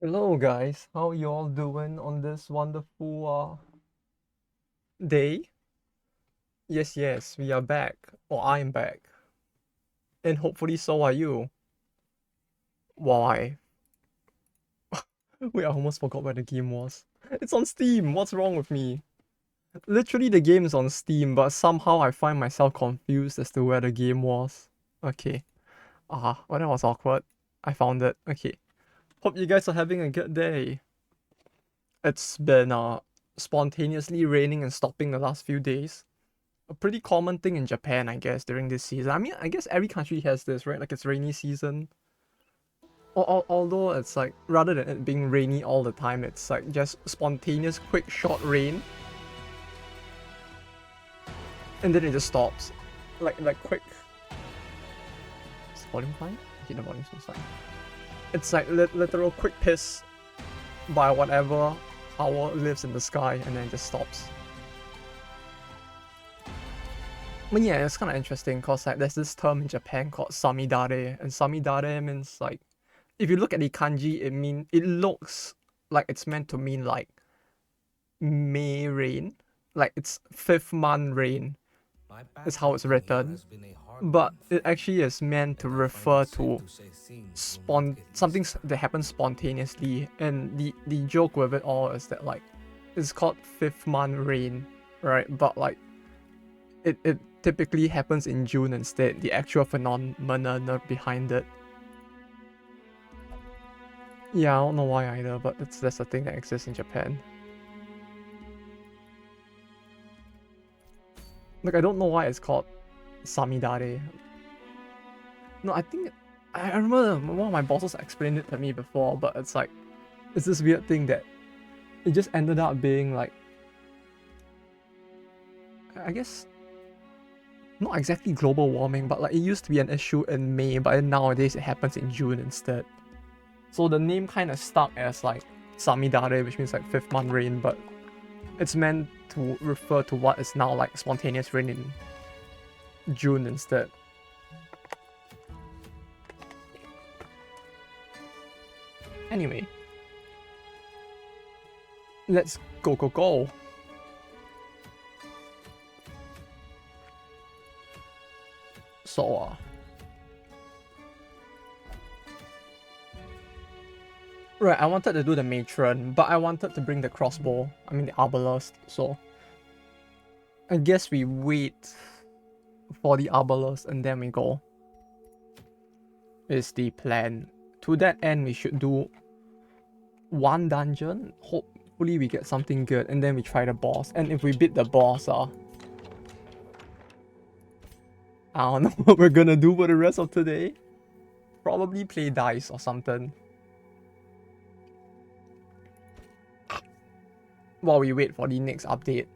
Hello guys, how you all doing on this wonderful day? Yes, we are back, or I'm back, and hopefully so are you. Why? Wait, I almost forgot where the game was. It's on Steam. What's wrong with me? Literally, the game is on Steam, but somehow I find myself confused as to where the game was. Okay. Well, that was awkward. I found it. Okay. Hope you guys are having a good day. It's been spontaneously raining and stopping the last few days. A pretty common thing in Japan, I guess, during this season. I mean, I guess every country has this, right? Like it's rainy season. Although it's like rather than it being rainy all the time, it's like just spontaneous, quick, short rain, and then it just stops, like quick. Is the volume fine? Okay, the volume's fine. It's like literal quick piss by whatever power lives in the sky, and then it just stops. But yeah, it's kind of interesting because like there's this term in Japan called samidare, and samidare means like if you look at the kanji, it looks like it's meant to mean like May rain, like it's fifth month rain is how it's written, but it actually is meant to refer to something that happens spontaneously, and the joke with it all is that like it's called fifth month rain, right? But like it typically happens in June instead. The actual phenomenon behind it. Yeah, I don't know why either, but that's a thing that exists in Japan. Like I don't know why it's called Samidare. No, I think I remember one of my bosses explained it to me before, but it's like it's this weird thing that it just ended up being like, I guess not exactly global warming, but like it used to be an issue in May, but then nowadays it happens in June instead. So the name kind of stuck as like Samidare, which means like fifth month rain, but it's meant to refer to what is now like spontaneous rain in June instead. Anyway, let's go. So right, I wanted to do the matron, but I wanted to bring the crossbow. I mean the arbalist. So I guess we wait for the arbalist and then we go. Is the plan. To that end, we should do one dungeon. Hopefully we get something good, and then we try the boss. And if we beat the boss, I don't know what we're gonna do for the rest of today. Probably play dice or something. While we wait for the next update,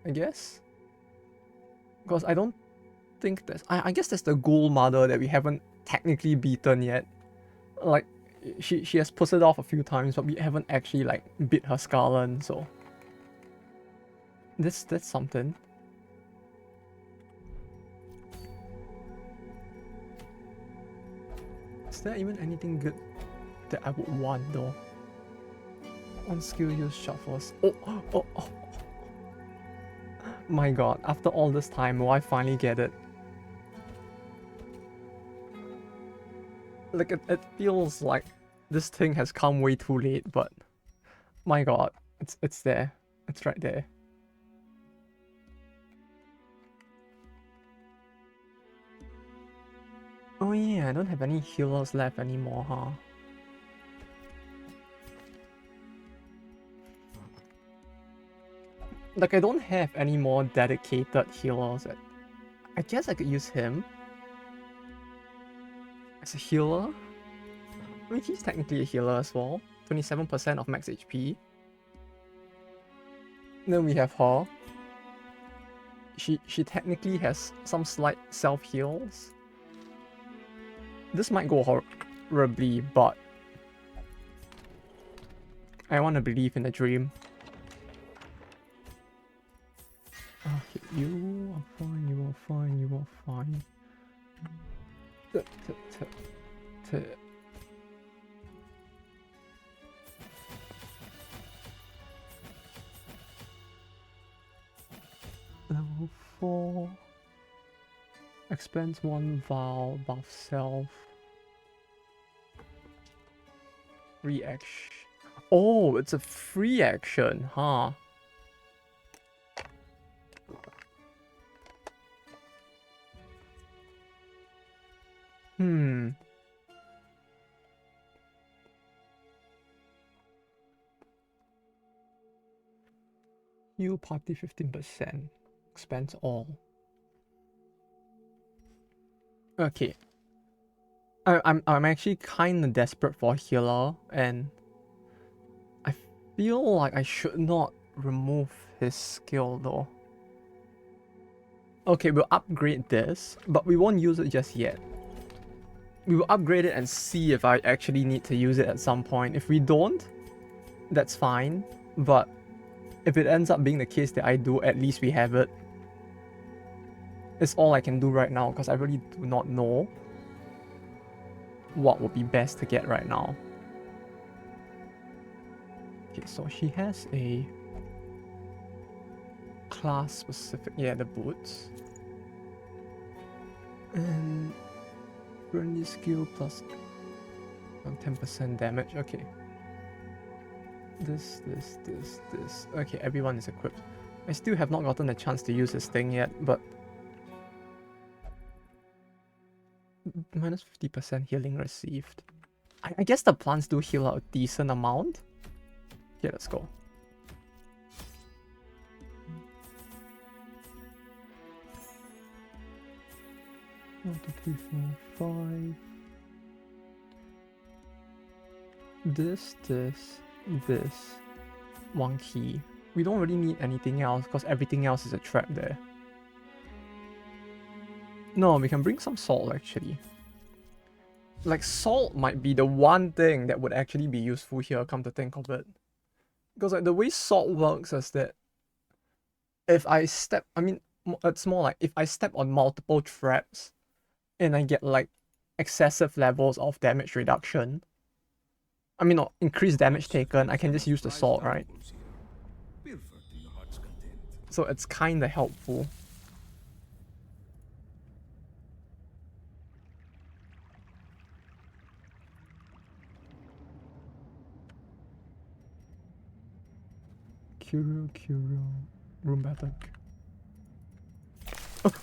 I guess. Because I don't think there's. I guess there's the ghoul mother that we haven't technically beaten yet. Like, she has put it off a few times, but we haven't actually like beat her Scarlet, so that's something. Is there even anything good that I would want though? On skill use shuffles. Oh. My god, after all this time, will I finally get it? Like, it feels like this thing has come way too late, but my god, it's there. It's right there. Oh yeah, I don't have any healers left anymore, huh? Like, I don't have any more dedicated healers. I guess I could use him as a healer. I mean, he's technically a healer as well. 27% of max HP. Then we have her. She technically has some slight self heals. This might go horribly, but I want to believe in the dream. Okay, you are fine. You are fine. You are fine. 4. Expands 1 Val, buff self. Reaction. Oh, it's a free action, huh? Heal party 15%. Expense all. Okay. I'm actually kinda desperate for a healer, and I feel like I should not remove his skill though. Okay, we'll upgrade this, but we won't use it just yet. We will upgrade it and see if I actually need to use it at some point. If we don't, that's fine. But if it ends up being the case that I do, at least we have it. It's all I can do right now because I really do not know what would be best to get right now. Okay, so she has a class specific, yeah, the boots. And friendly skill plus 10% damage, okay. This. Okay, everyone is equipped. I still have not gotten a chance to use this thing yet, but minus 50% healing received. I guess the plants do heal out a decent amount. Yeah, let's go. One, two, three, four, 5. This. 1 key. We don't really need anything else because everything else is a trap there. No, we can bring some salt actually. Like, salt might be the one thing that would actually be useful here, come to think of it. Because like the way salt works is that if I step, I mean, it's more like if I step on multiple traps and I get like excessive levels of damage reduction, I mean, not increased damage taken, I can just use the salt, right? So it's kinda helpful. Curio, room battle.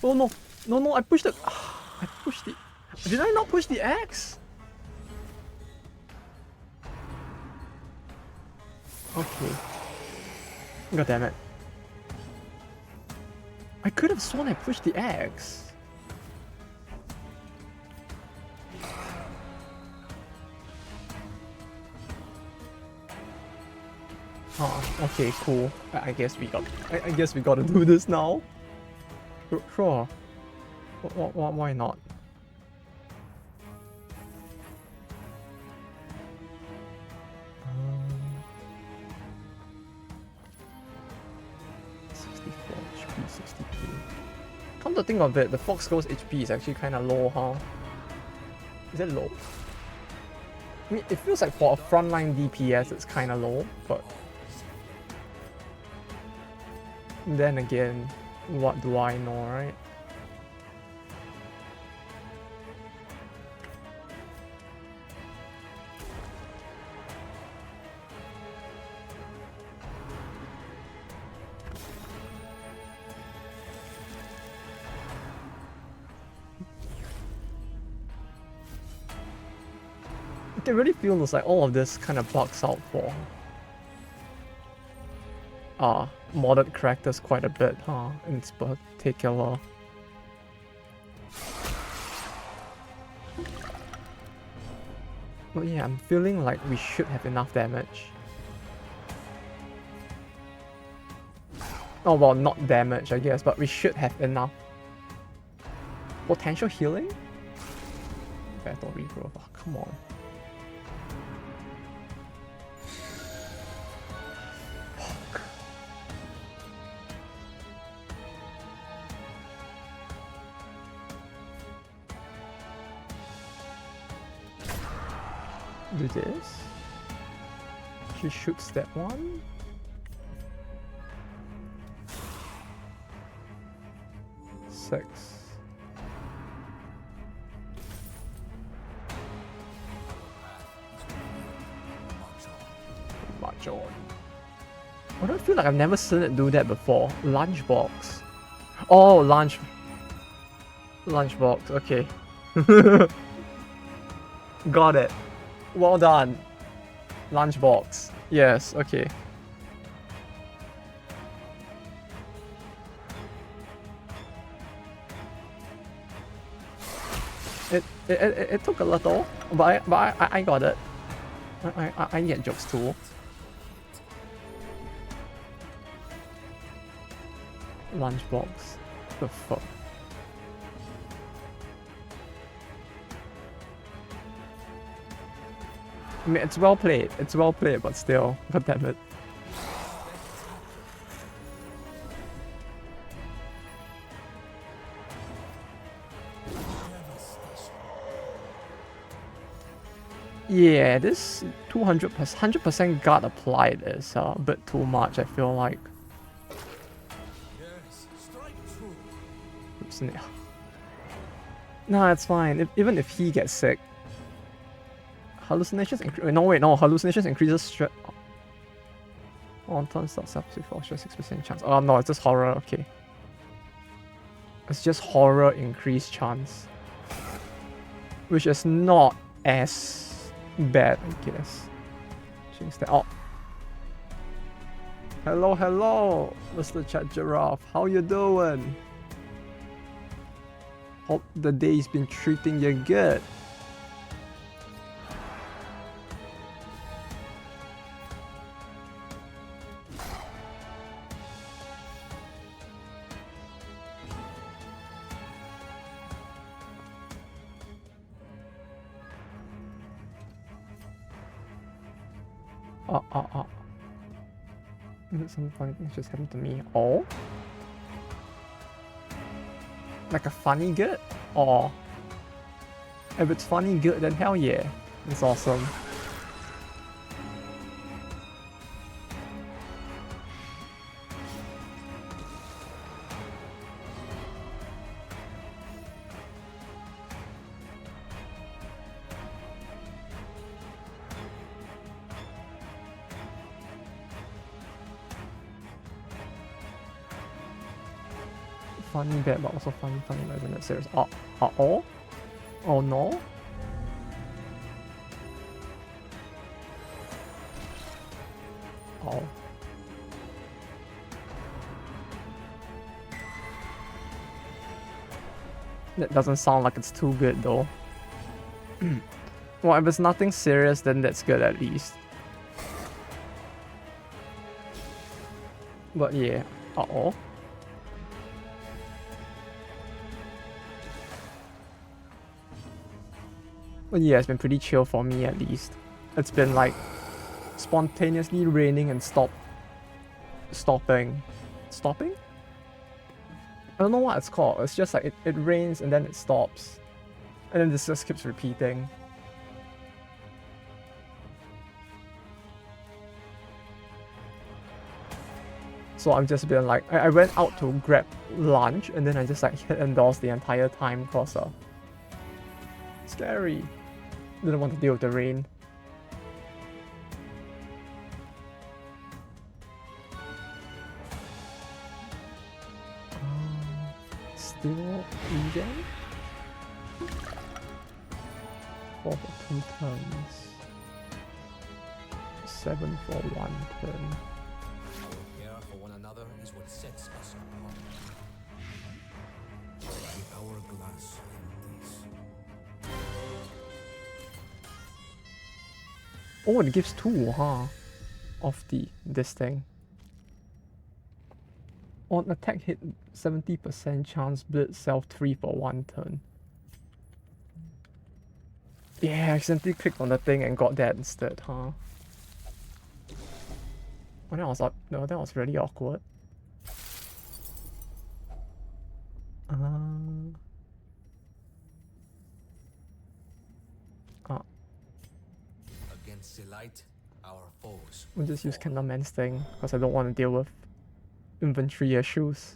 Oh no, no, I pushed it. I pushed the. Did I not push the axe? Okay. God damn it. I could have sworn I pushed the axe. Oh, okay, cool. I guess we gotta do this now. Sure. Why not? Um, 64 HP, 62. Come to think of it, the Fox Girl's HP is actually kind of low, huh? Is it low? I mean, it feels like for a frontline DPS it's kind of low, but then again, what do I know, right? It really feels like all of this kind of bugs out for modded characters quite a bit, huh? In particular. But yeah, I'm feeling like we should have enough damage. Oh well, not damage I guess, but we should have enough. Potential healing? Battle regrowth, oh, come on. Do this. She shoots that one. 6. March on. I don't feel like I've never seen it do that before. Lunchbox. Oh, Lunchbox, okay. Got it. Well done. Lunchbox. Yes, okay. It took a little, but I got it. I get jokes too. Lunchbox. The fuck. I mean, it's well played. It's well played, but still, god damn it. Yeah, this 100% guard applied is a bit too much, I feel like. Oops, nah, it's fine. Even if he gets sick. Hallucinations hallucinations increases stress. On turn starts up to 6% chance. Oh no, it's just horror, okay. It's just horror increased chance. Which is not as bad, I guess. Change that. Oh. Hello, Mr. Chat Giraffe. How you doing? Hope the day's been treating you good. Some funny things just happened to me. Oh? Like a funny good? Or if it's funny good, then hell yeah. It's awesome. Funny bad, but also funny but isn't it serious? Oh? Oh no? Oh. That doesn't sound like it's too good though. Well, if it's nothing serious, then that's good at least. But yeah. Uh-oh. But yeah, it's been pretty chill for me at least. It's been like spontaneously raining and stopping. Stopping? I don't know what it's called. It's just like it rains and then it stops. And then this just keeps repeating. So I've just been like, I went out to grab lunch and then I just like hit indoors the entire time because scary. Didn't want to deal with the rain. Still regen? 4 for 2 turns. 7 for 1 turn. Our care for one another is what sets us apart. The hourglass empties. Oh, it gives 2, huh? Of this thing. On attack hit, 70% chance bleed self 3 for 1 turn. Yeah, I accidentally clicked on the thing and got that instead, huh? Oh, that was really awkward. Against the light, our foes. We'll just use Candleman's thing because I don't want to deal with inventory issues.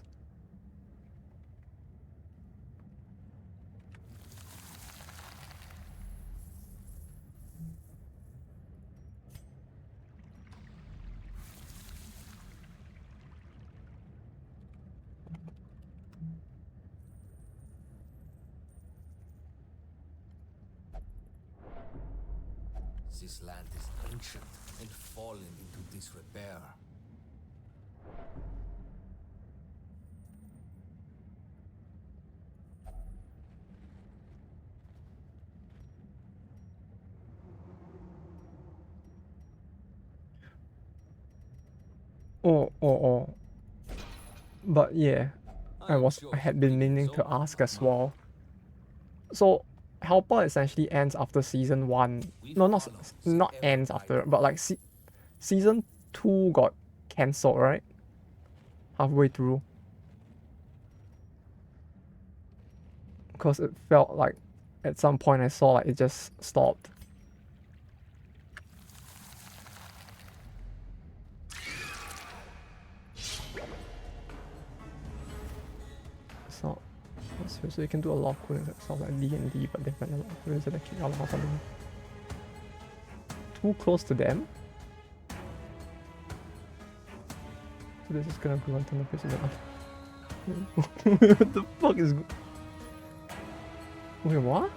This land is ancient and fallen into disrepair. Oh. But yeah, I am sure I had the been beginning meaning is to over, ask my as man. well. So, Helper essentially ends after season 1. We No, follow the not ends after, but like season 2 got cancelled, right? Halfway through. Because it felt like at some point I saw like it just stopped. So, so you can do a lot of cool things that sound like D&D, but different. Like, is it actually or something? Too close to them? So this is gonna be one ton of pieces enough. What the fuck is... Wait, what?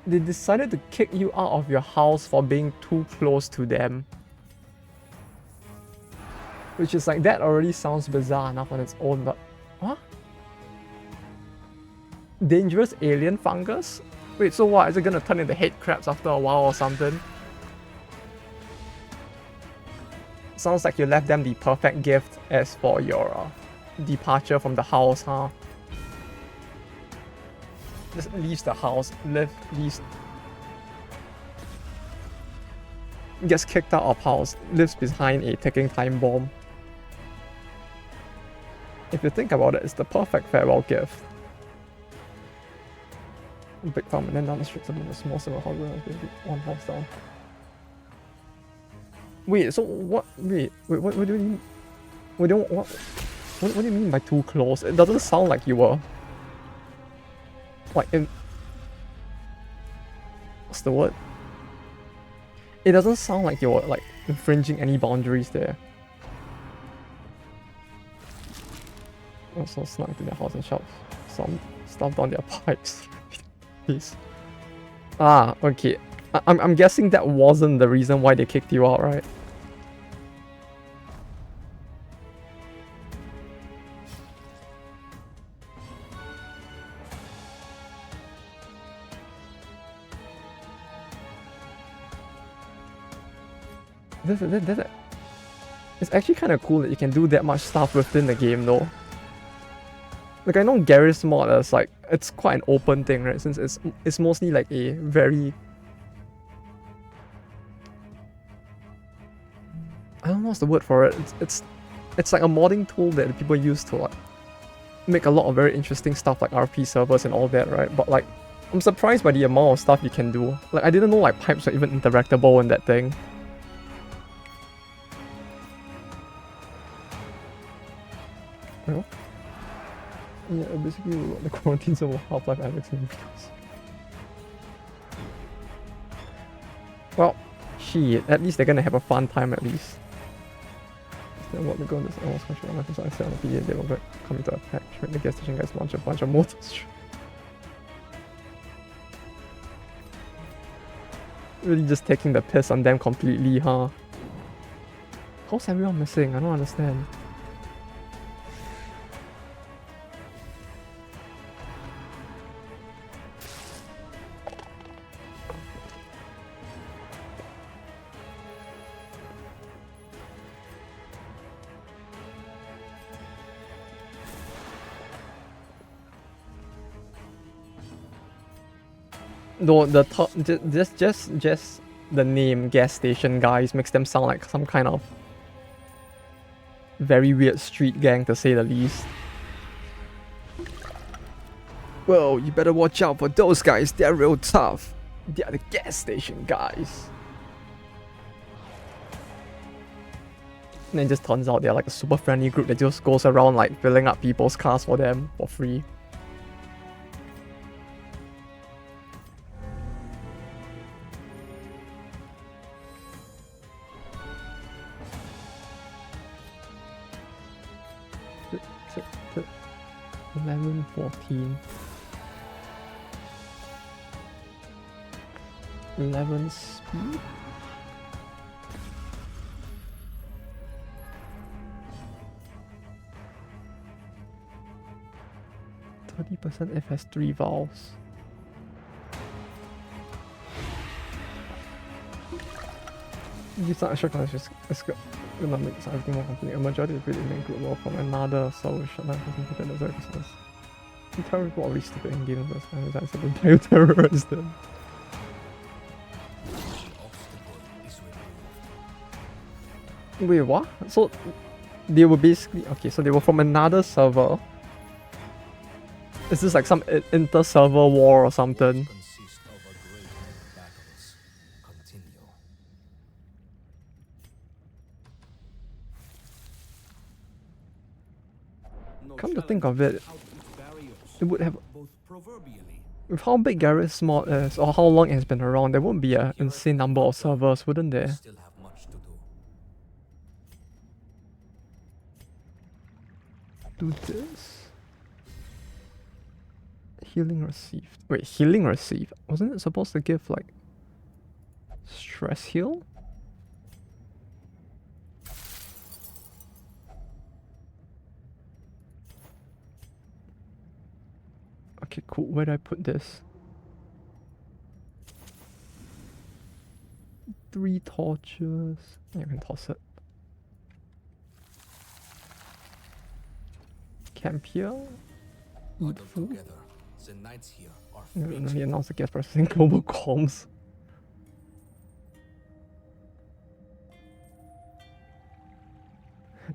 They decided to kick you out of your house for being too close to them. Which is like, that already sounds bizarre enough on its own, but... What? Dangerous alien fungus? Wait, so what? Is it gonna turn into hate crabs after a while or something? Sounds like you left them the perfect gift as for your departure from the house, huh? Just leaves the house, leaves... Gets kicked out of house, lives behind a ticking time bomb. If you think about it, it's the perfect farewell gift. Big farm and then down the street, something a small civil house, one house down. Wait, so what? Wait, what do you mean? What do you mean by too close? It doesn't sound like you were like in. What's the word? It doesn't sound like you're like infringing any boundaries there. Also snuck into their house and shoved some stuff down their pipes. Please. Ah, okay. I'm guessing that wasn't the reason why they kicked you out, right? It's actually kind of cool that you can do that much stuff within the game, though. Like, I know Garry's mod is like, it's quite an open thing, right? Since it's mostly like a very... I don't know what's the word for it. It's like a modding tool that people use to like make a lot of very interesting stuff like RP servers and all that, right? But like, I'm surprised by the amount of stuff you can do. Like, I didn't know like pipes were even interactable in that thing. Well, yeah, basically the quarantine zone of Half-Life Alyx and videos. Well, shit, at least they're gonna have a fun time at least. Then what we go in this almost country on so I said on the PA they will come into attack. The gas station guys launch a bunch of motors. Really just taking the piss on them completely, huh? How's everyone missing? I don't understand. No, the top, just the name gas station guys makes them sound like some kind of very weird street gang, to say the least. Well, you better watch out for those guys. They're real tough. They are the gas station guys. And then it just turns out they're like a super friendly group that just goes around like filling up people's cars for them for free. Six, 11, 14. 11 speed. 30% if has 3 vowels. These are extra connections. It's gonna make everything more complete. A majority of it may include more from another so shut down for the services. You tell people are stupid in games this time, that's a bioterrorize them. Wait, what? So they were basically okay, so they were from another server. Is this like some inter-server war or something? Come to think of it, it would have, with how big Garry's mod is or how long it has been around, there won't be an insane number of servers, wouldn't there? Do this. Healing received. Wait, healing received? Wasn't it supposed to give like stress heal? Okay, cool. Where do I put this? 3 torches. You can toss it. Camp here. Eat food. He announced the gas processing global comms.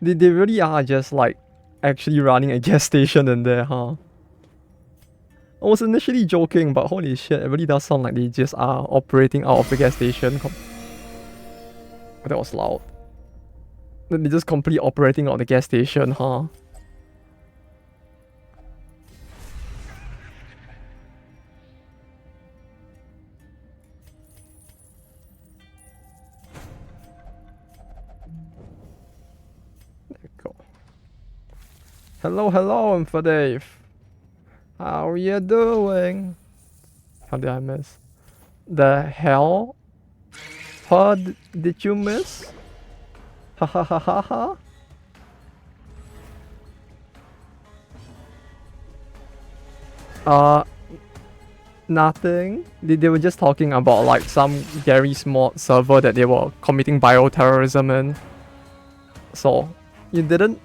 They really are just like actually running a gas station in there, huh? I was initially joking, but holy shit, it really does sound like they just are operating out of the gas station. That was loud. They're just completely operating out of the gas station, huh? There we go. Hello, hello, I'm for Dave. How are you doing? How did I miss? The hell? Huh? Did you miss? Ha ha ha ha ha. Nothing. They were just talking about like some Garry's mod server that they were committing bioterrorism in. So, you didn't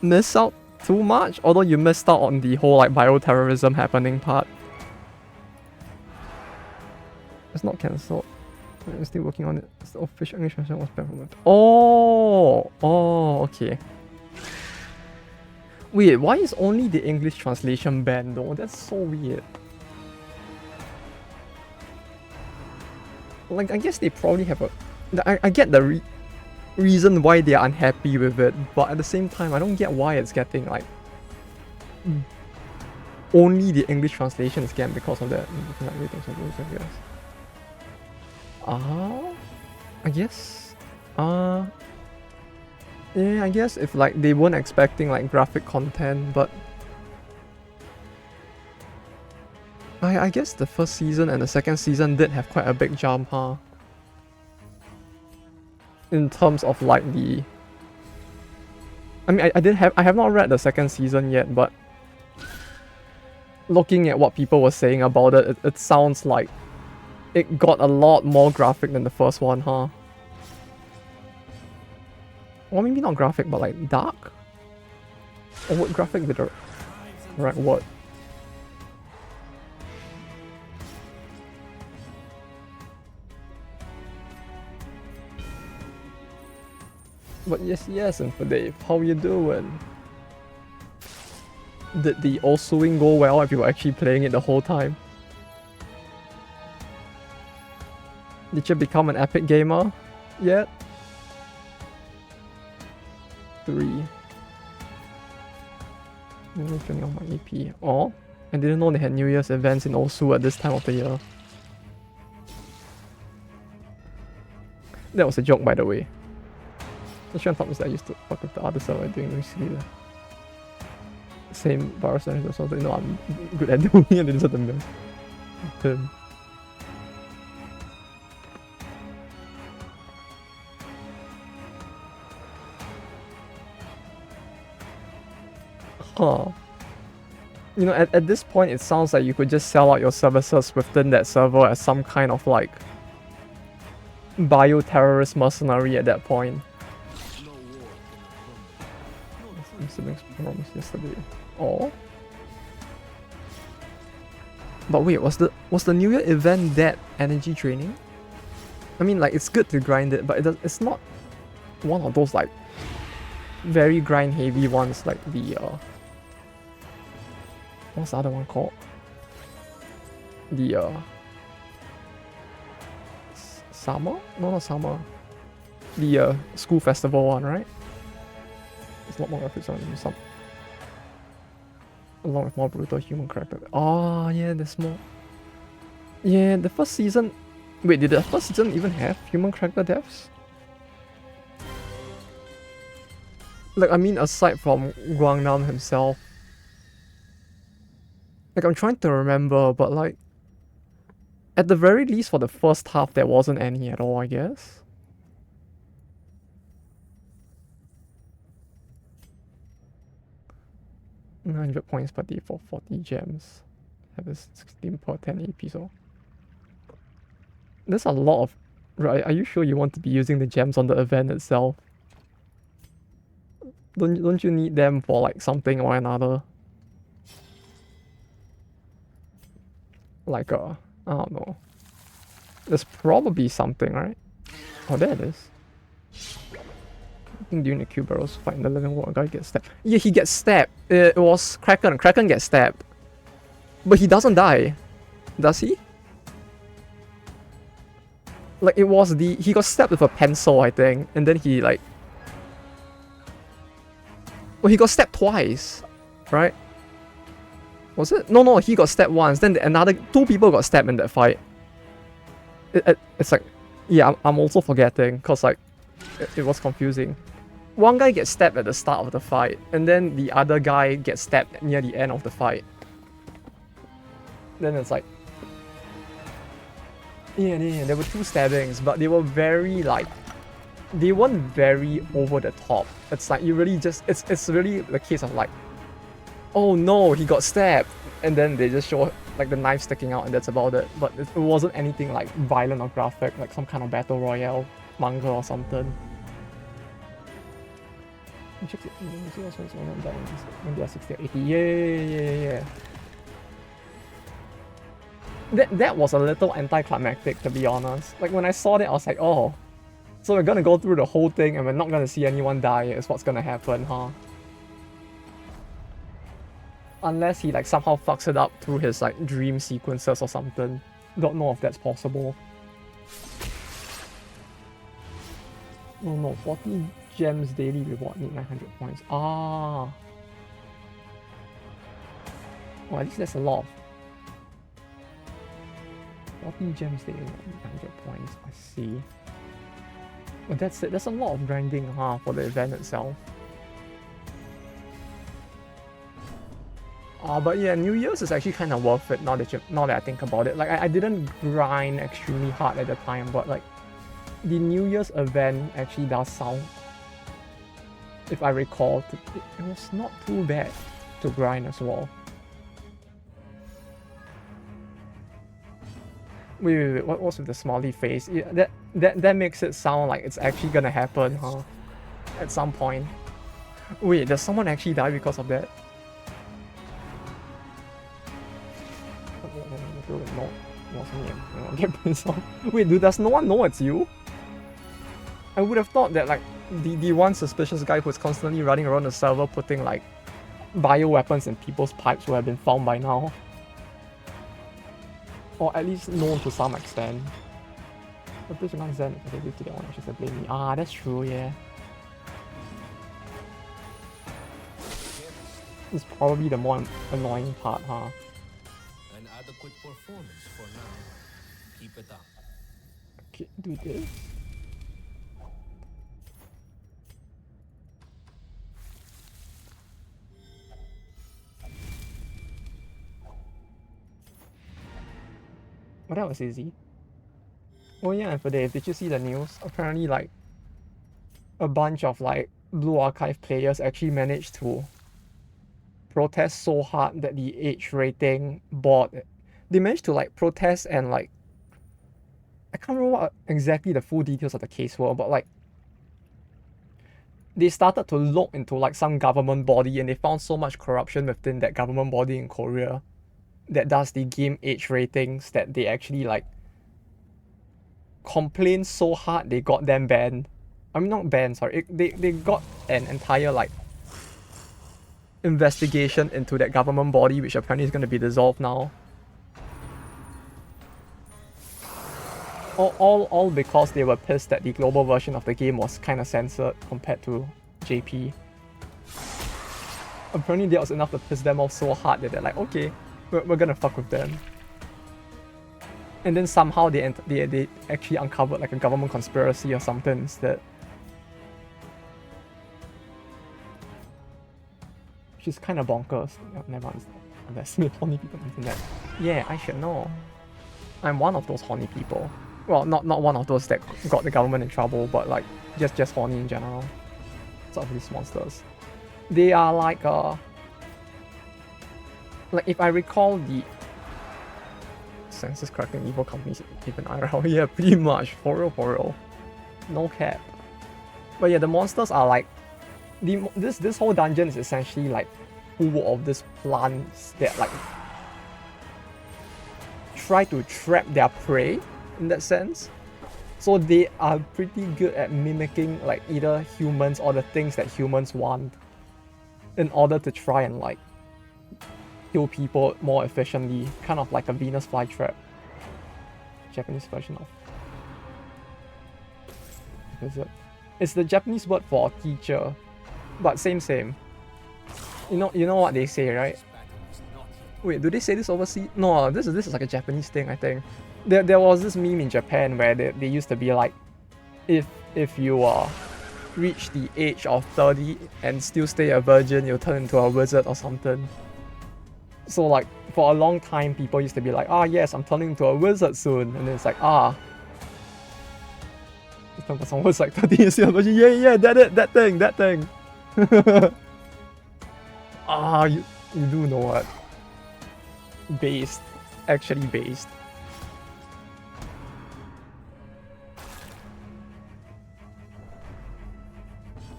miss out too much, although you missed out on the whole like bioterrorism happening part. It's not cancelled. I'm still working on it. The official English version was banned from it. Oh, okay. Wait, why is only the English translation banned though? That's so weird. Like, I guess they probably have a... I get the reason why they are unhappy with it, but at the same time, I don't get why it's getting like... Only the English translation is banned because of that. I guess. Yeah, I guess if like they weren't expecting like graphic content, but I guess the first season and the second season did have quite a big jump, huh? In terms of like the... I mean, I have not read the second season yet, but looking at what people were saying about it, it sounds like it got a lot more graphic than the first one, huh? Or maybe not graphic, but like dark? Or what graphic did the right word? But yes, and for Dave, how you doing? Did the all-suing go well if you were actually playing it the whole time? Did you become an epic gamer yet? 3. Turning on my EP. Oh, I didn't know they had New Year's events in Osu at this time of the year. That was a joke, by the way. The Sean thought I used to fuck with the other server doing recently. The same virus or something. No, I'm good at doing it. It's not the term. Oh. You know, at this point, it sounds like you could just sell out your services within that server as some kind of like bioterrorist mercenary at that point. Siblings promised yesterday. Oh. But wait, was the New Year event that energy draining? I mean, like, it's good to grind it, but it's not one of those like very grind heavy ones like the what's the other one called? The summer? No, not summer. The school festival one, right? It's a lot more graphics on some. Along with more brutal human character. Oh yeah, there's more. Yeah, the first season. Wait, did the first season even have human character deaths? Like, I mean, aside from Guangnam himself. Like, I'm trying to remember, but like, at the very least for the first half, there wasn't any at all, I guess. $900 points per day for 40 gems. Have a 16 per 10 AP, so. There's a lot of. Right, are you sure you want to be using the gems on the event itself? Don't you need them for like something or another? Like I don't know. There's probably something, right? Oh, there it is. I think during the Q barrels fight in the living world, guy gets stabbed. Yeah, he gets stabbed. It was Kraken. Kraken gets stabbed. But he doesn't die. Does he? Like, it was he got stabbed with a pencil, I think. And then he like... Well, he got stabbed twice. Right? Was it? No, he got stabbed once. Then two people got stabbed in that fight. It's like... Yeah, I'm also forgetting. Because like... It was confusing. One guy gets stabbed at the start of the fight, and then the other guy gets stabbed near the end of the fight. Then it's like... Yeah, there were two stabbings, but they were very like... They weren't very over the top. It's like you really just... It's really the case of like... Oh no, he got stabbed! And then they just show like the knife sticking out and that's about it. But it wasn't anything like violent or graphic, like some kind of battle royale manga or something. When they are 60 or 80. Yeah. That was a little anticlimactic, to be honest. Like, when I saw that, I was like, oh. So we're gonna go through the whole thing and we're not gonna see anyone die, is what's gonna happen, huh? Unless he, like, somehow fucks it up through his, like, dream sequences or something. Don't know if that's possible. No, 40 gems daily reward need 900 points. Ah. Well, at least that's a lot. 40 gems daily, 900 points. I see. Well, that's it. That's a lot of grinding, huh, for the event itself. But yeah, New Year's is actually kind of worth it now that I think about it. Like, I didn't grind extremely hard at the time, but like, the New Year's event actually does sound, if I recall, it was not too bad to grind as well. Wait, what was with the smiley face? Yeah, that makes it sound like it's actually gonna happen, huh? At some point. Wait, does someone actually die because of that? No. Wait, does no one know it's you? I would have thought that like the one suspicious guy who's constantly running around the server putting like bioweapons in people's pipes would have been found by now. Or at least known to some extent. But please not Zen if they do to that one, just blame me. Ah, that's true, yeah. It's probably the more annoying part, huh? An adequate performance for now. Keep it up. Okay, do this. Well, that was easy. Oh yeah, and for Dave, did you see the news? Apparently, like, a bunch of, like, Blue Archive players actually managed to protest so hard that the age rating board, they managed to like protest and like, I can't remember what exactly the full details of the case were, but like they started to look into like some government body and they found so much corruption within that government body in Korea that does the game age ratings that they actually like complained so hard they got them banned. I mean not banned, sorry. They got an entire like investigation into that government body which apparently is going to be dissolved now. All because they were pissed that the global version of the game was kind of censored compared to JP. Apparently that was enough to piss them off so hard that they're like, okay, we're gonna fuck with them. And then somehow they actually uncovered like a government conspiracy or something instead. Which is kind of bonkers. I've never understood. There's horny people on the internet. Yeah, I should know. I'm one of those horny people. Well, not one of those that got the government in trouble, but like just horny in general. Some of these monsters. They are like if I recall the census cracking evil companies even IRL, yeah, pretty much for real. No cap. But yeah, the monsters are like this whole dungeon is essentially like full of these plants that like try to trap their prey in that sense. So they are pretty good at mimicking like either humans or the things that humans want in order to try and like kill people more efficiently, kind of like a Venus flytrap. Japanese version of. What is it? It's the Japanese word for teacher, but same. You know what they say, right? Wait, do they say this overseas? No, this is like a Japanese thing, I think. There was this meme in Japan where they used to be like, if you reach the age of 30 and still stay a virgin, you'll turn into a wizard or something. So like for a long time, people used to be like, yes, I'm turning into a wizard soon, and then it's like this time someone was like 30 years old, yeah, that thing. You do know what? Actually based.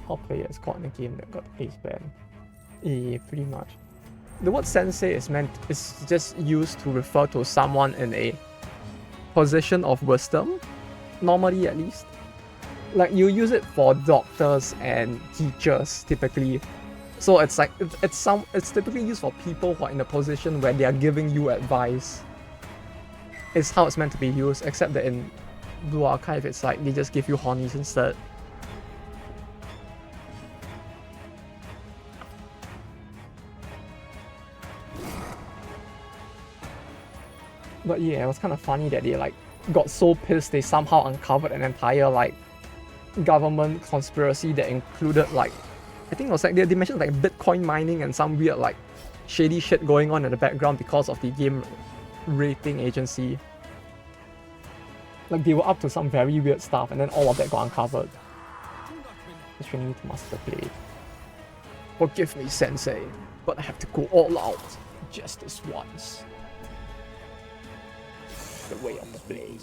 How players got in a game that got face banned. Yeah, pretty much. The word sensei is just used to refer to someone in a position of wisdom, normally at least. Like you use it for doctors and teachers typically. So it's like it's typically used for people who are in a position where they are giving you advice. It's how it's meant to be used, except that in Blue Archive it's like they just give you hornies instead. But yeah, it was kind of funny that they like got so pissed they somehow uncovered an entire like government conspiracy that included like, I think it was like they mentioned like Bitcoin mining and some weird like shady shit going on in the background because of the game rating agency. Like they were up to some very weird stuff and then all of that got uncovered. Just training me to master play. Forgive me, sensei, but I have to go all out just this once. The way of the blade.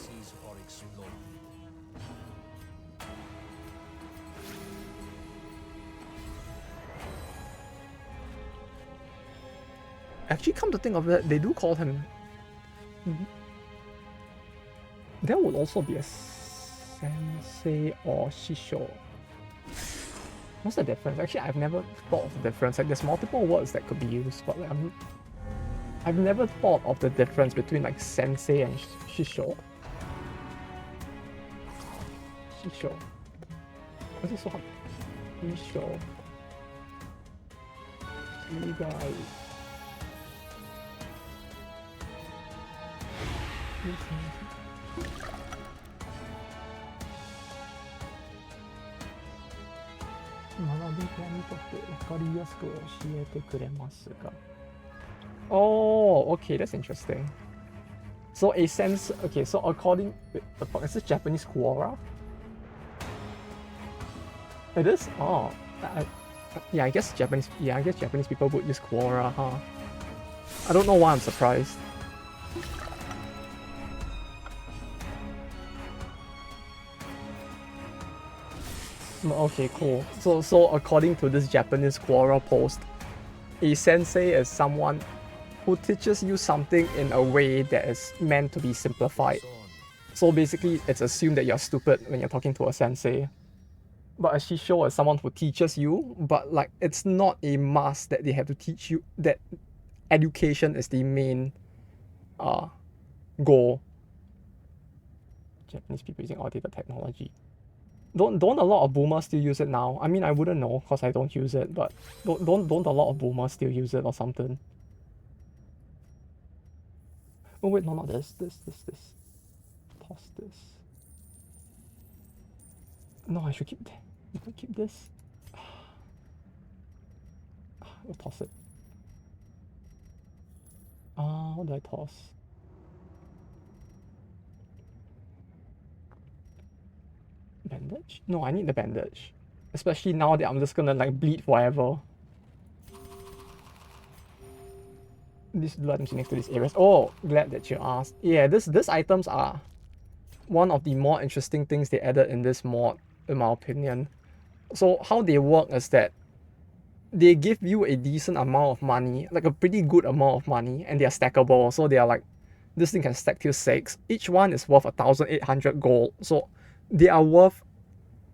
Actually, come to think of it, they do call him. There would also be a sensei or shisho. What's the difference? Actually, I've never thought of the difference. Like, there's multiple words that could be used, but like, I've never thought of the difference between like sensei and shisho. Shisho. What's it so hard? Shisho. Shigai. Oh, okay, that's interesting. So a sense, okay, so according, the fuck, is this Japanese Quora? It is? Oh, Yeah, I guess Japanese people would use Quora, huh? I don't know why I'm surprised. Okay, cool. So according to this Japanese Quora post, a sensei is someone who teaches you something in a way that is meant to be simplified. So basically, it's assumed that you're stupid when you're talking to a sensei. But a shisho is someone who teaches you, but like it's not a must that they have to teach you, that education is the main uh goal. Japanese people using outdated technology. Don't a lot of boomers still use it now? I mean, I wouldn't know because I don't use it, but don't a lot of boomers still use it or something? Oh wait, no, not this. Toss this. No, I should keep that. If I keep this, I'll toss it. What do I toss? Bandage? No, I need the bandage. Especially now that I'm just gonna like bleed forever. These blue items next to these areas. Oh, glad that you asked. Yeah, these items are one of the more interesting things they added in this mod, in my opinion. So how they work is that they give you a decent amount of money, like a pretty good amount of money, and they are stackable. So they are like, this thing can stack till 6. Each one is worth 1,800 gold. So they are worth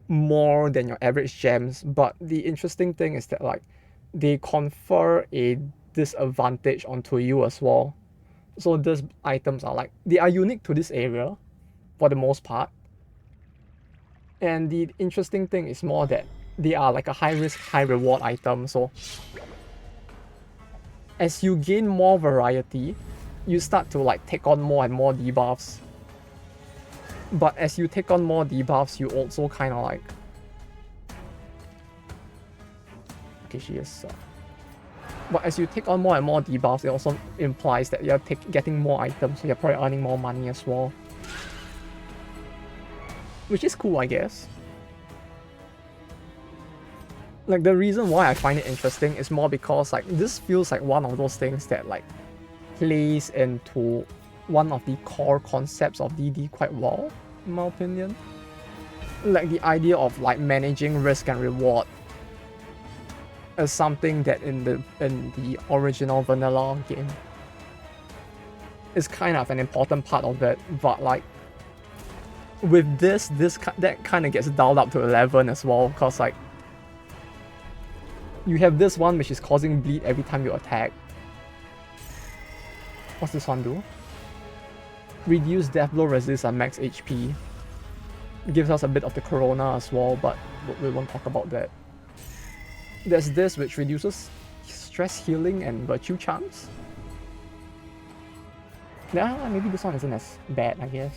more than your average gems. But the interesting thing is that like they confer a disadvantage onto you as well. So these items are like, they are unique to this area for the most part. And the interesting thing is more that they are like a high risk, high reward item. So as you gain more variety, you start to like take on more and more debuffs. But as you take on more debuffs, you also kind of like... Okay, she is... But as you take on more and more debuffs, it also implies that you're getting more items, so you're probably earning more money as well. Which is cool, I guess. Like, the reason why I find it interesting is more because, like, this feels like one of those things that, like, plays into one of the core concepts of DD quite well, in my opinion. Like, the idea of, like, managing risk and reward is something that in the original vanilla game is kind of an important part of it, but, like, with this that kind of gets dialed up to 11 as well, because, like, you have this one which is causing bleed every time you attack. What's this one do? Reduce death blow resist at max HP. Gives us a bit of the corona as well, but we won't talk about that. There's this which reduces stress healing and virtue charms. Yeah, maybe this one isn't as bad, I guess.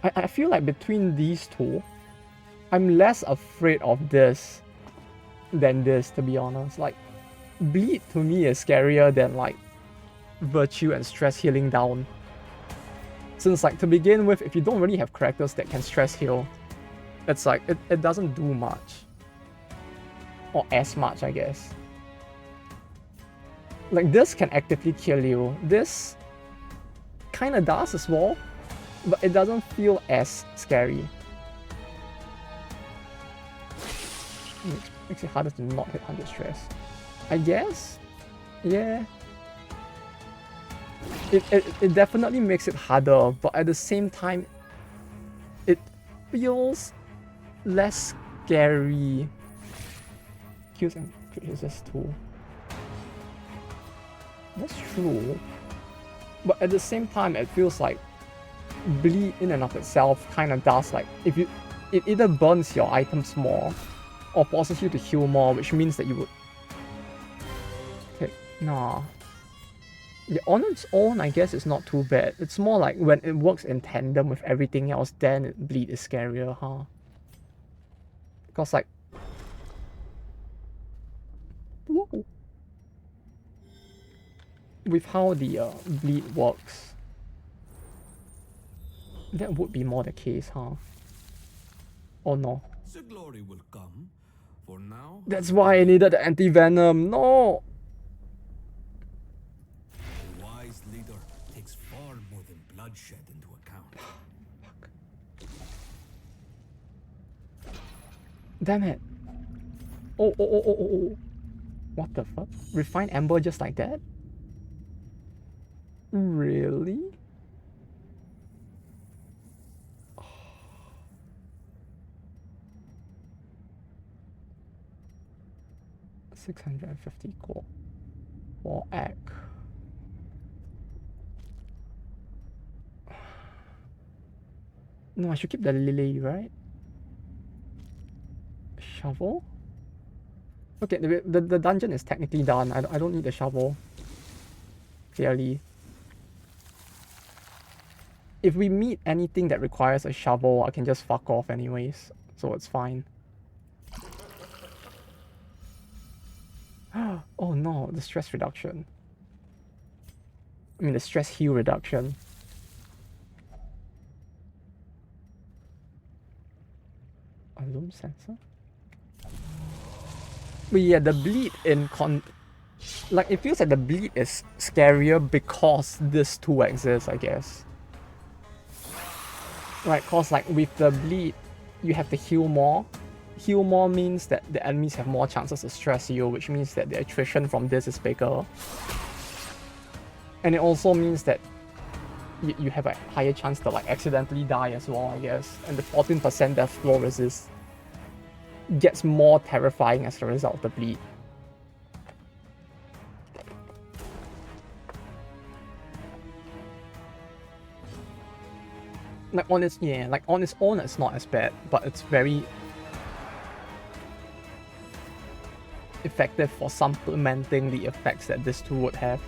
I feel like between these two, I'm less afraid of this than this, to be honest. Like, bleed to me is scarier than like virtue and stress healing down. Since, like, to begin with, if you don't really have characters that can stress heal, it's like it doesn't do much. Or as much, I guess. Like, this can actively kill you. This kinda does as well, but it doesn't feel as scary. Makes it harder to not hit 100 stress. I guess? Yeah. It definitely makes it harder, but at the same time, it feels less scary. Kills and resist too. That's true. But at the same time, it feels like bleed in and of itself kind of does, like, it either burns your items more or forces you to heal more, which means that you would... Okay, nah. Yeah, on its own, I guess it's not too bad. It's more like when it works in tandem with everything else, then bleed is scarier, huh? Because, like... Whoa. With how the bleed works, that would be more the case, huh? Or no? The glory will come, For now, That's why I needed the anti-venom. No! a wise leader takes far more than bloodshed into account. Damn it. Oh. What the fuck? Refined amber just like that? Really? 650 core for egg. No, I should keep the lily, right? Shovel? Okay, the dungeon is technically done. I don't need the shovel. Clearly. If we meet anything that requires a shovel, I can just fuck off anyways. So it's fine. Oh no, the stress reduction. I mean the stress heal reduction. A loom sensor? But yeah, the bleed in like it feels like the bleed is scarier because this too exists, I guess. Right, cause like with the bleed, you have to heal more. Heal more means that the enemies have more chances to stress you, which means that the attrition from this is bigger. And it also means that you have a higher chance to like accidentally die as well, I guess. And the 14% death flow resist gets more terrifying as a result of the bleed. Like on its own it's not as bad, but it's very effective for supplementing the effects that this tool would have.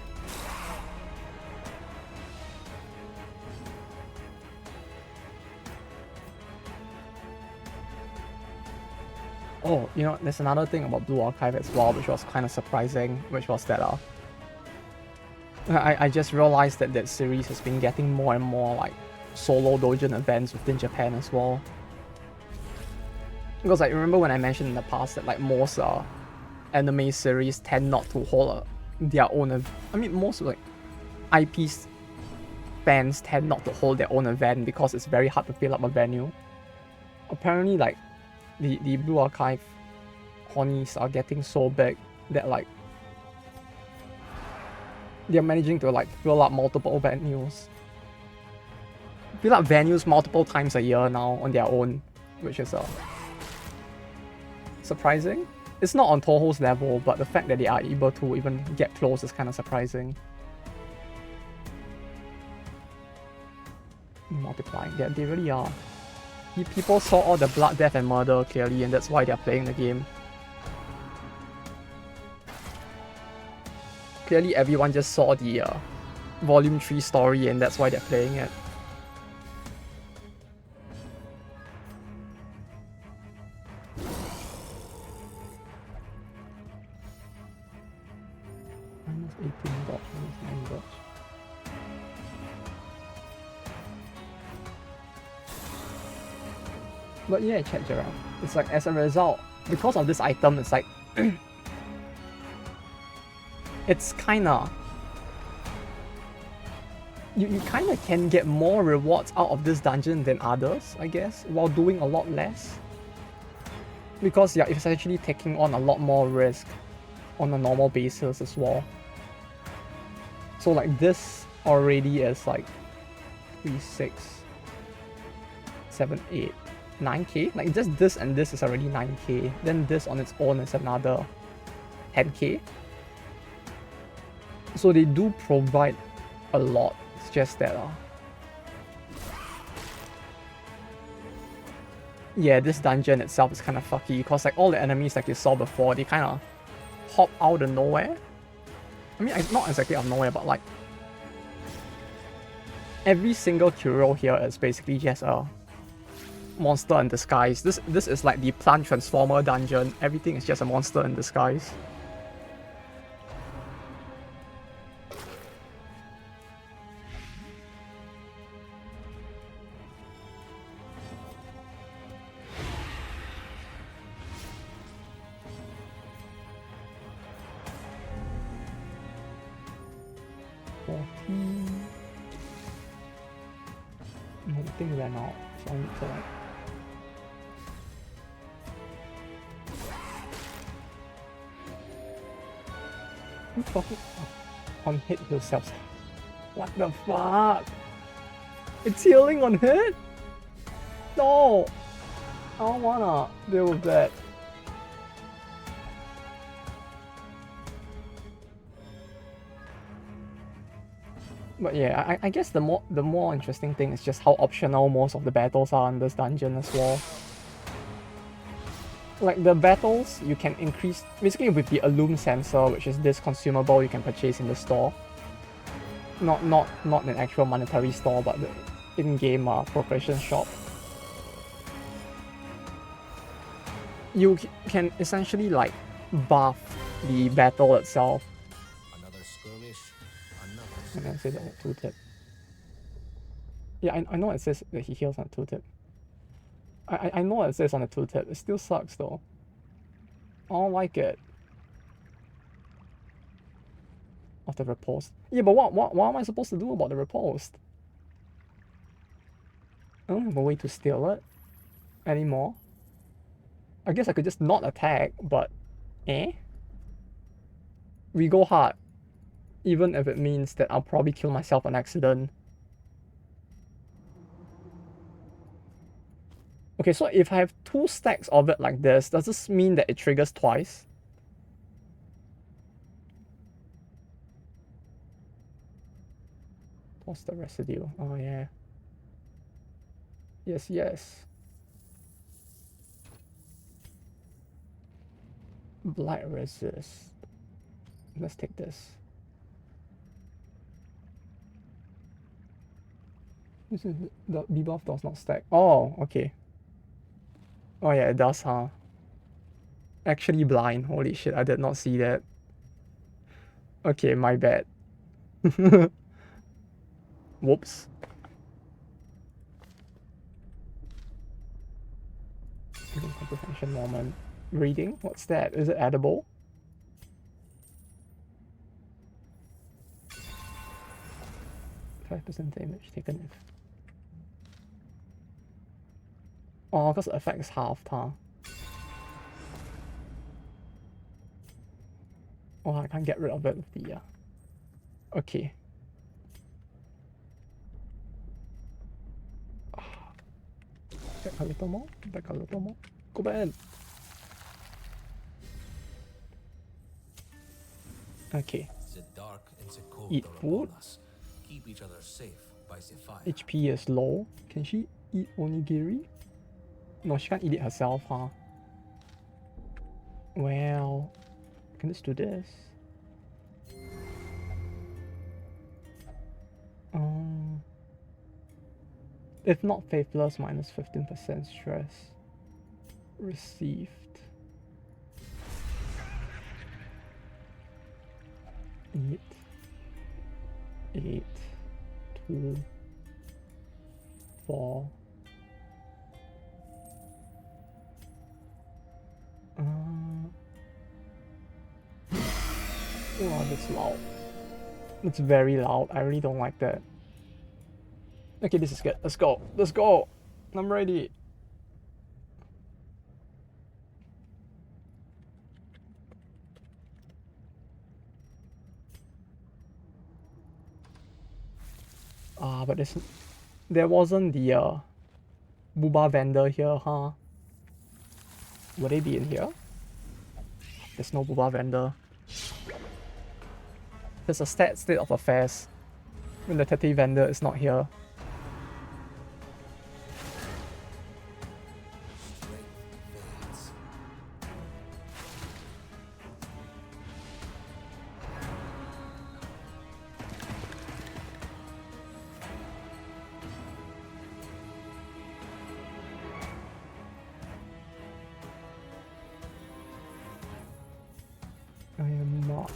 Oh, you know, there's another thing about Blue Archive as well, which was kind of surprising, which was that I just realized that that series has been getting more and more like solo doujin events within Japan as well. Because like, remember when I mentioned in the past that like most anime series tend not to hold their own. I mean, most like IP fans tend not to hold their own event because it's very hard to fill up a venue. Apparently, like the Blue Archive Hornies are getting so big that like they're managing to like fill up multiple venues. Fill up venues multiple times a year now on their own, which is surprising. It's not on Toho's level, but the fact that they are able to even get close is kind of surprising. Multiplying, they really are. People saw all the blood, death, and murder clearly, and that's why they're playing the game. Clearly, everyone just saw the Volume 3 story, and that's why they're playing it. Minus 18 dodge, minus 9 dodge. But yeah, check Gerald. It's like as a result, because of this item, it's like it's kinda you kinda can get more rewards out of this dungeon than others, I guess, while doing a lot less. Because yeah, it's actually taking on a lot more risk on a normal basis as well. So like this already is like 3, 6, 7, 8, 9k. Like just this and this is already 9k. Then this on its own is another 10k. So they do provide a lot. It's just that yeah, this dungeon itself is kind of fucky because like all the enemies like you saw before, they kind of hop out of nowhere. I mean, not exactly out of nowhere, but like every single Kuro here is basically just a monster in disguise. This is like the plant transformer dungeon. Everything is just a monster in disguise. thing ran out, so I need to like... Who's talking? Oh, on hit yourself. What the fuck? It's healing on hit? No! I don't wanna deal with that. But yeah, I guess the more interesting thing is just how optional most of the battles are in this dungeon as well. Like the battles, you can increase basically with the Illume sensor, which is this consumable you can purchase in the store. Not an actual monetary store, but the in-game progression shop. You can essentially like buff the battle itself. Another skirmish, another And then say that tooltip. Yeah, I know it says that he heals on tooltip. I know it says on the tooltip. It still sucks though. I don't like it. Of the riposte. Yeah, but what am I supposed to do about the riposte? I don't have a way to steal it anymore. I guess I could just not attack, but we go hard. Even if it means that I'll probably kill myself on accident. Okay, so if I have 2 stacks of it like this, does this mean that it triggers twice? What's the residue? Oh yeah. Yes. Blight resist. Let's take this. This is the debuff does not stack. Oh, okay. Oh yeah, it does, huh? Actually blind. Holy shit, I did not see that. Okay, my bad. Whoops. Comprehension moment. Reading? What's that? Is it edible? %5 damage taken if... Oh, because the effect is halved, huh? Oh, I can't get rid of it with the... Okay. Back a little more. Go back. Okay. Eat food. Keep each other safe by the fire. HP is low. Can she eat onigiri? No, she can't eat it herself, huh? Well, can just do this. If not faithless, minus 15% stress. Received. Eight, 2, 4. Oh, that's loud. That's very loud. I really don't like that. Okay, this is good. Let's go. I'm ready. But there wasn't the Booba vendor here, huh? Would they be in here? There's no Booba vendor. There's a sad state of affairs when the Tete vendor is not here. I am not.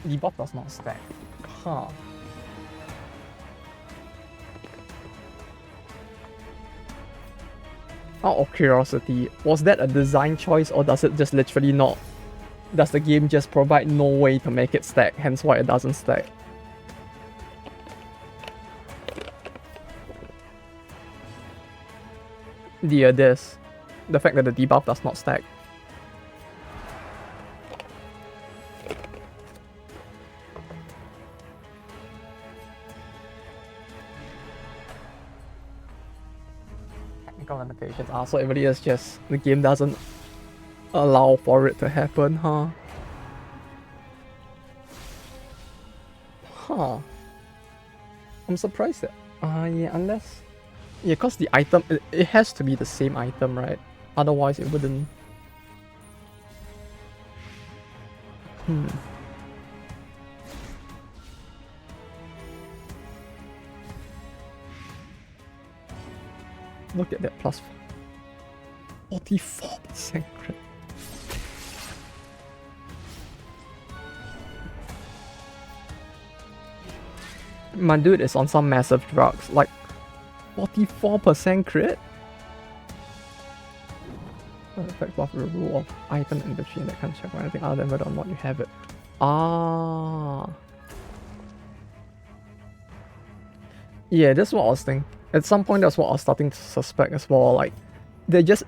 Debuff does not stack. Huh. Out of curiosity, was that a design choice or does it just literally not does the game just provide no way to make it stack, hence why it doesn't stack? This. The fact that the debuff does not stack. Technical limitations. So it really is just the game doesn't allow for it to happen, huh? Huh. I'm surprised that. Yeah, unless. Yeah, because the item, it has to be the same item, right? Otherwise, it wouldn't. Look at that plus 44% crit. My dude is on some massive drugs, like 44% crit? Effect buff the rule of item inventory and that can't check for anything other than whether or not you have it. Yeah, that's what I was thinking. At some point, that's what I was starting to suspect as well. Like, they're just.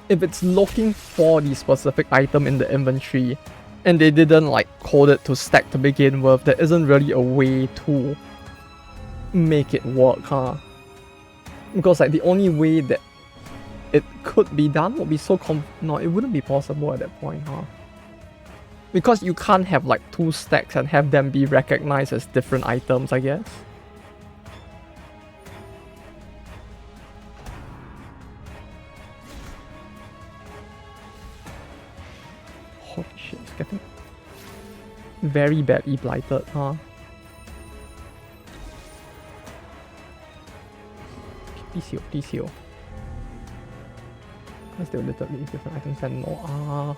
If it's looking for the specific item in the inventory and they didn't like code it to stack to begin with, there isn't really a way to make it work, huh? Because like the only way that it could be done would be so no, it wouldn't be possible at that point, huh? Because you can't have like 2 stacks and have them be recognized as different items, I guess. Holy shit, it's getting very badly blighted, huh? Please heal. Because they were literally different items and no.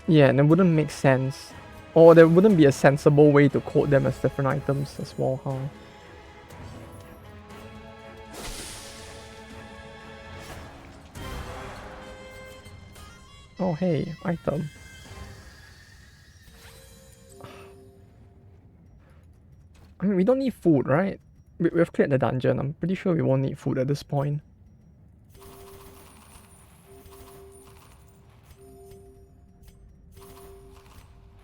Yeah, and it wouldn't make sense. Or there wouldn't be a sensible way to code them as different items as well, huh? Oh hey, item. I mean, we don't need food, right? We've cleared the dungeon. I'm pretty sure we won't need food at this point.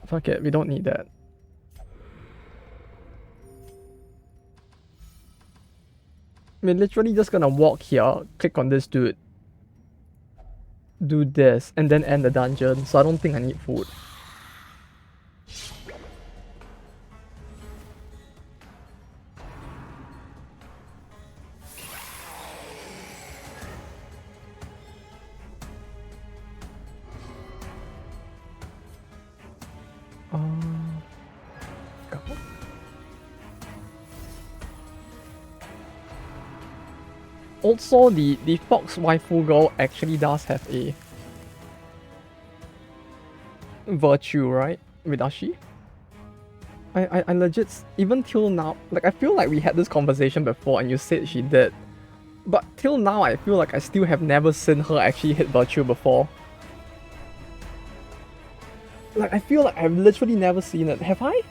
Fuck it, we don't need that. We're literally just gonna walk here, click on this dude, do this, and then end the dungeon, so I don't think I need food. Go. Also, the fox waifu girl actually does have a virtue, right? Does she? I legit, even till now, like I feel like we had this conversation before and you said she did. But till now, I feel like I still have never seen her actually hit virtue before. Like, I feel like I've literally never seen it. Have I?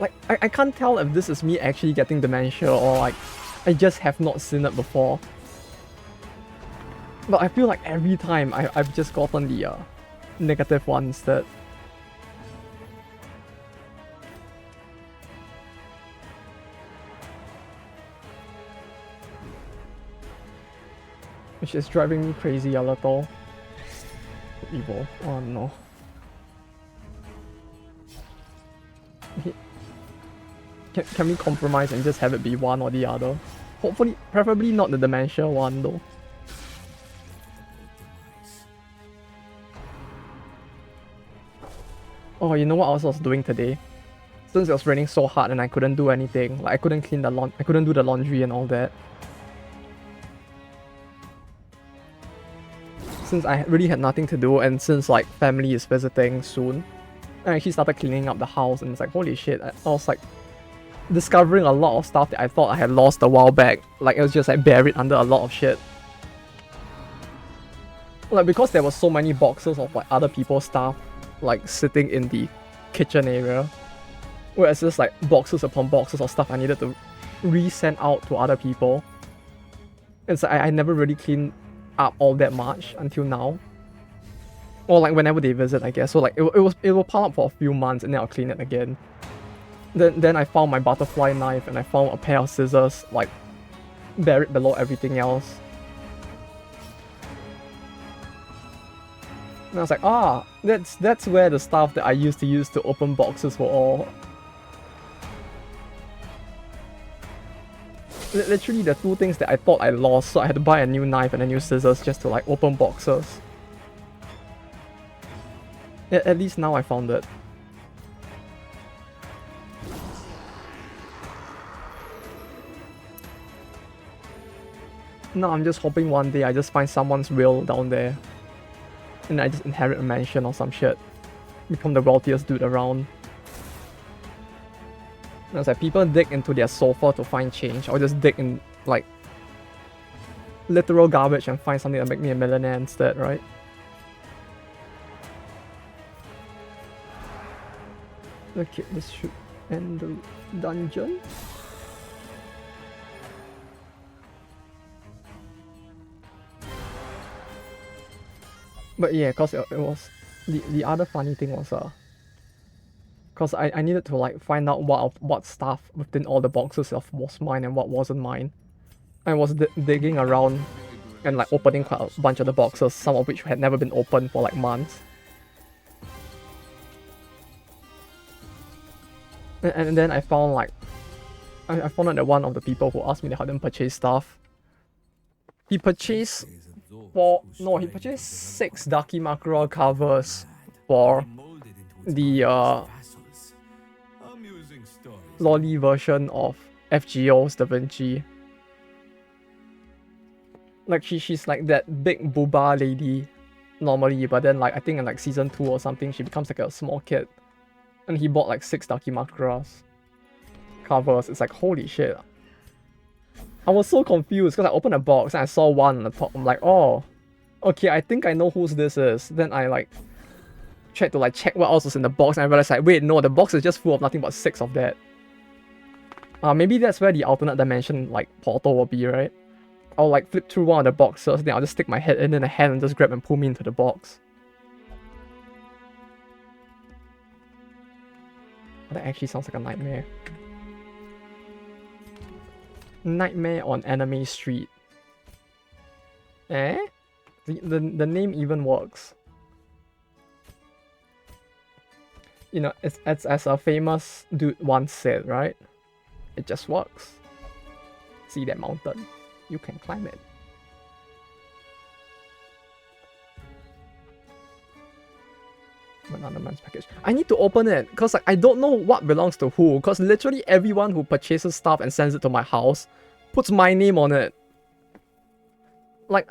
Like, I can't tell if this is me actually getting dementia or like, I just have not seen it before. But I feel like every time I've just gotten the negative one instead. Which is driving me crazy a little. Evil. Oh no. Can we compromise and just have it be one or the other? Hopefully, preferably not the dementia one though. Oh, you know what else I was doing today? Since it was raining so hard and I couldn't do anything, like I couldn't clean the I couldn't do the laundry and all that. Since I really had nothing to do and since like family is visiting soon, I actually started cleaning up the house and it's like holy shit, I was like discovering a lot of stuff that I thought I had lost a while back. Like it was just like buried under a lot of shit. Like, because there were so many boxes of like other people's stuff like sitting in the kitchen area, whereas just like boxes upon boxes of stuff I needed to resend out to other people. It's like I never really cleaned up all that much until now. Or like whenever they visit, I guess. So like it will pile up for a few months and then I'll clean it again. Then I found my butterfly knife and I found a pair of scissors like buried below everything else. And I was like, ah, that's where the stuff that I used to open boxes were all. Literally the two things that I thought I lost, so I had to buy a new knife and a new scissors just to like open boxes. At least now I found it. Now I'm just hoping one day I just find someone's will down there. And I just inherit a mansion or some shit. Become the wealthiest dude around. And it's like people dig into their sofa to find change. Or just dig in like literal garbage and find something that make me a millionaire instead, right? Okay, this should end the dungeon. But yeah, cause it was the other funny thing was cause I needed to like find out what stuff within all the boxes was mine and what wasn't mine. I was digging around and like opening quite a bunch of the boxes, some of which had never been opened for like months. And then I found like I found out that one of the people who asked me to help them purchase stuff, he purchased he purchased 6 Dakimakura covers for the lolly version of FGO's Da Vinci. Like she's like that big booba lady normally, but then like I think in like season 2 or something she becomes like a small kid. And he bought like 6 Dakimakuras covers. It's like holy shit. I was so confused because I opened a box and I saw one on the top. I'm like, oh, okay, I think I know whose this is. Then I like tried to like check what else was in the box and I realized like, wait, no, the box is just full of nothing but 6 of that. Maybe that's where the alternate dimension like portal will be, right? I'll like flip through one of the boxes, then I'll just stick my head in and a hand and just grab and pull me into the box. That actually sounds like a nightmare. Nightmare on Anime Street. Eh? The name even works. You know, it's as a famous dude once said, right? It just works. See that mountain? You can climb it. Another man's package. I need to open it because like I don't know what belongs to who, because literally everyone who purchases stuff and sends it to my house puts my name on it. Like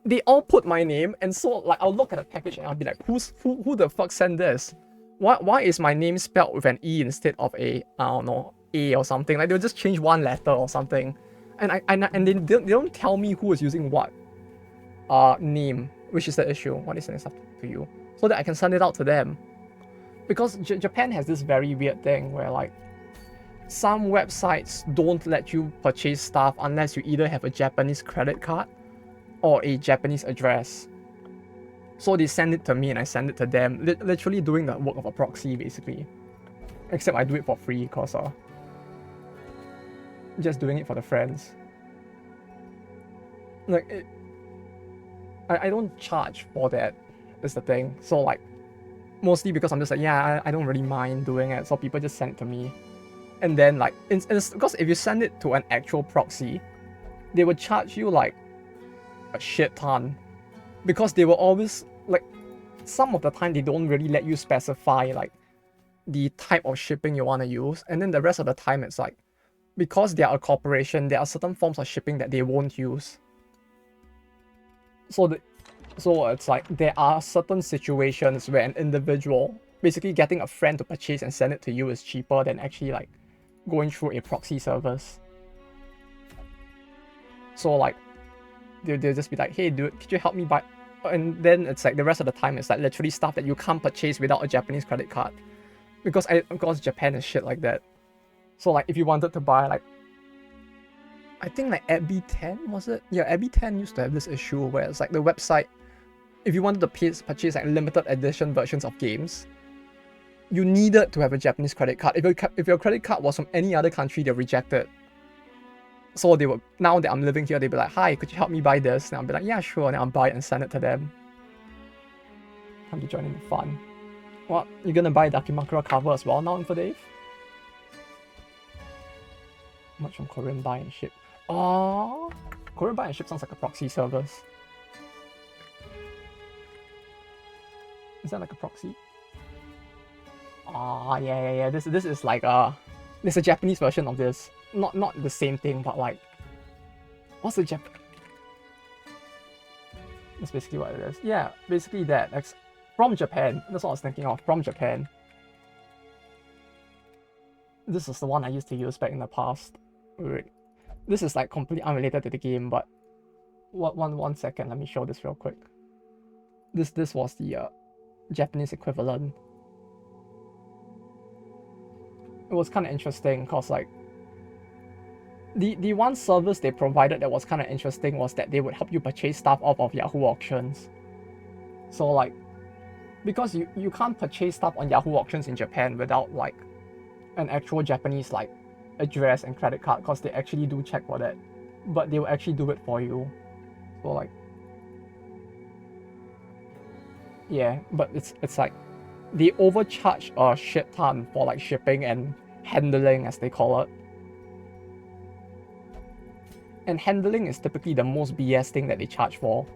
they all put my name, and so like I'll look at the package and I'll be like, who the fuck sent this? Why is my name spelled with an E instead of a, I don't know, A or something? Like they'll just change one letter or something. And they don't tell me who is using what name, which is the issue. What is sending stuff to you? So that I can send it out to them. Because Japan has this very weird thing where like some websites don't let you purchase stuff unless you either have a Japanese credit card or a Japanese address. So they send it to me and I send it to them, literally doing the work of a proxy basically. Except I do it for free because just doing it for the friends. Like I don't charge for that. Is the thing. So like mostly because I'm just like, yeah, I don't really mind doing it, so people just send it to me. And then like because if you send it to an actual proxy, they would charge you like a shit ton, because they will always like, some of the time they don't really let you specify like the type of shipping you want to use, and then the rest of the time it's like, because they are a corporation, there are certain forms of shipping that they won't use. So it's like there are certain situations where an individual, basically getting a friend to purchase and send it to you is cheaper than actually like going through a proxy service. So like they'll just be like, hey dude, could you help me buy and then it's like the rest of the time it's like literally stuff that you can't purchase without a Japanese credit card, because Japan is shit like that. So like if you wanted to buy like, I think like Abby 10 was it? Yeah, Abby 10 used to have this issue where it's like the website, if you wanted to purchase like limited edition versions of games, you needed to have a Japanese credit card. If your credit card was from any other country, they reject it. So they would, now that I'm living here, they'd be like, hi, could you help me buy this? And I'll be like, yeah, sure. And I'll buy it and send it to them. Time to join in the fun. What? You're gonna buy Dakimakura cover as well now, InfoDave? Much on Korean buy and ship. Oh, Korean buy and ship sounds like a proxy service. Is that like a proxy? Ah, yeah. This is like there's a Japanese version of this. Not the same thing, but like, what's the Jap? That's basically what it is. Yeah, basically that. Like, from Japan. That's what I was thinking of. From Japan. This is the one I used to use back in the past. Wait, this is like completely unrelated to the game, but one second. Let me show this real quick. This was the Japanese equivalent. It was kind of interesting because like the one service they provided that was kind of interesting was that they would help you purchase stuff off of Yahoo auctions. So like, because you can't purchase stuff on Yahoo auctions in Japan without like an actual Japanese like address and credit card, because they actually do check for that, but they will actually do it for you. So like, yeah, but it's like they overcharge a shit ton for like shipping and handling, as they call it. And handling is typically the most BS thing that they charge for.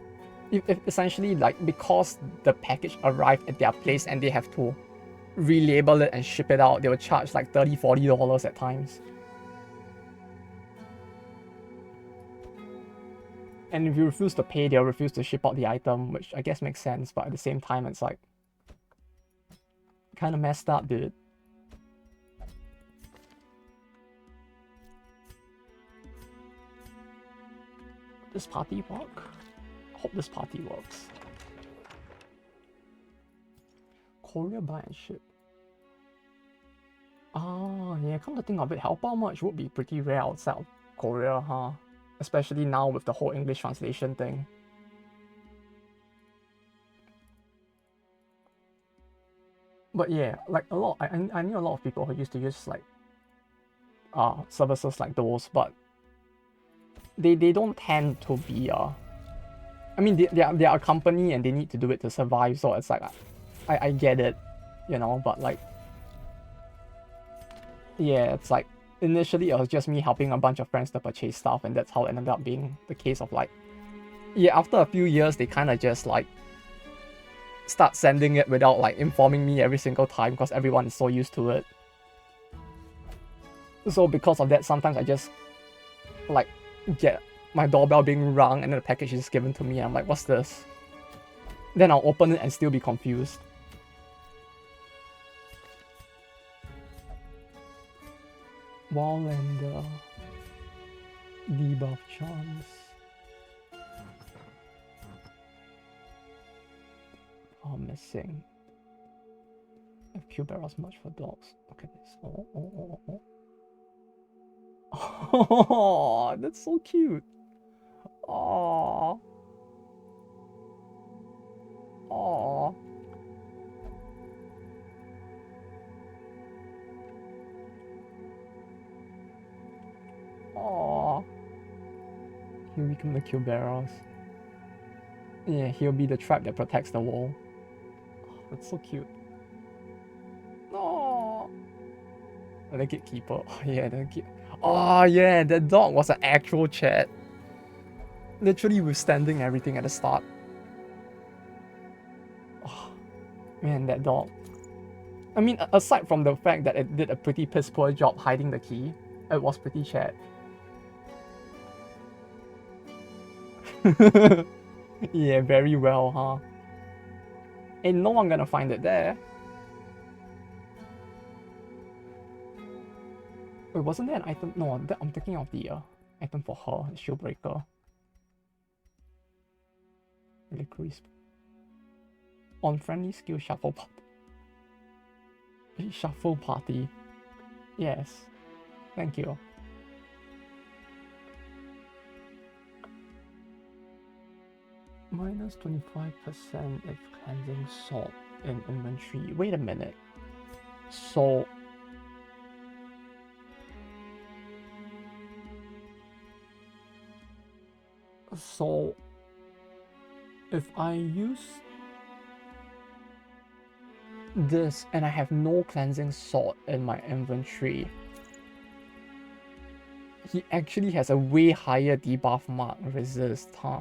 If essentially, like, because the package arrived at their place and they have to relabel it and ship it out, they will charge like $30-$40 at times. And if you refuse to pay, they'll refuse to ship out the item, which I guess makes sense, but at the same time, it's like kind of messed up, dude. This party work? Hope this party works. Korea buy and ship. Ah, yeah, come to think of it, how much would be pretty rare outside of Korea, huh? Especially now with the whole English translation thing. But yeah, like a lot, I knew a lot of people who used to use like services like those, but they don't tend to be I mean they are a company and they need to do it to survive, so it's like I get it, you know, but like, yeah, it's like initially it was just me helping a bunch of friends to purchase stuff, and that's how it ended up being the case of like, yeah, after a few years they kind of just like start sending it without like informing me every single time, because everyone is so used to it. So because of that, sometimes I just like get my doorbell being rung and then the package is given to me and I'm like, what's this? Then I'll open it and still be confused. Wall and debuff charms. Oh, missing. FQ barrels much for dogs. Look at this. Oh, that's so cute. Oh. Oh. Oh. Here we come the Q barrels. Yeah, he'll be the trap that protects the wall. Oh, that's so cute. Oh. The gatekeeper. Oh, yeah, the gate. Oh yeah, that dog was an actual chat. Literally withstanding everything at the start. Oh, man, that dog. I mean, aside from the fact that it did a pretty piss poor job hiding the key, it was pretty chat. Yeah, very well, huh? Ain't no one gonna find it there. Wait, wasn't there an item? No, I'm thinking of the item for her, the shield breaker. Reliquary. On friendly skill shuffle party. Shuffle party. Yes. Thank you. Minus 25% if cleansing salt in inventory. Wait a minute. So if I use this and I have no cleansing salt in my inventory, he actually has a way higher debuff mark resist, huh?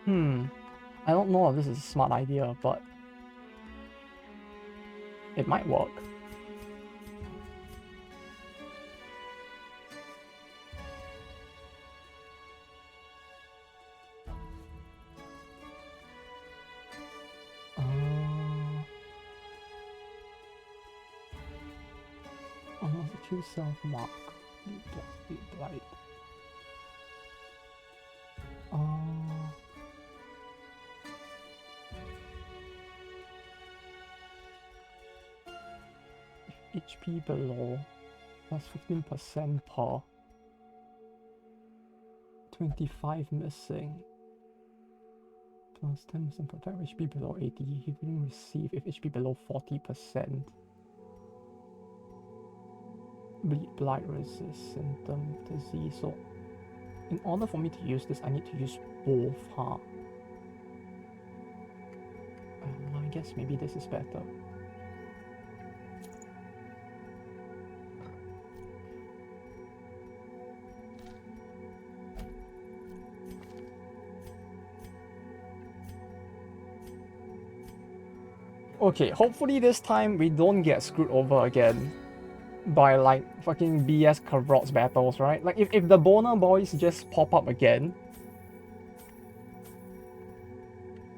I don't know if this is a smart idea, but it might work. Q self-mark. Blight. HP below plus 15% per 25 missing plus 10% protect HP below 80. He didn't receive if HP below 40%. Blight resist symptom disease. So in order for me to use this, I need to use both, huh? I guess maybe this is better. Okay, hopefully this time we don't get screwed over again by like fucking BS Karot's battles, right? Like if the Boner boys just pop up again,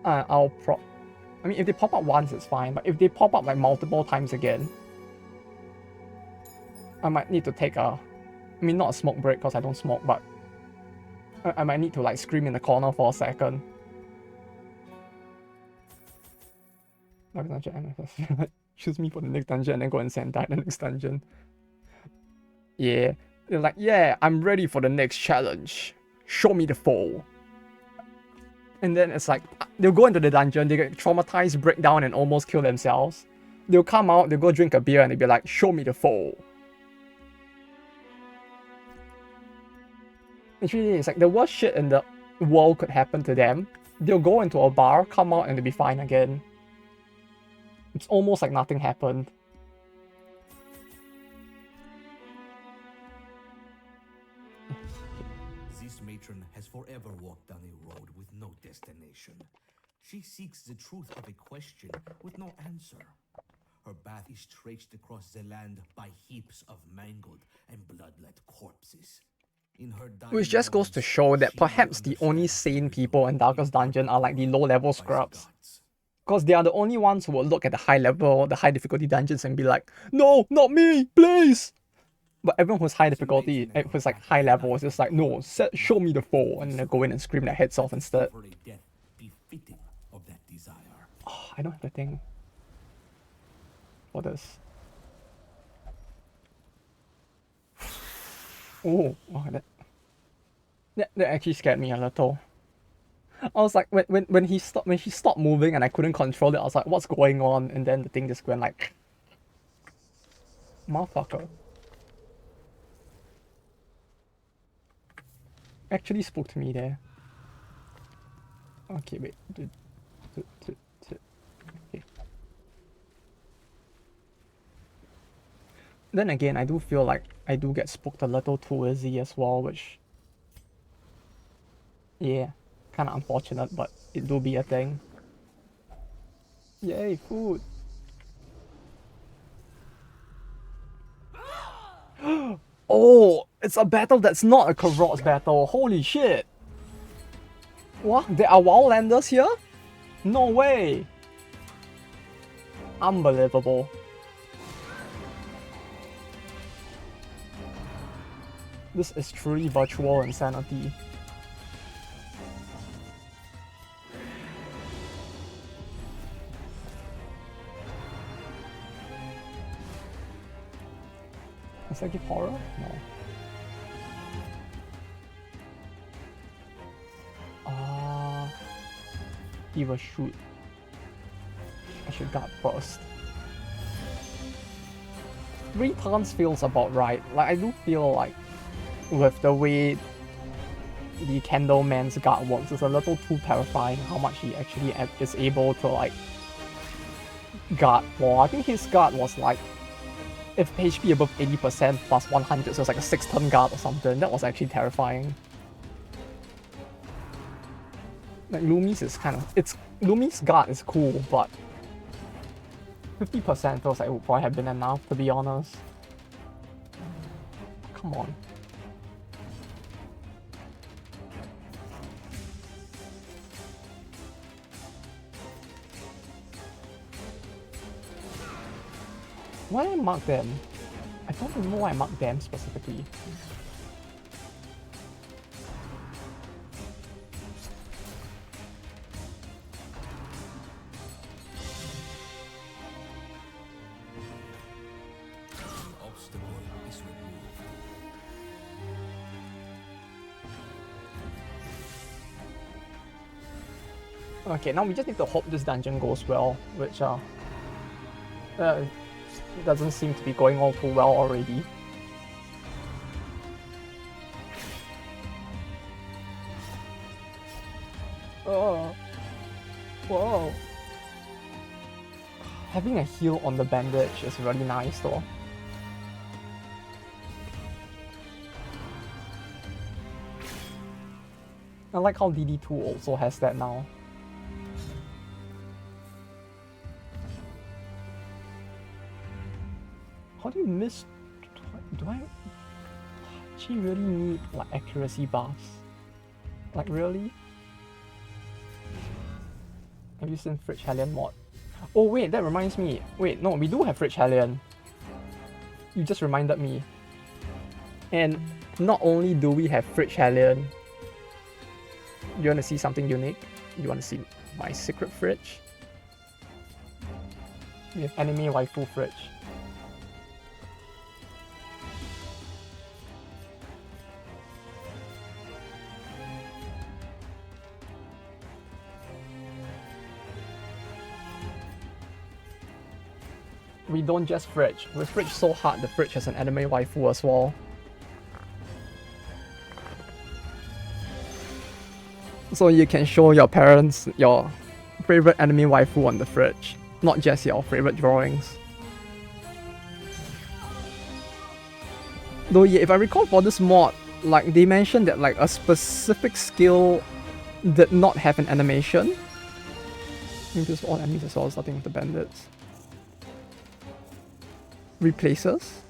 I mean, if they pop up once, it's fine, but if they pop up like multiple times again, I might need to take a, I mean, not a smoke break because I don't smoke, but I might need to like scream in the corner for a second. Choose me for the next dungeon and then go and send die the next dungeon. Yeah, they're like, yeah, I'm ready for the next challenge. Show me the foe. And then it's like, they'll go into the dungeon, they get traumatized, break down, and almost kill themselves. They'll come out, they'll go drink a beer, and they'll be like, show me the foe. Actually, it's like the worst shit in the world could happen to them. They'll go into a bar, come out, and they'll be fine again. It's almost like nothing happened. This matron has forever walked down a road with no destination. She seeks the truth of a question with no answer. Her path is traced across the land by heaps of mangled and blood-led corpses. In her Which just goes to show that perhaps the only sane people in Darkest Dungeon are like the low-level scrubs. Because they are the only ones who will look at the high level, the high difficulty dungeons and be like, no, not me, please! But everyone who's high difficulty, who's like high level, is just like, no, show me the foe, and then they go in and scream their heads off instead. Oh, I don't have the thing for this. Oh, that actually scared me a little. I was like, when she stopped moving and I couldn't control it, I was like, what's going on? And then the thing just went like, motherfucker. Actually spooked me there. Okay, wait. Okay. Then again, I do feel like I do get spooked a little too easy as well, which, yeah, kind of unfortunate, but it do be a thing. Yay, food. Oh, it's a battle that's not a Karot's battle. Holy shit. What? There are Wildlanders here? No way. Unbelievable. This is truly virtual insanity. Does that give horror? No. He will shoot. I should guard first. 3 turns feels about right. Like, I do feel like with the way the Candleman's guard works, it's a little too terrifying how much he actually is able to like guard for. I think his guard was like, if HP above 80% plus 100, so it's like a 6-turn guard or something. That was actually terrifying. Like Lumi's is kind of, Lumi's guard is cool, but 50% feels like it would probably have been enough, to be honest. Come on. Why did I mark them? I don't even know why I marked them specifically. Okay, now we just need to hope this dungeon goes well, which doesn't seem to be going all too well already. Oh, whoa! Having a heal on the bandage is really nice though. I like how DD2 also has that now. How do you miss? Do I actually really need like accuracy buffs? Like really? Have you seen Fridge Hellion mod? Oh wait, that reminds me. Wait, no, we do have Fridge Hellion. You just reminded me. And not only do we have Fridge Hellion, you want to see something unique? You want to see my secret fridge? We have anime waifu fridge. We don't just fridge. We fridge so hard, the fridge has an anime waifu as well. So you can show your parents your favorite anime waifu on the fridge, not just your favorite drawings. Though yeah, if I recall for this mod, like they mentioned that like a specific skill did not have an animation. I think this is all enemies as well, starting with the bandits. Replaces.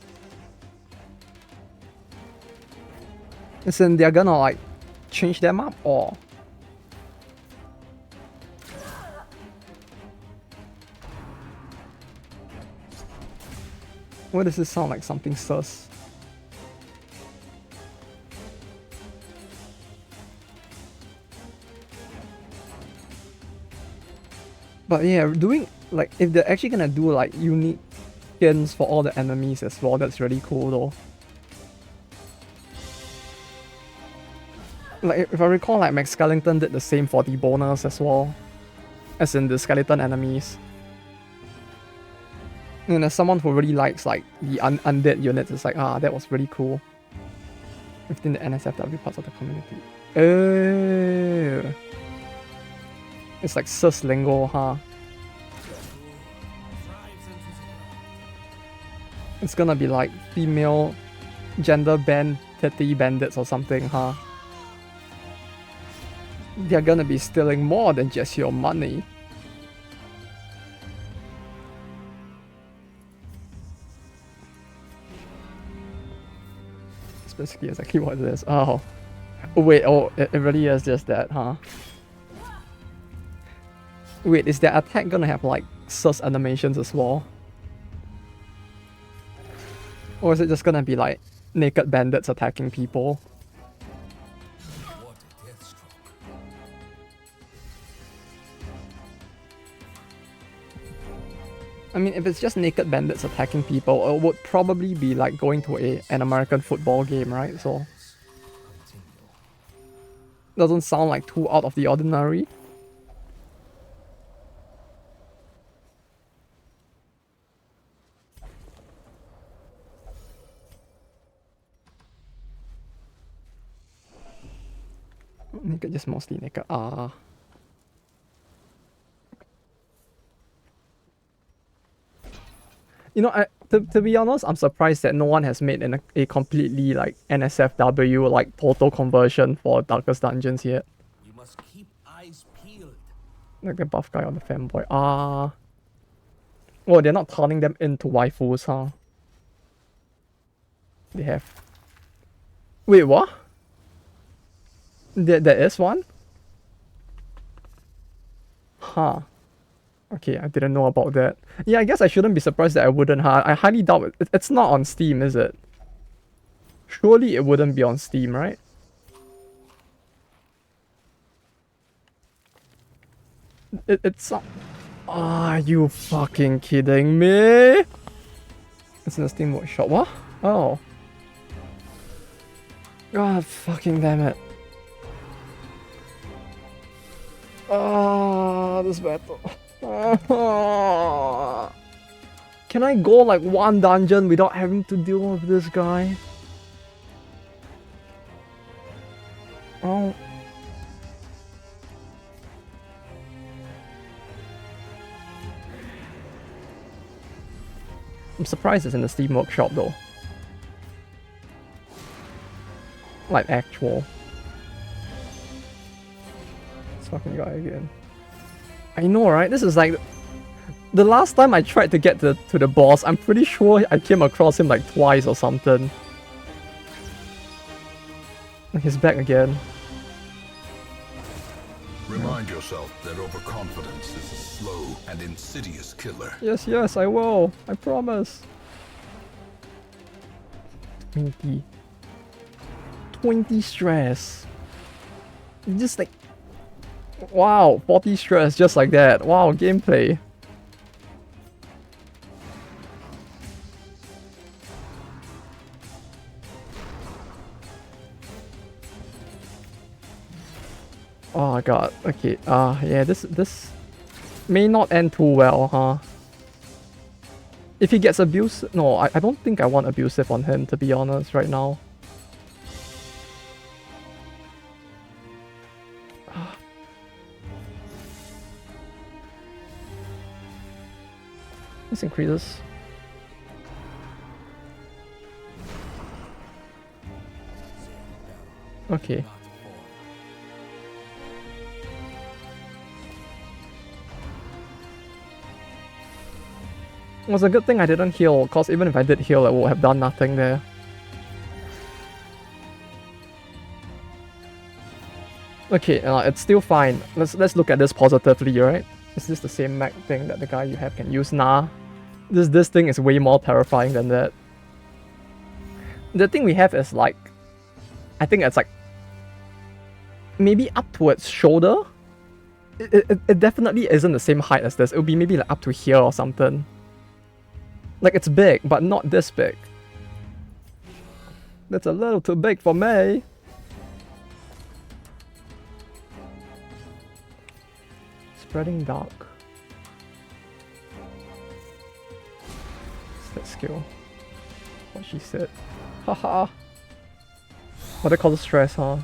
Listen, they're gonna like change them up or why does this sound like something sus? But yeah, doing like if they're actually gonna do like unique skins for all the enemies as well, that's really cool though. Like if I recall, like Max Skellington did the same for the bonus as well, as in the skeleton enemies. And as someone who really likes like the undead units, it's like that was really cool. Within the NSFW parts of the community. Oh, it's like sus lingo, huh? It's gonna be like female gender band titty bandits or something, huh? They're gonna be stealing more than just your money. It's basically exactly what it is. Oh. Wait, it really is just that, huh? Wait, is their attack gonna have like sus animations as well? Or is it just gonna be like naked bandits attacking people? I mean, if it's just naked bandits attacking people, it would probably be like going to an American football game, right? So doesn't sound like too out of the ordinary. Naked, just mostly naked. You know, to be honest, I'm surprised that no one has made a completely like NSFW like total conversion for Darkest Dungeons yet. You must keep eyes peeled. Like the buff guy or the fanboy. Oh, they're not turning them into waifus, huh? They have. Wait, what? There is one? Huh. Okay, I didn't know about that. Yeah, I guess I shouldn't be surprised that I wouldn't, huh? I highly doubt it. It's not on Steam, is it? Surely it wouldn't be on Steam, right? It's not... Are you fucking kidding me? It's in the Steam Workshop. What? Oh. God fucking damn it. This battle. Can I go like one dungeon without having to deal with this guy? Oh. I'm surprised it's in the Steam Workshop though. Like actual. This fucking guy again. I know, right? This is like the last time I tried to get to the boss, I'm pretty sure I came across him like twice or something. He's back again. Remind yourself that overconfidence is a slow and insidious killer. Yes, I will. I promise. 20 stress. Just like... Wow, 40 stress just like that. Wow, gameplay. Oh god, okay, yeah, this may not end too well, huh? If he gets abusive... No, I don't think I want abusive on him, to be honest, right now. This increases. Okay. It was a good thing I didn't heal, because even if I did heal, it would have done nothing there. Okay, it's still fine. Let's look at this positively, right? Is this the same mag thing that the guy you have can use? Nah. This thing is way more terrifying than that. The thing we have is like... I think it's like... maybe up to its shoulder? It definitely isn't the same height as this. It would be maybe like up to here or something. Like it's big, but not this big. That's a little too big for me. Spreading dark. What's that skill? What she said. Haha. What they call the stress, huh?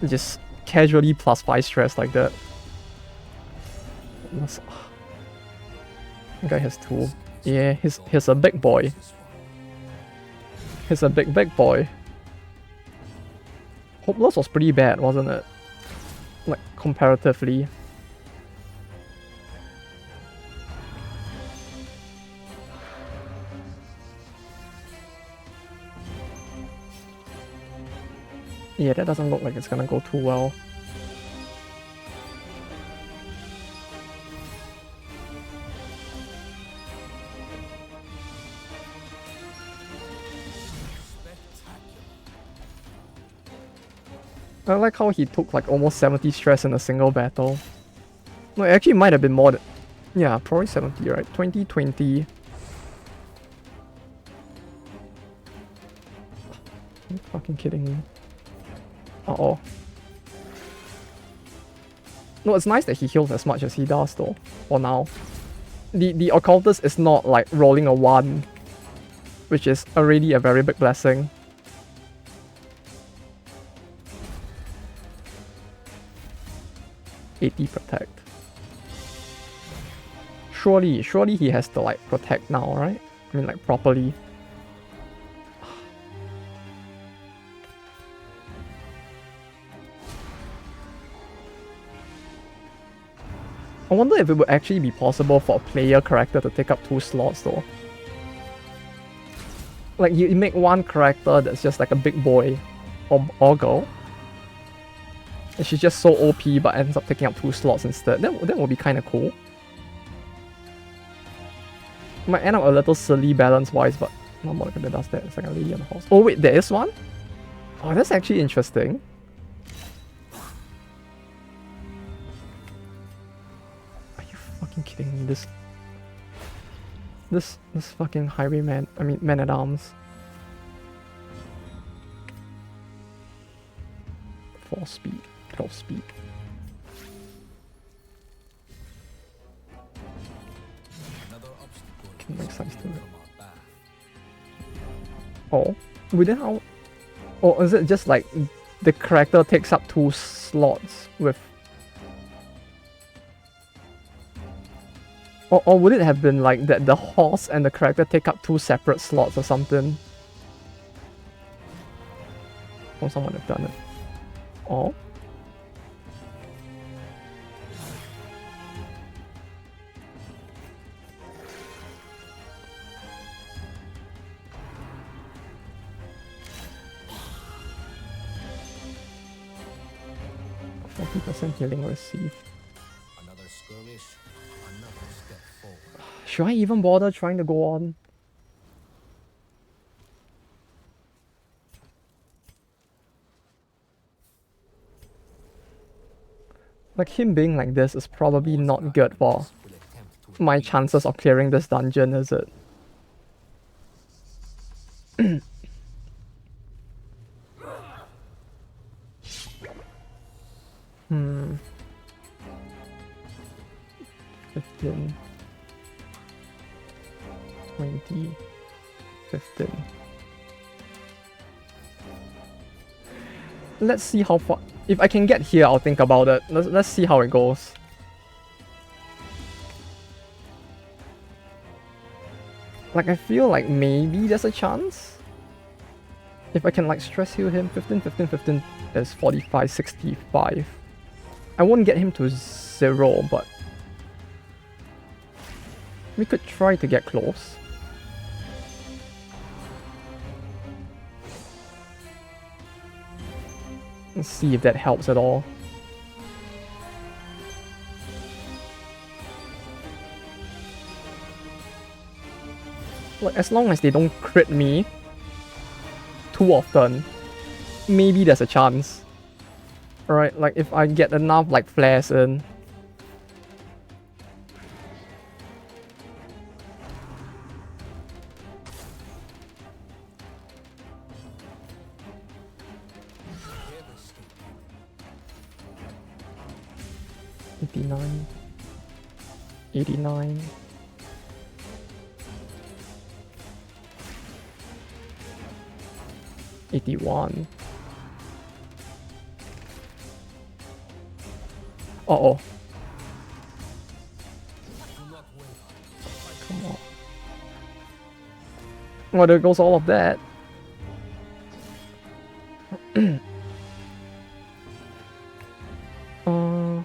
Just casually +5 stress like that. The guy has 2. Yeah, he's a big boy. He's a big boy. Hopeless was pretty bad, wasn't it? Like, comparatively. Yeah, that doesn't look like it's gonna go too well. I like how he took like almost 70 stress in a single battle. No, it actually might have been more than... Yeah, probably 70, right? 2020. Are you fucking kidding me? Uh-oh. No, it's nice that he heals as much as he does though, for now. The occultist is not like rolling a 1, which is already a very big blessing. $80 protect. Surely he has to like protect now, right? I mean like properly. I wonder if it would actually be possible for a player character to take up 2 slots though. Like you make one character that's just like a big boy or girl. And she's just so OP but ends up taking up 2 slots instead. That would be kinda cool. Might end up a little silly balance wise, but not more that does that. It's like a lady on a horse. Oh wait, there is one? Oh, that's actually interesting. Are you fucking kidding me? This fucking highwayman, I mean man at arms. 4 speed, 12 speed. Can make sense to it. Oh, within how? Or is it just like the character takes up 2 slots with? Or would it have been like that the horse and the character take up 2 separate slots or something? Or someone have done it. Oh. % healing received. Another skirmish, another step forward. Should I even bother trying to go on? Like him being like this is probably not good for my chances of clearing this dungeon, is it? Hmm. 15. 20. 15. Let's see how far. If I can get here, I'll think about it. Let's see how it goes. Like, I feel like maybe there's a chance. If I can, like, stress heal him. 15, 15, 15 is 45, 65. I won't get him to 0, but we could try to get close. Let's see if that helps at all. Like, as long as they don't crit me too often, maybe there's a chance. Alright, like if I get enough like flares in. $89, $89. $81. Uh-oh. Come on. Well, there goes all of that. uh...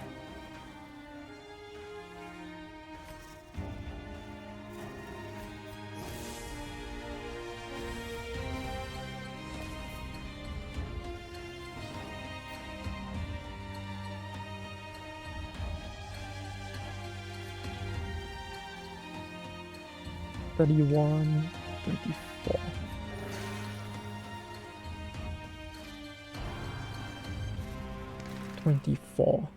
31, 24.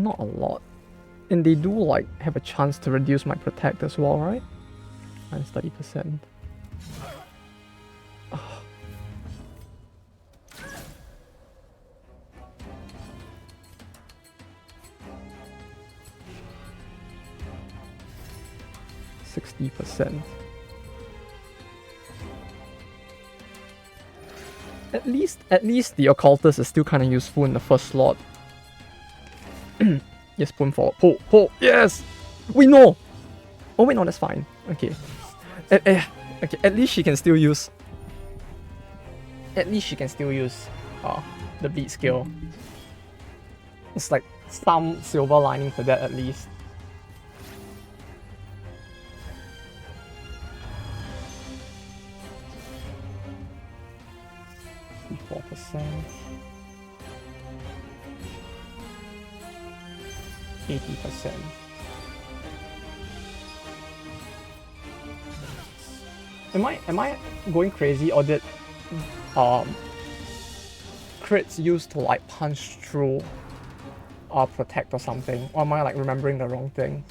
not a lot. And they do like have a chance to reduce my protect as well, right? Minus 30%. Ah. %60%. At least the occultist is still kind of useful in the first slot. Yes, pull forward. Pull. Yes! We know! Oh wait, no, that's fine. Okay. Okay, at least she can still use... At least she can still use the bleed skill. It's like some silver lining to that at least. %. 80%. Am I going crazy, or did crits used to like punch through protect or something? Or am I like remembering the wrong thing?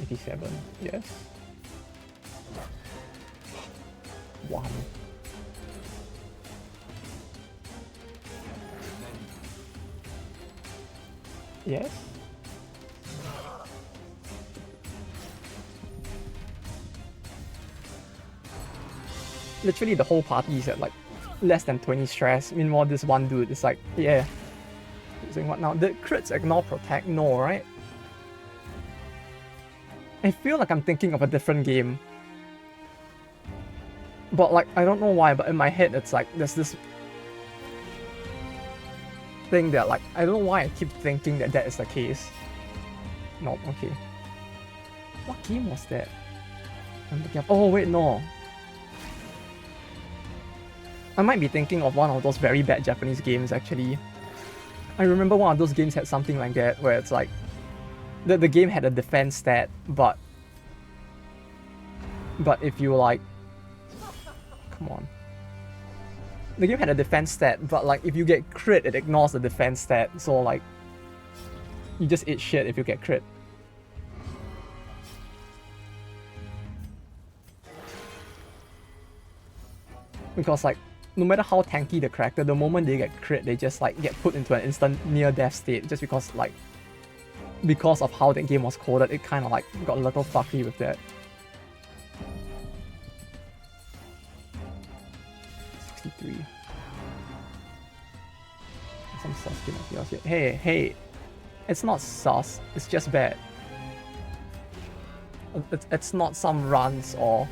$87, yes. 1. Yes. Literally the whole party is at like less than 20 stress. Meanwhile this one dude is like, yeah. Using what now? Did crits ignore protect? No, right? I feel like I'm thinking of a different game. But like, I don't know why, but in my head it's like, there's this thing that like, I don't know why I keep thinking that that is the case. No, okay. What game was that? I'm thinking of, oh wait, no. I might be thinking of one of those very bad Japanese games actually. I remember one of those games had something like that, where it's like, the game had a defense stat, but if you like, come on. The game had a defense stat, but like if you get crit, it ignores the defense stat, so like, you just eat shit if you get crit. Because like, no matter how tanky the character, the moment they get crit, they just like get put into an instant near death state, just because like, because of how the game was coded, it kind of like got a little fucky with that. 63. Some sus game of yours here. Hey, it's not sus, it's just bad. It's not some runs or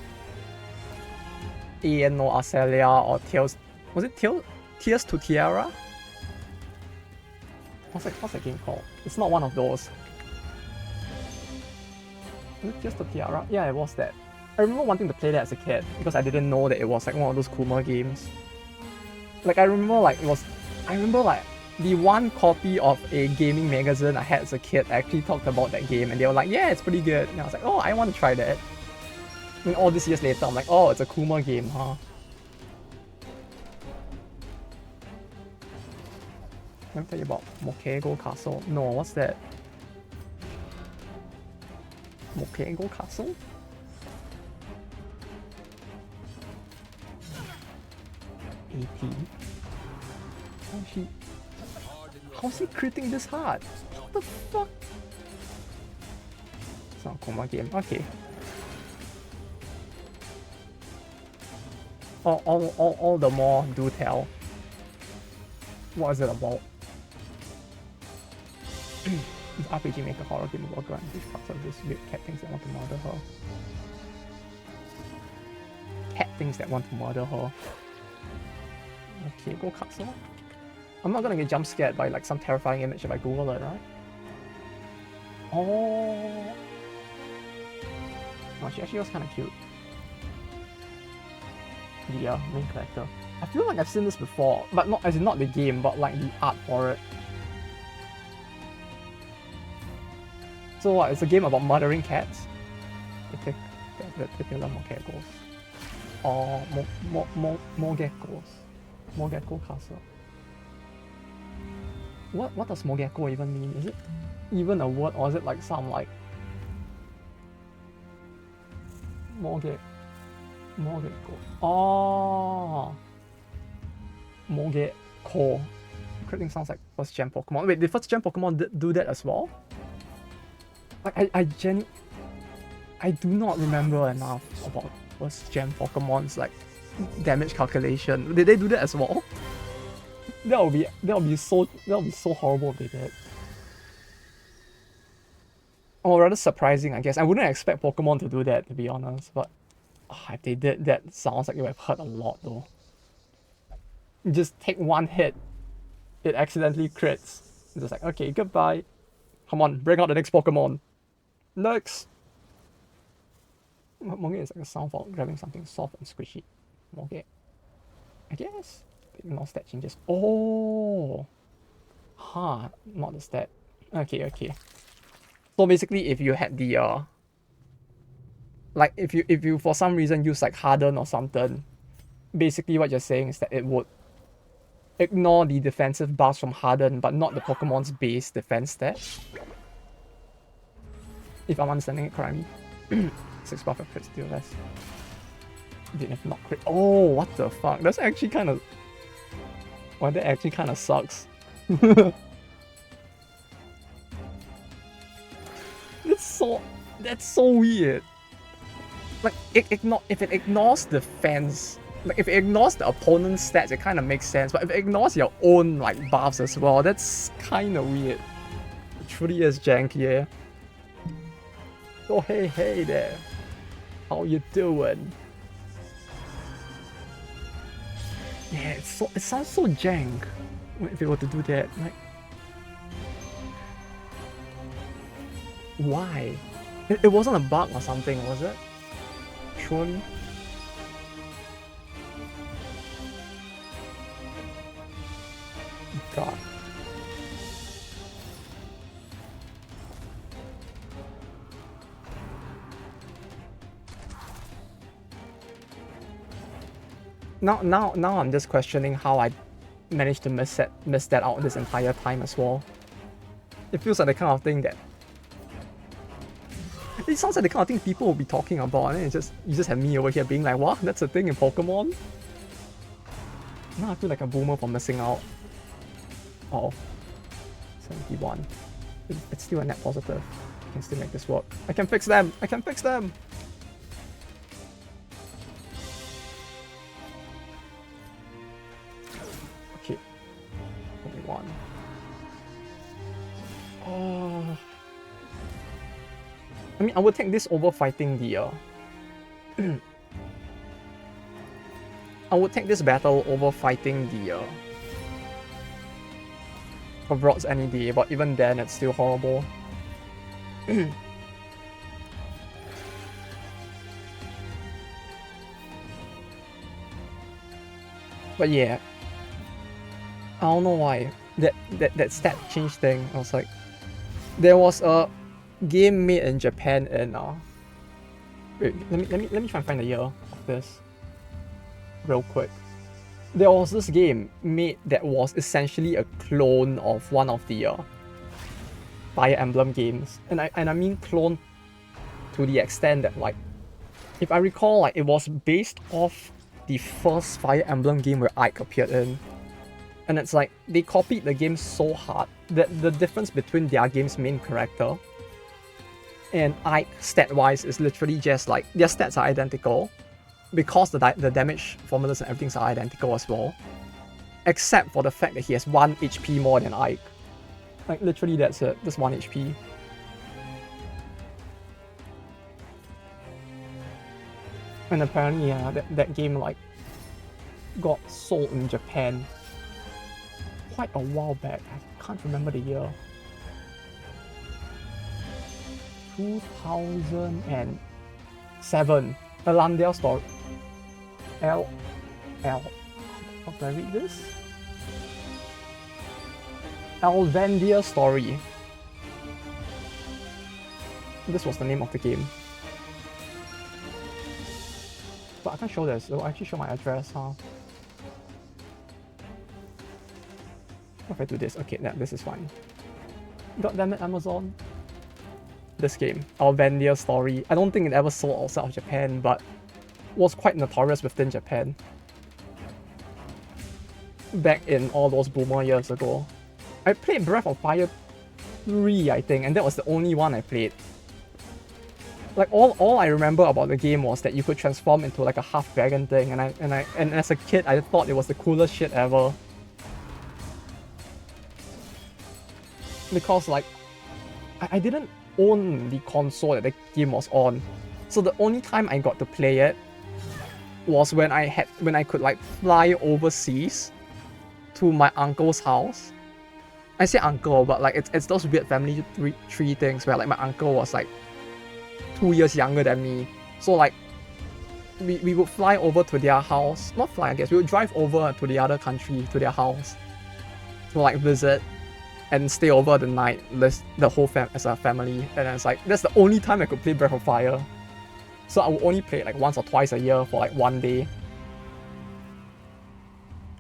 Ian or Arcelia or Tears. Was it Tears to Tiara? What's that game called? It's not one of those. Was it Tears to Tiara? Yeah, it was that. I remember wanting to play that as a kid because I didn't know that it was like one of those Kuma games. Like I remember like the one copy of a gaming magazine I had as a kid actually talked about that game, and they were like, yeah, it's pretty good. And I was like, oh, I want to try that. And all these years later, I'm like, oh, it's a Kuma game, huh? Let me tell you about Mokego Castle. No, what's that? Mokego Castle? AP. How's he critting this hard? What the fuck? It's not a Kuma game. Okay. All the more do tell. What is it about? Does RPG make a horror game about Grant? Which parts of this weird cat thinks that want to murder her? Cat thinks that want to murder her. Okay, go castle. I'm not gonna get jump scared by like some terrifying image if I Google it, right? Oh. No, she actually was kind of cute. The main character. I feel like I've seen this before, but not as in not the game, but like the art for it. So what? It's a game about murdering cats. the titular Mogeckos. Or Mogeckos. Mogekko Castle. What does Mogekko even mean? Is it even a word, or is it like some like Mogekko? Oh, Mogekko. Crit sounds like first gen Pokemon. Wait, the first gen Pokemon do that as well? Like I do not remember enough about first gen Pokemon's like damage calculation. Did they do that as well? That would be so horrible if they did. Or rather surprising, I guess. I wouldn't expect Pokemon to do that, to be honest, but if they did, that sounds like you have hurt a lot though. You just take one hit, it accidentally crits. It's just like, okay, goodbye. Come on, bring out the next Pokemon. Next! Moge is like a sound for grabbing something soft and squishy. Moge. I guess. No stat changes. Oh! Huh, not the stat. Okay. So basically, if you had the like if you for some reason use like Harden or something, basically what you're saying is that it would ignore the defensive buffs from Harden, but not the Pokemon's base defense stat. If I'm understanding it correctly. 6 buff of crits deal less. Didn't have not crit. Oh, what the fuck? That's actually kind of. Well, that actually kind of sucks. That's so weird. Like if it ignores the fence, like if it ignores the opponent's stats, it kind of makes sense. But if it ignores your own like buffs as well, that's kind of weird. It truly is janky, yeah. Oh hey there, how you doing? Yeah, it sounds so jank if it were to do that. Like, why? It wasn't a bug or something, was it? Surely. God. Now I'm just questioning how I managed to miss that out this entire time as well. It feels like the kind of thing that it sounds like the kind of thing people will be talking about, and you just have me over here being like, what? That's a thing in Pokemon? Now I feel like a boomer for missing out. Oh, 71. It's still a net positive. I can still make this work. I can fix them! I can fix them! Okay. Only one. Oh. I mean, I would take this over fighting the I would take this battle over fighting the Rods any day, but even then it's still horrible. But yeah, I don't know why that stat change thing. I was like, there was a game made in Japan and wait, let me try and find the year of this real quick. There was this game made that was essentially a clone of one of the Fire Emblem games, and I mean clone to the extent that, like, if I recall, like, it was based off the first Fire Emblem game where Ike appeared in, and it's like they copied the game so hard that the difference between their game's main character and Ike stat-wise is literally just like their stats are identical, because the damage formulas and everything are identical as well, except for the fact that he has 1 HP more than Ike. Like, literally that's it, just 1 HP. And apparently, yeah, that game like got sold in Japan quite a while back. I can't remember the year. 2007. Alandia story. How do I read this? Alvandia Story. This was the name of the game. But I can't show this. It'll actually show my address, huh? What if I do this? Okay, this is fine. God damn it, Amazon. This game, Our Vandia Story. I don't think it ever sold outside of Japan, but was quite notorious within Japan. Back in all those boomer years ago. I played Breath of Fire 3, I think, and that was the only one I played. Like all I remember about the game was that you could transform into like a half dragon thing, and as a kid I thought it was the coolest shit ever. Because like I didn't own the console that the game was on. So the only time I got to play it was when I could like fly overseas to my uncle's house. I say uncle, but like it's those weird family tree things where like my uncle was like 2 years younger than me. So like we would fly over to their house. Not fly, I guess. We would drive over to the other country, to their house, to like visit and stay over the night, the whole as a family. And it's like that's the only time I could play Breath of Fire. So I would only play it like once or twice a year for like one day.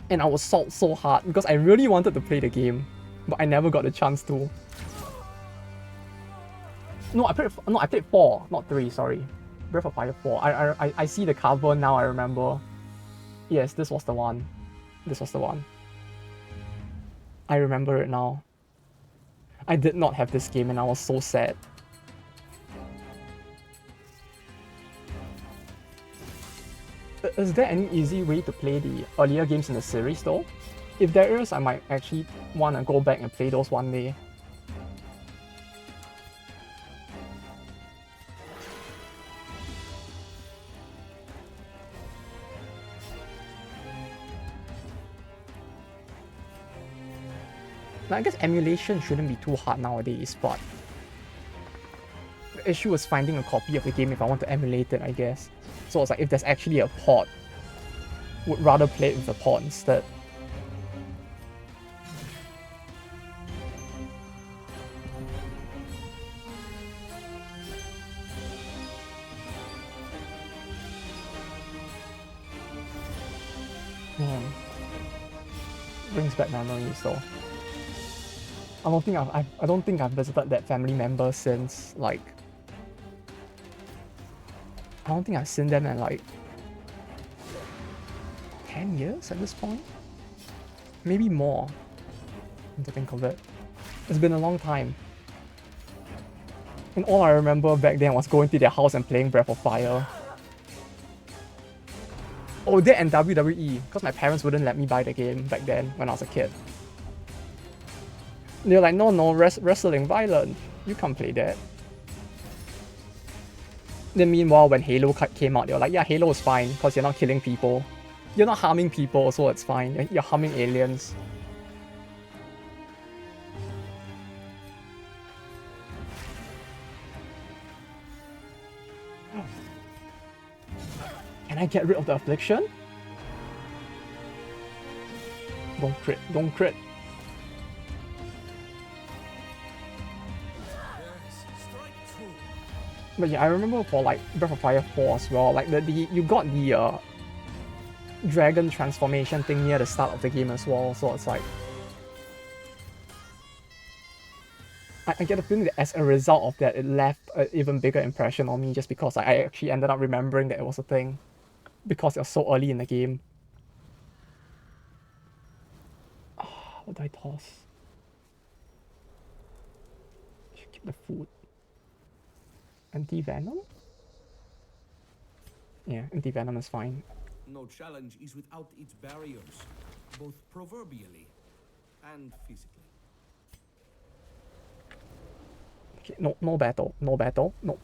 And I was sold so hard because I really wanted to play the game, but I never got the chance to. No, I played 4, not 3, sorry. Breath of Fire 4. I see the cover now, I remember. Yes, this was the one. This was the one. I remember it now. I did not have this game and I was so sad. Is there any easy way to play the earlier games in the series though? If there is, I might actually want to go back and play those one day. I guess emulation shouldn't be too hard nowadays, but the issue is finding a copy of the game if I want to emulate it, I guess. So it's like if there's actually a port, would rather play it with a port instead. Man, brings back memories though. I don't think I've visited that family member since like I don't think I've seen them in like 10 years at this point. Maybe more. To think of it. It's been a long time. And all I remember back then was going to their house and playing Breath of Fire. Oh, that and WWE, because my parents wouldn't let me buy the game back then when I was a kid. They're like, no, wrestling, violent. You can't play that. Then meanwhile, when Halo came out, they were like, yeah, Halo is fine, because you're not killing people. You're not harming people, so it's fine. You're harming aliens. Can I get rid of the affliction? Don't crit, don't crit. But yeah, I remember for like Breath of Fire 4 as well, like you got the dragon transformation thing near the start of the game as well, so it's like I get the feeling that as a result of that, it left an even bigger impression on me just because I actually ended up remembering that it was a thing because it was so early in the game. What do I toss? Should keep the food. Anti-venom? Yeah, anti-venom is fine. No challenge is without its barriers, both proverbially and physically. Okay, no battle, no.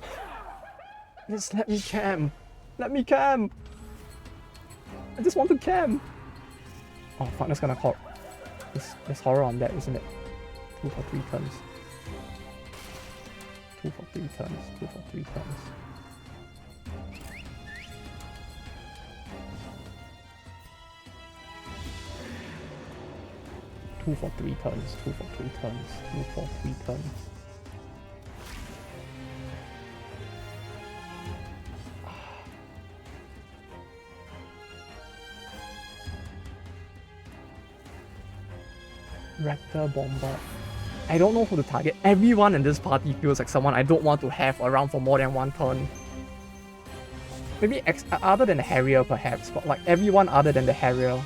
Just let me camp. Let me camp. I just want to camp. Oh fuck, that's gonna call. There's horror on that, isn't it? 2 for 3 turns. 2 for 3 turns. 2 for 3 turns. Two for 3 turns. 2 for 3 turns. 2 for 3 turns. Raptor Bomber. I don't know who to target. Everyone in this party feels like someone I don't want to have around for more than one turn. Maybe other than the Harrier perhaps, but like everyone other than the Harrier.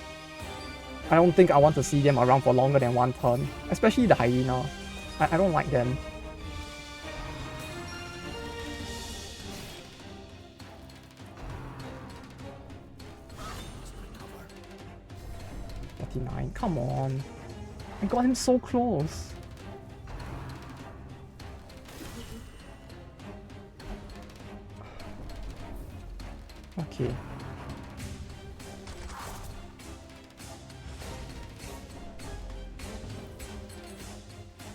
I don't think I want to see them around for longer than one turn. Especially the Hyena. I don't like them. Come on. I got him so close. Okay.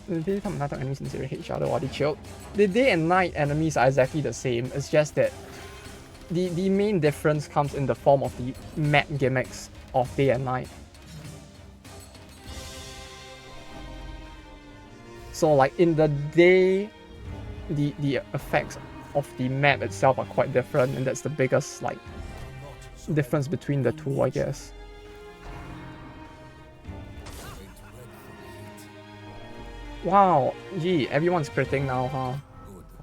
The daytime and nighttime enemies consider each other while they chill. The day and night enemies are exactly the same. It's just that the main difference comes in the form of the map gimmicks of day and night. So like in the day, the effects of the map itself are quite different, and that's the biggest like difference between the two, I guess. Wow, gee, everyone's critting now, huh?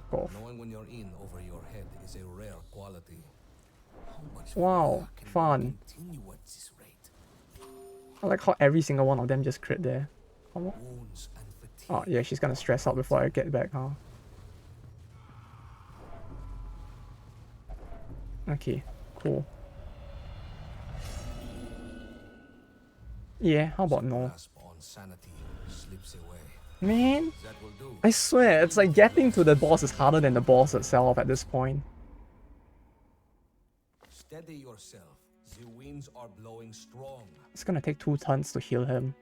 Good. Knowing when you're in over your head is a rare quality. Wow, fun. I like how every single one of them just crit there. Oh yeah, she's gonna stress out before I get back, huh? Okay, cool. Yeah, how about no? Man, I swear, it's like getting to the boss is harder than the boss itself at this point. Steady yourself. The winds are blowing strong. It's gonna take 2 turns to heal him.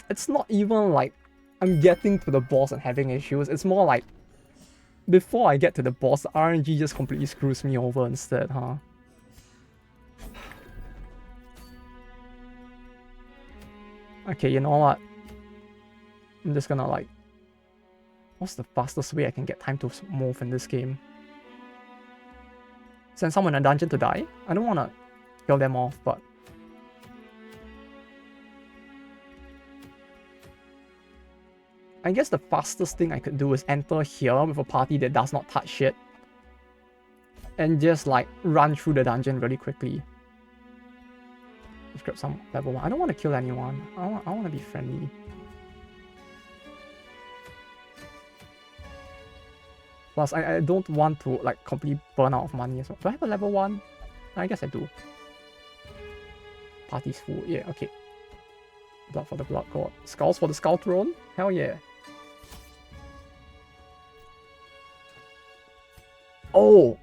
It's not even like I'm getting to the boss and having issues. It's more like before I get to the boss, the RNG just completely screws me over instead, huh? Okay, you know what? I'm just gonna like... What's the fastest way I can get time to move in this game? Send someone in a dungeon to die? I don't wanna kill them off, but... I guess the fastest thing I could do is enter here with a party that does not touch shit. And just like run through the dungeon really quickly. Let's grab some level 1. I don't want to kill anyone. I want to be friendly. Plus, I don't want to like completely burn out of money as well. Do I have a level 1? I guess I do. Party's full. Yeah, okay. Blood for the Blood God. Skulls for the Skull Throne? Hell yeah. Oh!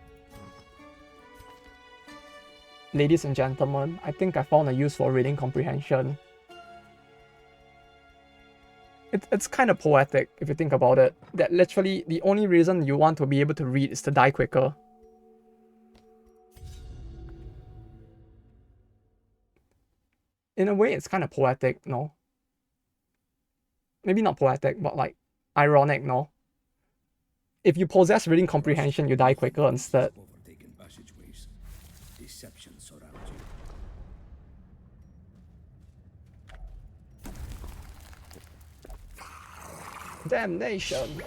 Ladies and gentlemen, I think I found a use for reading comprehension. It's kind of poetic if you think about it. That literally the only reason you want to be able to read is to die quicker. In a way, it's kind of poetic, no? Maybe not poetic, but like ironic, no? If you possess reading comprehension, you die quicker instead. Damnation!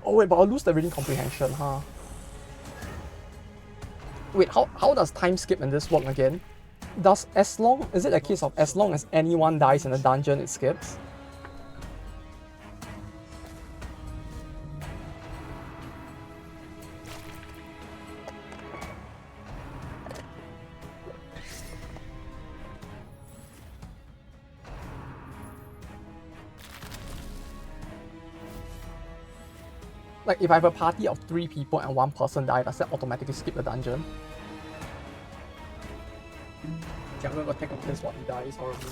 Oh wait, but I'll lose the reading comprehension, huh? Wait, how does time skip in this work again? Is it a case of as long as anyone dies in a dungeon, it skips? Like, if I have a party of 3 people and 1 person dies, does that automatically skip the dungeon? Okay, I'm gonna go take a piss while he dies, horribly.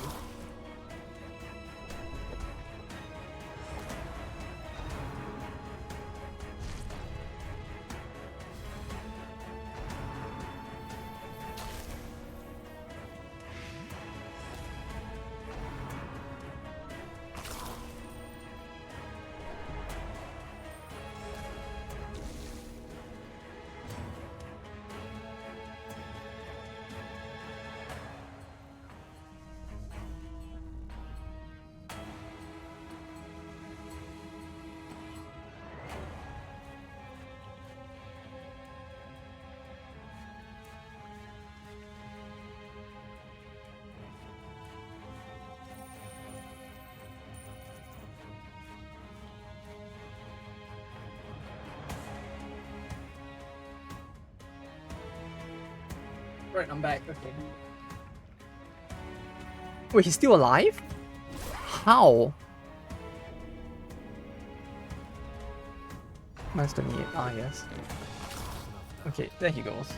Right, I'm back. Okay. Wait, he's still alive? How? Minus 28. Ah, yes. Okay, there he goes.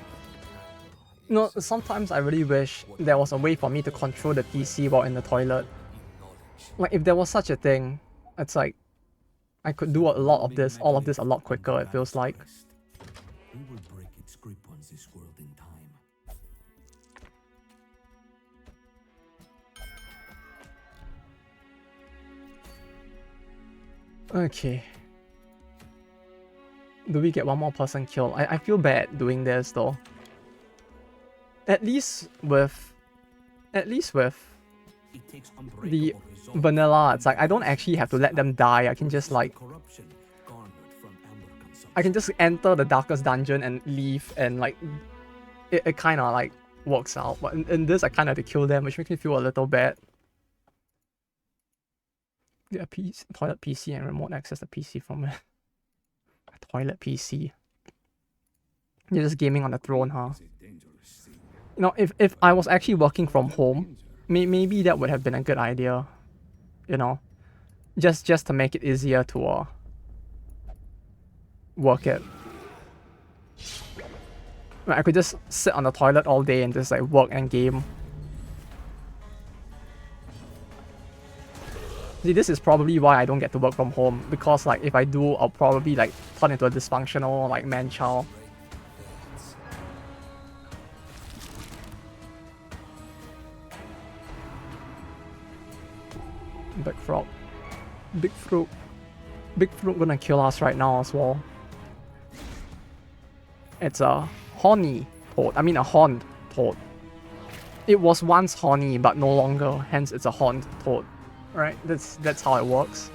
You know, sometimes I really wish there was a way for me to control the PC while in the toilet. Like, if there was such a thing, it's like, I could do a lot of this, all of this a lot quicker, it feels like. We will break its grip on this world in time. Okay. Do we get one more person killed? I feel bad doing this though. At least with It takes the unbreakable resolve vanilla, it's like I don't actually have to let them die. I can just like corruption garnered from amber consumption. I can just enter the darkest dungeon and leave, and like it kind of like works out. But in this, I kind of have to kill them, which makes me feel a little bad. Yeah, toilet PC and remote access the PC from a toilet PC. You're just gaming on the throne, huh? You know, if I was actually working from home, maybe that would have been a good idea. You know, just to make it easier to work it. I could just sit on the toilet all day and just like work and game. See, this is probably why I don't get to work from home, because like if I do, I'll probably like turn into a dysfunctional like man-child. Big frog. Big frog. Big frog gonna kill us right now as well. It's a horny toad. I mean a horned toad. It was once horny but no longer, hence it's a horned toad. Right? That's how it works.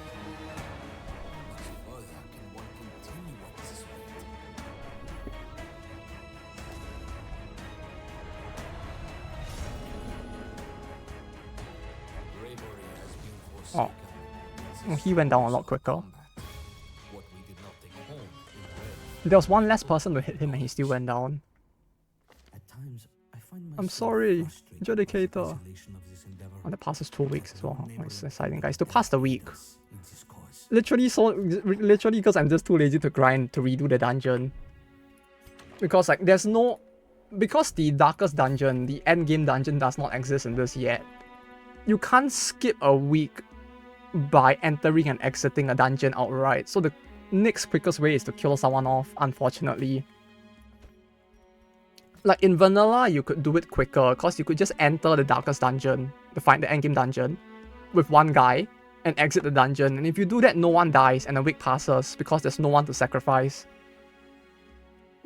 Oh. Well, he went down a lot quicker. There was one less person to hit him and he still went down. I'm sorry, Judicator. Oh, that passes 2 weeks as well. Oh, it's exciting, guys. To pass the week. Literally because I'm just too lazy to grind to redo the dungeon. Because like there's no... Because the darkest dungeon, the end game dungeon, does not exist in this yet. You can't skip a week by entering and exiting a dungeon outright. So the next quickest way is to kill someone off, unfortunately. Like in vanilla, you could do it quicker because you could just enter the darkest dungeon, the endgame dungeon, with one guy and exit the dungeon. And if you do that, no one dies and a week passes because there's no one to sacrifice.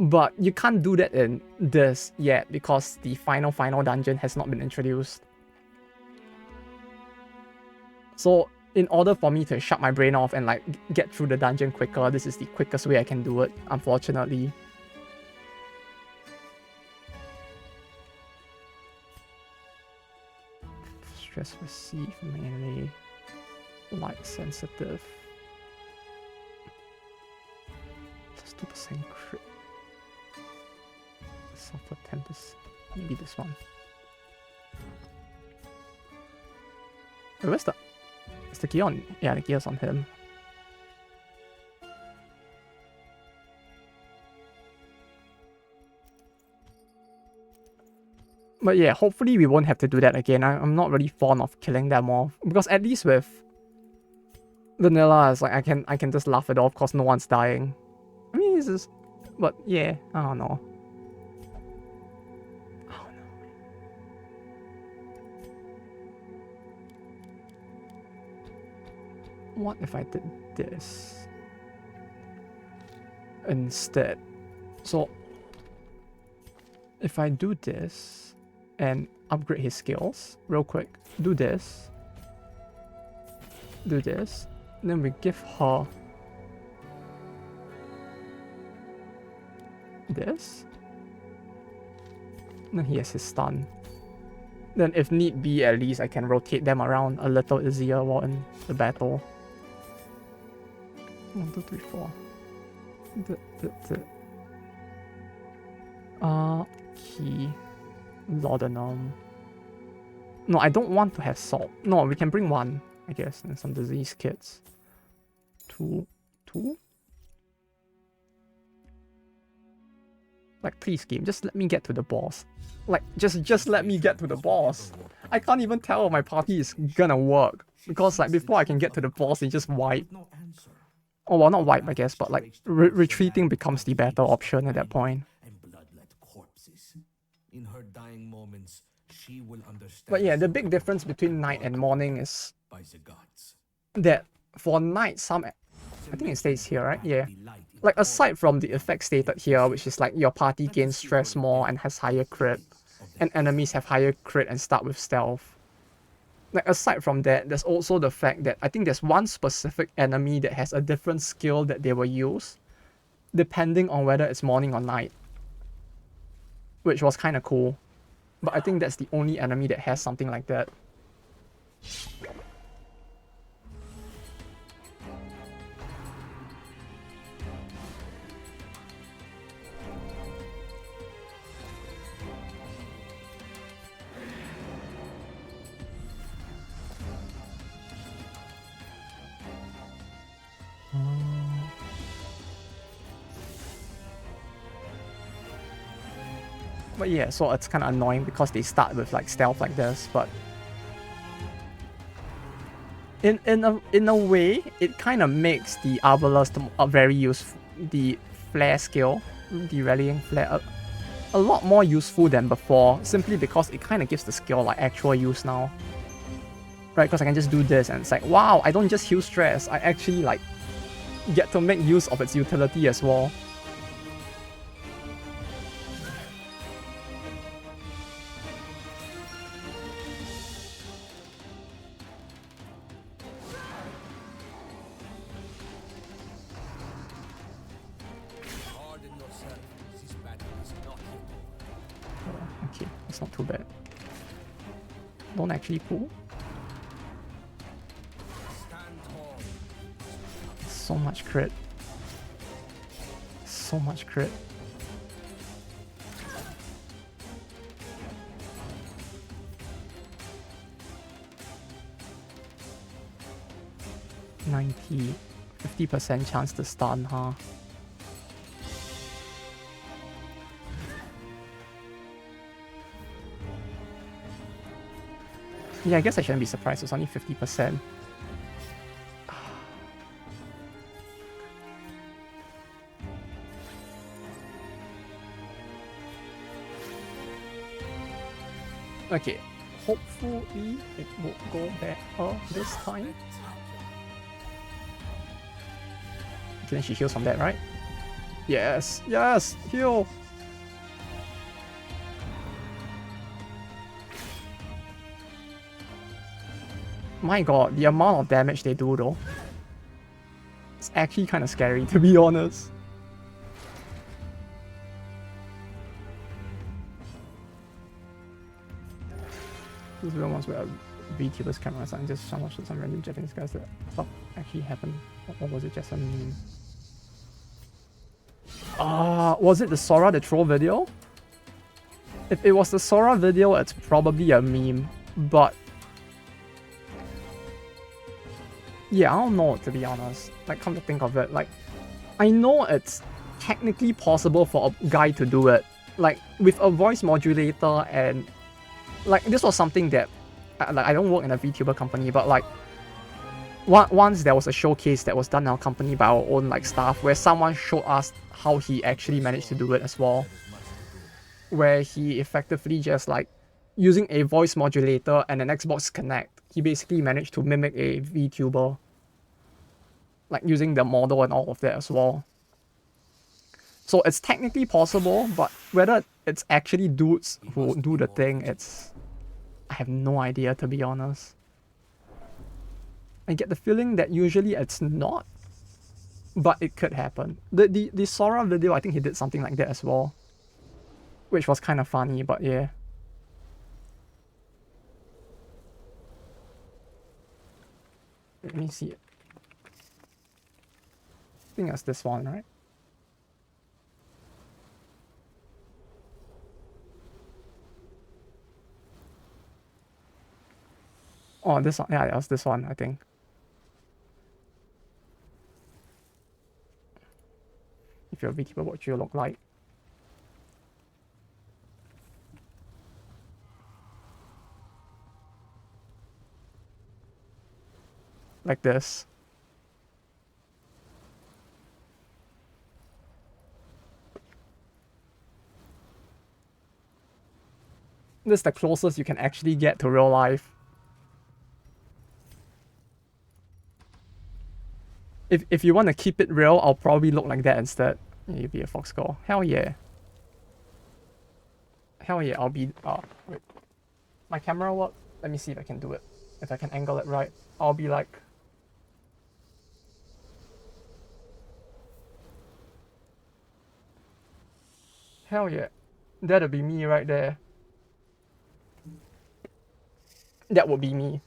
But you can't do that in this yet because the final dungeon has not been introduced. So in order for me to shut my brain off and like get through the dungeon quicker, this is the quickest way I can do it, unfortunately. Stress receive melee, light sensitive. Just 2% crit. Suffer 10%. Maybe this one. Wait, where's the... Is the gear on? Yeah, the gear's on him. But yeah, hopefully we won't have to do that again. I'm not really fond of killing them off. Because at least with vanilla, it's like I can just laugh it off because no one's dying. I mean, it's just... But yeah, I don't know. What if I did this instead? So if I do this and upgrade his skills real quick, do this, then we give her this, then he has his stun. Then if need be, at least I can rotate them around a little easier while in the battle. 1, 2, 3, 4. Key. Laudanum. No, I don't want to have salt. No, we can bring one, I guess, and some disease kits. Two? Like, please, game, just let me get to the boss. Like, just let me get to the boss. I can't even tell if my party is gonna work. Because, like, before I can get to the boss, they just wipe. Oh, well, not wipe, I guess, but, like, retreating becomes the better option at that point. In her dying moments, she will understand. But yeah, the big difference between night and morning is by the gods. that for night, I think it stays here, right? Yeah. Like, aside from the effect stated here, which is like your party gains stress more and has higher crit, and enemies have higher crit and start with stealth. Like, aside from that, there's also the fact that I think there's one specific enemy that has a different skill that they will use, depending on whether it's morning or night. Which was kind of cool. But I think that's the only enemy that has something like that. But yeah, so it's kind of annoying because they start with like stealth like this, but in a way, it kind of makes the Arbalest very useful. The flare skill, the rallying flare, a lot more useful than before, simply because it kind of gives the skill like actual use now. Right, because I can just do this and it's like, wow, I don't just heal stress, I actually like get to make use of its utility as well. Okay, it's not too bad. Don't actually pull. So much crit. So much crit. $90, 50% chance to stun, huh? Yeah, I guess I shouldn't be surprised. It's only 50%. Okay, hopefully it will go better this time. Okay, then she heals from that, right? Yes, yes, heal! My god, the amount of damage they do though. It's actually kind of scary, to be honest. This is the ones where VTubers cameras and just watch some random Japanese guys that stuff actually happened. Or was it just a meme? Was it the Sora the Troll video? If it was the Sora video, it's probably a meme, but yeah, I don't know, to be honest. Like, come to think of it, like, I know it's technically possible for a guy to do it. Like, with a voice modulator and... Like, this was something that... Like, I don't work in a VTuber company, but like... Once there was a showcase that was done in our company by our own, like, staff, where someone showed us how he actually managed to do it as well. Where he effectively just, like, using a voice modulator and an Xbox Connect, he basically managed to mimic a VTuber. Like, using the model and all of that as well. So it's technically possible, but whether it's actually dudes who do the thing, I have no idea, to be honest. I get the feeling that usually it's not, but it could happen. The Sora video, I think he did something like that as well. Which was kind of funny, but yeah. Let me see it. I think that's this one, right? Oh, this one. Yeah, it was this one, I think. If you're a beekeeper, what you look like? Like this. This is the closest you can actually get to real life. If you want to keep it real, I'll probably look like that instead. Yeah, you'll be a fox girl. Hell yeah. Hell yeah, I'll be... wait. My camera work? Let me see if I can do it. If I can angle it right. I'll be like... Hell yeah. That'll be me right there. That would be me.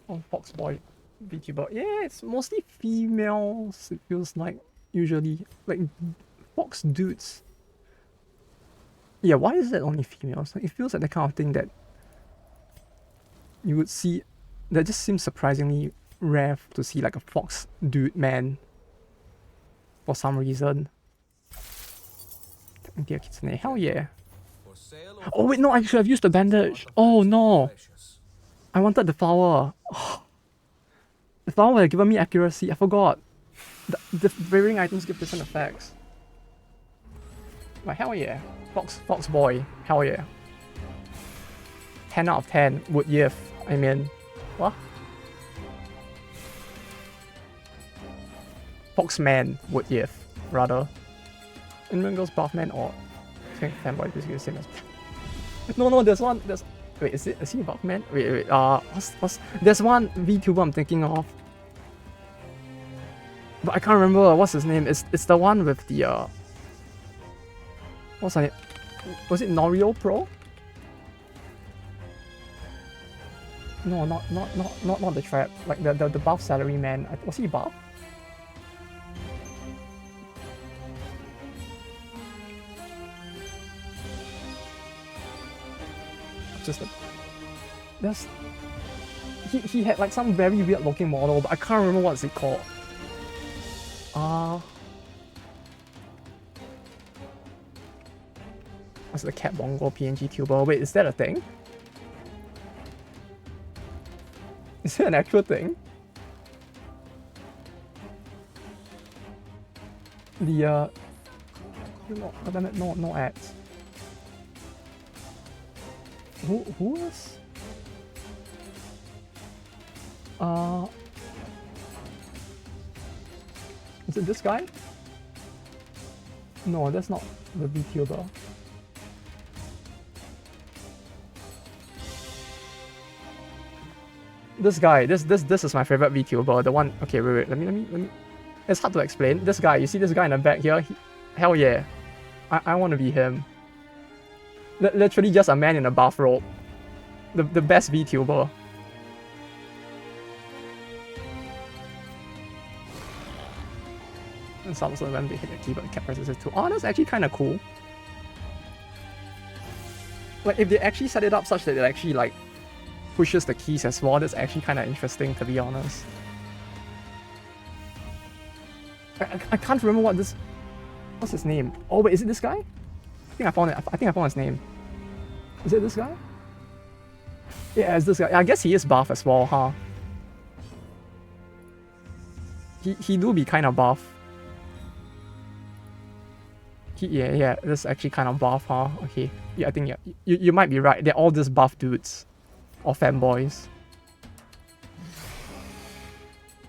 Oh, fox boy VTuber. Yeah, it's mostly females. It feels like usually like fox dudes. Yeah, why is that only females? It feels like the kind of thing that you would see. That just seems surprisingly rare to see like a fox dude man. For some reason. Dear Kitsune, hell yeah. Oh wait, no, I should have used the bandage. Oh no. I wanted the flower. Oh. The flower would have given me accuracy. I forgot. The varying items give different effects. But hell yeah. Fox boy. Hell yeah. 10 out of 10 would yiff. I mean, what? Foxman would yiff, rather. Inman Girls Buffman or Fanboy basically the same as. No, there's one. Wait, is he Buffman? Wait. What's there's one VTuber I'm thinking of. But I can't remember what's his name. It's the one with the what's her name? Was it Norio Pro? No, not the trap. Like the buff salary man. Was he buff? Just there's he had like some very weird looking model, but I can't remember what's it called. What's the Cat Bongo PNG tuber? Wait, is that a thing? Is it an actual thing? The no ads. Who is? Is it this guy? No, that's not the VTuber. This guy, this is my favorite VTuber. The one. Okay, wait. Let me. It's hard to explain. This guy, you see this guy in the back here? Hell yeah, I want to be him. Literally just a man in a bathrobe. The best VTuber. And some also when they hit the keyboard, the cat presses it too. Oh, that's actually kind of cool. Like if they actually set it up such that it actually like pushes the keys as well, that's actually kind of interesting, to be honest. I can't remember what this. What's his name? Oh wait, is it this guy? I think I found it. I think I found his name. Is it this guy? Yeah, it's this guy. I guess he is buff as well, huh? He do be kind of buff. Yeah, this is actually kind of buff, huh? Okay. Yeah, I think you might be right. They're all just buff dudes. Or fanboys.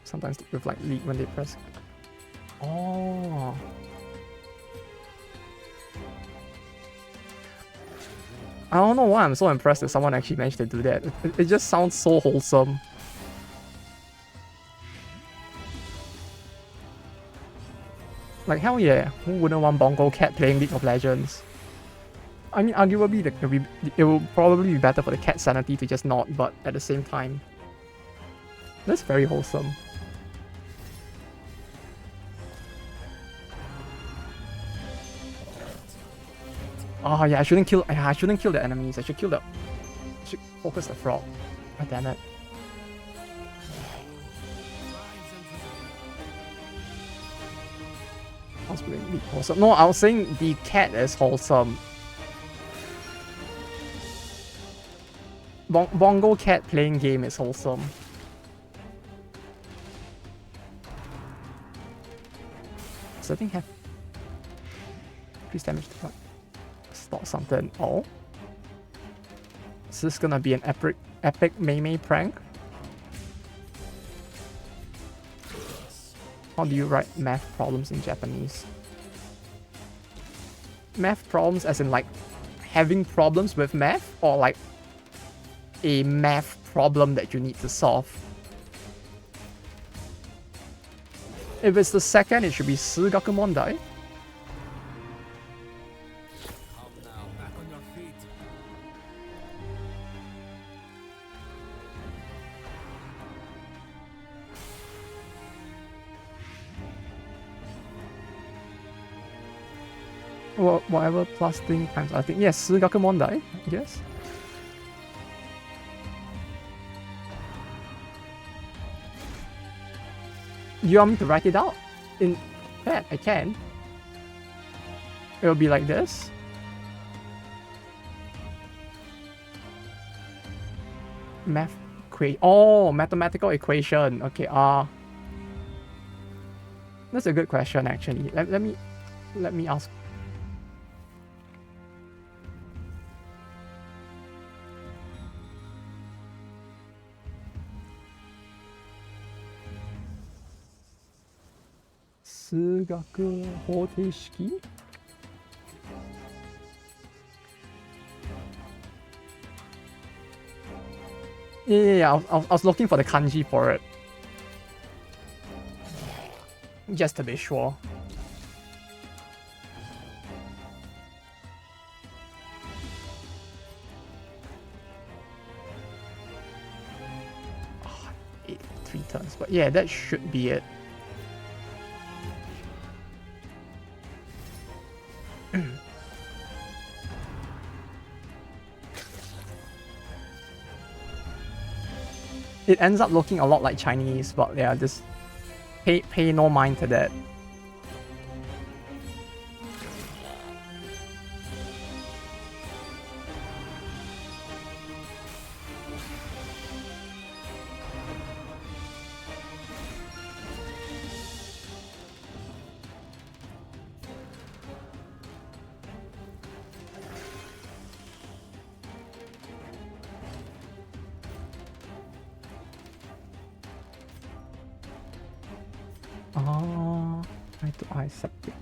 Sometimes with like lead when they press. Oh. I don't know why I'm so impressed that someone actually managed to do that. It just sounds so wholesome. Like hell yeah, who wouldn't want Bongo Cat playing League of Legends? I mean, arguably it will probably be better for the cat's sanity to just not, but at the same time, that's very wholesome. Oh yeah, I shouldn't kill. Yeah, I shouldn't kill the enemies. I should kill the. Should focus the frog. God damn it. I was being really wholesome. No, I was saying the cat is wholesome. Bongo cat playing game is wholesome. Does that thing have increased damage to what? Stop something. Oh. Is this gonna be an epic Mei prank? How do you write math problems in Japanese? Math problems as in like having problems with math, or like a math problem that you need to solve? If it's the second, it should be 数学問題. Come now, back on your feet. Well, whatever plus thing times I think. Yes, 数学問題, I guess. You want me to write it out? In fact, I can. It'll be like this. Mathematical equation. Okay, that's a good question actually. Let me ask.数学方程式? Yeah, I was looking for the kanji for it. Just to be sure. Oh, 3 turns, but yeah, that should be it. It ends up looking a lot like Chinese, but yeah, just pay no mind to that. Eye to eye septic.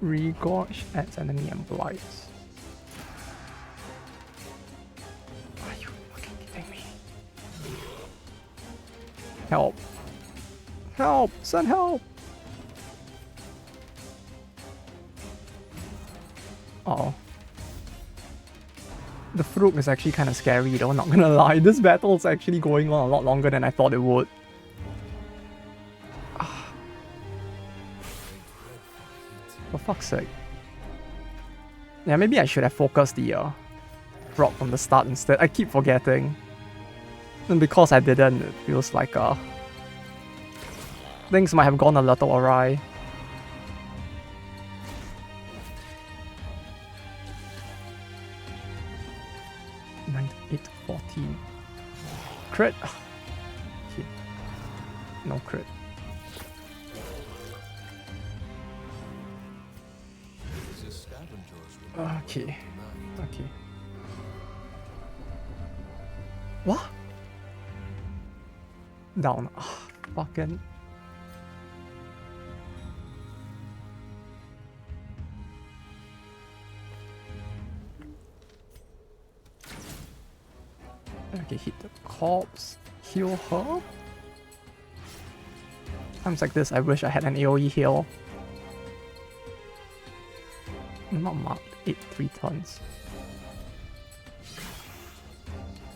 Regorge adds enemy and blights. Are you fucking kidding me? Help. Help! Send help! Uh-oh. The Frug is actually kind of scary though, not gonna lie. This battle is actually going on a lot longer than I thought it would. For fuck's sake. Yeah, maybe I should have focused the Frog from the start instead. I keep forgetting. And because I didn't, it feels like things might have gone a little awry. Eight 14. Crit? Okay. No crit. Okay. Okay. What? Down. Oh, fucking. Okay, hit the corpse. Heal her. Times like this, I wish I had an AoE heal. Not marked. 3 turns.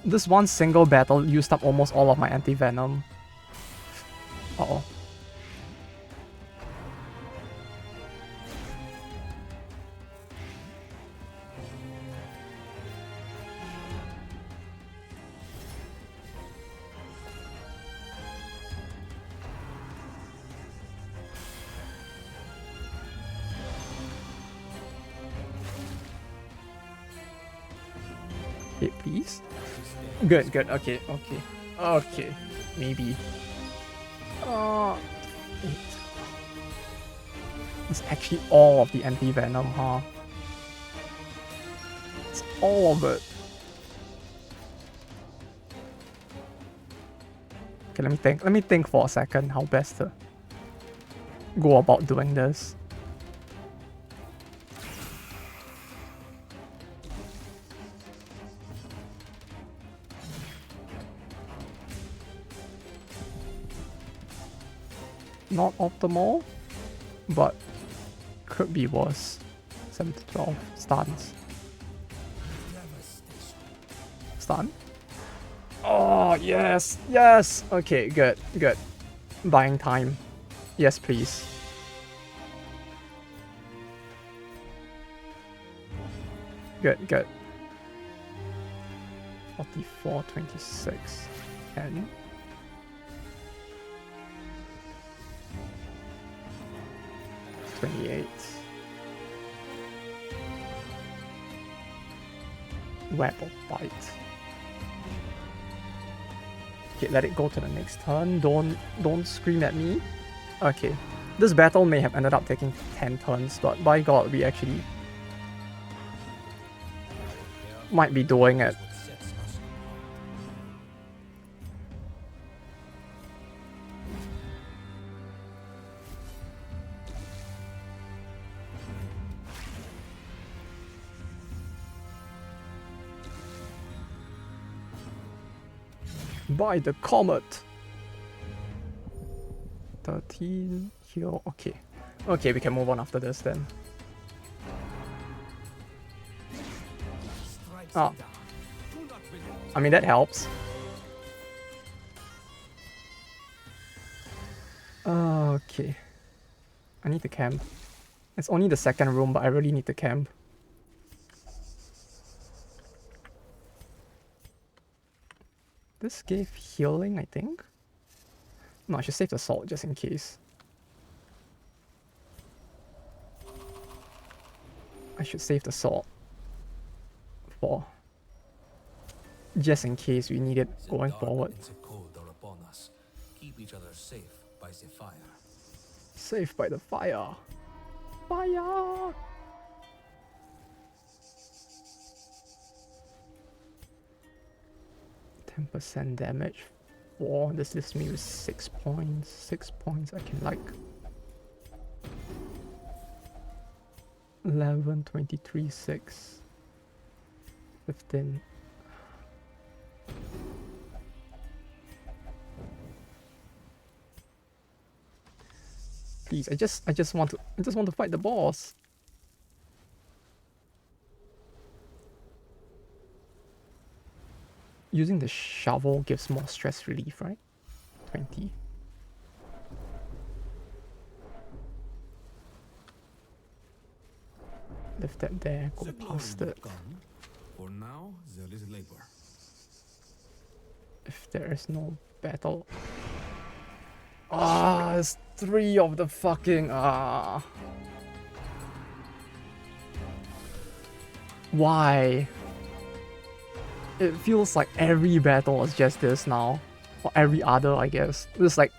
This one single battle used up almost all of my anti-venom. Uh-oh. hit, please. Good, good. Okay, okay. Okay. Maybe. It's actually all of the anti-venom, huh? It's all of it. Okay, let me think. Let me think for a second how best to go about doing this. Not optimal, but could be worse. 7 to 12 stuns. Stun? Oh, yes, yes. Okay, good, good. Buying time. Yes, please. Good, good. 44, 26, 10. Web of Bite. Okay, let it go to the next turn. Don't scream at me. Okay. This battle may have ended up taking 10 turns, but by god, we actually might be doing it. By the comet. 13 heal. Okay. Okay, we can move on after this then. Ah. I mean, that helps. Okay. I need to camp. It's only the second room, but I really need to camp. This gave healing, I think. No, I should save the salt just in case. I should save the salt for just in case we need it going forward. Keep each other safe by the fire. Safe by the fire. Fire! %10 damage. 4. This leaves me with 6 points. 6 points. I can like 11, 23, 6, 15. Please, I just want to fight the boss. Using the shovel gives more stress relief, right? 20. Lift that there, go past it. For now, there is labor. If there is no battle. Ah, it's 3 of the fucking Why? It feels like every battle is just this now. Or every other, I guess. It's like...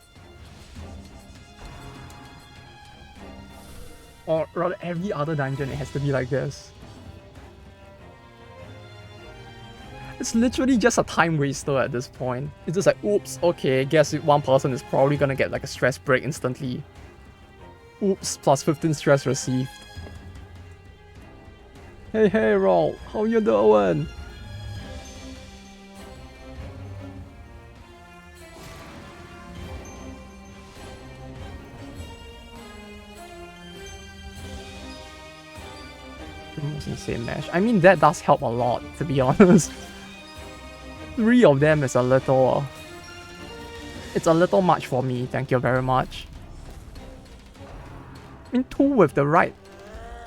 Or rather, every other dungeon, it has to be like this. It's literally just a time waster at this point. It's just like, oops, okay, guess one person is probably gonna get like a stress break instantly. Oops, plus 15 stress received. Hey, Roll, how you doing? Almost insane mesh. I mean, that does help a lot, to be honest. 3 of them is a little... it's a little much for me, thank you very much. I mean, 2 with the right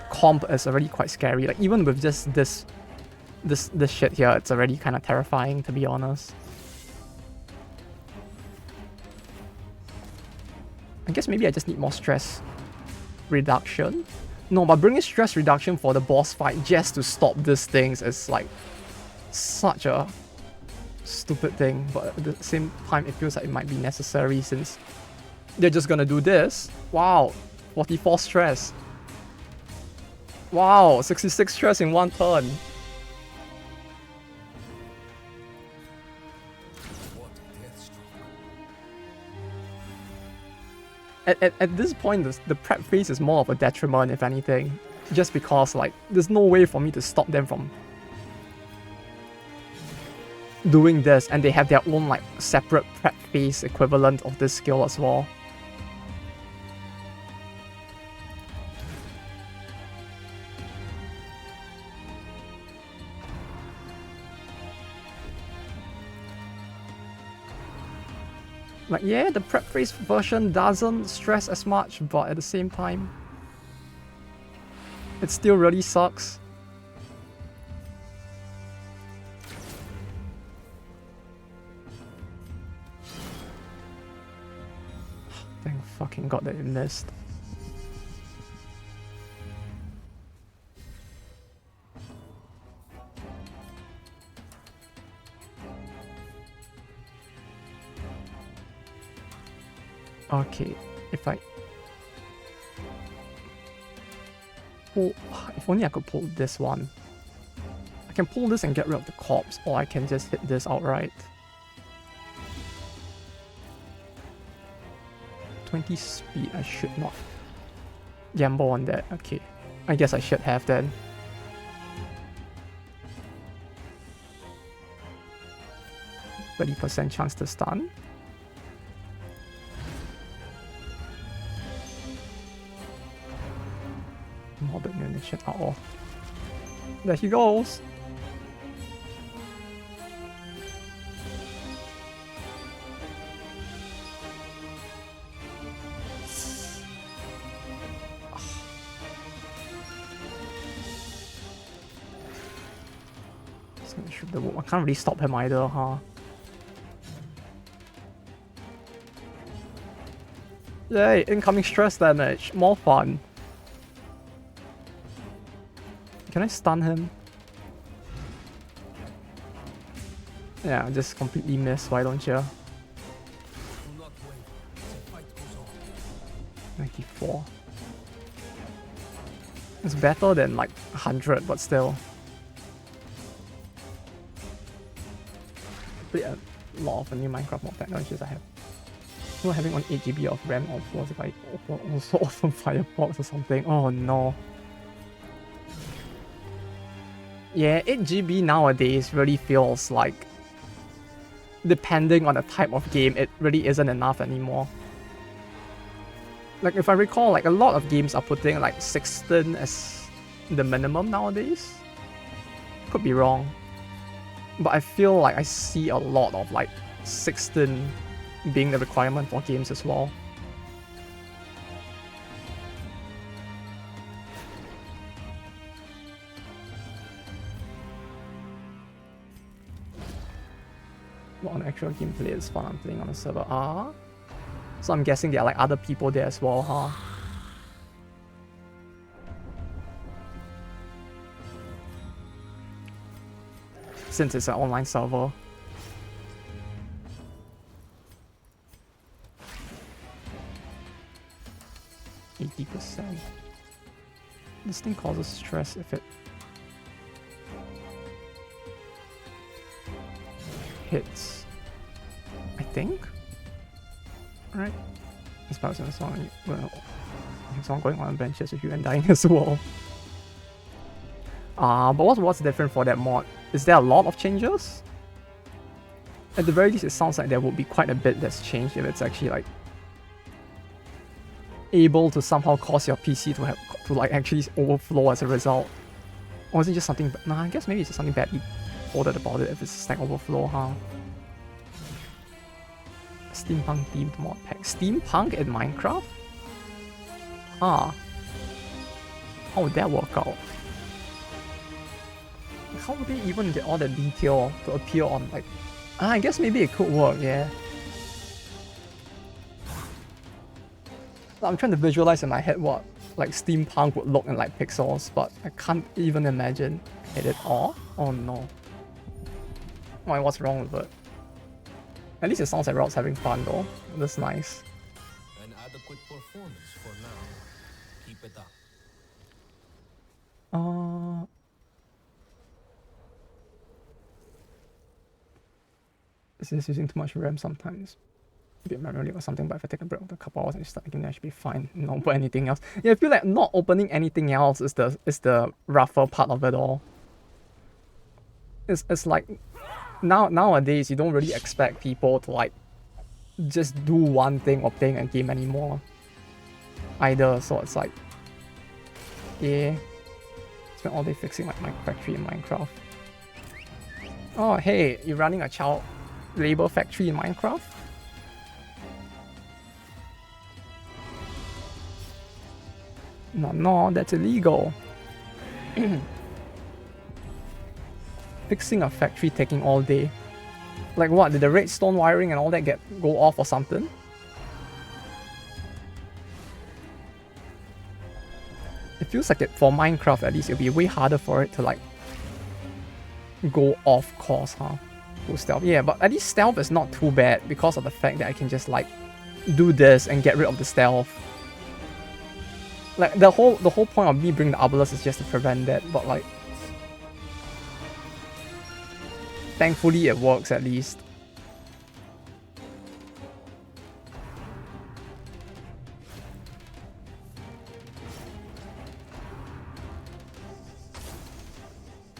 comp is already quite scary. Like, even with just this shit here, it's already kind of terrifying, to be honest. I guess maybe I just need more stress reduction. No, but bringing stress reduction for the boss fight just to stop these things is like such a stupid thing, but at the same time it feels like it might be necessary since they're just gonna do this. Wow, 44 stress. Wow, 66 stress in one turn. What a death stroke. At this point, the prep phase is more of a detriment, if anything. Just because, like, there's no way for me to stop them from doing this, and they have their own, like, separate prep phase equivalent of this skill as well. Like, yeah, the prep phase version doesn't stress as much, but at the same time, it still really sucks. Thank fucking god that it missed. Okay, if I pull, if only I could pull this one. I can pull this and get rid of the corpse, or I can just hit this outright. 20 speed, I should not gamble on that. Okay, I guess I should have then. %30 chance to stun. Morbid munition. Uh-oh. There he goes. Just gonna shoot the wall. I can't really stop him either, huh? Yay, incoming stress damage. More fun. Can I stun him? Yeah, I just completely missed, why don't you? Do not wait. The fight goes on. 94. It's better than like 100, but still. Play a lot of the new Minecraft mod technologies I have. Not having on 8 GB of RAM or was if I also offer Firebox or something. Oh no. Yeah, 8 GB nowadays really feels like, depending on the type of game, it really isn't enough anymore. Like, if I recall, like, a lot of games are putting, like, 16 as the minimum nowadays. Could be wrong. But I feel like I see a lot of, like, 16 being the requirement for games as well. What on actual gameplay is fun I'm playing on the server. Ah. So I'm guessing there are like other people there as well, huh? Since it's an online server. %80. This thing causes stress if it hits, I think. Right? As far as I well, someone going on benches with you and dying as well. But what's different for that mod? Is there a lot of changes? At the very least, it sounds like there would be quite a bit that's changed if it's actually like able to somehow cause your PC to like actually overflow as a result. Or is it just something? Nah, I guess maybe it's just something badly ordered about it if it's stack overflow, huh? Steampunk themed mod pack. Steampunk in Minecraft? Huh. How would that work out? How would they even get all the detail to appear on like... I guess maybe it could work, yeah. I'm trying to visualize in my head what like steampunk would look in like pixels, but I can't even imagine. Hit it all? Oh no. Why, what's wrong with it? At least it sounds like Rod's having fun though. That's nice. An adequate performance for now. Keep it up. Is this using too much RAM sometimes? Maybe memory or something, but if I take a break of a couple hours and start again, I should be fine. Not put anything else. Yeah, I feel like not opening anything else is the rougher part of it all. It's like nowadays you don't really expect people to like just do one thing or playing a game anymore either, so it's like, yeah, spend all day fixing like my factory in Minecraft. Oh hey, you're running a child labor factory in Minecraft? No, that's illegal. Fixing a factory taking all day. Like what, did the redstone wiring and all that go off or something? It feels like for Minecraft at least, it'll be way harder for it to like go off course, huh? Go stealth. Yeah, but at least stealth is not too bad because of the fact that I can just like do this and get rid of the stealth. Like the whole point of me bringing the obelisk is just to prevent that, but like thankfully it works at least.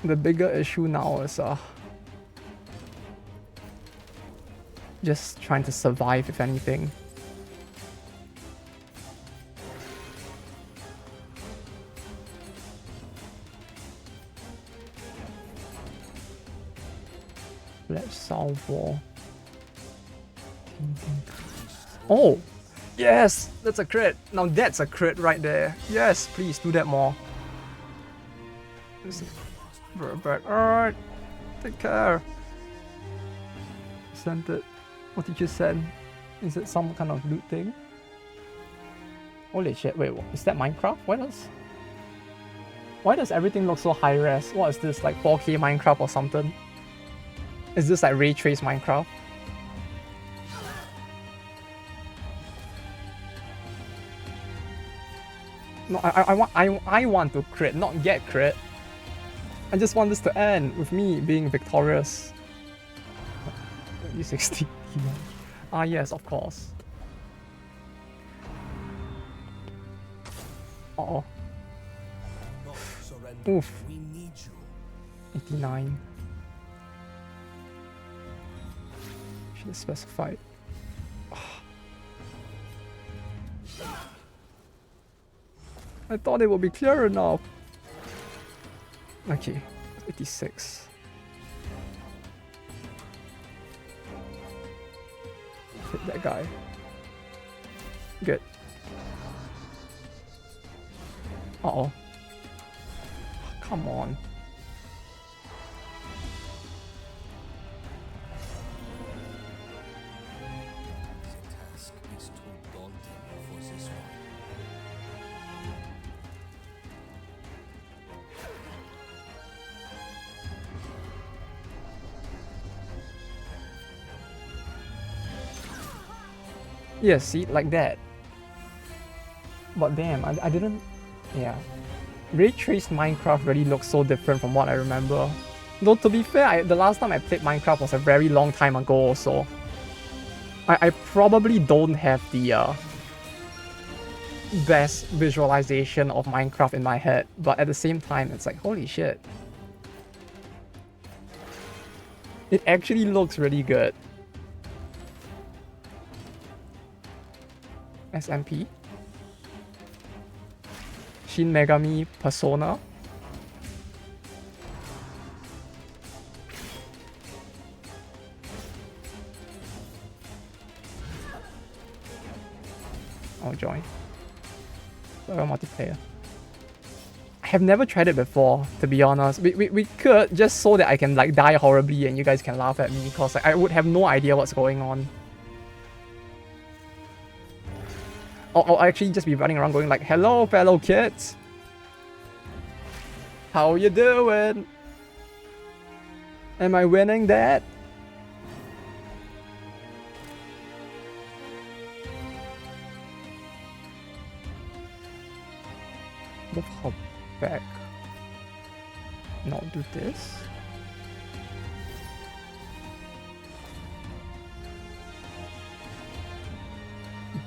The bigger issue now is just trying to survive, if anything. Let's solve war. Oh! Yes! That's a crit! Now that's a crit right there. Yes, please do that more. Alright. Take care. Sent it. What did you send? Is it some kind of loot thing? Holy shit, wait, what? Is that Minecraft? Why does everything look so high res? What is this, like 4K Minecraft or something? Is this like ray trace Minecraft? No, I want to crit, not get crit. I just want this to end with me being victorious. 60. Ah yes, of course. Uh-oh. Oof. 89. Should have specified. I thought it would be clear enough. Okay, 86. Hit that guy. Good. Uh-oh. Come on. Yeah, see, like that. But damn, I didn't... Yeah. Ray traced Minecraft really looks so different from what I remember. Though to be fair, the last time I played Minecraft was a very long time ago, so... I probably don't have the best visualization of Minecraft in my head, but at the same time, it's like, holy shit. It actually looks really good. SMP. Shin Megami Persona. I'll join. Multiplayer. I have never tried it before, to be honest. We could, just so that I can like die horribly and you guys can laugh at me, because like, I would have no idea what's going on. I'll actually just be running around going like, hello fellow kids! How you doing? Am I winning that? Move her back. No, do this.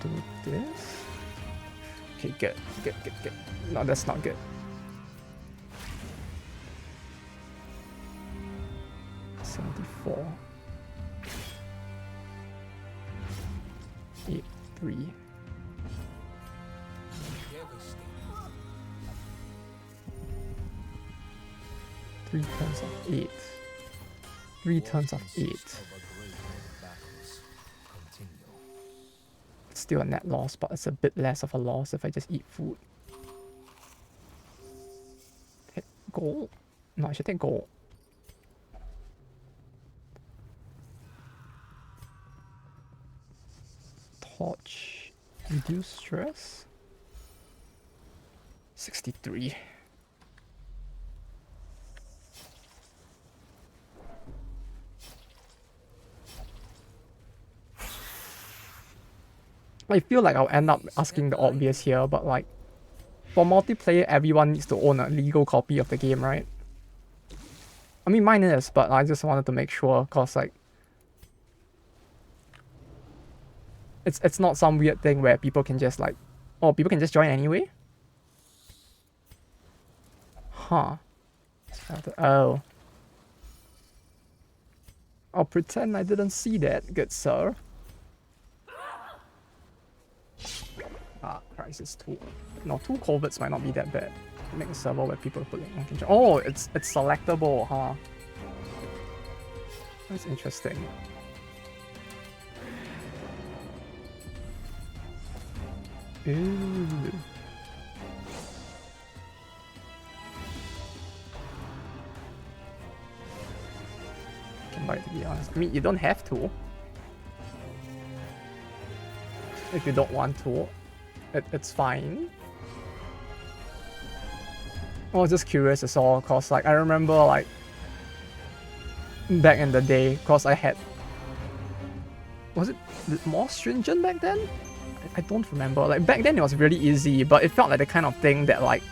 Do this. Okay, good. No, that's not good. 74. 8-3. Three turns of 8. 3 turns of 8. It's still a net loss, but it's a bit less of a loss if I just eat food. Take gold? No, I should take gold. Torch. Reduce stress. 63. I feel like I'll end up asking the obvious here, but like, for multiplayer, everyone needs to own a legal copy of the game, right? I mean, mine is, but I just wanted to make sure, cause like, it's not some weird thing where people can just like, oh, people can just join anyway? Huh. Oh. I'll pretend I didn't see that, good sir. Ah, Crisis 2. No, 2 culverts might not be that bad. Make a server where people put like, oh, it's selectable, huh? That's interesting. Ooh. Can buy it, to be honest. I mean, you don't have to. If you don't want to, it's fine. I was just curious as all, cause like I remember like back in the day, cause I had, was it more stringent back then? I don't remember. Like back then it was really easy, but it felt like the kind of thing that like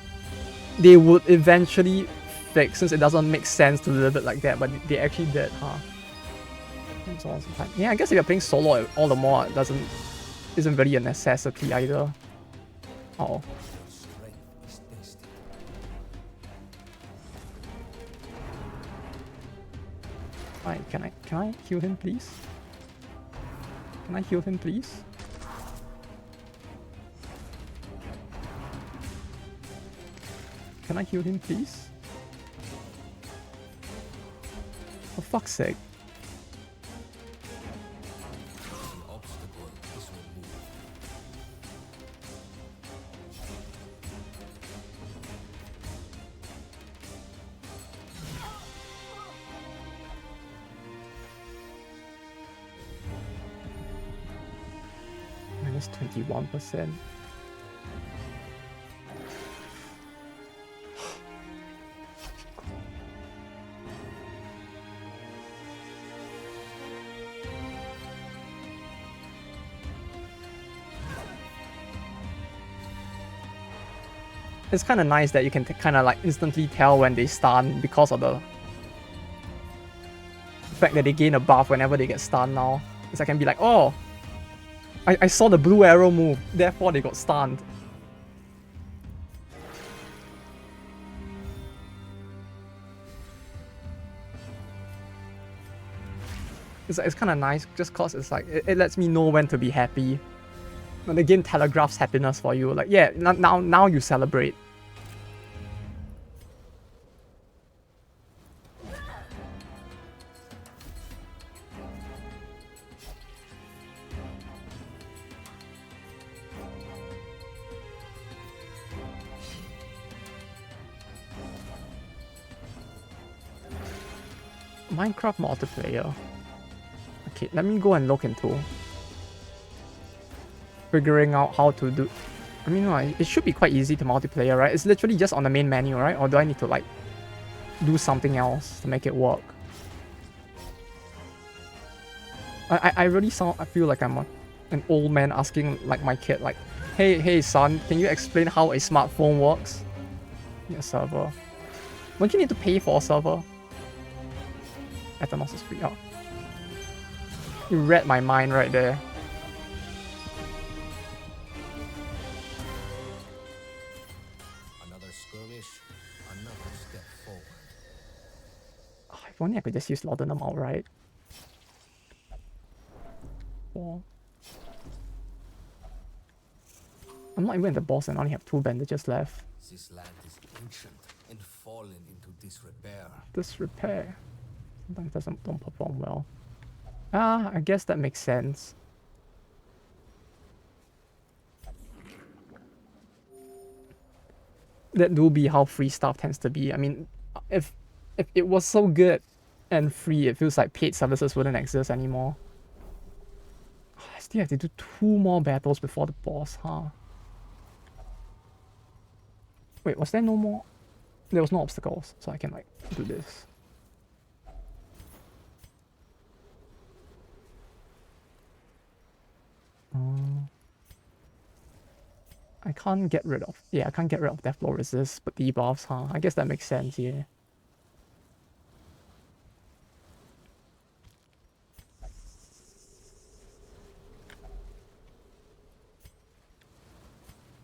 they would eventually fix, since it doesn't make sense to live it like that, but they actually did, huh? Yeah, I guess if you're playing solo, all the more it isn't really a necessity either. Oh. Alright, can I heal him, please? Can I heal him, please? Can I heal him, please? For fuck's sake. Minus 21%. It's kind of nice that you can kind of like instantly tell when they stun because of the fact that they gain a buff whenever they get stunned now. Because I can be like, oh, I saw the blue arrow move, therefore they got stunned. It's kind of nice just cause it's like, it lets me know when to be happy. When the game telegraphs happiness for you, like, yeah, now you celebrate. Minecraft multiplayer. Okay, let me go and look into figuring out how to do. I mean, it should be quite easy to multiplayer, right? It's literally just on the main menu, right? Or do I need to like do something else to make it work? I really I feel like I'm an old man asking like my kid, like, hey son, can you explain how a smartphone works? a server. Don't you need to pay for a server? Ethernos is free out. You read my mind right there. Another skirmish, another step forward. Oh, if only I could just use Laudanum outright. Well, I'm not even at the boss and I only have 2 bandages left. This land is ancient and fallen into disrepair. Disrepair. Sometimes don't perform well. Ah, I guess that makes sense. That do be how free stuff tends to be. I mean, if it was so good and free, it feels like paid services wouldn't exist anymore. I still have to do 2 more battles before the boss, huh? Wait, was there no more? There was no obstacles, so I can like do this. I can't get rid of... Yeah, I can't get rid of Death Blow Resist, but debuffs, huh? I guess that makes sense, yeah.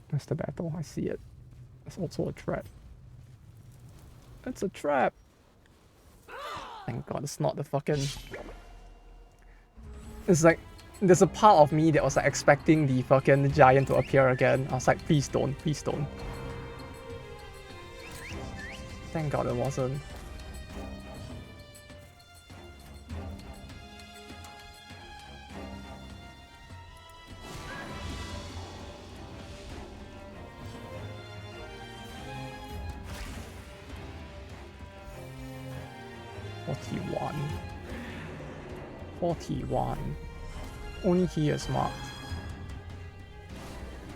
That's the battle, I see it. It's also a trap. It's a trap! Thank God it's not the fucking... It's like... There's a part of me that was like expecting the fucking giant to appear again. I was like, please don't, please don't. Thank God it wasn't. "41. 41. Only he is marked.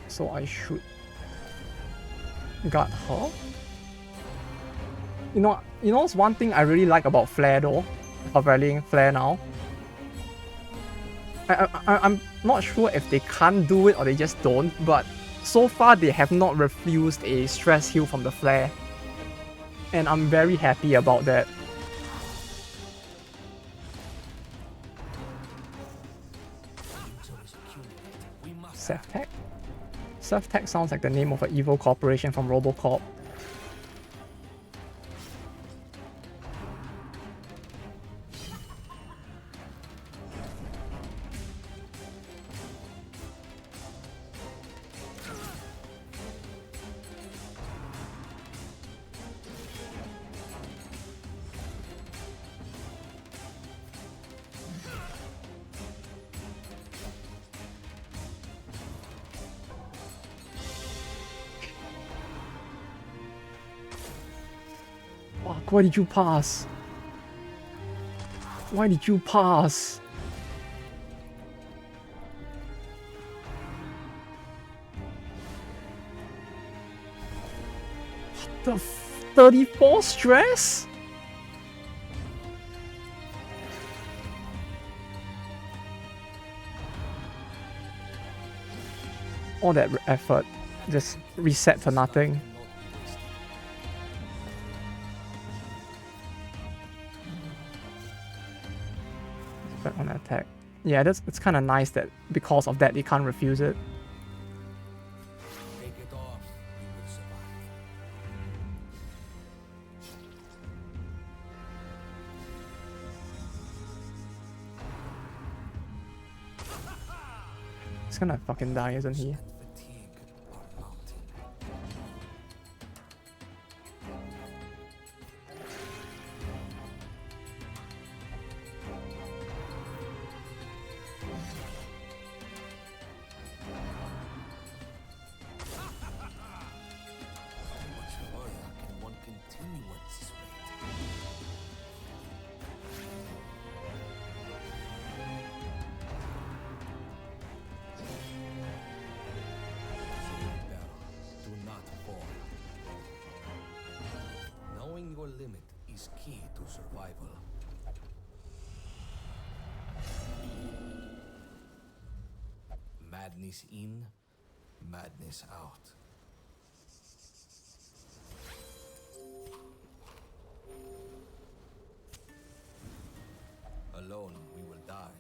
So I should guard her. You know what's one thing I really like about Flare though? Of rallying Flare now. I'm not sure if they can't do it or they just don't, but so far they have not refused a stress heal from the Flare. And I'm very happy about that. Seftech? Seftech sounds like the name of an evil corporation from Robocop. Fuck, why did you pass? Why did you pass? What the 34 stress? All that effort just reset for nothing. Back on attack. Yeah, it's kind of nice that because of that they can't refuse it. Take it off, you will survive. He's gonna fucking die, isn't he? And fatigue are mounting. Much further can one continue at this rate? Do not fall. Knowing your limit is key to survival. Madness in, madness out. Alone we will die.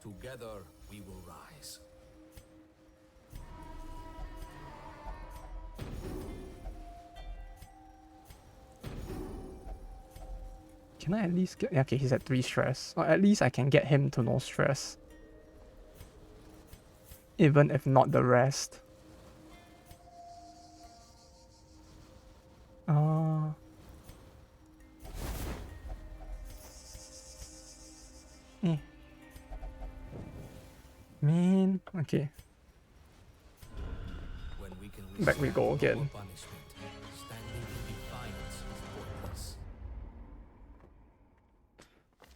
Together we will rise. Can I at least get... Okay, he's at 3 stress. Or at least I can get him to no stress. Even if not the rest. Man, okay. When we can Back we go withstand again. our punishment, standing in defiance is pointless.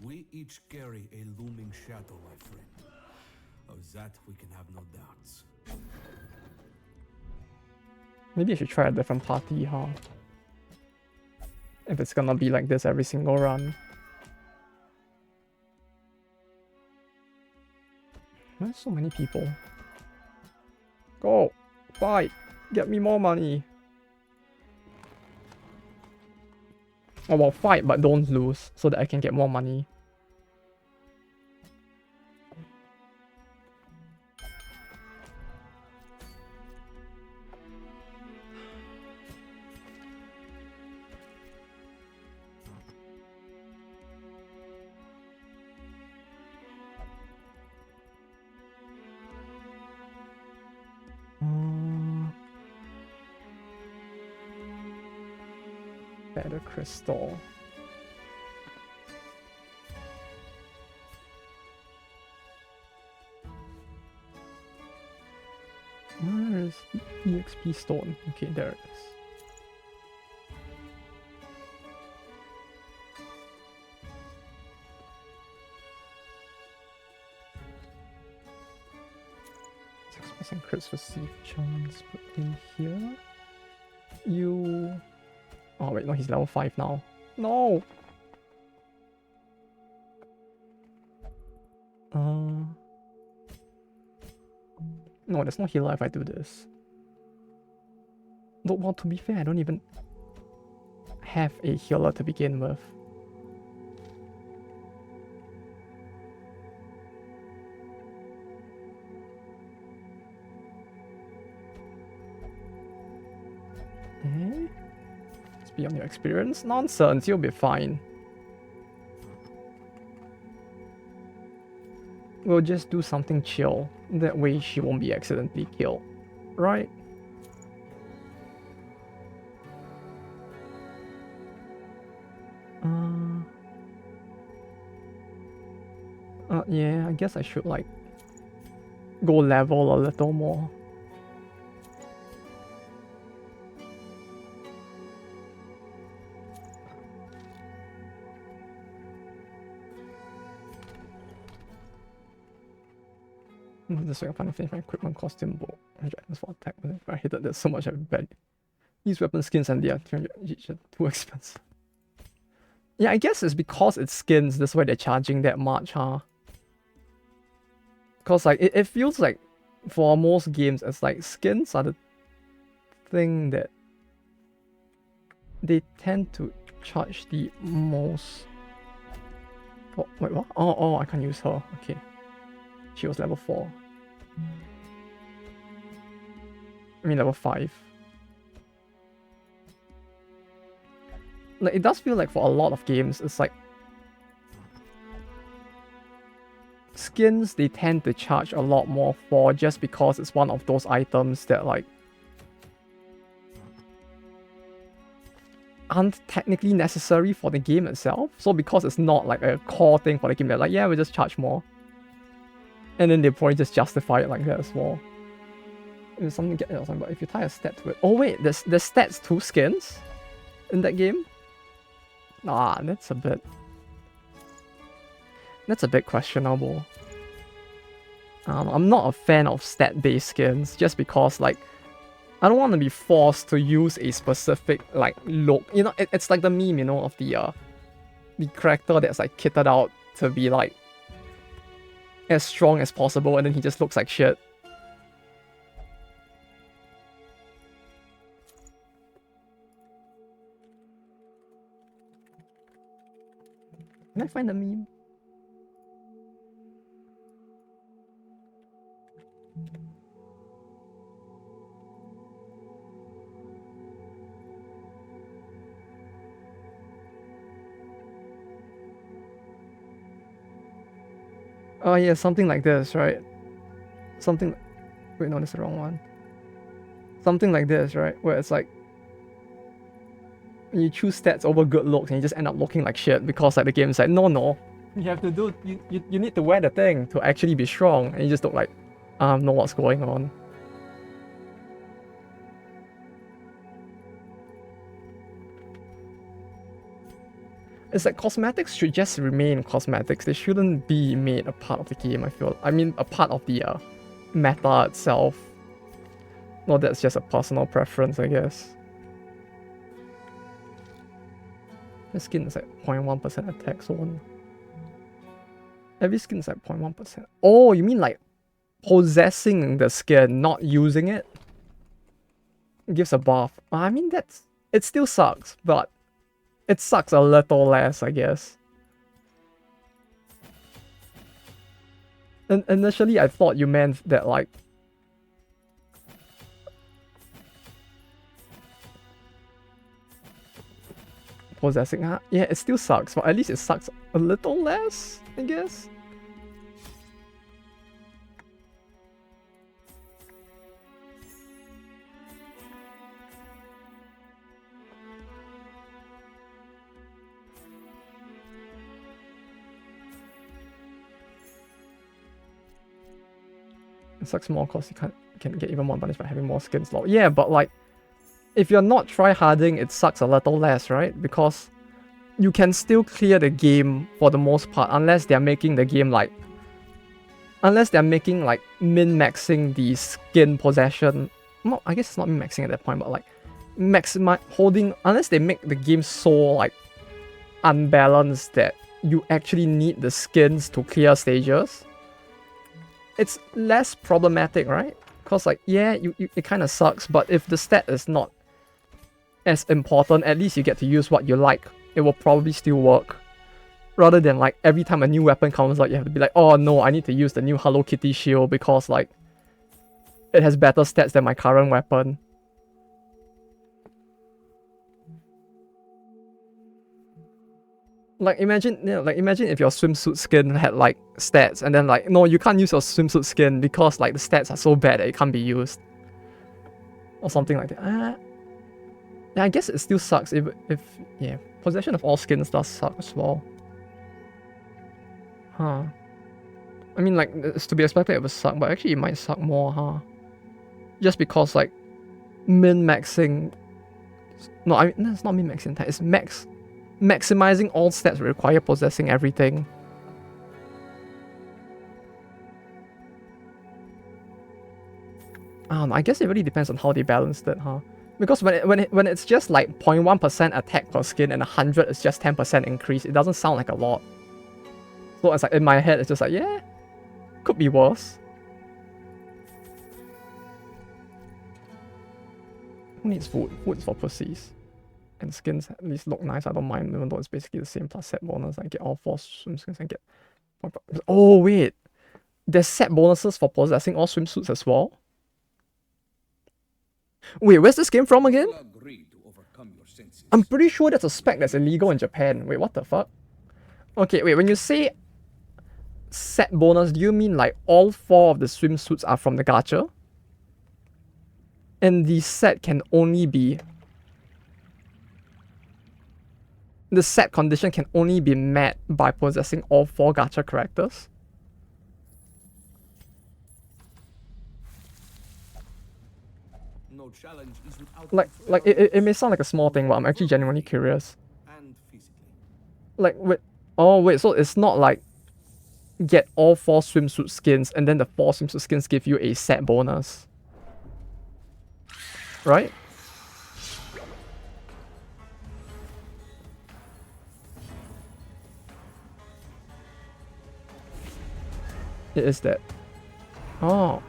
We each carry a looming shadow, my friend. Of that we can have no doubts. Maybe I should try a different party, huh? If it's gonna be like this every single run. Why so many people? Go! Fight! Get me more money! Oh well, fight but don't lose so that I can get more money. Better crystal. Where is the EXP stone? Okay, there it is. Crits receive chance put in here. You... Oh wait, no, he's level 5 now. No! No, there's no healer if I do this. Though, well, to be fair, I don't even have a healer to begin with. Eh? It's beyond your experience? Nonsense, you'll be fine. We'll just do something chill. That way she won't be accidentally killed. Right? Yeah, I guess I should like go level a little more. This way I find finish my equipment costume book. Items for attack. I hated that so much I bet. These weapon skins and they are 300 each are too expensive. Yeah, I guess it's because it's skins, that's why they're charging that much, huh? Because like it feels like for most games it's like skins are the thing that they tend to charge the most. Oh, wait, what? Oh, I can't use her. Okay. She was level 4. I mean level 5. Like, it does feel like for a lot of games, it's like skins they tend to charge a lot more for just because it's one of those items that like aren't technically necessary for the game itself. So because it's not like a core thing for the game, they're like, yeah, we just charge more. And then they probably just justify it like that as well. There's something to get or something, but if you tie a stat to it. Oh wait, there's stats to skins in that game? Ah, that's a bit questionable. I'm not a fan of stat-based skins just because like I don't want to be forced to use a specific like look. You know, it's like the meme, you know, of the character that's like kitted out to be like as strong as possible and then he just looks like shit. Can I find the meme? Oh yeah, something like this, right? Something. Wait, no, that's the wrong one. Something like this, right? Where it's like you choose stats over good looks and you just end up looking like shit because like the game is like, no. You have to do you need to wear the thing to actually be strong, and you just look like know what's going on. It's like cosmetics should just remain cosmetics. They shouldn't be made a part of the game, I feel. I mean, a part of the meta itself. No, that's just a personal preference, I guess. The skin is like 0.1% attack zone. Every skin is like 0.1%. Oh, you mean like possessing the skin, not using it? Gives a buff. I mean, it still sucks, but it sucks a little less, I guess. And initially, I thought you meant that like possessing. Yeah, it still sucks, but at least it sucks a little less, I guess. It sucks more because you can get even more advantage by having more skin slot. Yeah, but like, if you're not try-harding, it sucks a little less, right? Because you can still clear the game for the most part, unless they're making the game like... Unless they're making like min-maxing the skin possession. No, I guess it's not min-maxing at that point, but like holding... Unless they make the game so like unbalanced that you actually need the skins to clear stages, it's less problematic, right? Because like, yeah, it kind of sucks, but if the stat is not as important, at least you get to use what you like. It will probably still work. Rather than like every time a new weapon comes out, you have to be like, oh no, I need to use the new Hello Kitty shield because like it has better stats than my current weapon. Like imagine if your swimsuit skin had like stats and then like, no, you can't use your swimsuit skin because like the stats are so bad that it can't be used. Or something like that. Yeah, I guess it still sucks if yeah, possession of all skins does suck as well. Huh. I mean, like, it's to be expected it would suck, but actually it might suck more, huh? Just because, like, min-maxing... No, I mean, it's not min-maxing, it's maximizing all stats require possessing everything. I don't know, I guess it really depends on how they balanced it, huh? Because when it's just like 0.1% attack per skin and 100 is just 10% increase, it doesn't sound like a lot. So it's like, in my head, it's just like, yeah, could be worse. Who needs food? Food is for pussies. And skins at least look nice, I don't mind, even though it's basically the same plus set bonus. I get all 4 swim skins and get... Oh, wait. There's set bonuses for possessing all swimsuits as well? Wait, where's this game from again? I'm pretty sure that's a spec that's illegal in Japan. Wait, what the fuck? Okay, wait, when you say set bonus, do you mean like all 4 of the swimsuits are from the gacha? And the set can only be... The set condition can only be met by possessing all 4 gacha characters? No challenge is without Like it may sound like a small thing, but I'm actually genuinely curious. and physically. Like, wait, oh wait, so it's not like get all 4 swimsuit skins and then the 4 swimsuit skins give you a set bonus, right? It is that. Oh.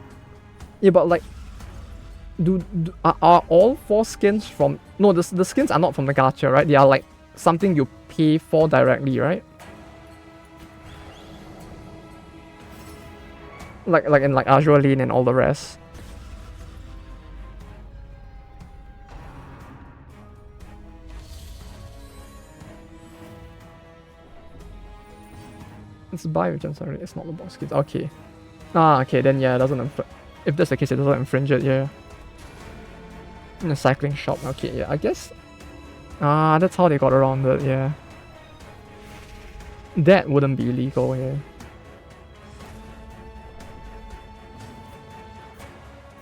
Yeah, but like, are all 4 skins from... No, the skins are not from the gacha, right? They are like something you pay for directly, right? Like in like Azure Lane and all the rest. It's buy which I'm sorry, it's not the box kids. Okay. Ah, okay, then yeah, it doesn't if that's the case, it doesn't infringe it, yeah. In a cycling shop, okay, yeah, I guess. Ah, that's how they got around it, yeah. That wouldn't be illegal, yeah.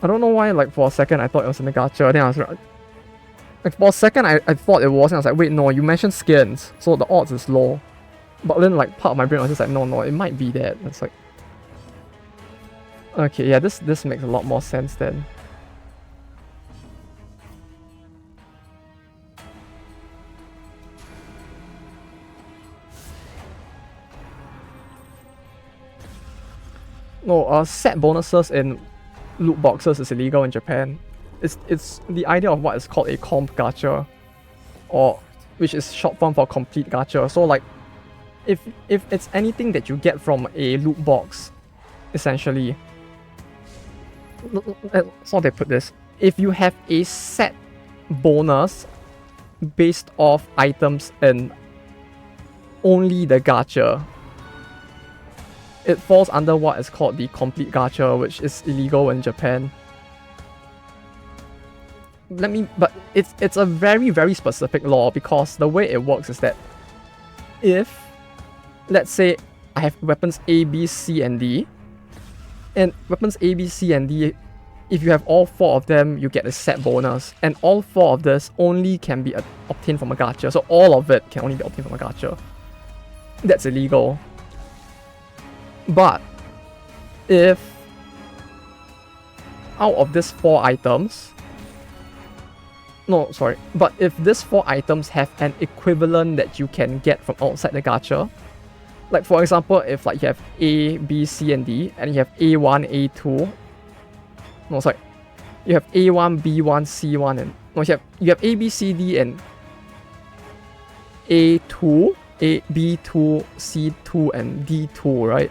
I don't know why, like, for a second I thought it was in the gacha, then I was like, for a second I thought it was, and I was like, wait, no, you mentioned skins, so the odds is low. But then, like, part of my brain was just like, no, it might be that. It's like, okay, yeah, this makes a lot more sense then. No, set bonuses in loot boxes is illegal in Japan. It's the idea of what is called a comp gacha, or which is short form for complete gacha. So like, if it's anything that you get from a loot box, essentially. That's how they put this. If you have a set bonus based off items in only the gacha, it falls under what is called the complete gacha, which is illegal in Japan. But it's a very, very specific law, because the way it works is that if, let's say, I have weapons A, B, C, and D, and weapons A, B, C, and D, if you have all 4 of them, you get a set bonus, and all 4 of this only can be obtained from a gacha, so all of it can only be obtained from a gacha. That's illegal. But if out of these 4 items, but if these 4 items have an equivalent that you can get from outside the gacha, like for example, if like you have A, B, C, and D, and you have A1, A2, you have A1, B1, C1, and you have A, B, C, D, and A2, B2, C2, and D2, right?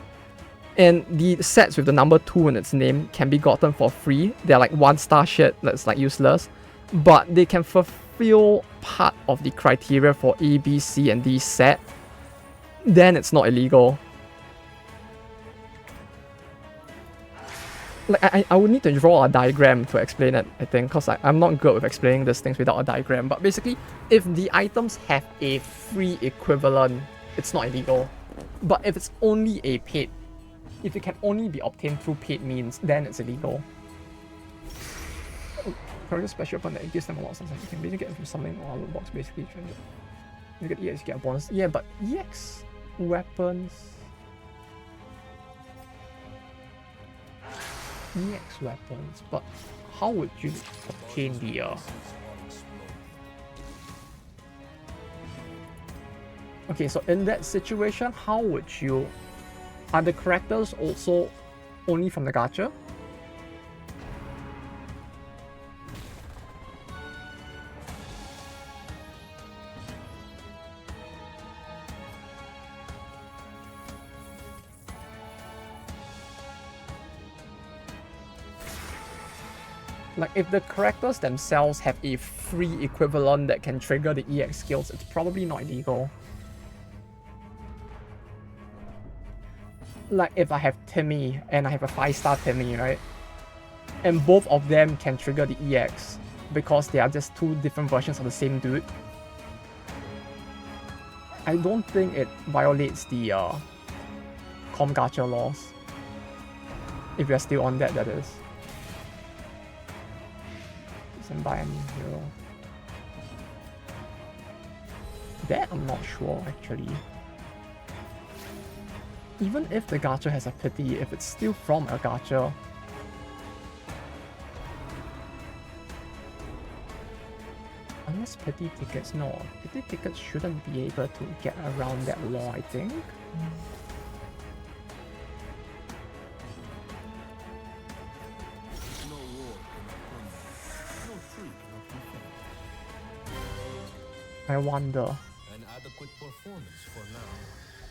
And the sets with the number 2 in its name can be gotten for free. They're like 1-star shit that's like useless, but they can fulfill part of the criteria for A, B, C, and D set. Then it's not illegal. Like I would need to draw a diagram to explain it, I think, because I'm not good with explaining these things without a diagram. But basically, if the items have a free equivalent, it's not illegal. But if it's only a paid, if it can only be obtained through paid means, then it's illegal. Current special weapon that gives them a lot of sense. You can basically get it from something or loot box, basically. You get EX, get a bonus. Yeah, but EX weapons. EX weapons, but how would you obtain the Okay, so in that situation, how would you... Are the characters also only from the gacha? Like, if the characters themselves have a free equivalent that can trigger the EX skills, it's probably not illegal. Like, if I have Timmy and I have a 5-star Timmy, right? And both of them can trigger the EX because they are just 2 different versions of the same dude. I don't think it violates the com gacha laws. If you're still on that, that is. Buy a new hero. That I'm not sure actually. Even if the gacha has a pity, if it's still from a gacha, unless pity tickets, no, pity tickets shouldn't be able to get around that law, I think. I wonder. An adequate performance for now.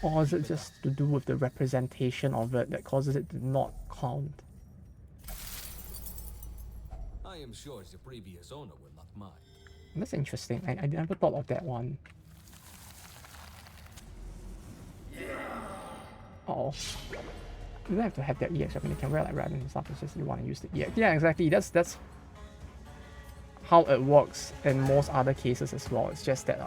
Or is it just to do with the representation of it that causes it to not count? I am sure the previous owner will not mind. That's interesting. I never thought of that one. well. You don't have to have their EX weapon, you can wear like Raven and stuff, it's just you want to use the EX. Yeah, exactly, that's how it works in most other cases as well. It's just that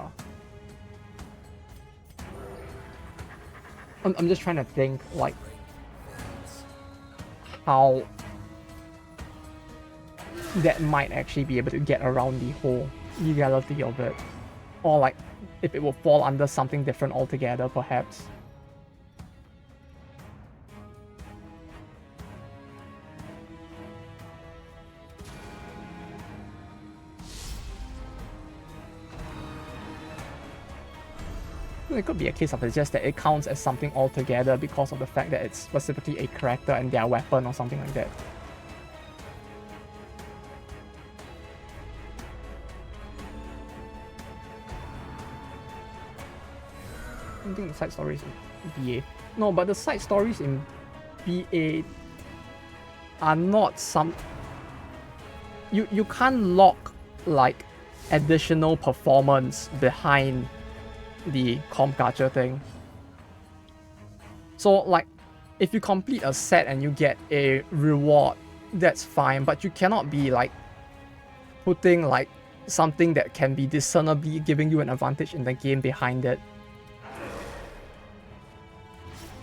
I'm just trying to think like how that might actually be able to get around the whole legality of it. Or like if it will fall under something different altogether perhaps. It could be a case of it's just that it counts as something altogether because of the fact that it's specifically a character and their weapon or something like that. I don't think the side stories in BA. No, but the side stories in BA are not some... You can't lock like additional performance behind the comp gacha thing. So like if you complete a set and you get a reward, that's fine, but you cannot be like putting like something that can be discernibly giving you an advantage in the game behind it.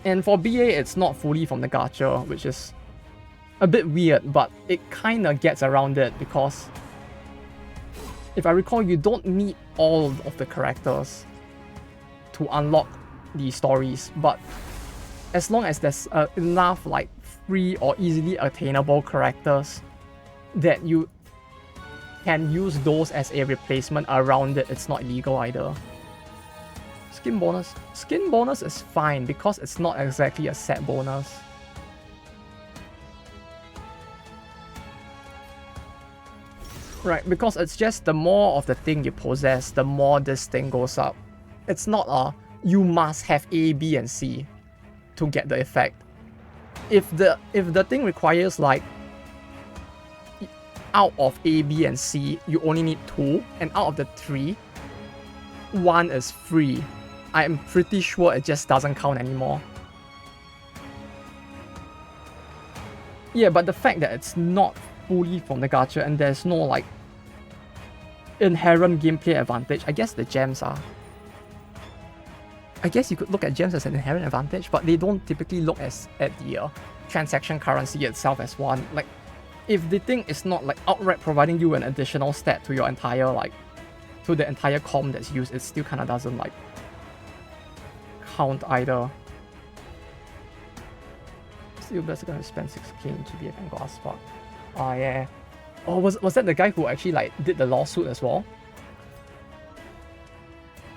And for BA it's not fully from the gacha, which is a bit weird, but it kinda gets around it because if I recall, you don't need all of the characters to unlock the stories, but as long as there's enough like free or easily attainable characters that you can use those as a replacement around it, it's not illegal either. Skin bonus is fine because it's not exactly a set bonus. Right, because it's just the more of the thing you possess, the more this thing goes up. It's not a you must have A, B, and C to get the effect. If the thing requires like out of A, B, and C, you only need 2, and out of the 3, 1 is free. I am pretty sure it just doesn't count anymore. Yeah, but the fact that it's not fully from the gacha and there's no like inherent gameplay advantage, I guess the gems are. I guess you could look at gems as an inherent advantage, but they don't typically look at the transaction currency itself as one. Like, if the thing is not like outright providing you an additional stat to your entire like to the entire comp that's used, it still kind of doesn't like count either. Still best gonna spend 6k in GBF and got a spark. Oh yeah. Oh, was that the guy who actually like did the lawsuit as well?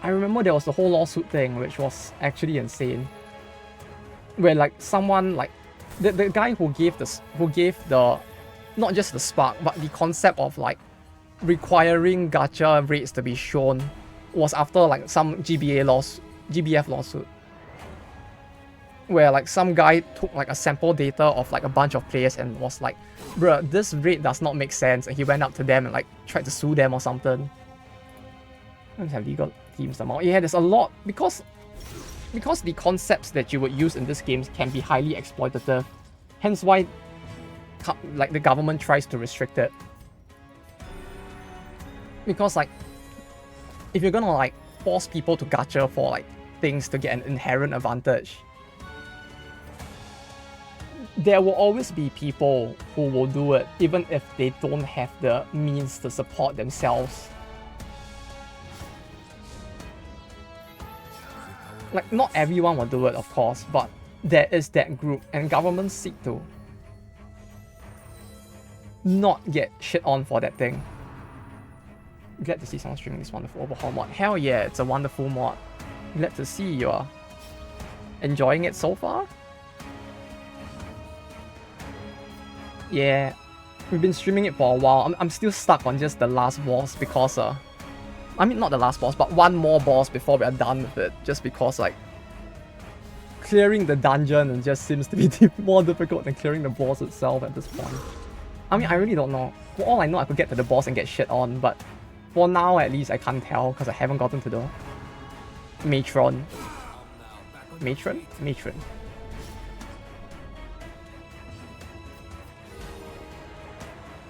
I remember there was the whole lawsuit thing, which was actually insane. Where like someone like the guy who gave the not just the spark, but the concept of like requiring gacha rates to be shown was after like some GBF lawsuit. Where like some guy took like a sample data of like a bunch of players and was like, bruh, this rate does not make sense, and he went up to them and like tried to sue them or something. Let's have legal teams them out. Yeah, there's a lot because the concepts that you would use in this game can be highly exploitative. Hence why like the government tries to restrict it. Because like if you're gonna like force people to gacha for like things to get an inherent advantage, there will always be people who will do it even if they don't have the means to support themselves. Like, not everyone will do it, of course, but there is that group, and governments seek to not get shit on for that thing. Glad to see someone streaming this wonderful overhaul mod. Hell yeah, it's a wonderful mod. Glad to see you're enjoying it so far. Yeah, we've been streaming it for a while. I'm still stuck on just the last boss because I mean, not the last boss, but one more boss before we are done with it. Just because, like, clearing the dungeon just seems to be more difficult than clearing the boss itself at this point. I mean, I really don't know. For all I know, I could get to the boss and get shit on, but for now, at least, I can't tell because I haven't gotten to the Matron. Matron? Matron.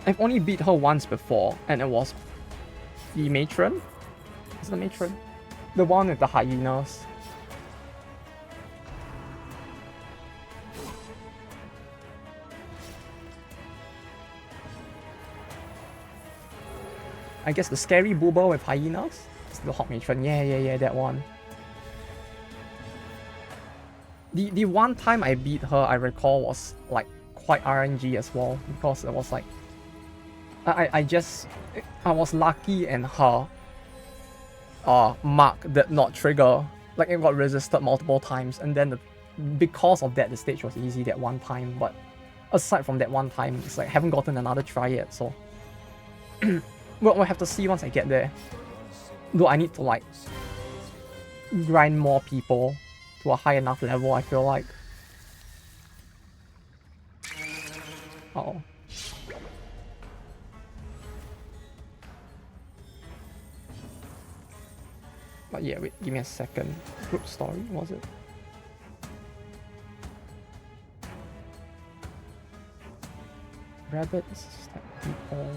I've only beat her once before, and it was the matron. Is it the matron? The one with the hyenas. I guess the scary booba with hyenas? It's the hawk matron. Yeah, that one. The one time I beat her, I recall, was like quite RNG as well, because it was like I was lucky and her mark did not trigger. Like it got resisted multiple times, and then because of that the stage was easy that one time. But aside from that one time, it's like I haven't gotten another try yet, so we'll have to see once I get there. Though I need to like grind more people to a high enough level, I feel like. Uh-oh. But yeah, wait, give me a second. Group story, was it? Rabbits, like people.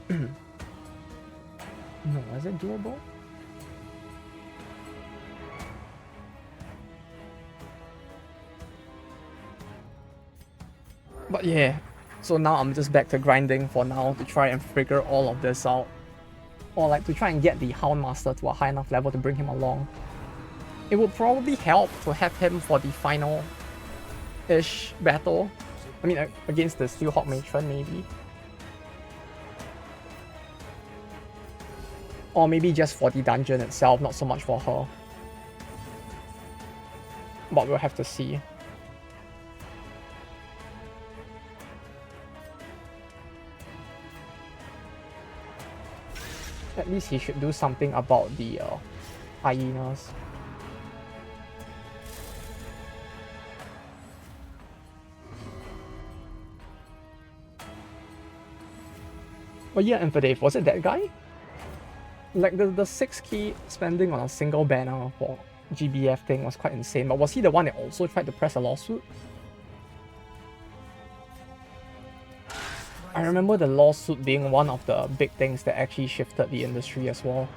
No, is it doable? But yeah, so now I'm just back to grinding for now to try and figure all of this out. Or like to try and get the Hound Master to a high enough level to bring him along. It would probably help to have him for the final-ish battle. I mean, against the Steel Hawk Matron, maybe. Or maybe just for the dungeon itself, not so much for her. But we'll have to see. At least he should do something about the hyenas. But yeah, Infidave, was it that guy? Like the 6k spending on a single banner for GBF thing was quite insane, but was he the one that also tried to press a lawsuit? I remember the lawsuit being one of the big things that actually shifted the industry as well.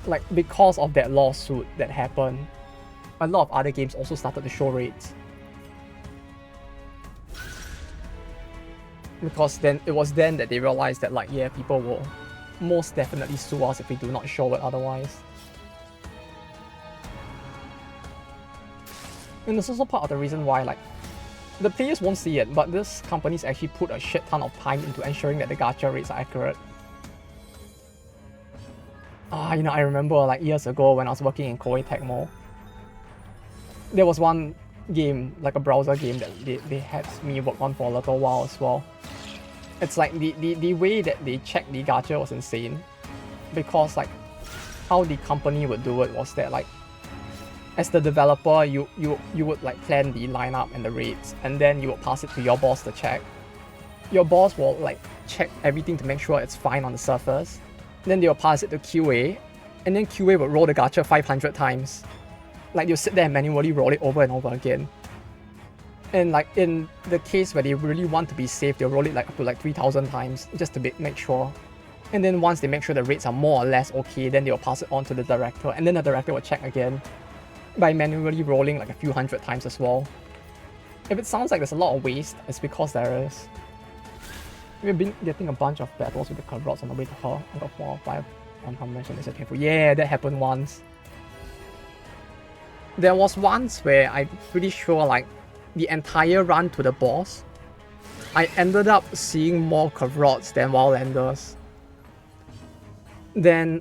Like, because of that lawsuit that happened, a lot of other games also started to show raids. Because then it was then that they realized that, like, yeah, people will most definitely sue us if we do not show it otherwise. And it's also part of the reason why, like, the players won't see it, but this company's actually put a shit ton of time into ensuring that the gacha rates are accurate. You know, I remember like years ago when I was working in Koei Tecmo, there was one game, like a browser game, that they had me work on for a little while as well. It's like the way that they checked the gacha was insane, because like how the company would do it was that, like, as the developer, you would like plan the lineup and the raids, and then you would pass it to your boss to check. Your boss will like check everything to make sure it's fine on the surface. Then they will pass it to QA, and then QA will roll the gacha 500 times. Like, you'll sit there and manually roll it over and over again. And like in the case where they really want to be safe, they'll roll it like up to like 3,000 times just to make sure. And then once they make sure the rates are more or less okay, then they'll pass it on to the director, and then the director will check again by manually rolling like a few hundred times as well. If it sounds like there's a lot of waste, it's because there is. We've been getting a bunch of battles with the Kavrots on the way to her. I got 4 or 5 on her mention. Is it painful? Yeah, that happened once. There was once where I'm pretty sure, like, the entire run to the boss, I ended up seeing more Kavrots than Wildlanders. Then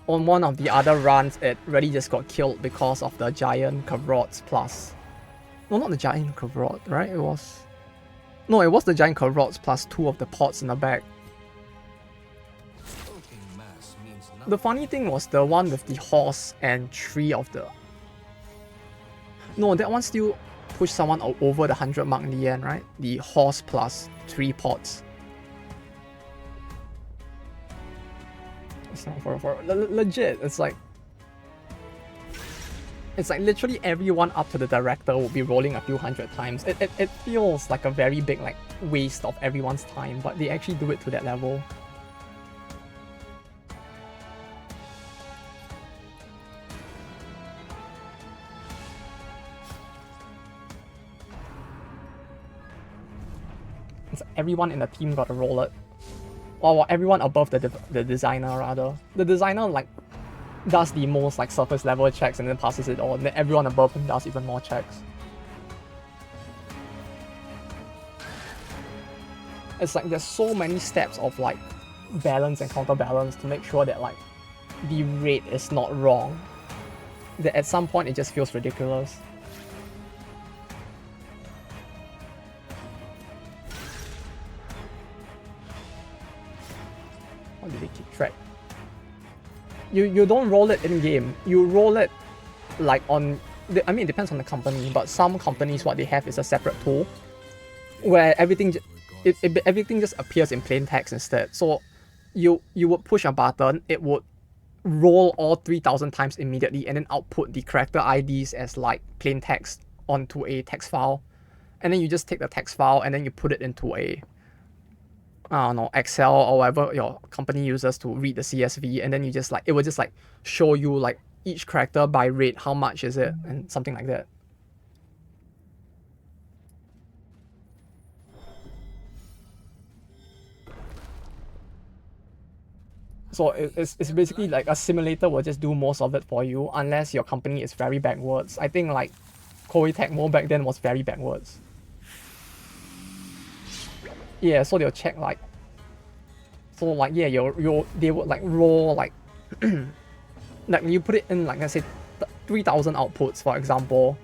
on one of the other runs, it really just got killed because of the giant Kavrots plus. No, not the giant Kavrot, right? It was the giant Kavrots plus 2 of the pots in the back. The funny thing was the one with the horse and 3 of the... No, that one still pushed someone over the 100 mark in the end, right? The horse plus 3 pots. It's not for legit, it's like... It's like literally everyone up to the director will be rolling a few hundred times. It feels like a very big like waste of everyone's time, but they actually do it to that level. It's like everyone in the team got to roll it. Or everyone above the designer rather. The designer like does the most like surface level checks and then passes it on. Then everyone above him does even more checks. It's like there's so many steps of like balance and counterbalance to make sure that like the rate is not wrong, that at some point it just feels ridiculous. How do they keep track? You don't roll it in game. You roll it like on. I mean, it depends on the company, but some companies what they have is a separate tool where everything everything just appears in plain text instead. So you would push a button, it would roll all 3,000 times immediately, and then output the character IDs as like plain text onto a text file, and then you just take the text file and then you put it into a I don't know, Excel or whatever your company uses to read the CSV, and then you just like it will just like show you like each character by rate, how much is it, and something like that. So it's basically like a simulator will just do most of it for you unless your company is very backwards. I think like Koei Tecmo back then was very backwards. Yeah, so they'll check like, so like yeah, they would like roll like, like you put it in like let's say 3,000 outputs for example,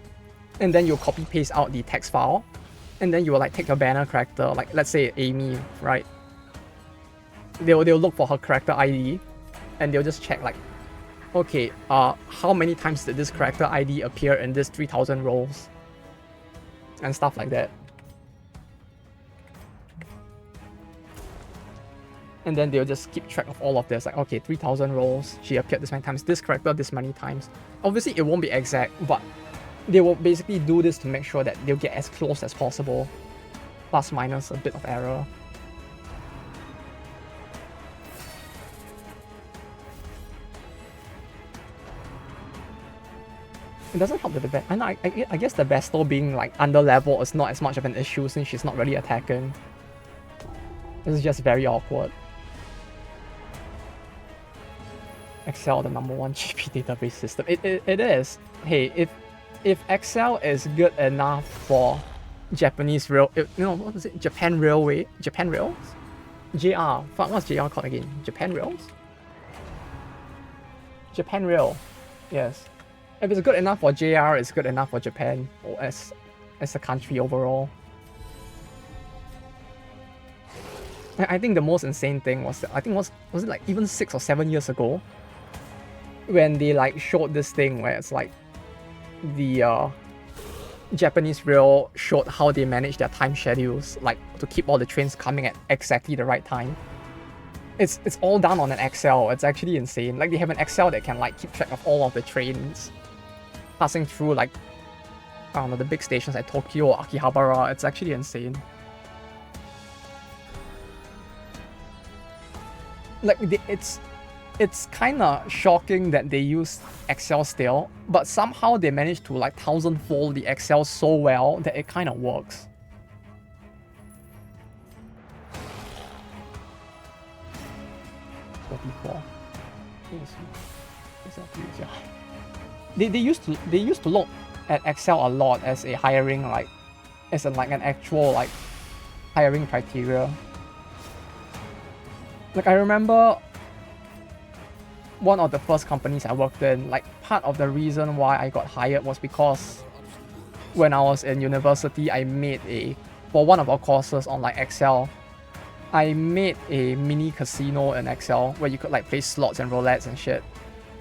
and then you copy paste out the text file, and then you will like take your banner character like let's say Amy, right? They'll look for her character ID, and they'll just check like, okay, how many times did this character ID appear in this 3,000 roles, and stuff like that. And then they'll just keep track of all of this, like okay, 3,000 roles, she appeared this many times, this character this many times. Obviously it won't be exact, but they will basically do this to make sure that they'll get as close as possible, plus minus a bit of error. It doesn't help that the and I guess the Vestal being like under level is not as much of an issue since she's not really attacking. This is just very awkward. Excel, the #1 GP database system. It is. Hey, if Excel is good enough for Japanese rail, what was it? Japan Railway, Japan Rails, JR. Fuck, what's JR called again? Japan Rails. Japan Rail. Yes. If it's good enough for JR, it's good enough for Japan, or as a country overall. I think the most insane thing was, I think was it like even 6 or 7 years ago, when they like showed this thing where it's like the Japanese rail showed how they manage their time schedules, like to keep all the trains coming at exactly the right time. It's all done on an Excel. It's actually insane. Like they have an Excel that can like keep track of all of the trains passing through like, I don't know, the big stations like Tokyo or Akihabara. It's actually insane. Like it's kind of shocking that they use Excel still, but somehow they managed to like 1,000-fold the Excel so well that it kind of works. They used to look at Excel a lot as a hiring like, as an actual like hiring criteria. Like I remember one of the first companies I worked in, like part of the reason why I got hired was because when I was in university, I made for one of our courses on like Excel, I made a mini casino in Excel where you could like play slots and roulettes and shit.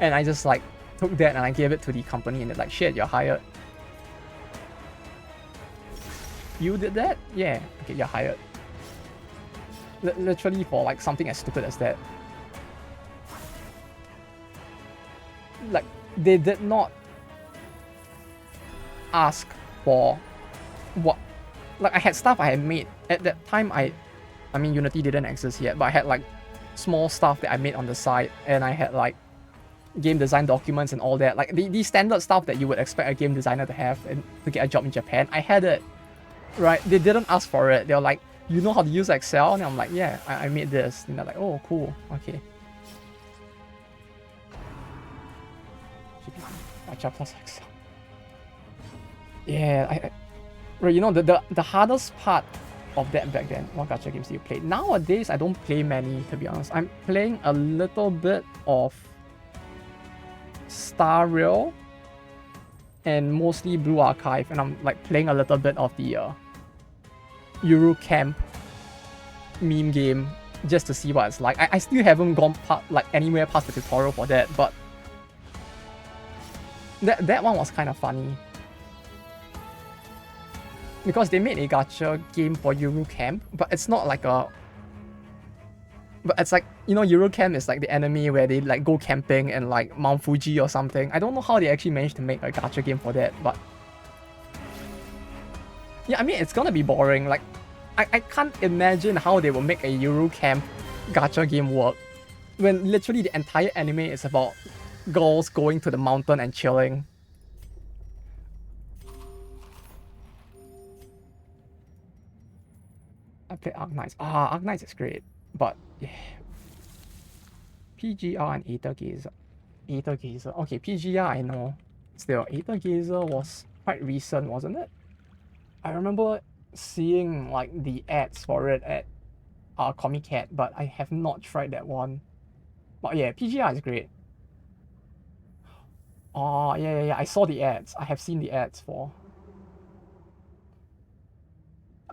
And I just like took that and I gave it to the company and they're like, shit, you're hired. You did that? Yeah. Okay, you're hired. Literally for like something as stupid as that. Like they did not ask for what, like I had stuff I had made at that time. I mean Unity didn't exist yet, but I had like small stuff that I made on the side, and I had like game design documents and all that, like the standard stuff that you would expect a game designer to have and to get a job in Japan. I had it, right? They didn't ask for it. They were like, you know how to use Excel? And I'm like, yeah, I made this. And they're like, oh, cool, okay. Gacha plus Excel. Yeah, right, you know, the hardest part of that back then, what gacha games do you play? Nowadays, I don't play many, to be honest. I'm playing a little bit of Star Rail and mostly Blue Archive, and I'm like playing a little bit of the Euro Camp meme game just to see what it's like. I still haven't gone anywhere past the tutorial for that, but that one was kind of funny because they made a gacha game for Euro Camp, but it's not like a. But it's like, you know, Eurocamp is like the anime where they like go camping and like Mount Fuji or something. I don't know how they actually managed to make a gacha game for that, but yeah, I mean, it's gonna be boring. Like, I can't imagine how they will make a Eurocamp gacha game work when literally the entire anime is about girls going to the mountain and chilling. I played Arknights. Arknights is great, but yeah. PGR and Aether Gazer. Aether Gazer. Okay, PGR I know. Still, Aether Gazer was quite recent, wasn't it? I remember seeing like the ads for it at Comic Cat, but I have not tried that one. But yeah, PGR is great. Oh, yeah. I saw the ads. I have seen the ads for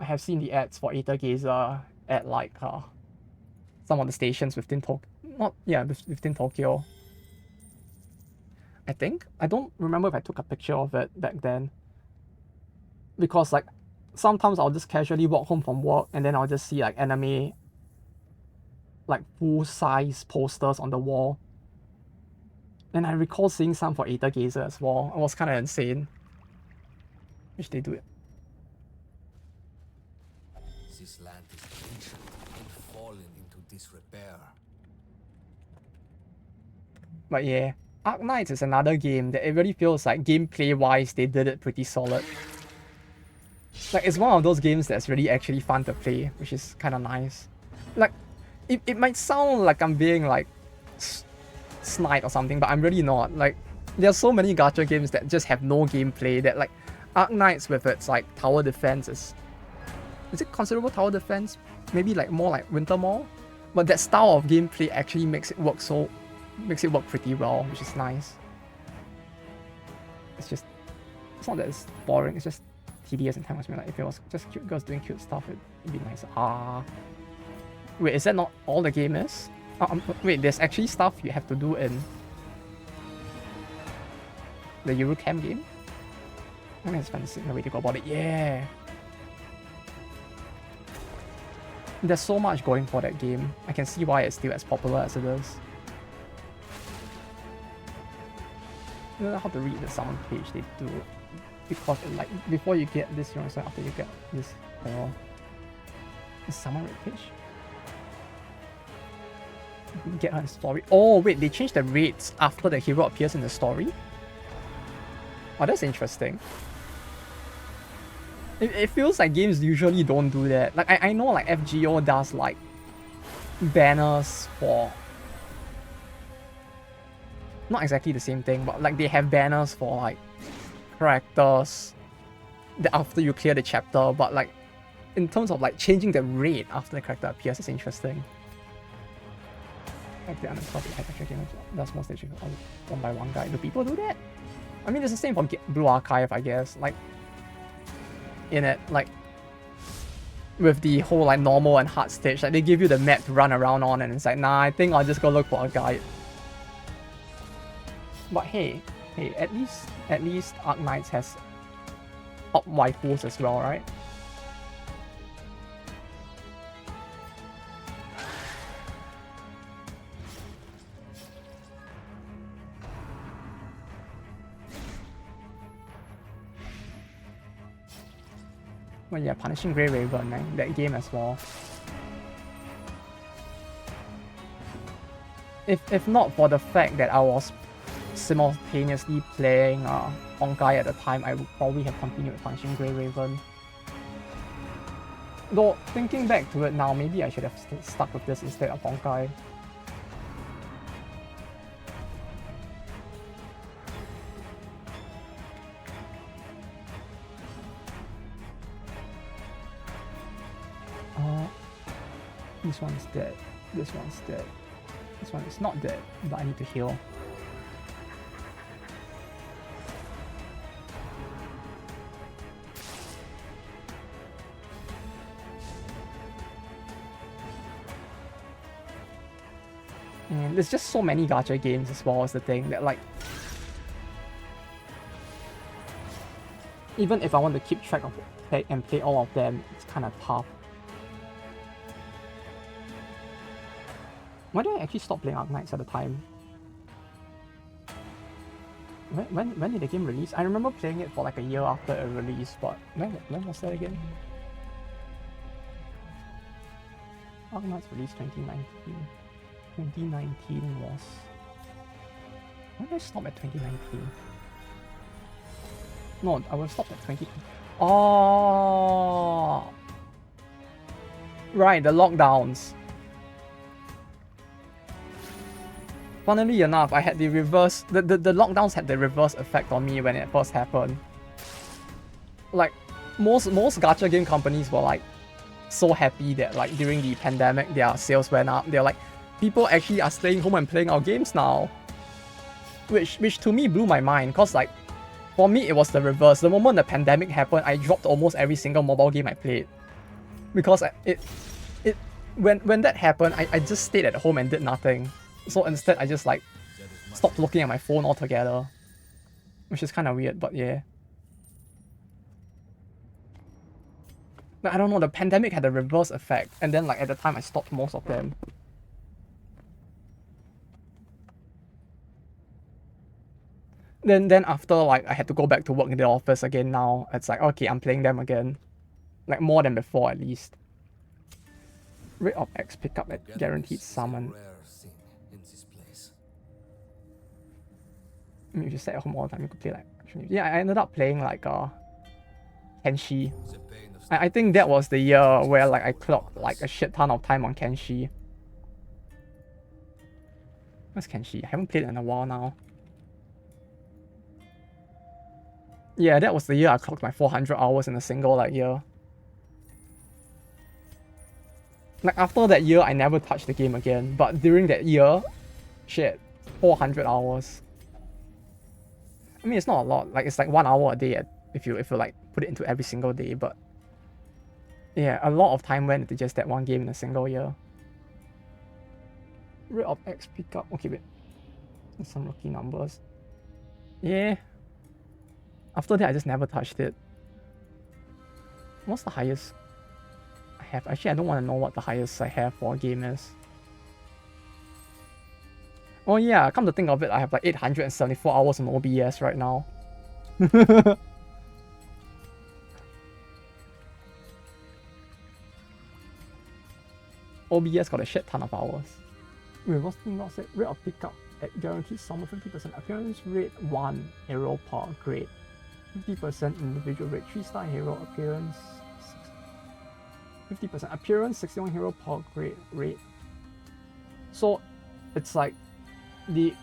Aether Gazer at like some of the stations within within Tokyo. I think. I don't remember if I took a picture of it back then. Because like sometimes I'll just casually walk home from work and then I'll just see like anime, like full size posters on the wall. And I recall seeing some for Aether Gazer as well. It was kind of insane. Which they do it. This land is ancient and fallen into disrepair. But yeah, Arknights is another game that it really feels like gameplay wise they did it pretty solid. Like it's one of those games that's really actually fun to play, which is kind of nice. Like it might sound like I'm being like snide or something, but I'm really not. Like there's so many gacha games that just have no gameplay that like Arknights with its like tower defense is it considerable tower defense? Maybe like more like Winter Mall? But that style of gameplay actually makes it work pretty well, which is nice. It's not that it's boring, it's just tedious and time consuming. Like if it was just cute girls doing cute stuff, it'd be nice. Wait, is that not all the game is? Wait, there's actually stuff you have to do in the Eurocamp game? I think it's fantasy the way to go about it. Yeah. There's so much going for that game. I can see why it's still as popular as it is. I don't know how to read the summon page they do. Because like before you get this, you understand, after you get this the summon rate page. Get her in story. Oh wait, they changed the rates after the hero appears in the story? Oh, that's interesting. It feels like games usually don't do that. Like I know like FGO does like banners for not exactly the same thing, but like they have banners for like characters that after you clear the chapter, but like in terms of like changing the rate after the character appears, it's interesting. Like the uninstalled actual game does most stages one by one guide. Do people do that? I mean, it's the same for Blue Archive, I guess. Like in it, like with the whole like normal and hard stage, like they give you the map to run around on, and it's like, nah, I think I'll just go look for a guide. But hey, at least Arknights has up waifus as well, right? Well, yeah, Punishing Grey Raven, that game as well. If not for the fact that I was simultaneously playing Honkai at the time, I would probably have continued with Punishing Grey Raven. Though, thinking back to it now, maybe I should have stuck with this instead of Honkai. This one's dead. This one's dead. This one is not dead, but I need to heal. And there's just so many gacha games as well as the thing that like... Even if I want to keep track of it and play all of them, it's kind of tough. Why did I actually stop playing Arknights at the time? When did the game release? I remember playing it for like a year after it released, but when was that again? Arknights released 2019. 2019 was... When did I stop at 2019? No, I will stop at 20... Oh! Right, the lockdowns. Funnily enough, I had the reverse... The lockdowns had the reverse effect on me when it first happened. Like, most gacha game companies were like so happy that like during the pandemic their sales went up. They're like, people actually are staying home and playing our games now. Which to me blew my mind, cause like, for me it was the reverse. The moment the pandemic happened, I dropped almost every single mobile game I played. Because when that happened, I just stayed at home and did nothing. So instead, I just like stopped looking at my phone altogether, which is kind of weird, but yeah. But I don't know, the pandemic had a reverse effect, and then like at the time I stopped most of them. Then after like I had to go back to work in the office again now, it's like okay, I'm playing them again. Like more than before at least. Rate of X pickup at guaranteed summon. I mean, if you stay at home all the time, you could play like... Yeah, I ended up playing like Kenshi. I think that was the year where like I clocked like a shit ton of time on Kenshi. Where's Kenshi? I haven't played it in a while now. Yeah, that was the year I clocked my 400 hours in a single like year. Like after that year, I never touched the game again. But during that year, shit, 400 hours. I mean, it's not a lot. Like it's like 1 hour a day if you like put it into every single day. But yeah, a lot of time went into just that one game in a single year. Rate of X pickup. Okay, wait. There's some rookie numbers. Yeah. After that, I just never touched it. What's the highest I have? Actually, I don't want to know what the highest I have for a game is. Oh yeah, come to think of it, I have like 874 hours on OBS right now. OBS got a shit ton of hours. Wait, what's the thing not said? Rate of pickup at guaranteed summon 50%. Appearance rate 1 hero per grade. 50% individual rate. 3-star hero appearance. 50% appearance, 61 hero per grade rate. So it's like the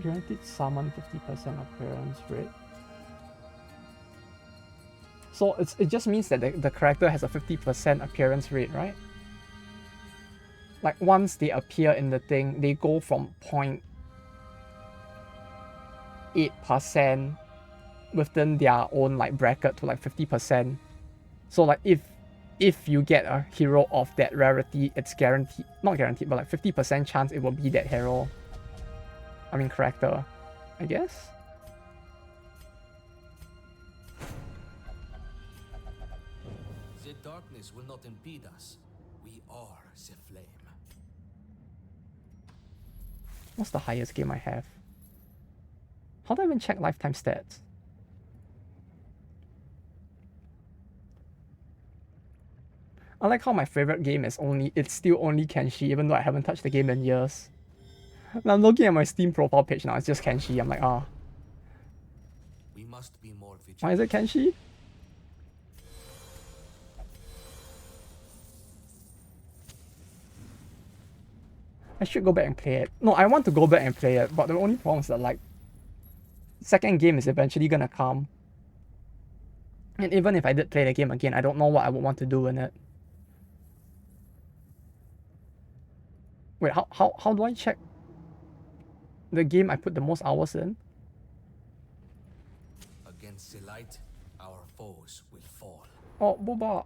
guaranteed summon 50% appearance rate. So it just means that the character has a 50% appearance rate, right? Like once they appear in the thing, they go from 0.8% within their own like bracket to like 50%. So like if you get a hero of that rarity, it's guaranteed, not guaranteed, but like 50% chance it will be that hero. I mean character, I guess. The darkness will not impede us. We are the flame. What's the highest game I have? How do I even check lifetime stats? I like how my favorite game it's still only Kenshi, even though I haven't touched the game in years. And I'm looking at my Steam profile page now, it's just Kenshi. I'm like, We must be more why is vigilant. it Kenshi? I should go back and play it. No, I want to go back and play it, but the only problem is that like second game is eventually gonna come. And even if I did play the game again, I don't know what I would want to do in it. Wait, how do I check the game I put the most hours in? Against the light, our foes will fall. Oh, boba.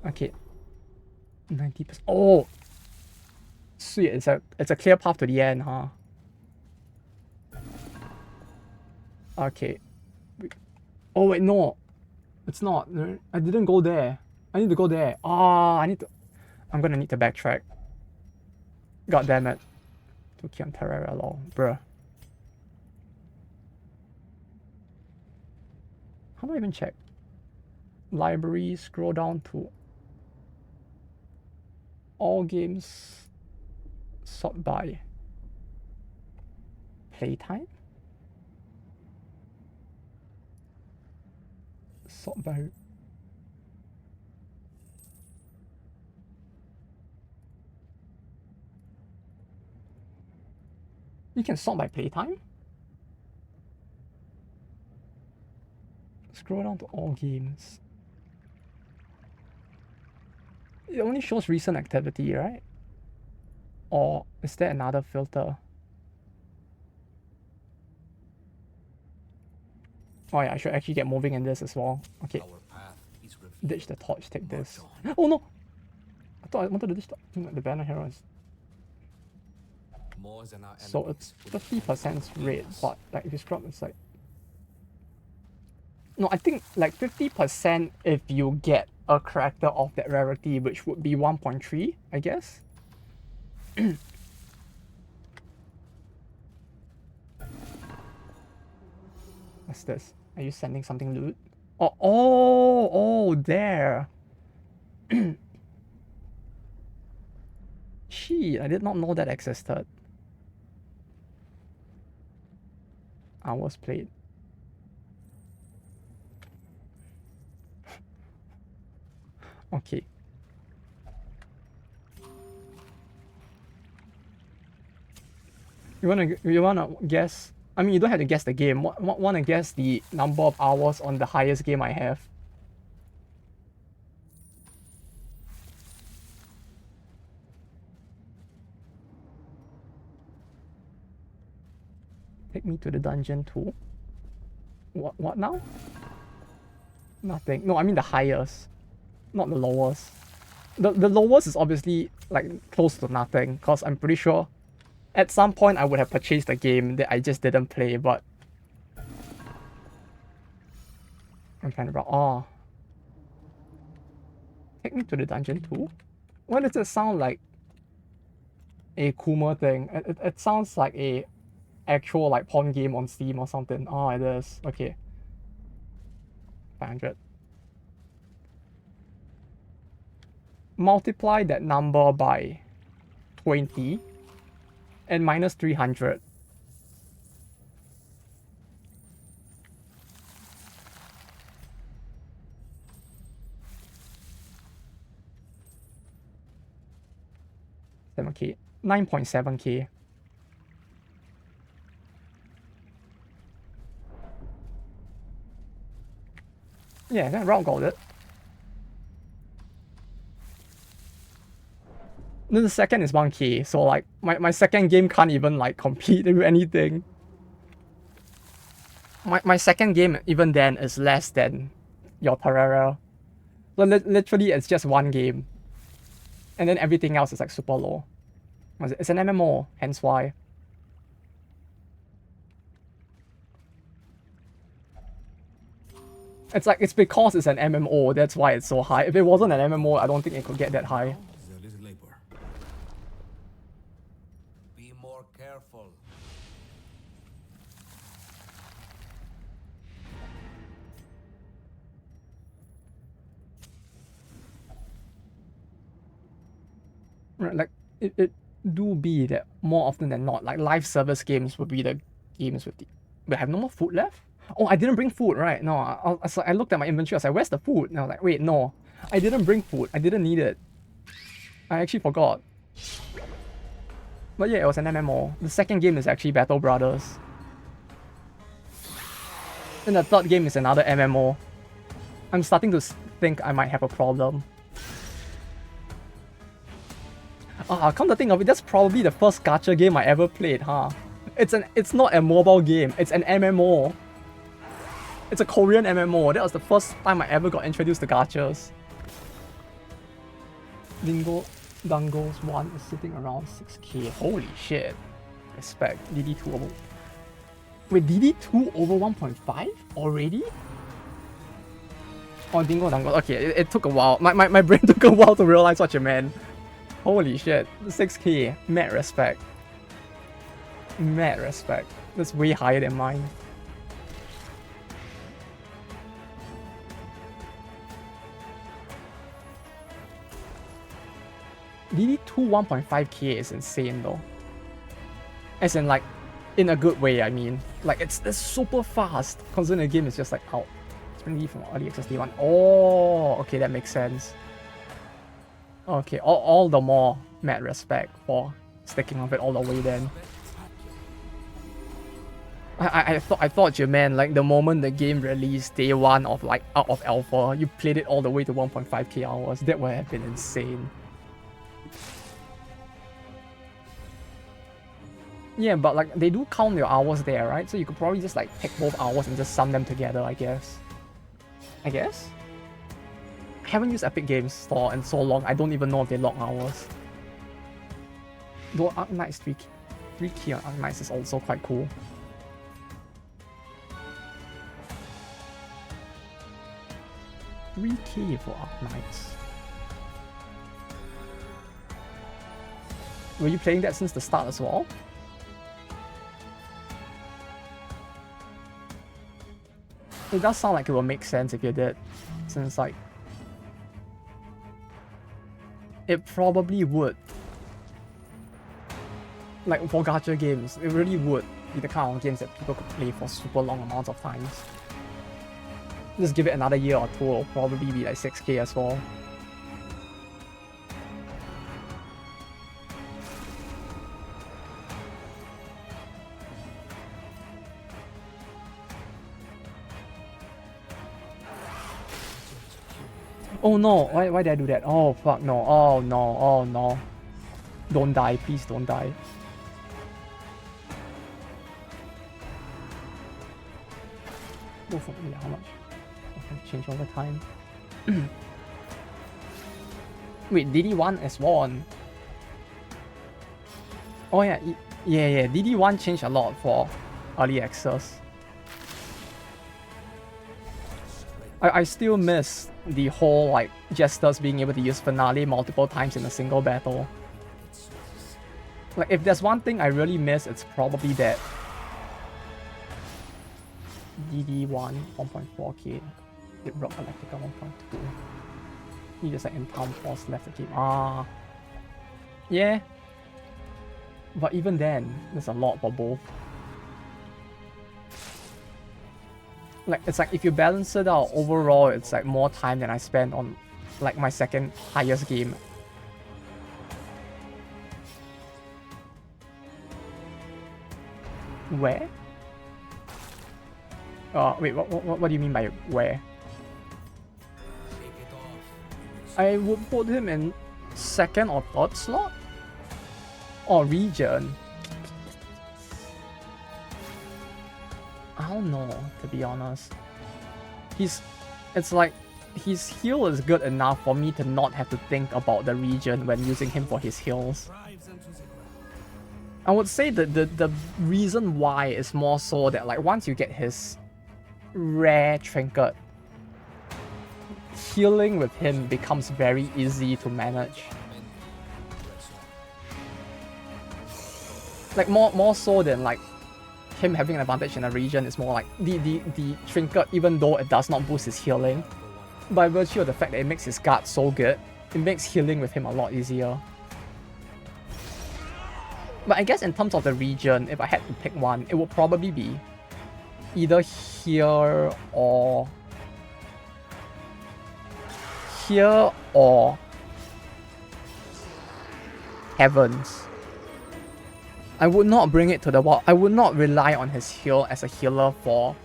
Okay. 90%. Oh, sweet. It's a clear path to the end, huh? Okay. Oh wait, no. It's not. I didn't go there. I need to go there. I'm gonna need to backtrack. God damn it. Tuki on Terraria lol. Bruh. How do I even check? Library, scroll down to all games, sort by playtime? Sort by... You can sort by playtime? Scroll down to all games. It only shows recent activity, right? Or is there another filter? Oh yeah, I should actually get moving in this as well. Okay, Our path is revealed. ditch the torch, take this. March Oh no! I thought I wanted to ditch the banner heroes. More than our So enemies it's will 50% red, us. but like if you scrub, it's like... No, I think like 50% if you get a character of that rarity, which would be 1.3, I guess. What's this? Are you sending something loot? Oh, there. Shit, I did not know that existed. Hours played. Okay. You wanna guess? I mean, you don't have to guess the game. Wanna guess the number of hours on the highest game I have? Take me to the dungeon too. What now? Nothing. No, I mean the highest, not the lowest. The lowest is obviously like close to nothing, cause I'm pretty sure at some point I would have purchased a game that I just didn't play, but I'm trying to remember. Oh, take me to the dungeon too. Why does it sound like a Kuma thing? It sounds like a actual like porn game on Steam or something. Oh, it is. Okay. 500. Multiply that number by 20 and minus 300. $7K. 9.7K. Yeah, then round got it. Then the second is 1K, so like my second game can't even like compete with anything. My second game even then is less than your Terraria. So literally it's just one game. And then everything else is like super low. It's an MMO, hence why. It's because it's an MMO, that's why it's so high. If it wasn't an MMO, I don't think it could get that high. There is labor. Be more careful. Like, it do be that more often than not, like, live service games would be the games with the... Wait, I have no more food left? Oh, I didn't bring food, right? No, I looked at my inventory, I was like, where's the food? And I was like, wait, no. I didn't bring food. I didn't need it. I actually forgot. But yeah, it was an MMO. The second game is actually Battle Brothers. And the third game is another MMO. I'm starting to think I might have a problem. Come to think of it, that's probably the first gacha game I ever played, huh? It's not a mobile game, it's an MMO. It's a Korean MMO. That was the first time I ever got introduced to gachas. Dingo Dangos 1 is sitting around 6k. Holy shit. Respect. DD2 over... Wait, DD2 over 1.5? Already? Oh, Dingo Dangos. Okay, it took a while. My brain took a while to realize what you meant. Holy shit. 6k. Mad respect. Mad respect. That's way higher than mine. DD2 1.5k is insane though. As in, like, in a good way, I mean. Like, it's super fast, considering the game is just like out. It's been from early access day 1. Oh, okay, that makes sense. Okay, all the more mad respect for sticking with it all the way then. I thought you meant like the moment the game released day 1 of like out of alpha, you played it all the way to 1.5k hours. That would have been insane. Yeah, but like they do count your hours there, right? So you could probably just like take both hours and just sum them together, I guess. I haven't used Epic Games Store in so long, I don't even know if they log hours. Though Arc Knights 3k on Arc Knights is also quite cool. $3k for Arc Knights. Were you playing that since the start as well? It does sound like it will make sense if you did, since like... It probably would. Like for gacha games, it really would be the kind of games that people could play for super long amounts of times. Just give it another year or two, it'll probably be like 6k as well. Oh no, why did I do that? Oh fuck no, oh no, oh no. Don't die, please don't die. Go for how much? I can change over time. Wait, DD1 is one. Oh yeah, yeah, DD1 changed a lot for early access. I still miss the whole like jesters being able to use finale multiple times in a single battle. Like if there's one thing I really miss, it's probably that. DD1 1.4k. It broke Electrica 1.2. He just like in town force left the game. Yeah. But even then, there's a lot for both. Like it's like if you balance it out overall, it's like more time than I spent on like my second highest game. Where? Wait, what do you mean by where? I would put him in second or third slot? Or region? I don't know, to be honest. It's like, his heal is good enough for me to not have to think about the region when using him for his heals. I would say that the reason why is more so that like once you get his rare trinket, healing with him becomes very easy to manage. Like more so than like him having an advantage in a region, is more like the trinket, even though it does not boost his healing, by virtue of the fact that it makes his guard so good, it makes healing with him a lot easier. But I guess in terms of the region, if I had to pick one, it would probably be either here or Heavens. I would not bring it to the wild. I would not rely on his heal as a healer for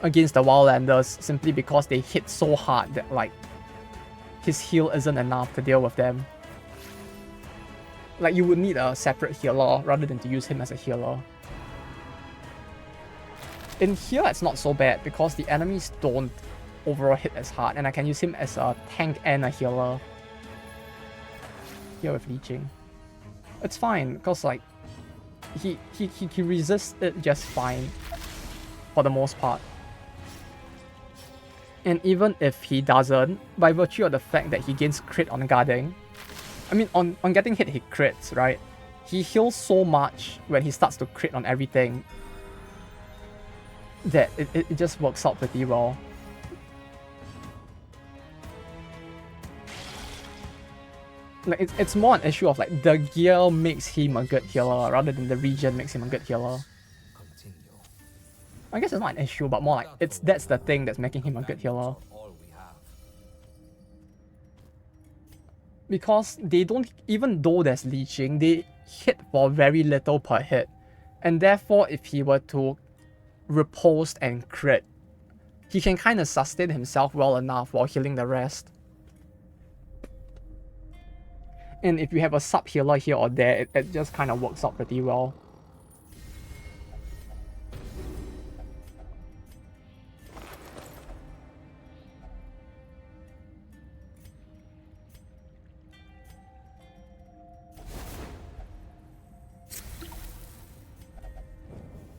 against the Wildlanders simply because they hit so hard that like his heal isn't enough to deal with them. Like you would need a separate healer rather than to use him as a healer. In here it's not so bad because the enemies don't overall hit as hard and I can use him as a tank and a healer. Here with leeching. It's fine because like he resists it just fine for the most part. And even if he doesn't, by virtue of the fact that he gains crit on guarding, I mean on getting hit he crits, right? He heals so much when he starts to crit on everything that it just works out pretty well. Like it's more an issue of like the gear makes him a good healer rather than the region makes him a good healer. I guess it's not an issue, but more like that's the thing that's making him a good healer. Because they don't, even though there's leeching, they hit for very little per hit. And therefore, if he were to riposte and crit, he can kind of sustain himself well enough while healing the rest. And if you have a sub healer here or there, it just kind of works out pretty well.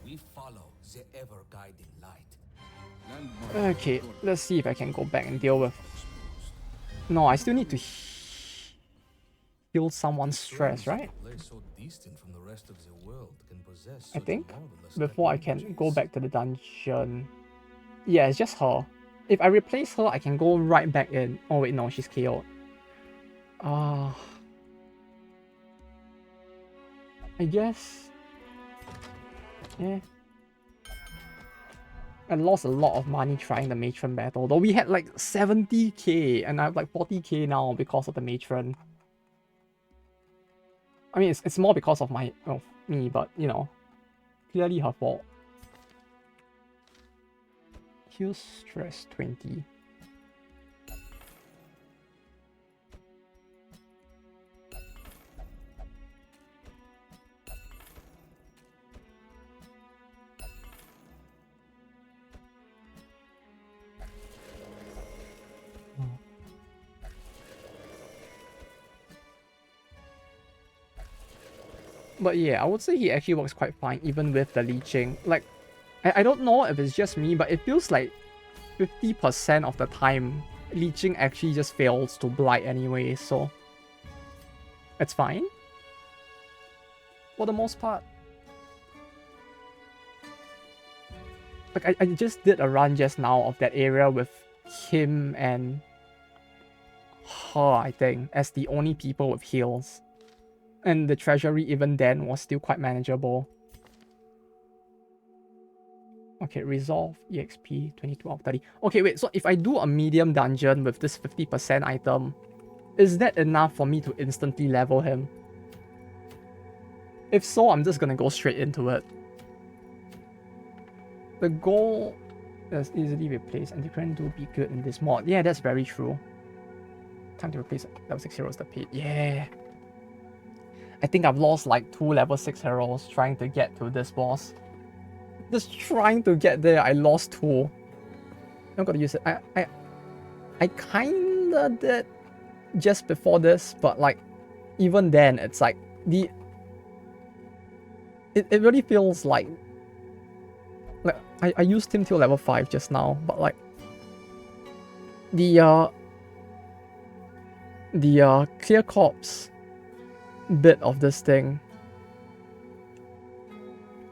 We follow the ever-guiding light. Okay, let's see if I can go back and deal with... No, I still need to heal someone's stress, right? I think, before I can go back to the dungeon. Yeah, it's just her. If I replace her, I can go right back in. Oh wait, no, she's KO'd. I guess... Yeah. I lost a lot of money trying the matron battle, though we had like 70k and I have like 40k now because of the matron. I mean, it's more because of me, but you know, clearly her fault. Heal stress 20. But yeah, I would say he actually works quite fine even with the leeching. Like, I don't know if it's just me, but it feels like 50% of the time, leeching actually just fails to blight anyway, so... It's fine. For the most part. Like, I just did a run just now of that area with him and her, I think, as the only people with heals. And the treasury even then was still quite manageable. Okay, resolve, EXP, 22 out of 30. Okay, wait, so if I do a medium dungeon with this 50% item, is that enough for me to instantly level him? If so, I'm just gonna go straight into it. The goal is easily replaced, and you can do be good in this mod. Yeah, that's very true. Time to replace level 6 heroes that paid. Yeah. I think I've lost like 2 level 6 heroes trying to get to this boss. Just trying to get there, I lost 2. I'm gonna use it. I kinda did just before this, but like even then it's like it really feels like I used him till level 5 just now, but like the clear corpse bit of this thing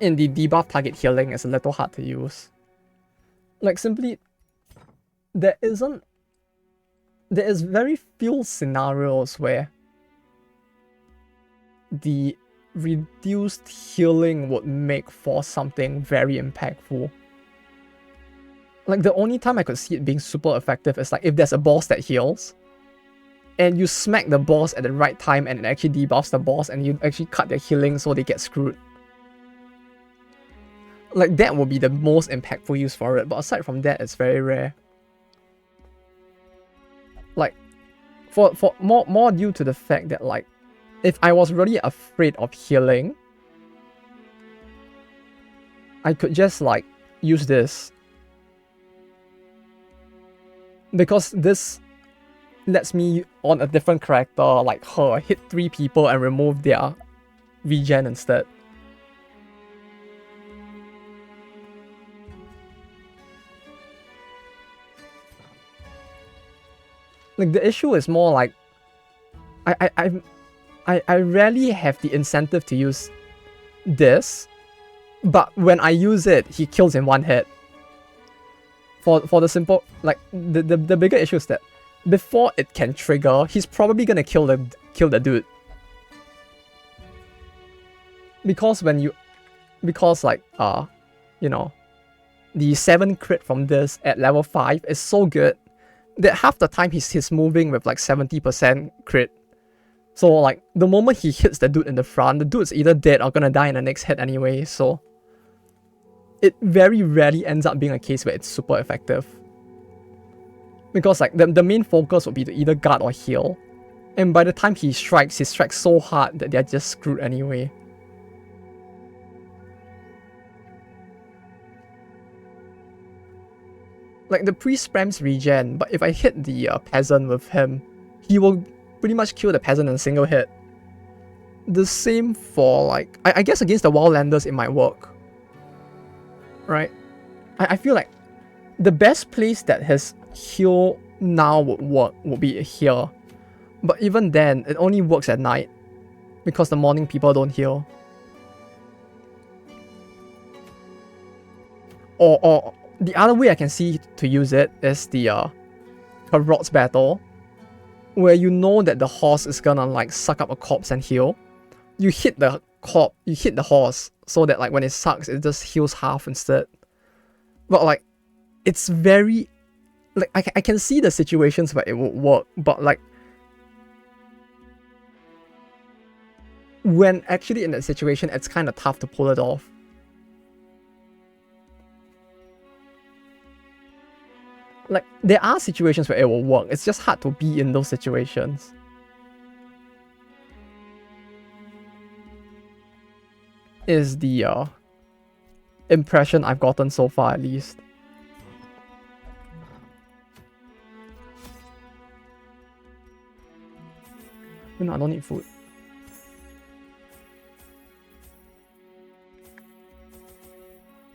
in the debuff target healing is a little hard to use. Like simply there is very few scenarios where the reduced healing would make for something very impactful. Like, the only time I could see it being super effective is like if there's a boss that heals, and you smack the boss at the right time and it actually debuffs the boss and you actually cut their healing so they get screwed. Like, that would be the most impactful use for it, but aside from that, it's very rare. Like, for more due to the fact that, like, if I was really afraid of healing, I could just, like, use this. Because this lets me, on a different character, like her, hit 3 people and remove their regen instead. Like, the issue is more like, I rarely have the incentive to use this, but when I use it, he kills in one hit. For the simple, like, the bigger issue is that before it can trigger, he's probably gonna kill the dude. Because like, you know, the 7 crit from this at level 5 is so good that half the time he's moving with like 70% crit. So like, the moment he hits the dude in the front, the dude's either dead or gonna die in the next hit anyway, so it very rarely ends up being a case where it's super effective. Because like, the main focus would be to either guard or heal. And by the time he strikes so hard that they're just screwed anyway. Like, the priest spams regen, but if I hit the peasant with him, he will pretty much kill the peasant in a single hit. The same for, like, I guess against the wildlanders it might work. Right? I feel like the best place that his heal now would work would be here. But even then, it only works at night, because the morning people don't heal. Or the other way I can see to use it is the Herald's Battle, where you know that the horse is gonna like suck up a corpse and heal. You hit the horse, so that like when it sucks, it just heals half instead. But like, it's very, like, I can see the situations where it would work, but like, when actually in that situation, it's kind of tough to pull it off. Like, there are situations where it will work, it's just hard to be in those situations. Is the impression I've gotten so far, at least. No, I don't need food.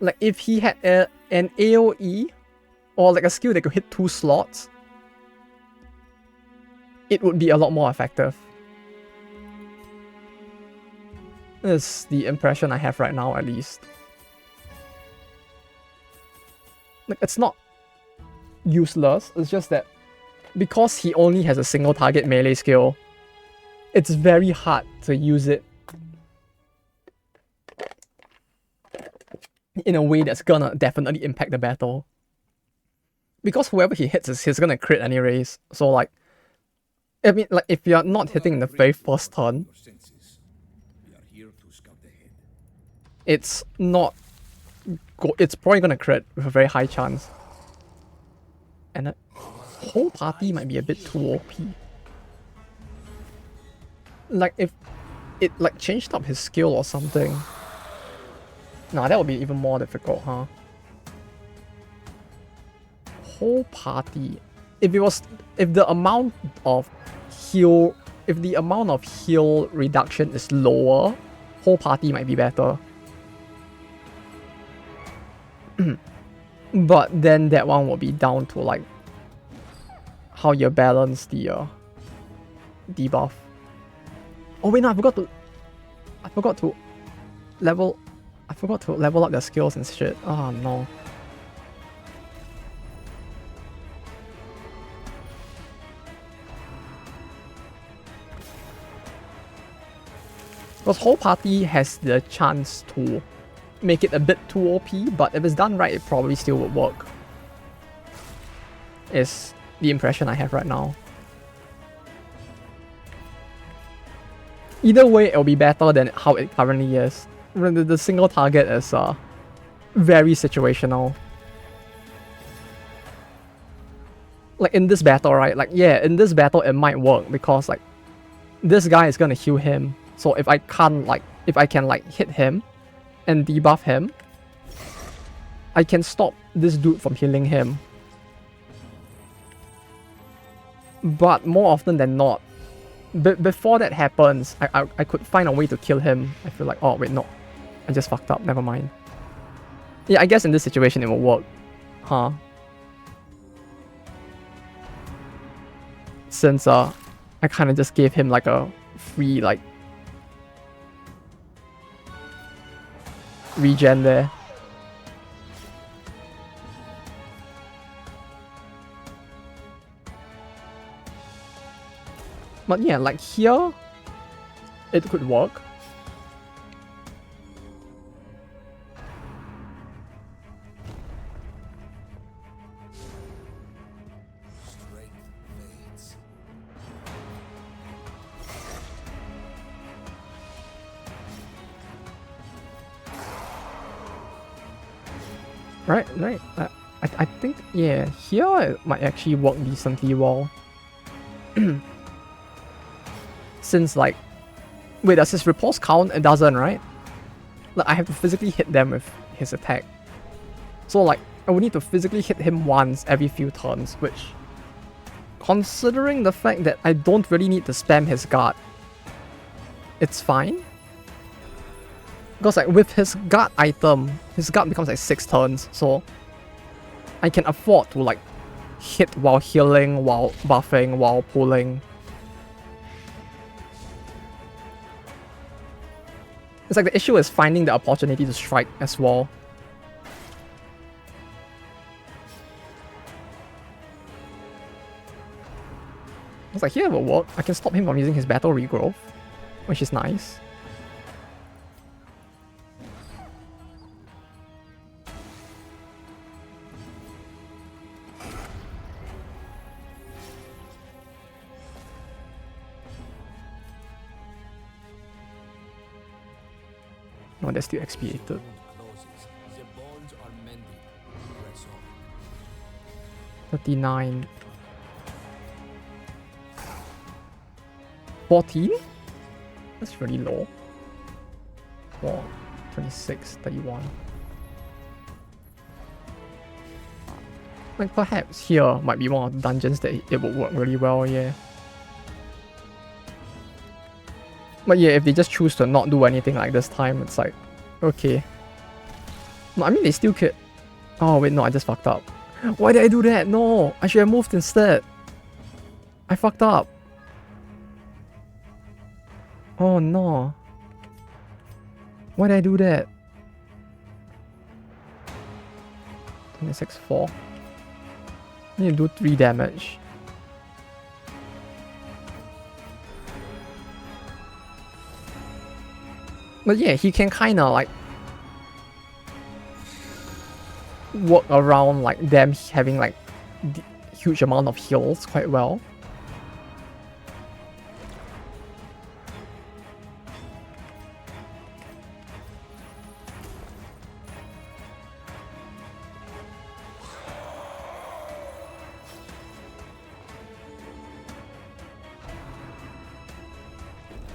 Like, if he had an AoE, or like a skill that could hit 2 slots, it would be a lot more effective. That's the impression I have right now, at least. Like, it's not useless, it's just that because he only has a single target melee skill, it's very hard to use it in a way that's gonna definitely impact the battle. Because whoever he hits, he's gonna crit anyways. So like, I mean, like, if you're not hitting in the very first turn, it's not... it's probably gonna crit with a very high chance. And the whole party might be a bit too OP. Like, if it like changed up his skill or something. Nah, that would be even more difficult, huh? Whole party. If the amount of heal reduction is lower, whole party might be better. But then that one will be down to like how you balance the debuff. Oh wait, no, I forgot to level up their skills and shit. Oh no. Because whole party has the chance to make it a bit too OP, but if it's done right, it probably still would work. Is the impression I have right now. Either way, it'll be better than how it currently is. The single target is very situational. Like in this battle, right? Like yeah, in this battle it might work because like this guy is gonna heal him. So if I can hit him and debuff him, I can stop this dude from healing him. But more often than not, before that happens, I could find a way to kill him. I feel like, oh wait, no, I just fucked up, never mind. Yeah, I guess in this situation it will work. Huh. Since I kind of just gave him like a free like regen there. But yeah, like here, it could work. Right. I think, yeah, here it might actually work decently well. Since like, wait, does his repulse count? It doesn't, right? Like I have to physically hit them with his attack. So like, I would need to physically hit him once every few turns, which, considering the fact that I don't really need to spam his guard, it's fine. Because like with his guard item, his guard becomes like 6 turns, so I can afford to like hit while healing, while buffing, while pulling. It's like the issue is finding the opportunity to strike as well. It's like here it will work. I can stop him from using his battle regrowth, which is nice. No, that's still expiated. 39. 14? That's really low. 4, 26, 31. Like perhaps here might be one of the dungeons that it would work really well, yeah. But yeah, if they just choose to not do anything like this time, it's like, okay. No, I mean, they still could. Oh, wait, no, I just fucked up. Why did I do that? No, I should have moved instead. I fucked up. Oh, no. Why did I do that? 26, 4. I need to do 3 damage. But yeah, he can kinda like work around like them having like huge amount of heals quite well.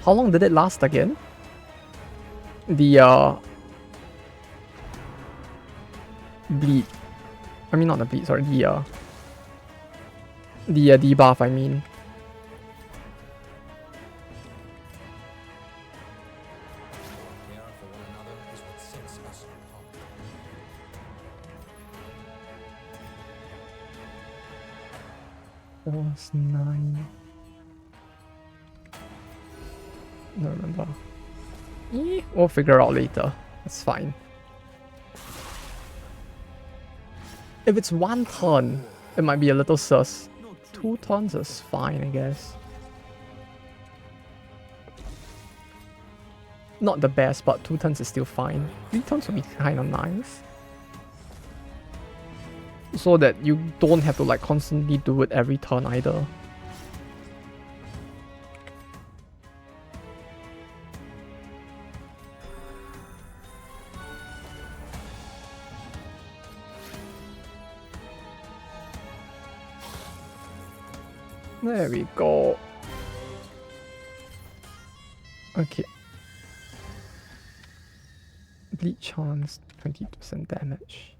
How long did it last again? The bleed. I mean not the bleed, sorry, the debuff, I mean. Was 9. Don't remember. We'll figure out later. It's fine. If it's 1 turn, it might be a little sus. 2 turns is fine, I guess. not the best, but 2 turns is still fine. 3 turns would be kind of nice. So that you don't have to like constantly do it every turn either. There we go. Okay. Bleed chance, 20% damage.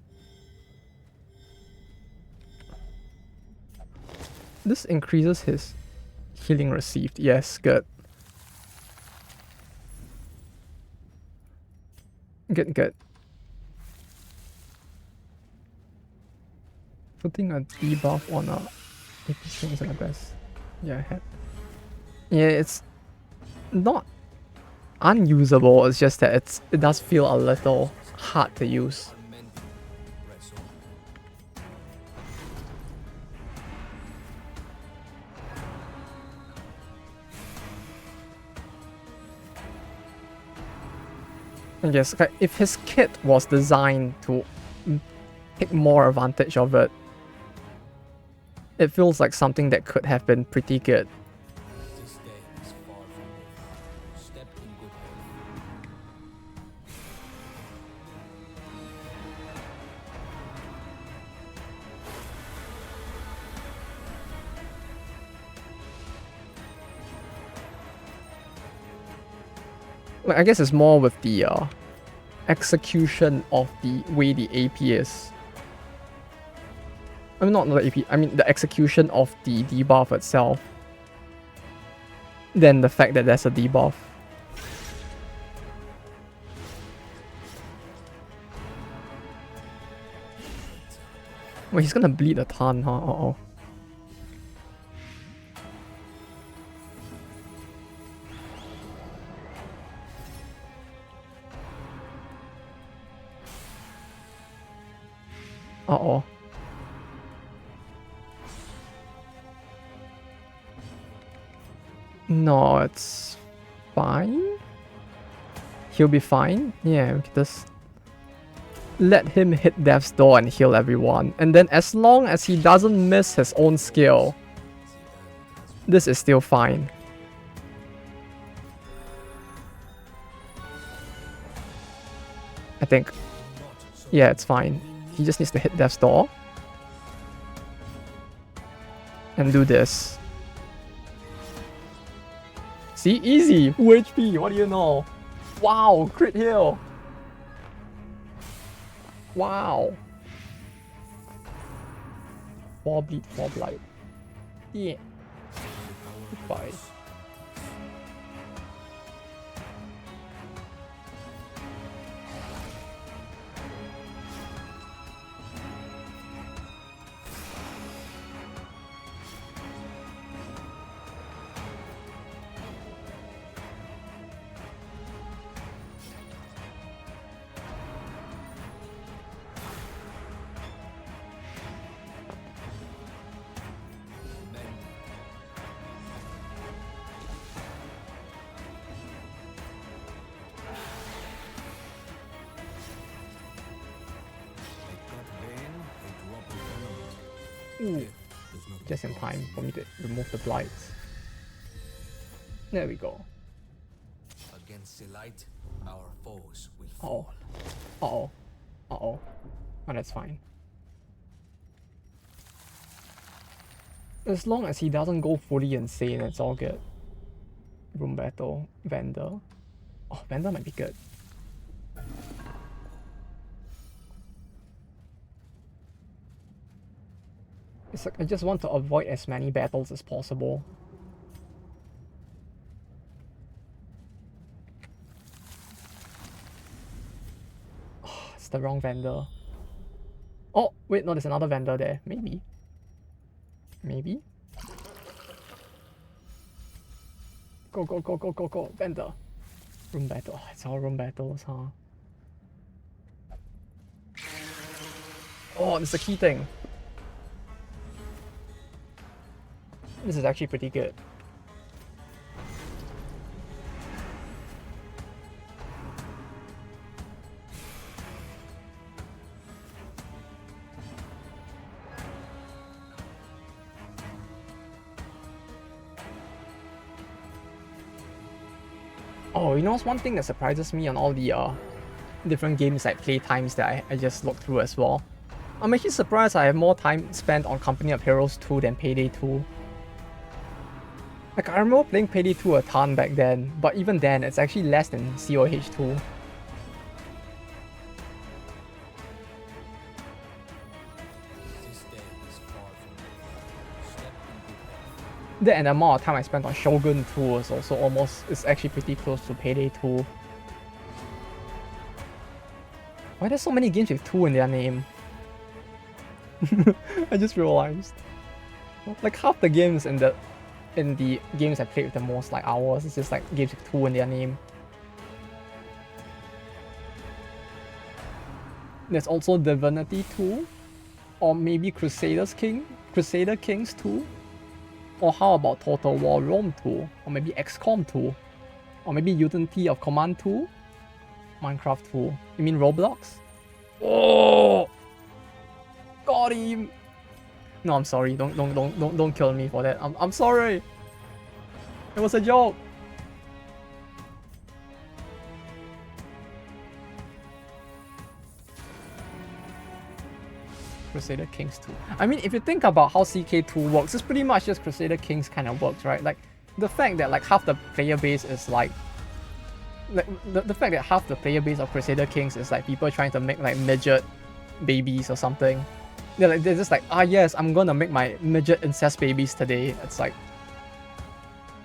This increases his healing received. Yes, good. Good, good. Putting a debuff on a AP string isn't the best. Yeah, yeah, it's not unusable, it's just that it does feel a little hard to use. I guess okay, if his kit was designed to take more advantage of it, it feels like something that could have been pretty good. This day is far from over. Step in good health. Like, I guess it's more with the execution of the way the AP is. I mean, not the AP, I mean the execution of the debuff itself than the fact that there's a debuff. Well, he's gonna bleed a ton, huh? Uh-oh. Uh-oh. No, it's fine. He'll be fine. Yeah, we can just let him hit Death's Door and heal everyone. And then as long as he doesn't miss his own skill, this is still fine. I think. Yeah, it's fine. He just needs to hit Death's Door. And do this. See? Easy! Full HP, what do you know? Wow, crit heal! Wow! 4 bleed, 4 blight. Yeah. Goodbye. Ooh, just in time for me to remove the blights. There we go. Against the light, our foes will fall. Oh. Uh-oh. Uh-oh. Oh, that's fine. As long as he doesn't go fully insane, it's all good. Room battle. Vendor. Oh, Vendor might be good. It's like I just want to avoid as many battles as possible. Oh, it's the wrong vendor. Oh, wait, no, there's another vendor there. Maybe. Maybe? Go, go, go, go, go, go. Vendor. Room battle. Oh, it's all room battles, huh? Oh, it's the key thing. This is actually pretty good. Oh, you know what's one thing that surprises me on all the different games like play times that I just looked through as well? I'm actually surprised I have more time spent on Company of Heroes 2 than Payday 2. Like, I remember playing Payday 2 a ton back then, but even then, it's actually less than COH 2. That and the amount of time I spent on Shogun 2 is also it's actually pretty close to Payday 2. Why there's so many games with 2 in their name? I just realized. Like half the games in the games I played with the most like hours, it's just like games with 2 in their name. There's also Divinity 2, or maybe Crusader Kings 2, or how about Total War Rome 2, or maybe XCOM 2, or maybe Unity of Command 2, Minecraft 2. You mean Roblox? Oh, got him. No, I'm sorry. Don't kill me for that. I'm sorry. It was a joke. Crusader Kings 2. I mean, if you think about how CK2 works, it's pretty much just Crusader Kings kind of works, right? Like, the fact that like half the player base is like the fact that half the player base of Crusader Kings is like people trying to make like midget babies or something. They're just like, ah yes, I'm gonna make my midget incest babies today. It's like,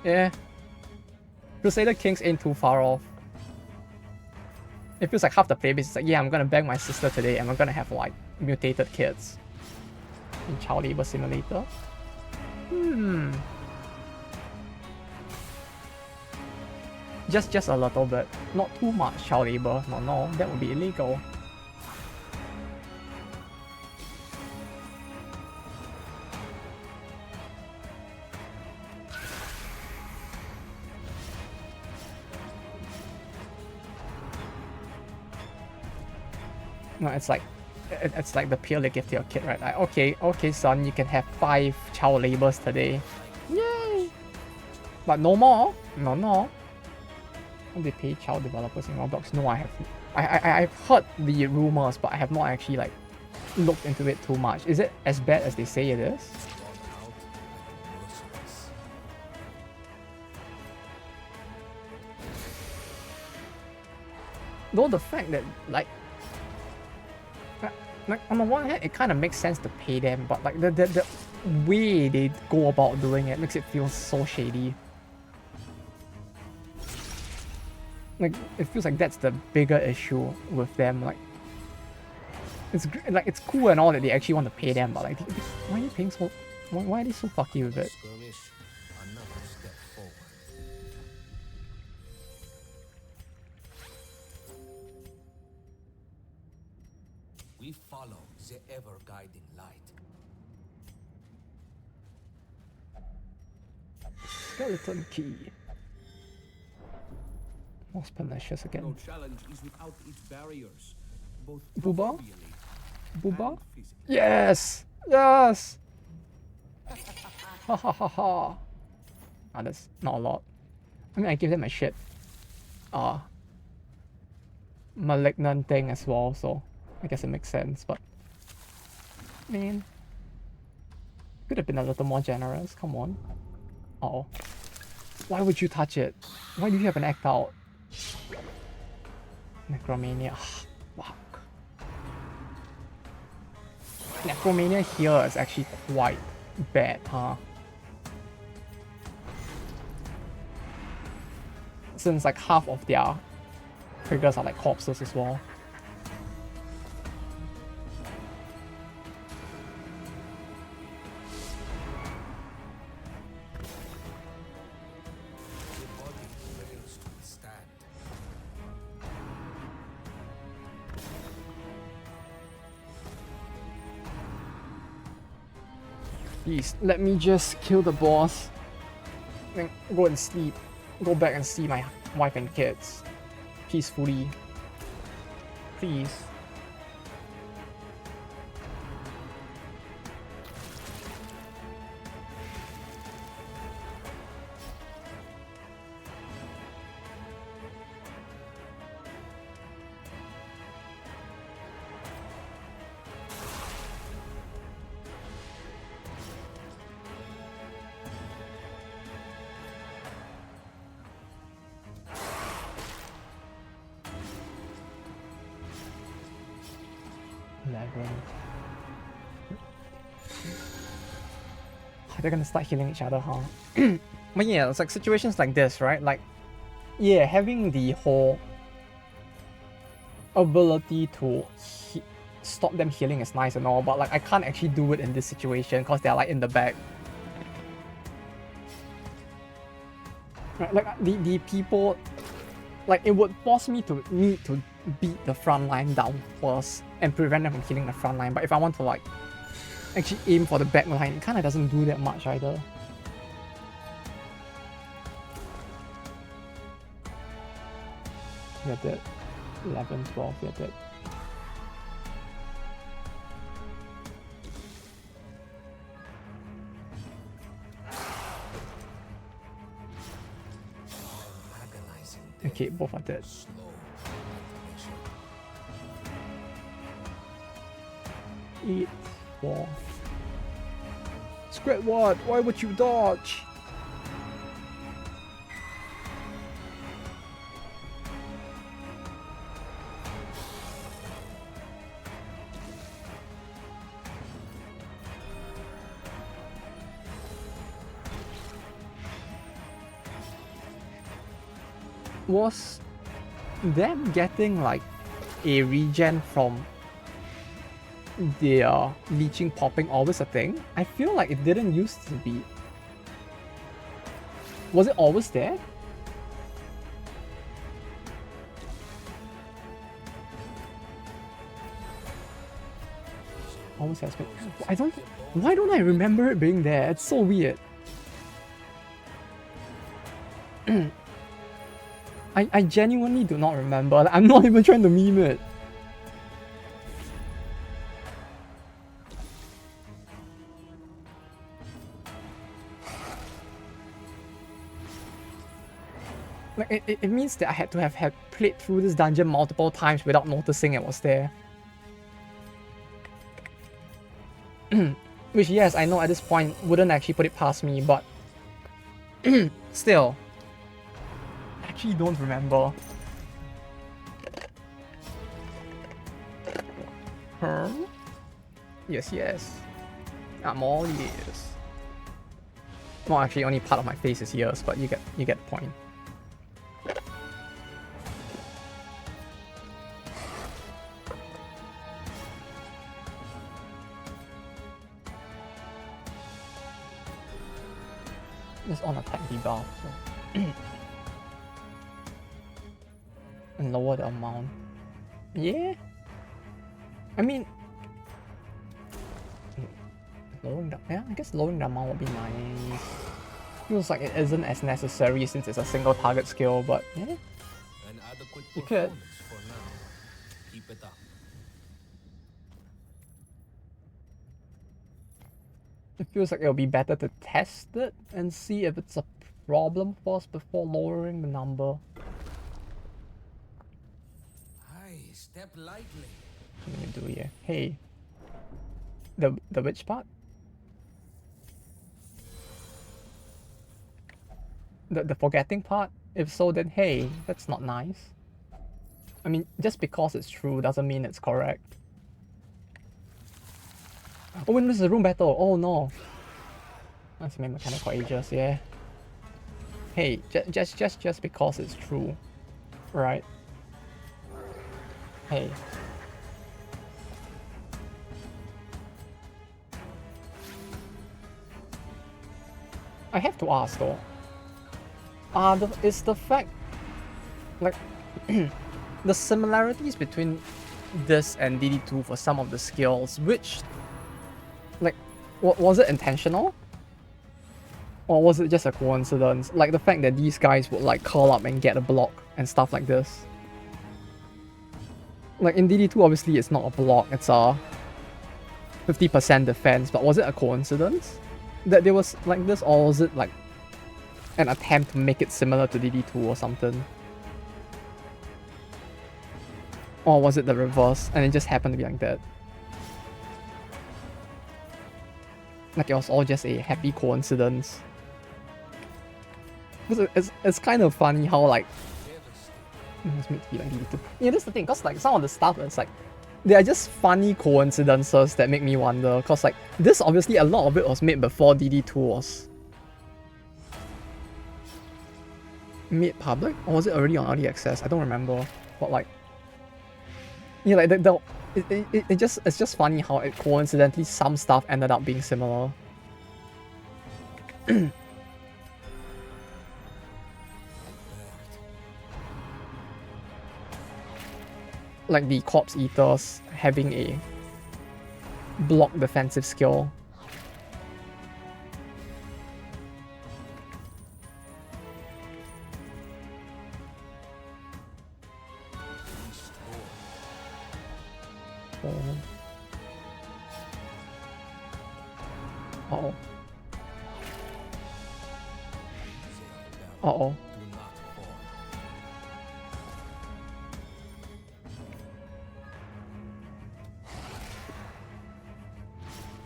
yeah, Crusader Kings ain't too far off. It feels like half the player base is like, yeah, I'm gonna bang my sister today and we're gonna have like mutated kids in Child Labor Simulator. Just a little bit, not too much child labor. No, that would be illegal. No, it's like the pill they give to your kid, right? Like, okay, son, you can have 5 child labors today. Yay! But no more. No. How they pay child developers in Roblox? No, I have. I've heard the rumors, but I have not actually like looked into it too much. Is it as bad as they say it is? Though the fact that like on the one hand, it kind of makes sense to pay them, but like the way they go about doing it makes it feel so shady. Like, it feels like that's the bigger issue with them. Like, it's cool and all that they actually want to pay them, but like, why are you paying so? Why are they so fucky with it? We follow the ever-guiding light. Skeleton key. Most pernicious again. No challenge is without its barriers, both Booba? proverbially Booba? and physically. Yes! Yes! Ha ha ha ha. Ah, that's not a lot. I mean, I give them a shit. Malignant thing as well, so I guess it makes sense, but man, could have been a little more generous. Come on. Uh-oh. Why would you touch it? Why do you have an act out? Necromania. Fuck. Necromania here is actually quite bad, huh? Since like half of their triggers are like corpses as well. Please, let me just kill the boss. Then go and sleep. Go back and see my wife and kids. Peacefully. Please. They're gonna start healing each other, huh? But yeah, it's like situations like this, right? Like, yeah, having the whole ability to stop them healing is nice and all, but like I can't actually do it in this situation because they're like in the back. Right, like the people, like it would force me to need to beat the front line down first and prevent them from killing the front line. But if I want to like actually aim for the back line, it kind of doesn't do that much either. You're dead. 11, 12, you're dead. Okay, both are dead. Eight, 4. Squid what? Why would you dodge? Was them getting like a regen from their leeching popping always a thing? I feel like it didn't used to be. Was it always there? Always has been. Why don't I remember it being there? It's so weird. I genuinely do not remember. I'm not even trying to meme it. Like it means that I had to have played through this dungeon multiple times without noticing it was there. Which, yes, I know at this point wouldn't actually put it past me, but still. I actually don't remember. Huh? Yes. I'm all ears. Well, actually, only part of my face is ears, but you get the point. It's on attack debuff, so and lower the amount. Yeah. I mean, I guess lowering the amount would be nice. Feels like it isn't as necessary since it's a single target skill, but yeah. An adequate You could. performance for now. Keep it up. It feels like it'll be better to test it and see if it's a problem first before lowering the number. Hi, step lightly. What do we do here? Hey. The which part? The forgetting part? If so, then hey, that's not nice. I mean, just because it's true doesn't mean it's correct. Oh, when this is a room battle. Oh no. That's main mechanic for ages, yeah. Hey, just because it's true. Right? Hey. I have to ask though. Is the fact, like, the similarities between this and DD2 for some of the skills, which, like, was it intentional? Or was it just a coincidence? Like the fact that these guys would like curl up and get a block and stuff like this. Like in DD2 obviously it's not a block, it's a 50% defense, but was it a coincidence that there was like this, or was it like an attempt to make it similar to DD2 or something? Or was it the reverse and it just happened to be like that? Like it was all just a happy coincidence. Because it's kind of funny how like it's meant to be like DD2. Yeah, that's the thing, because like some of the stuff is like they are just funny coincidences that make me wonder. Cause like this, obviously, a lot of it was made before DD2 was made public, or was it already on early access? I don't remember. But like, yeah, like it's just funny how it coincidentally some stuff ended up being similar. Like the Corpse Eaters having a block defensive skill. Uh-oh. Uh-oh.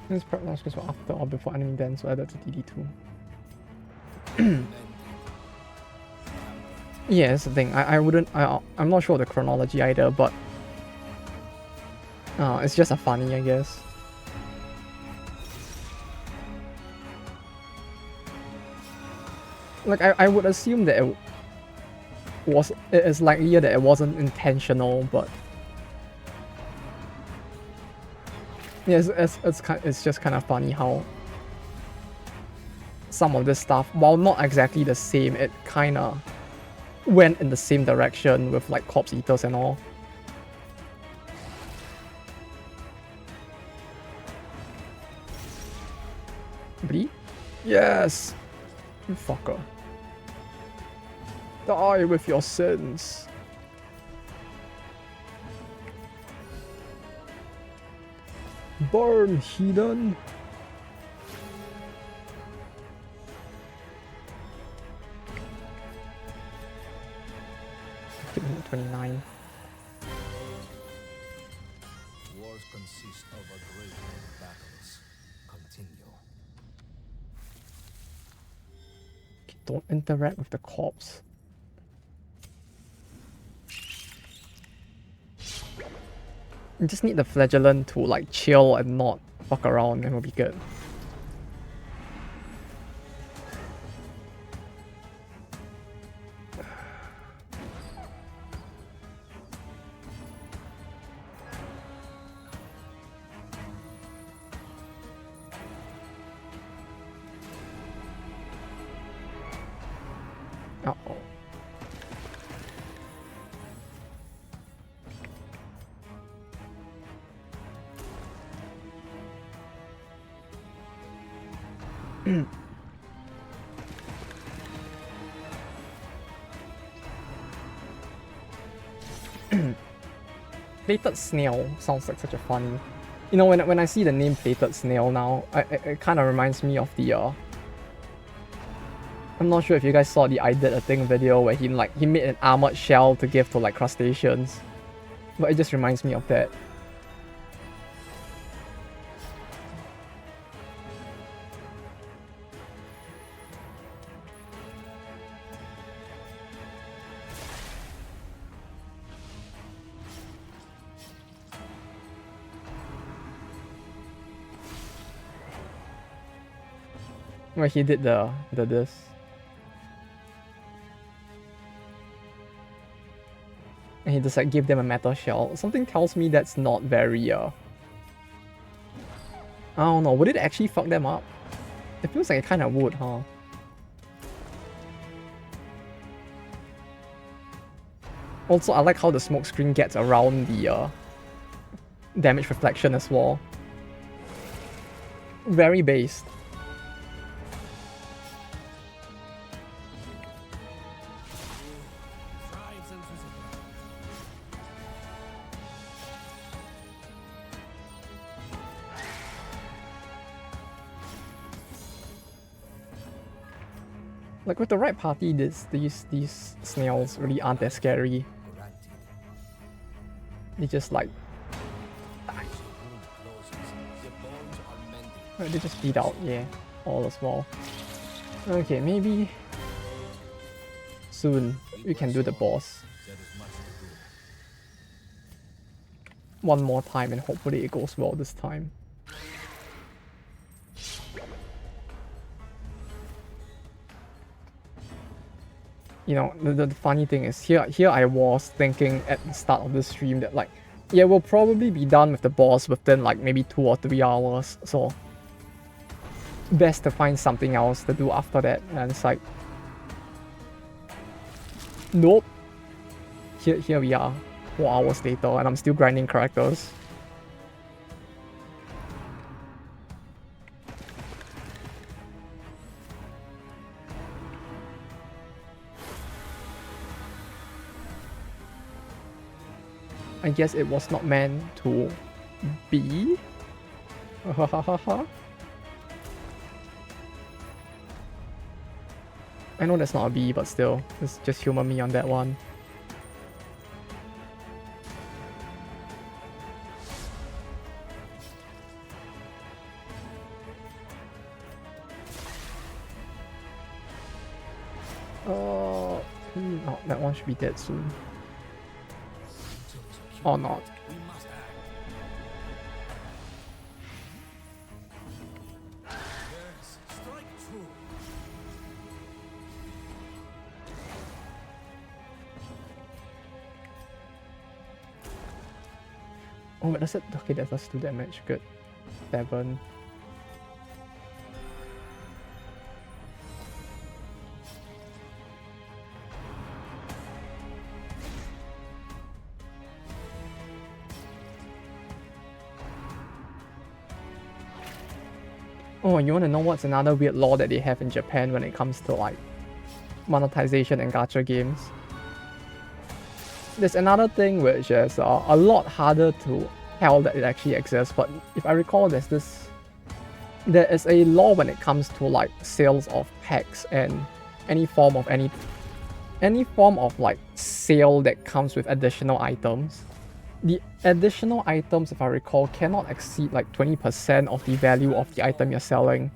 This prep launch goes after or before enemy then, so added to DD2. Yeah, that's the thing. I'm not sure of the chronology either, but it's just a funny, I guess. Like I would assume that it is likelier that it wasn't intentional, but yeah, it's just kind of funny how some of this stuff, while not exactly the same, it kind of went in the same direction with like Corpse Eaters and all. Bleed? Yes! You fucker. Die with your sins. Burn, heathen. Give me 29. Wars consist of a great many battles. Continue. Don't interact with the corpse. You just need the flagellant to like chill and not fuck around and we'll be good. Uh-oh. Plated snail sounds like such a funny. You know, when I see the name plated snail now, it kind of reminds me of the I'm not sure if you guys saw the I Did a Thing video where he made an armored shell to give to like crustaceans, but it just reminds me of that. Where he did the this. And he just like gave them a metal shell. Something tells me that's not very I don't know, would it actually fuck them up? It feels like it kinda would, huh? Also, I like how the smoke screen gets around the damage reflection as well. Very based. Like with the right party, these snails really aren't that scary. They just like die. Right, they just bleed out, yeah, all as well. Okay, maybe soon we can do the boss. one more time and hopefully it goes well this time. You know, the funny thing is here I was thinking at the start of the stream that like, yeah, we'll probably be done with the boss within like maybe 2 or 3 hours, so best to find something else to do after that. And it's like, nope. Here we are, 4 hours later, and I'm still grinding characters. I guess it was not meant to be. I know that's not a B, but still, it's just humor me on that one. No, that one should be dead soon. Or not. Oh, but that's it. Okay, that does 2 damage. Good. 7. Oh, you want to know what's another weird law that they have in Japan when it comes to like monetization and gacha games? There's another thing which is a lot harder to tell that it actually exists, but if I recall, there is a law when it comes to like sales of packs and any form of like sale that comes with additional items. The additional items, if I recall, cannot exceed like 20% of the value of the item you're selling.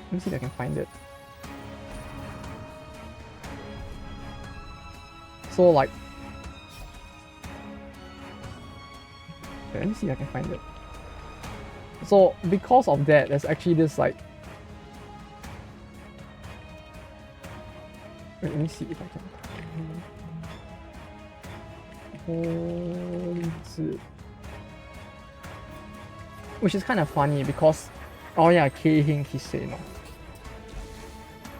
Let me see if I can find it. So like, let me see if I can find it. So because of that, there's actually this like, wait, let me see if I can. Which is kind of funny because, oh yeah, Keihin Kisei no.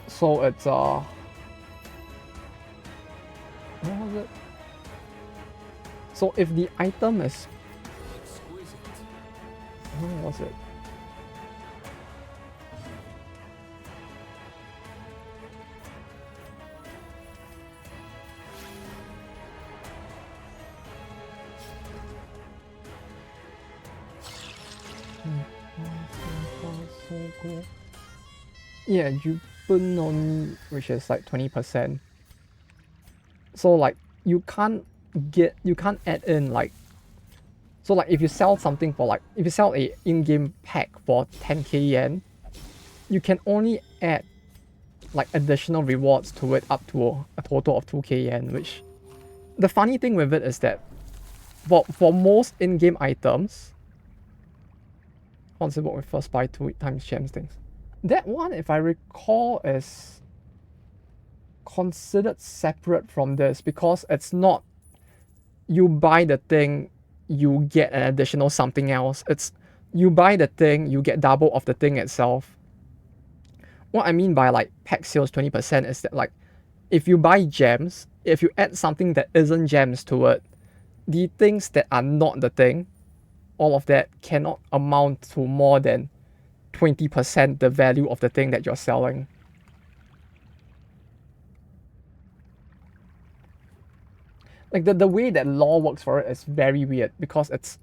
So it's what was it? So if the item is, where was it? Yeah, Jupun only, which is like 20%. So like you can't add in like, so like if you sell something for like, if you sell a in-game pack for 10k yen, you can only add like additional rewards to it up to a total of 2k yen, which the funny thing with it is that for most in-game items, once it work with first buy 2 times gems things. That one, if I recall, is considered separate from this because it's not you buy the thing, you get an additional something else. It's you buy the thing, you get double of the thing itself. What I mean by like pack sales 20% is that like if you buy gems, if you add something that isn't gems to it, the things that are not the thing, all of that cannot amount to more than 20% the value of the thing that you're selling. Like the way that law works for it is very weird because it's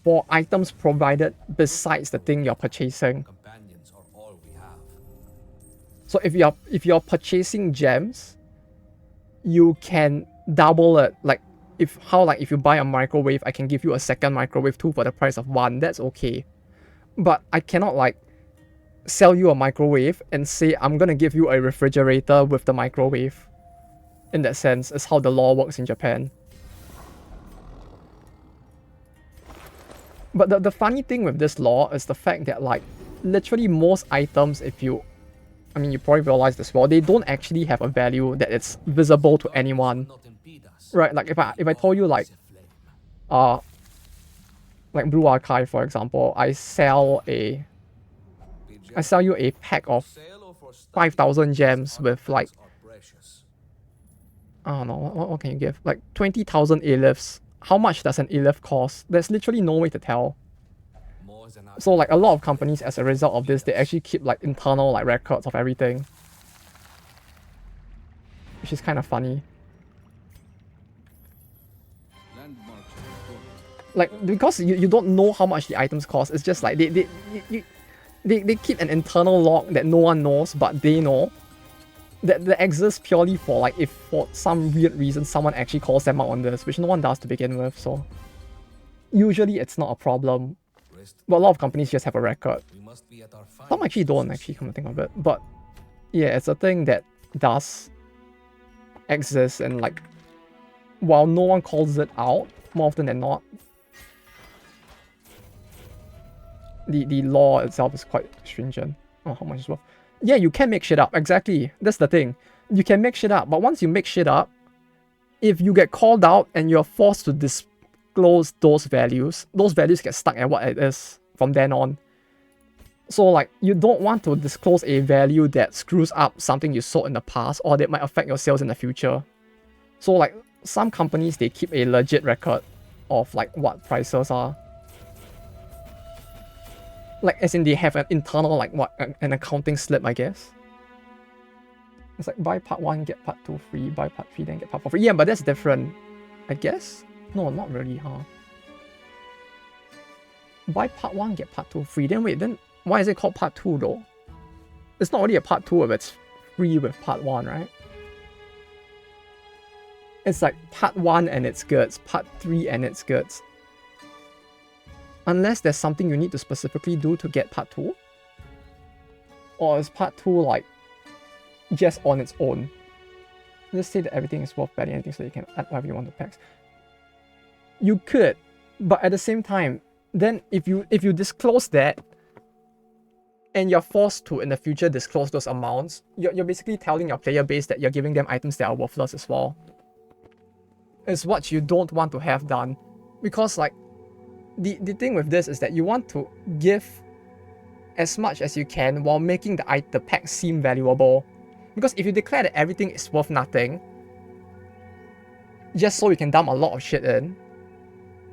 for items provided besides the thing you're purchasing. Companions are all we have. So if you're purchasing gems, you can double it. Like if you buy a microwave, I can give you a second microwave too for the price of one. That's okay. But I cannot like sell you a microwave and say I'm gonna give you a refrigerator with the microwave. in that sense. Is how the law works in Japan. But the funny thing with this law is the fact that, like, literally most items, you probably realize this well, they don't actually have a value that it's visible to anyone. Right, like if I told you, like Blue Archive, for example, I sell you a pack of 5,000 gems with, like, I don't know, what can you give? Like 20,000 Aleph. How much does an Aleph cost? There's literally no way to tell. So, like, a lot of companies, as a result of this, they actually keep, like, internal, like, records of everything. Which is kind of funny. Like, because you don't know how much the items cost, it's just like they keep an internal log that no one knows, but they know. That exists purely for, like, if for some weird reason someone actually calls them out on this, which no one does to begin with, so usually it's not a problem. But a lot of companies just have a record. Some actually don't, actually, come to think of it. But yeah, it's a thing that does exist, and, like, while no one calls it out, more often than not, the law itself is quite stringent. Oh, how much is worth? Yeah, you can make shit up. Exactly. That's the thing. You can make shit up. But once you make shit up, if you get called out and you're forced to disclose those values get stuck at what it is from then on. So, like, you don't want to disclose a value that screws up something you sold in the past, or that might affect your sales in the future. So, like, some companies, they keep a legit record of, like, what prices are. Like, as in they have an internal, like, an accounting slip, I guess. It's like, buy part 1, get part 2 free, buy part 3, then get part 4 free. Yeah, but that's different, I guess? No, not really, huh? Buy part 1, get part 2 free. Then wait, then why is it called part 2 though? It's not really a part 2 if it's free with part 1, right? It's like part 1 and its goods, part 3 and its goods. Unless there's something you need to specifically do to get part 2? Or is part 2, like, just on its own? Let's say that everything is worth betting anything, so you can add whatever you want to packs. You could, but at the same time, then if you disclose that, and you're forced to in the future disclose those amounts, you're basically telling your player base that you're giving them items that are worthless as well. It's what you don't want to have done. Because, like, the thing with this is that you want to give as much as you can while making the pack seem valuable. Because if you declare that everything is worth nothing, just so you can dump a lot of shit in,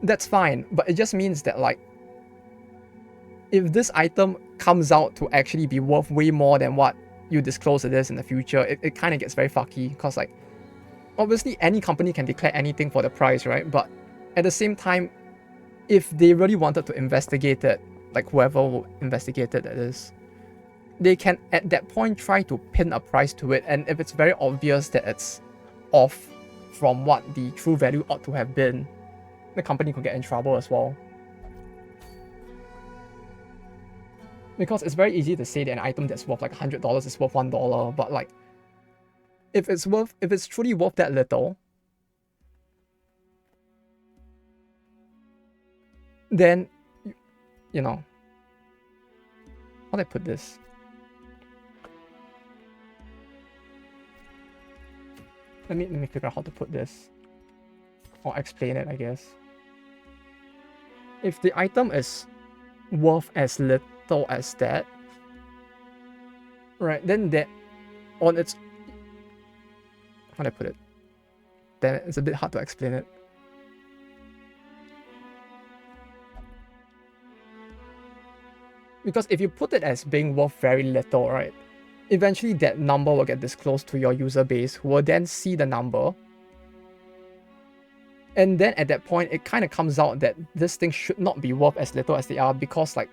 that's fine. But it just means that, like, if this item comes out to actually be worth way more than what you disclose it is in the future, it kind of gets very fucky. Because, like, obviously any company can declare anything for the price, right? But at the same time, if they really wanted to investigate it, like whoever will investigate it, that is, they can at that point try to pin a price to it, and if it's very obvious that it's off from what the true value ought to have been, the company could get in trouble as well. Because it's very easy to say that an item that's worth like $100 is worth $1, but, like, if it's truly worth that little, then, you know, how do I put this? Let me figure out how to put this, or explain it, I guess. If the item is worth as little as that, right, then that on its, how do I put it? Then it's a bit hard to explain it. Because if you put it as being worth very little, right, eventually that number will get disclosed to your user base, who will then see the number. And then at that point, it kind of comes out that this thing should not be worth as little as they are, because, like,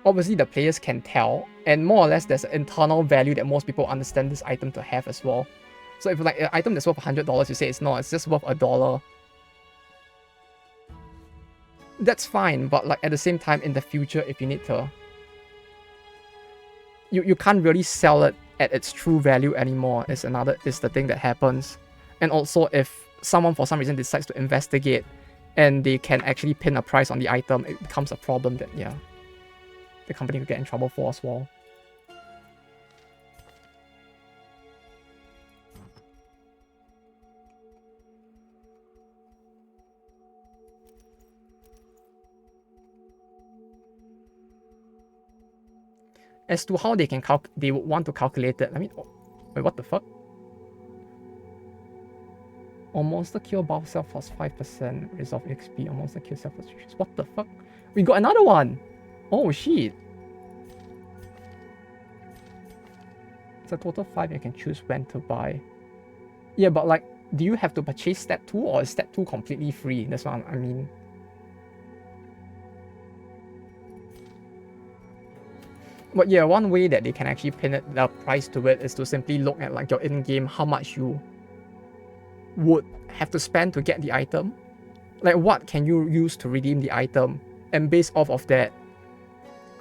obviously the players can tell, and more or less there's an internal value that most people understand this item to have as well. So if, like, an item that's worth $100, you say it's not, it's just worth $1. That's fine, but, like, at the same time, in the future, if you need to, you can't really sell it at its true value anymore is the thing that happens. And also if someone for some reason decides to investigate and they can actually pin a price on the item, it becomes a problem that, yeah, the company could get in trouble for as well. As to how they would want to calculate it, I mean, wait, what the fuck? On monster kill buff self plus 5%, resolve XP, on monster kill self plus 3. What the fuck? We got another one! Oh shit! It's a total 5, you can choose when to buy. Yeah, but like, do you have to purchase step 2 or is step 2 completely free? That's what I mean. But yeah, one way that they can actually pin the price to it is to simply look at like your in-game, how much you would have to spend to get the item. Like what can you use to redeem the item? And based off of that,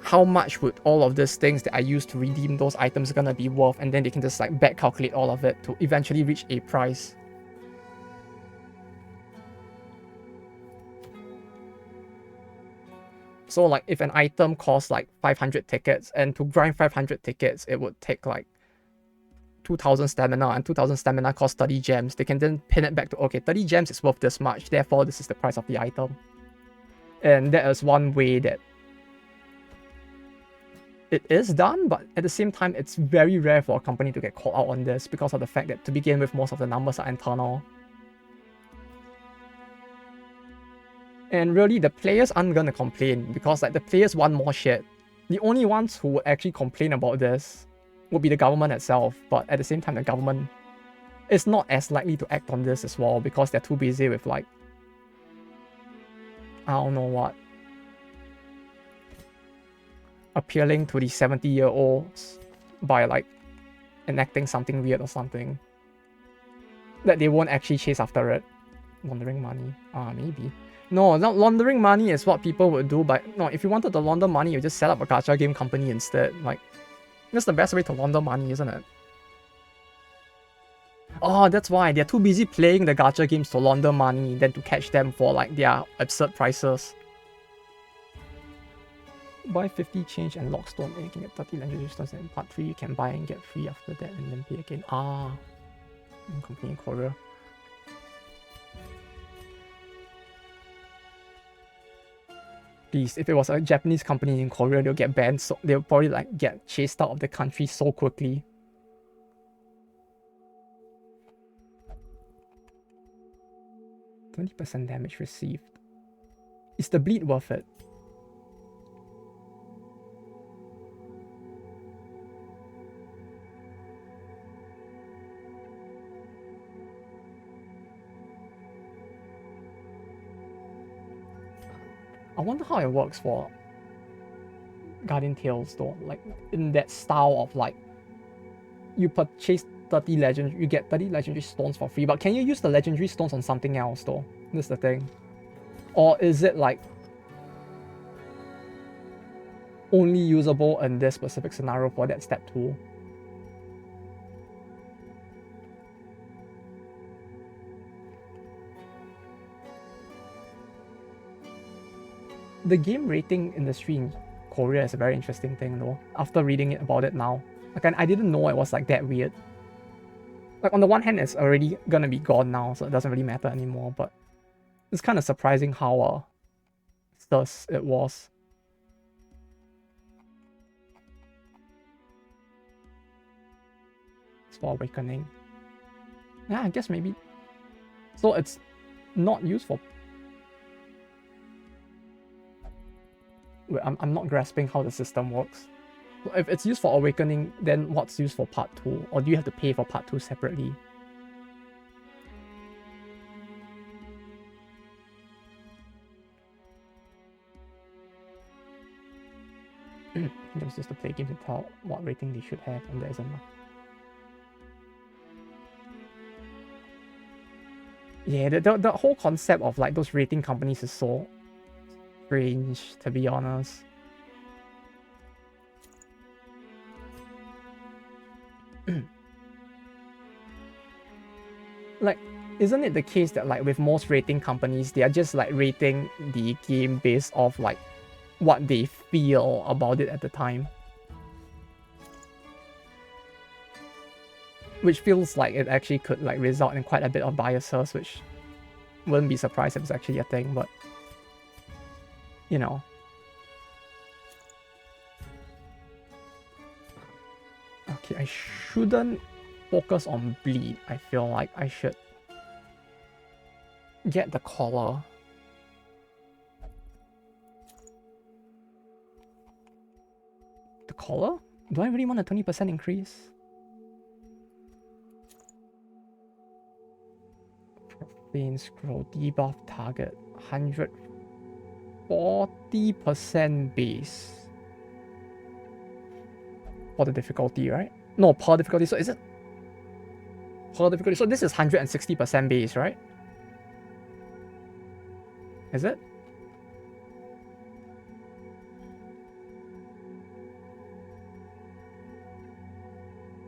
how much would all of these things that I use to redeem those items gonna be worth? And then they can just like back calculate all of it to eventually reach a price. So like if an item costs like 500 tickets, and to grind 500 tickets, it would take like 2,000 stamina, and 2,000 stamina costs 30 gems. They can then pin it back to, okay, 30 gems is worth this much, therefore this is the price of the item. And that is one way that it is done, but at the same time, it's very rare for a company to get caught out on this because of the fact that to begin with, most of the numbers are internal. And really, the players aren't gonna complain because like the players want more shit. The only ones who would actually complain about this would be the government itself, but at the same time, the government is not as likely to act on this as well because they're too busy with like, I don't know what, appealing to the 70-year-olds by like enacting something weird or something that they won't actually chase after it. Laundering money, maybe. No, not laundering money is what people would do, but no, if you wanted to launder money, you just set up a gacha game company instead. Like, that's the best way to launder money, isn't it? Oh, that's why. They're too busy playing the gacha games to launder money than to catch them for like their absurd prices. Buy 50 change and lockstone, and you can get 30 legendary stones, and in part 3 you can buy and get free after that and then pay again. Company in Korea. Please, if it was a Japanese company in Korea, they'll get banned, so they'll probably like get chased out of the country so quickly. %20 damage received. Is the bleed worth it? I wonder how it works for Guardian Tales though, like in that style of like you purchase 30 legend, you get 30 legendary stones for free, but can you use the legendary stones on something else though? That's the thing. Or is it like only usable in this specific scenario for that step 2? The game rating industry in Korea is a very interesting thing though, after reading about it now. Like, I didn't know it was like that weird. Like, on the one hand, it's already gonna be gone now, so it doesn't really matter anymore, but it's kind of surprising how sus it was. It's for Awakening. Yeah, I guess maybe. So it's not used for... Wait, I'm not grasping how the system works. If it's used for Awakening, then what's used for part 2? Or do you have to pay for part 2 separately? Just to play games and tell what rating they should have, and there isn't. Yeah, the whole concept of like those rating companies is so strange, to be honest. Like, isn't it the case that like with most rating companies, they are just like rating the game based off like what they feel about it at the time? Which feels like it actually could like result in quite a bit of biases, which wouldn't be surprised if it's actually a thing, but you know. Okay, I shouldn't focus on bleed. I feel like I should get the collar. The collar? Do I really want a 20% increase? Profane scroll, debuff target, 140% base. For the difficulty, right? No, per difficulty. So is it per difficulty? So this is 160% base, right? Is it?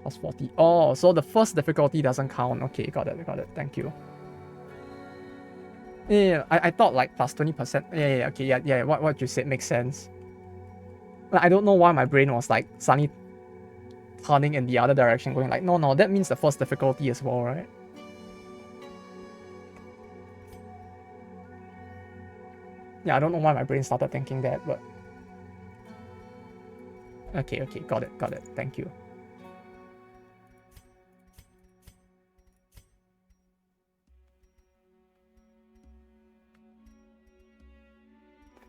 Plus 40. Oh, so the first difficulty doesn't count. Okay, got it, got it. Thank you. Yeah, I thought like plus 20%. Yeah, okay, yeah. What you said makes sense. I don't know why my brain was like suddenly turning in the other direction, going like, no, that means the first difficulty as well, right? Yeah, I don't know why my brain started thinking that, but okay, got it. Thank you.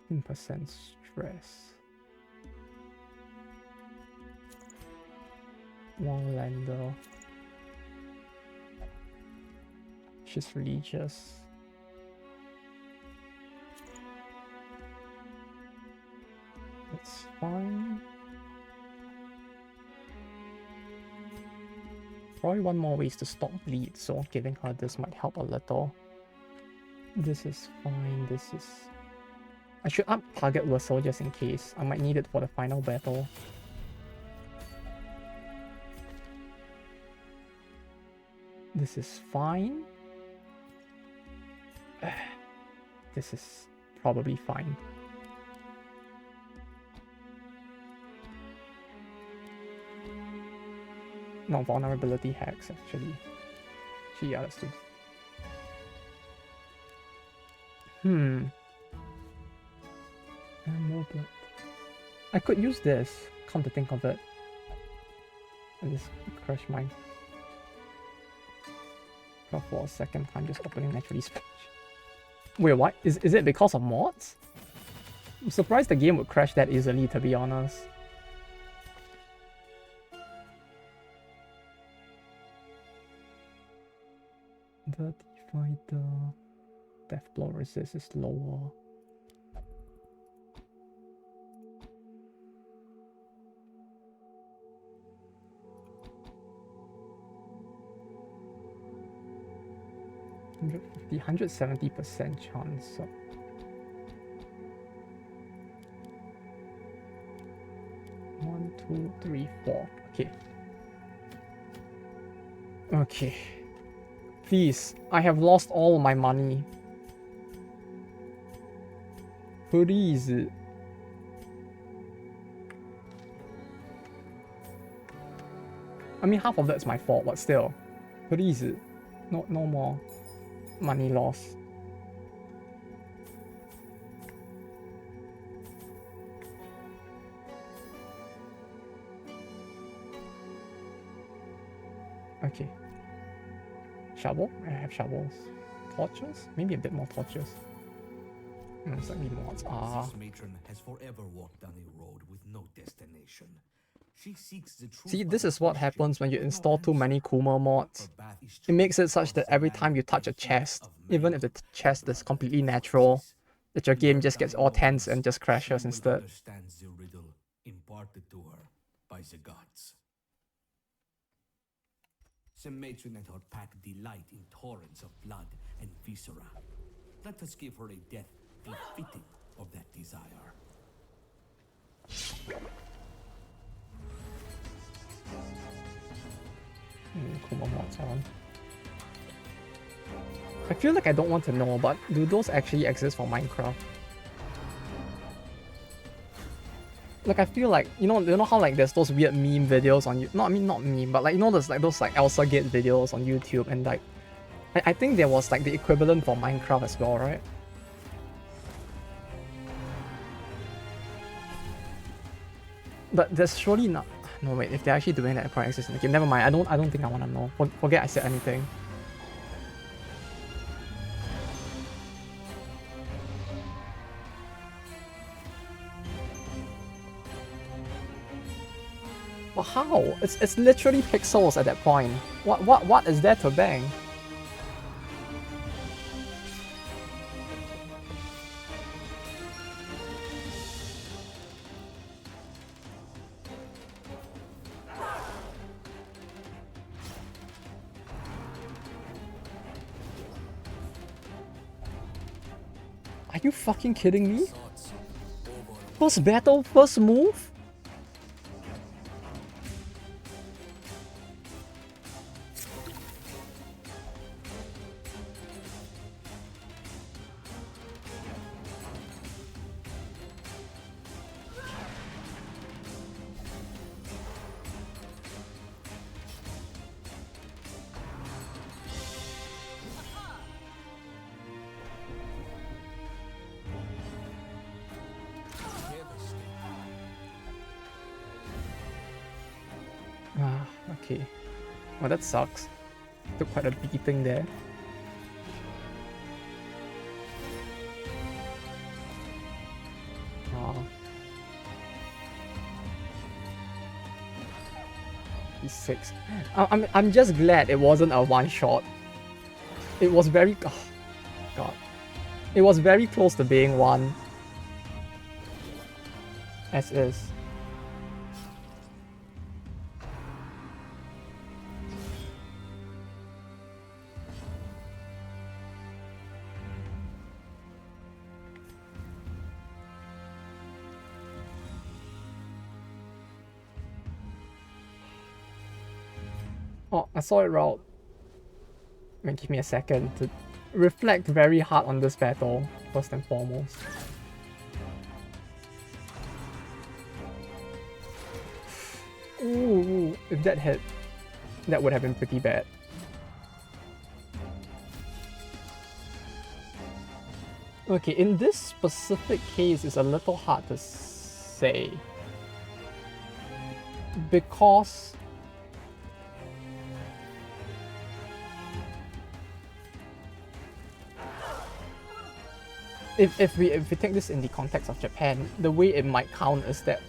% stress. One lander. She's religious. That's fine. Probably one more ways to stop bleed, so giving her this might help a little. This is fine, this is... I should up target whistle just in case. I might need it for the final battle. This is fine. This is probably fine. No, vulnerability hacks actually. Yeah, let's do. More blood. I could use this, come to think of it. I just crush mine. For a second time, just opening naturally speech. Wait, what? Is it because of mods? I'm surprised the game would crash that easily, to be honest. The divider death blow resist is lower. The 170% chance of... One, two, three, four. Okay. Please, I have lost all my money. Please. I mean, half of that's my fault, but still. Please. No more money loss. Okay. Shovel? I have shovels. Torches? Maybe a bit more torches. It's like mods. This matron has forever walked down a road with no destination. She seeks the truth. See, this is what happens when you install too many Kuma mods. It makes it such that every time you touch a chest, even if the chest is completely natural, that your game just gets all tense and just crashes instead. Understands the riddle imparted to her by the gods. The matron and her pack delight in torrents of blood and viscera. Let us give her a death befitting of that desire. Kuma mods on. I feel like I don't want to know, but do those actually exist for Minecraft? Like I feel like you know how like there's those weird meme videos on not meme, but like you know there's like those like Elsa Gate videos on YouTube, and like I think there was like the equivalent for Minecraft as well, right? But there's surely not. No wait, if they're actually doing that, it probably exists in the game. Never mind. I don't think I want to know. Forget I said anything. But how? It's literally pixels at that point. What is there to bang? Are you fucking kidding me? First battle, first move? Okay. Well, that sucks. Took quite a beating there. He's 6. I'm just glad it wasn't a one-shot. It was very... Oh, God. It was very close to being one. As is. Oh, I saw it route. Give me a second to reflect very hard on this battle, first and foremost. Ooh, if that hit, that would have been pretty bad. Okay, in this specific case, it's a little hard to say. Because if we take this in the context of Japan, the way it might count is that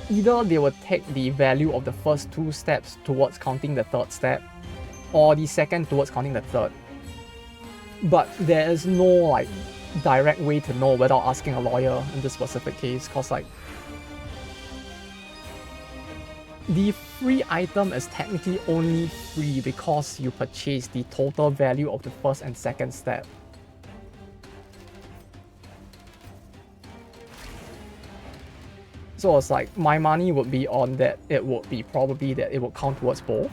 either they will take the value of the first 2 steps towards counting the 3rd step, or the second towards counting the 3rd. But there is no like direct way to know without asking a lawyer in this specific case, cause like the free item is technically only free because you purchase the total value of the 1st and 2nd step. So it's like, my money would be on that it would be probably that it would count towards both.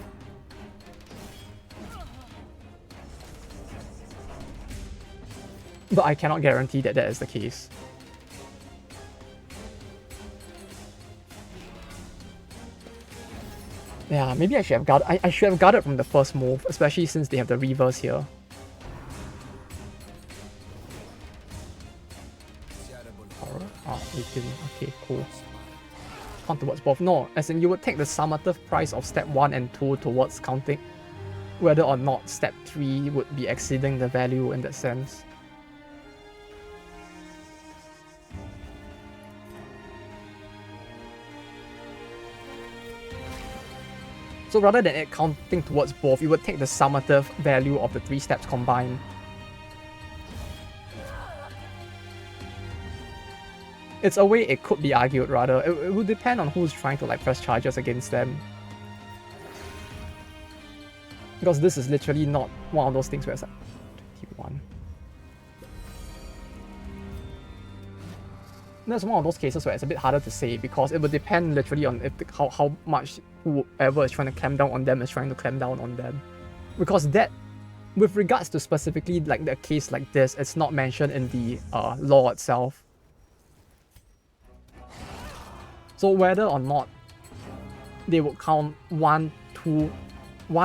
But I cannot guarantee that that is the case. Yeah, maybe I should have guarded. I should have guarded from the first move, especially since they have the reverse here. Oh, 18. Okay, cool. Count towards both. No, as in you would take the summative price of step 1 and 2 towards counting whether or not step 3 would be exceeding the value in that sense. So rather than it counting towards both, you would take the summative value of the 3 steps combined. It's a way it could be argued, rather. It would depend on who's trying to like press charges against them. Because this is literally not one of those things where it's like 21. that's one of those cases where it's a bit harder to say because it would depend literally on how much whoever is trying to clamp down on them is trying to clamp down on them. Because that, with regards to specifically like a case like this, it's not mentioned in the law itself. So whether or not they would count 1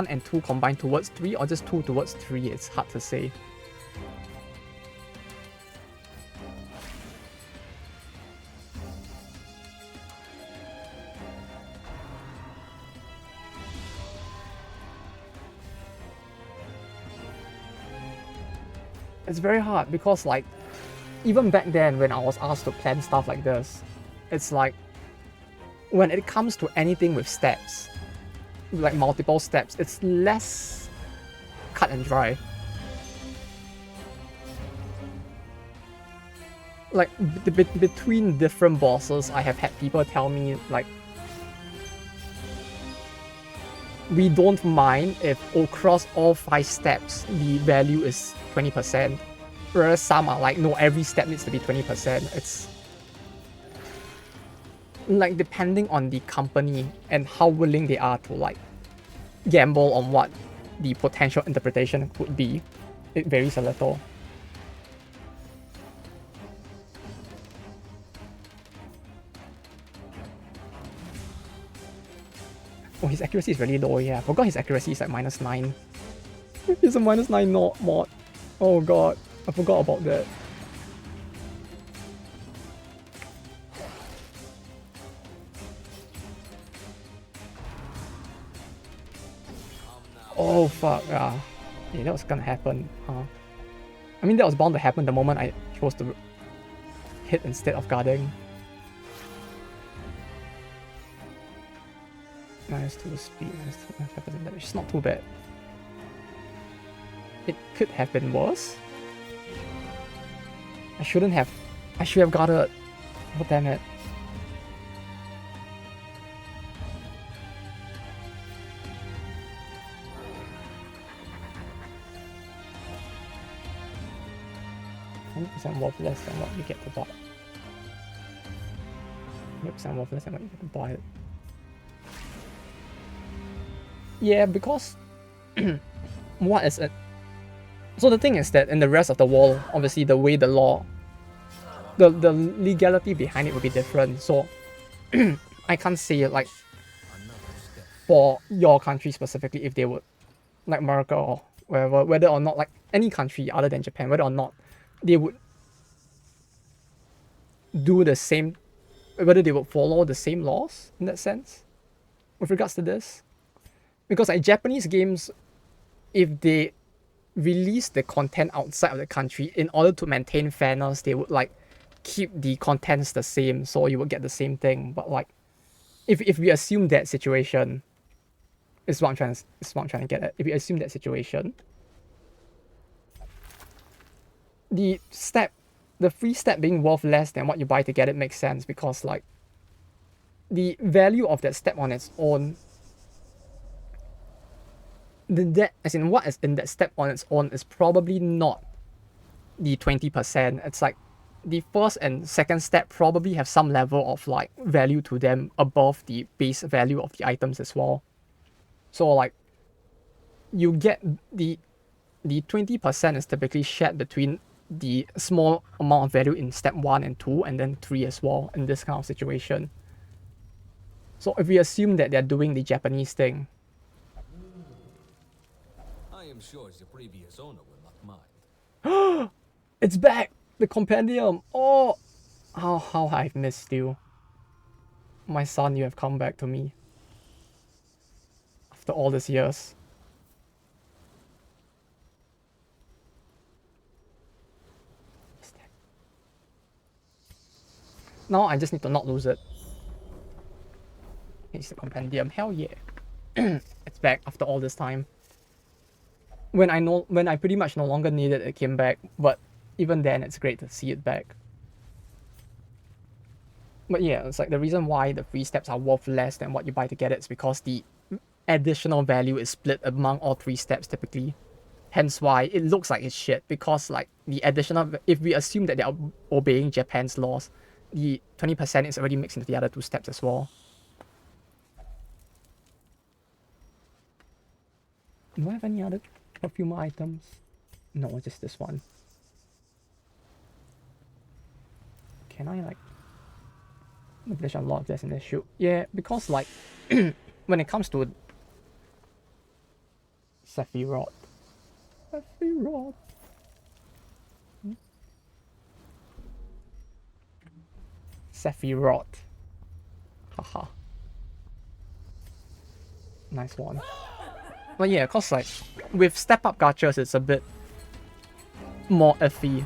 and 2 combined towards 3 or just 2 towards 3, it's hard to say. It's very hard because like even back then when I was asked to plan stuff like this, it's like when it comes to anything with steps, like multiple steps, it's less cut and dry. Like between different bosses, I have had people tell me like, we don't mind if across all 5 steps the value is 20%, whereas some are like, no, every step needs to be 20%. It's like depending on the company and how willing they are to like gamble on what the potential interpretation could be, it varies a little. Oh, his accuracy is really low, yeah. I forgot his accuracy is like -9. He's a -9 mod. Oh god, I forgot about that. Oh fuck, yeah. Yeah, that was gonna happen, huh? I mean, that was bound to happen the moment I chose to hit instead of guarding. -2 speed, -2 damage. It's not too bad. It could have been worse. I should have guarded. Oh damn it. Worth less than what you get to buy. 100% worth less than what you get to buy it. Yeah, because what is it? So the thing is that in the rest of the world, obviously the way the law, the legality behind it will be different. So I can't say like for your country specifically if they would, like America or wherever, whether or not like any country other than Japan, whether or not they would do the same, whether they would follow the same laws in that sense with regards to this. Because like Japanese games, if they release the content outside of the country, in order to maintain fairness, they would like keep the contents the same, so you would get the same thing. But like, if we assume that situation, is what I'm trying to get at. If we assume that situation, the free step being worth less than what you buy to get it makes sense because like the value of that step on its own, as in what is in that step on its own is probably not the 20%. It's like the first and second step probably have some level of like value to them above the base value of the items as well. So like you get the 20% is typically shared between the small amount of value in step 1 and 2 and then 3 as well in this kind of situation. So if we assume that they're doing the Japanese thing, I am sure the previous owner will not mind. it's back! The compendium! Oh! How I've missed you. My son, you have come back to me. After all these years. Now I just need to not lose it. It's the compendium. Hell yeah. It's back after all this time. When I pretty much no longer needed it, came back, but even then it's great to see it back. But yeah, it's like the reason why the free steps are worth less than what you buy to get it is because the additional value is split among all 3 steps typically. Hence why it looks like it's shit, because like the additional, if we assume that they are obeying Japan's laws, the 20% is already mixed into the other two steps as well. Do I have any other perfume items? No, just this one. Can I like manipulation unlock if there's an issue? Yeah, because like when it comes to Sephiroth. Sephiroth. Haha. Nice one. But yeah, cause like with step up gachas it's a bit more iffy.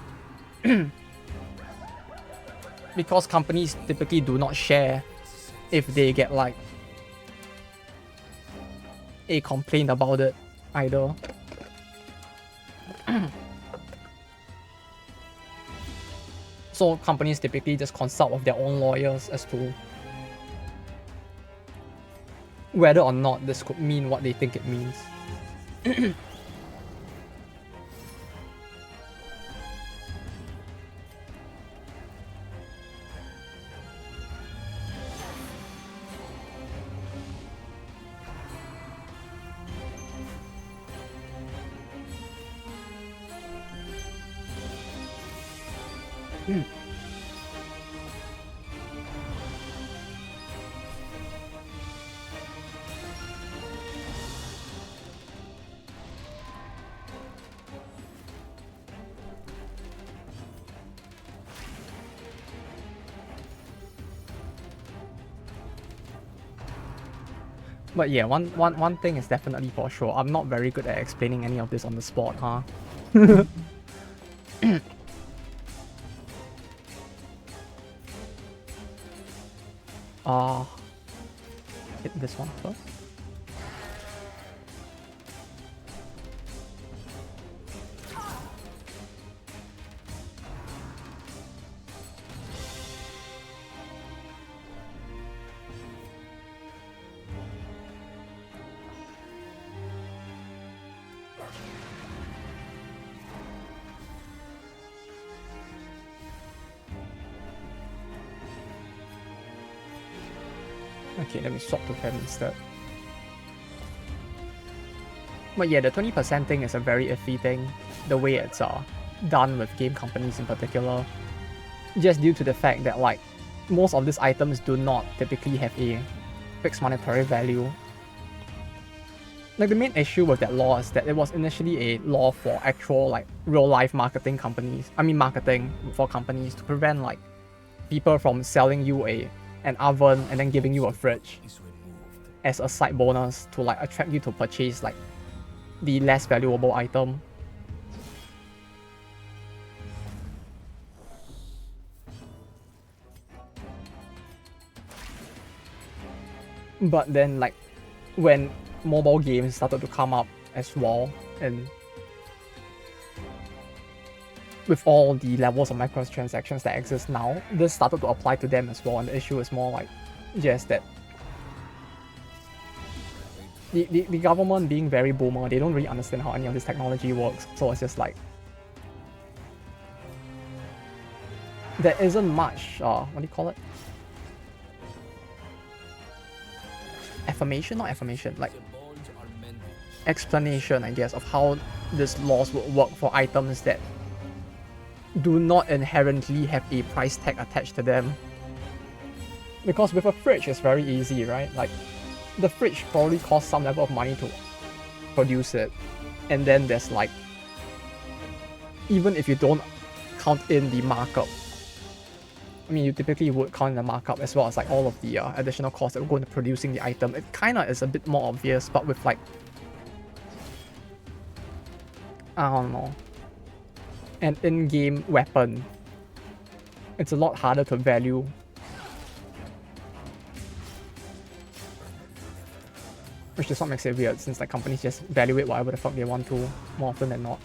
Because companies typically do not share if they get like a complaint about it either. So companies typically just consult with their own lawyers as to whether or not this could mean what they think it means. But yeah, one thing is definitely for sure. I'm not very good at explaining any of this on the spot, huh? Hit this one first. Okay, let me swap to him instead. But yeah, the 20% thing is a very iffy thing, the way it's done with game companies in particular. Just due to the fact that like, most of these items do not typically have a fixed monetary value. Like the main issue with that law is that it was initially a law for actual like real life marketing companies. Marketing for companies to prevent like people from selling you an oven and then giving you a fridge as a side bonus to like attract you to purchase like the less valuable item. But then like when mobile games started to come up as well, and with all the levels of microtransactions that exist now, this started to apply to them as well, and the issue is more like just that the government being very boomer, they don't really understand how any of this technology works, so it's just like there isn't much, what do you call it? Affirmation? Not affirmation, like explanation, I guess, of how these laws would work for items that do not inherently have a price tag attached to them. Because with a fridge, it's very easy, right? Like, the fridge probably costs some level of money to produce it. And then there's like, even if you don't count in the markup, I mean, you typically would count in the markup as well as like all of the additional costs that would go into producing the item. It kind of is a bit more obvious, but with like, I don't know, an in-game weapon, it's a lot harder to value. Which is what makes it weird, since like companies just value it whatever the fuck they want to, more often than not.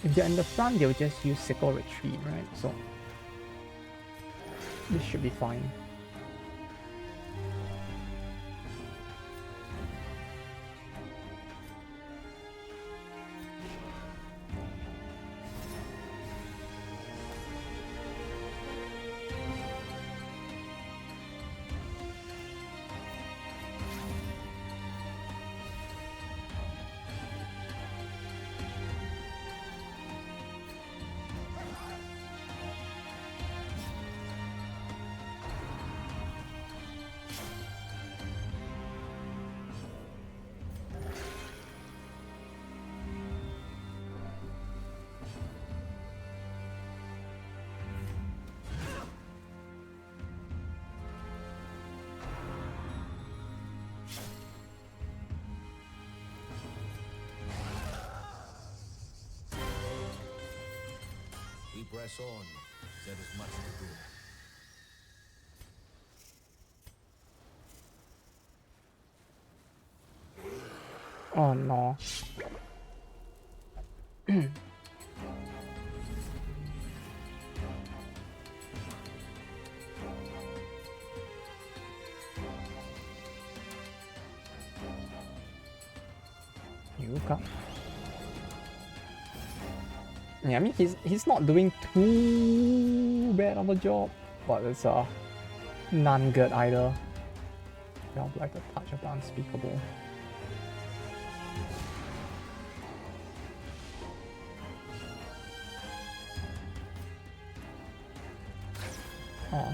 If they're in the front, they'll just use sickle retreat, right? So this should be fine. press on. There is much to do. Oh no. You come. Yeah, I mean he's not doing too bad of a job, but it's none good either. Felt like a touch of the unspeakable. Aw.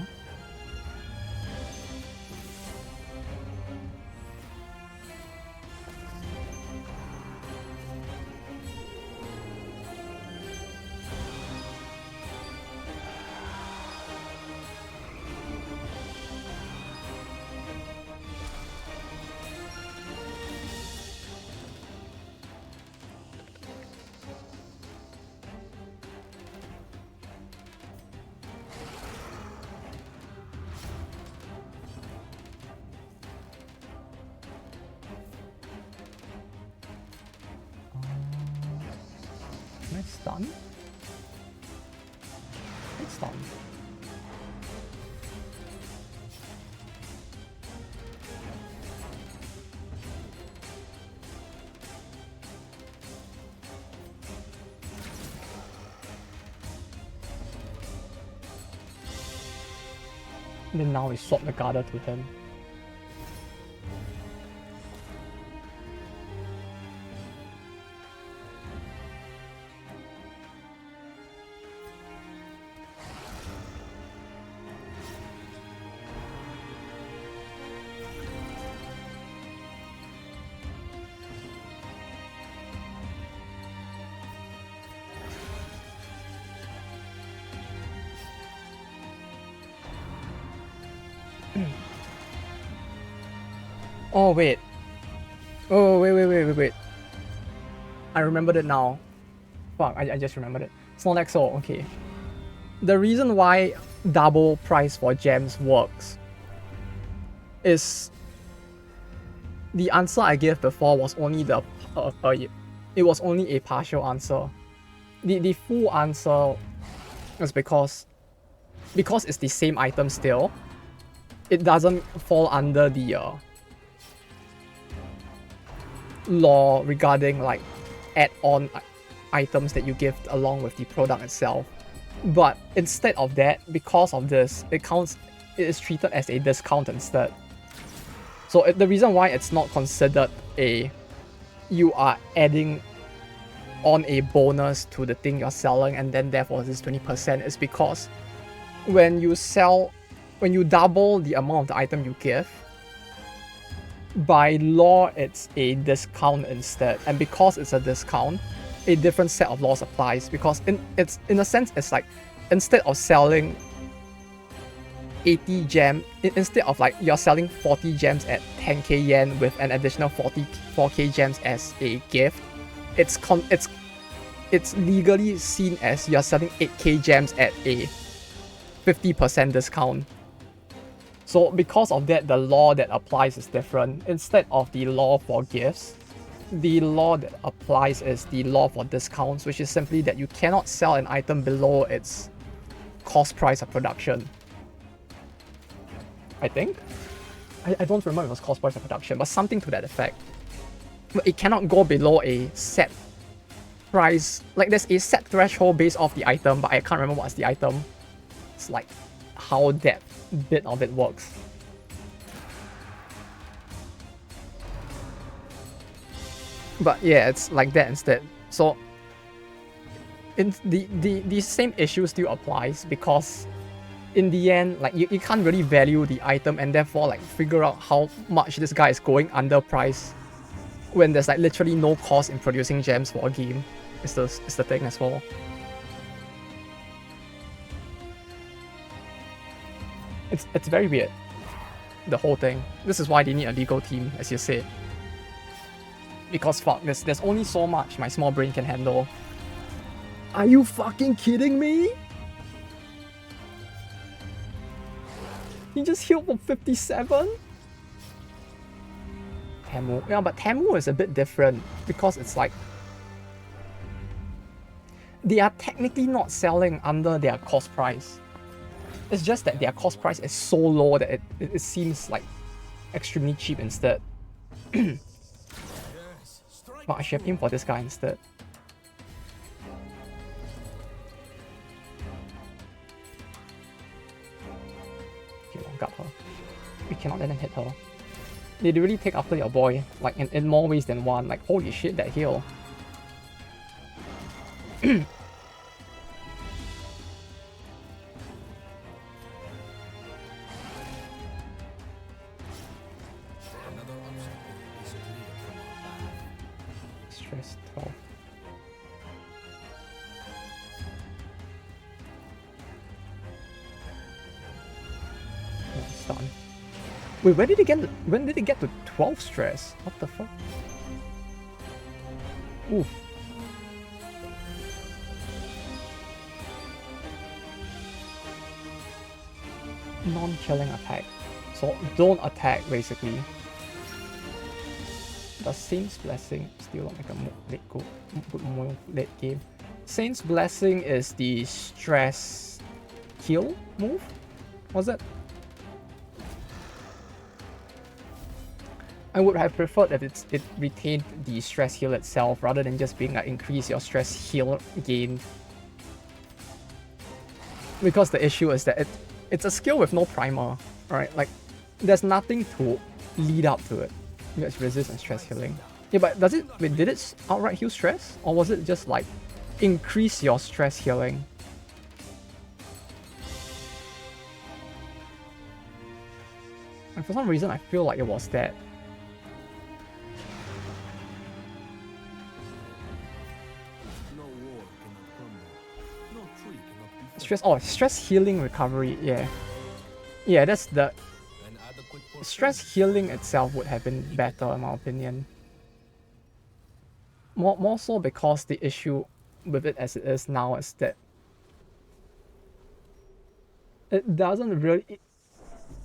Can I stun? I stun. Then now we swap the Garda to him. Oh wait. Oh wait. I remembered it now. Fuck, I just remembered it. Snorlaxo, okay. The reason why double price for gems works is the answer I gave before was only it was only a partial answer. The full answer is because it's the same item still. It doesn't fall under the law regarding like add-on items that you give along with the product itself. But instead of that, because of this, it is treated as a discount instead. So the reason why it's not considered you are adding on a bonus to the thing you're selling and then therefore this 20% is because when you double the amount of the item you give, by law it's a discount instead, and because it's a discount, a different set of laws applies, because in a sense it's like instead of selling 80 gems, instead of like you're selling 40 gems at 10k yen with an additional 44k gems as a gift, it's legally seen as you're selling 8k gems at a 50% discount. So because of that, the law that applies is different. Instead of the law for gifts, the law that applies is the law for discounts, which is simply that you cannot sell an item below its cost price of production. I think? I don't remember if it was cost price of production, but something to that effect. But it cannot go below a set price. Like there's a set threshold based off the item, but I can't remember what's the item. It's like how that bit of it works. But yeah, it's like that instead. So in the same issue still applies, because in the end, like you can't really value the item and therefore like figure out how much this guy is going under price when there's like literally no cost in producing gems for a game. It's the thing as well. It's very weird, the whole thing. This is why they need a legal team, as you said. Because fuck, there's only so much my small brain can handle. Are you fucking kidding me? He just healed for 57? Temu. Yeah, but Temu is a bit different because it's like they are technically not selling under their cost price. It's just that their cost price is so low that it seems like extremely cheap instead. But I should have aimed for this guy instead. Okay, got her. We cannot let them hit her. They really take after your boy, like in more ways than one. Like, holy shit, that heal. Stress 12. Stun. Wait, when did it get to 12 stress? What the fuck? Oof. Non-killing attack. So don't attack basically. Does Saint's Blessing still make a late game? Saint's Blessing is the stress heal move? Was it? I would have preferred if it retained the stress heal itself rather than just being like increase your stress heal gain. Because the issue is that it's a skill with no primer, right? Like there's nothing to lead up to it. It's resist and stress healing. Yeah, but did it outright heal stress? Or was it just like increase your stress healing? And for some reason I feel like it was that. Stress healing recovery, yeah. Yeah, that's the stress healing itself would have been better in my opinion. More so because the issue with it as it is now is that it doesn't really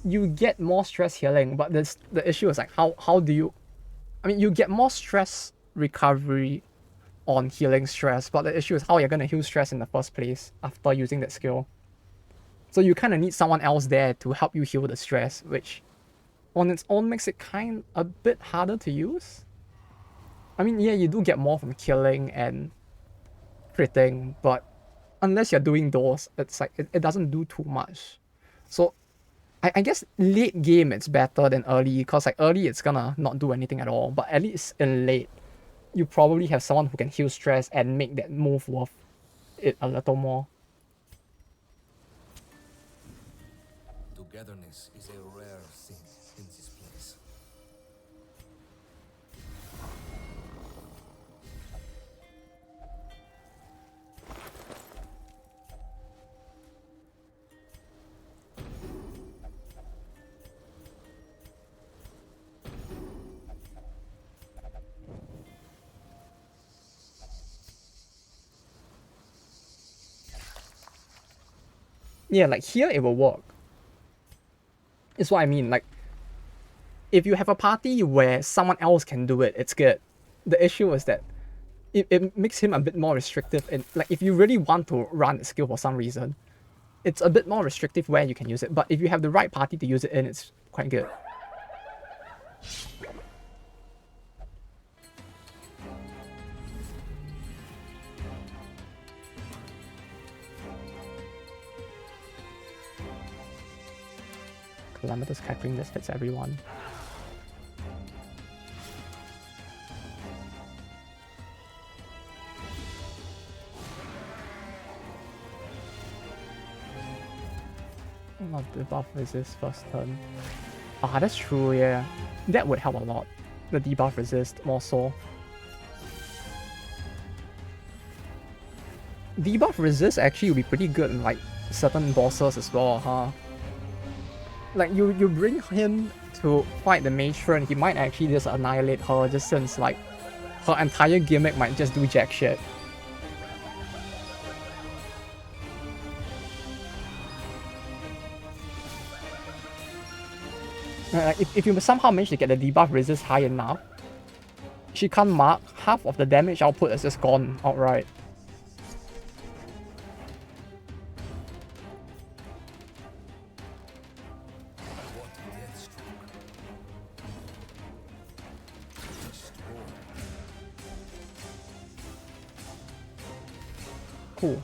you get more stress healing, but the issue is like how do you you get more stress recovery on healing stress, but the issue is how you're gonna heal stress in the first place after using that skill. So you kind of need someone else there to help you heal the stress, which on its own makes it a bit harder to use. Yeah, you do get more from killing and critting, but unless you're doing those, it's like it doesn't do too much. So I guess late game it's better than early, because like early it's gonna not do anything at all, but at least in late you probably have someone who can heal stress and make that move worth it a little more. Togetherness is a rare thing in this place. Yeah, like here it will work. It's what I mean, like if you have a party where someone else can do it, it's good. The issue is that it makes him a bit more restrictive, and like if you really want to run a skill for some reason, it's a bit more restrictive where you can use it. But if you have the right party to use it in, it's quite good. Calamitous Cackling, this fits everyone. Not debuff resist first turn. Ah, that's true, yeah. That would help a lot. The debuff resist more so. Debuff resist actually would be pretty good in like certain bosses as well, huh? Like you bring him to fight the matron, he might actually just annihilate her, just since like her entire gimmick might just do jack shit. Like, if you somehow manage to get the debuff resist high enough, she can't mark, half of the damage output is just gone outright. Cool.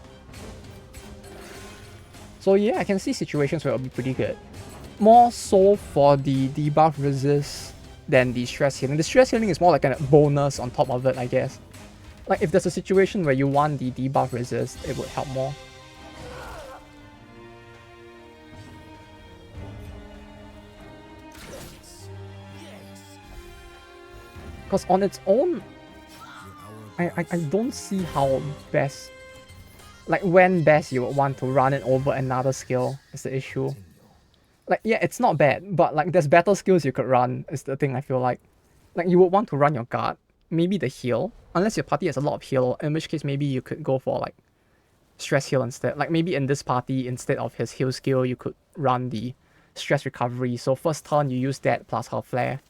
So yeah, I can see situations where it'll be pretty good. More so for the debuff resist than the stress healing. The stress healing is more like a bonus on top of it, I guess. Like if there's a situation where you want the debuff resist, it would help more. Because on its own, I don't see how best, like when best you would want to run it over another skill is the issue. Like yeah, it's not bad, but like there's better skills you could run is the thing I feel like. Like you would want to run your guard, maybe the heal, unless your party has a lot of heal, in which case maybe you could go for like stress heal instead. Like maybe in this party, instead of his heal skill, you could run the stress recovery. So first turn you use that plus her flare.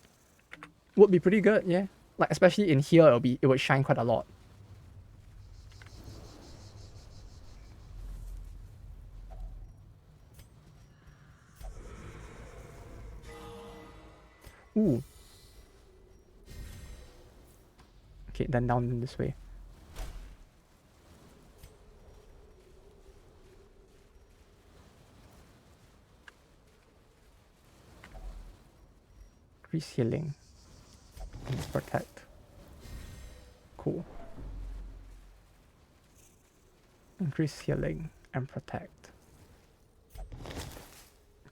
Would be pretty good, yeah. Like especially in here, it would shine quite a lot. Ooh. Okay, then down this way. Increase healing. And protect. Cool. Increase healing and protect.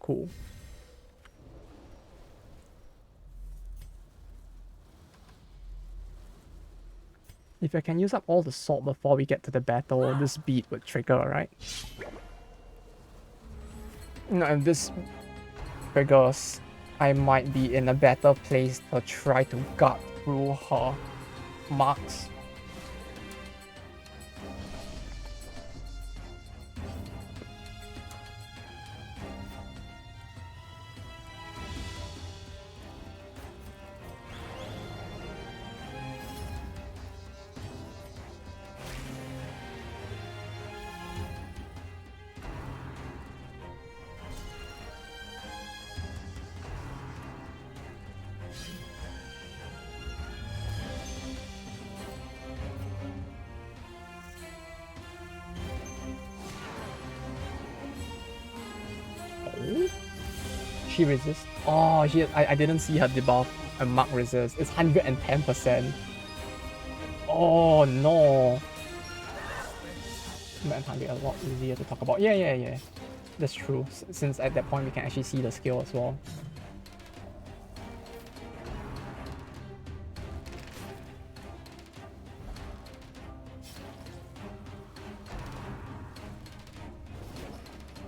Cool. If I can use up all the salt before we get to the battle, this beat would trigger, right? No, if this triggers, I might be in a better place to try to gut through her marks. She resists. Oh, I didn't see her debuff and mark resist. It's 110%. Oh no. Man, can be a lot easier to talk about. Yeah. That's true. Since at that point we can actually see the skill as well.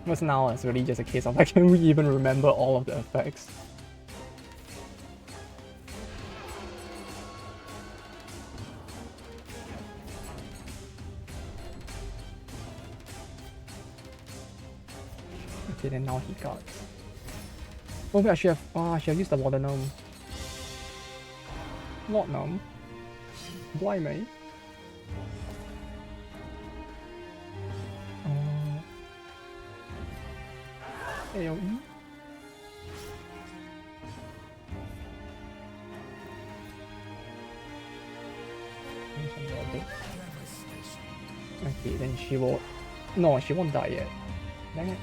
Because now it's really just a case of like, can we even remember all of the effects? Okay, then now he got. Oh wait, I should have used the Laudanum. Laudanum? Blimey. AoE? Okay, then she will... No, she won't die yet. Dang it.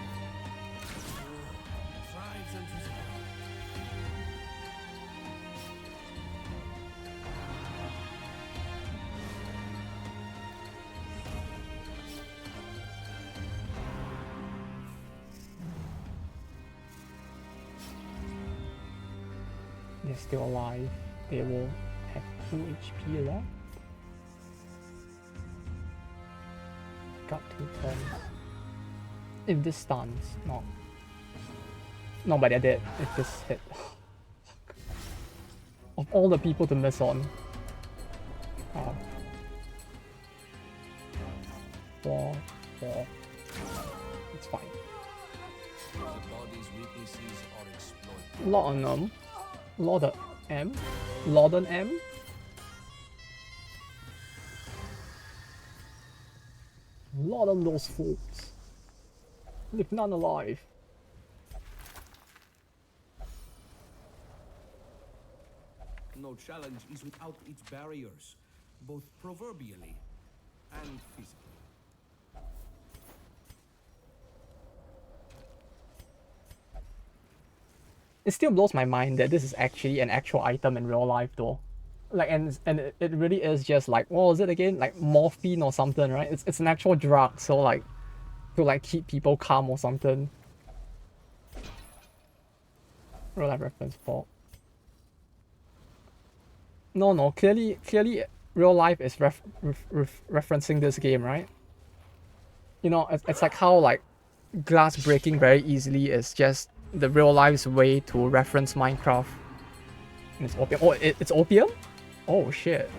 They're still alive. They will have 2 HP left. Got 2 turns. If this stuns, no. No, but they're dead. If this hit. Of all the people to miss on. 4. It's fine. The body's weaknesses are exploited. Lot on them. Lord M? Lorden M? Lorden those fools. Leave none alive. No challenge is without its barriers, both proverbially and physically. It still blows my mind that this is actually an actual item in real life though. Like and it really is just like, what was it again? Like morphine or something, right? It's an actual drug, so like to like keep people calm or something. Real life reference fault. No, clearly real life is referencing this game, right? You know, it's like how like glass breaking very easily is just the real life's way to reference Minecraft. And it's opium. Oh, it's opium? Oh shit.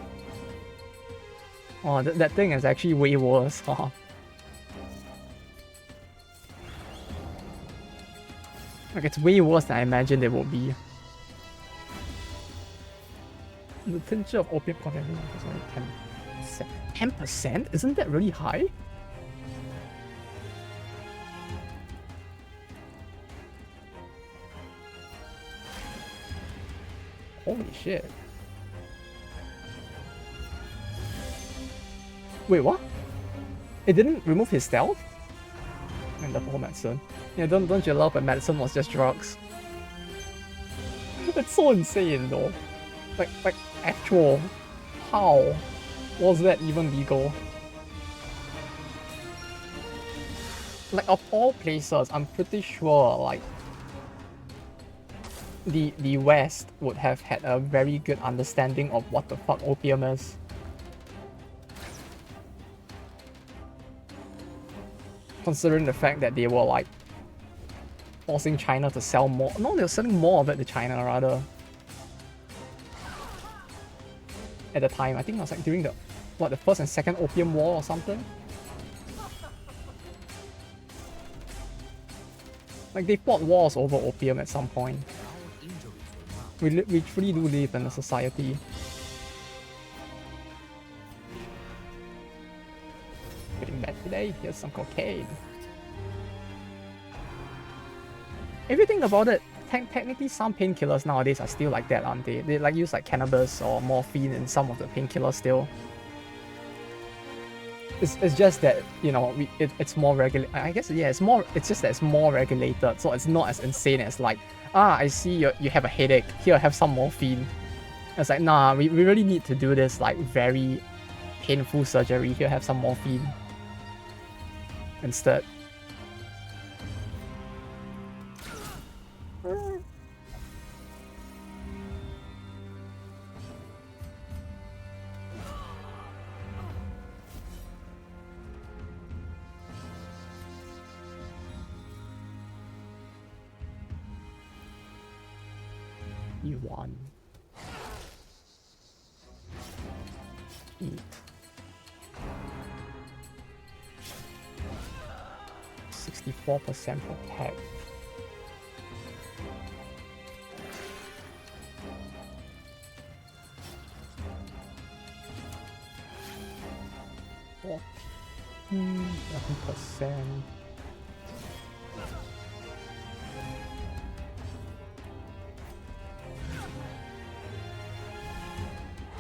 Oh, that thing is actually way worse, huh? Like, it's way worse than I imagined it would be. The tincture of opium content is only 10%. 10%? Isn't that really high? Holy shit. Wait, what? It didn't remove his stealth? And the whole medicine. Yeah, don't you love that medicine was just drugs? That's so insane though. Like actual. How was that even legal? Like of all places, I'm pretty sure like the West would have had a very good understanding of what the fuck opium is. Considering the fact that they were like forcing China to sell more. No, they were selling more of it to China rather. At the time, I think it was like during the first and second opium war or something. Like they fought wars over opium at some point. We truly do live in a society. Getting back today, here's some cocaine. If you think about it, technically some painkillers nowadays are still like that, aren't they? They like use like cannabis or morphine in some of the painkillers still. It's just that, you know, it's more regulated. I guess, yeah, it's just that it's more regulated, so it's not as insane as like, I see you have a headache, here have some morphine. It's like, nah, we really need to do this like very painful surgery, here have some morphine instead. You won. Eat. 64% protect. Oh. 7%.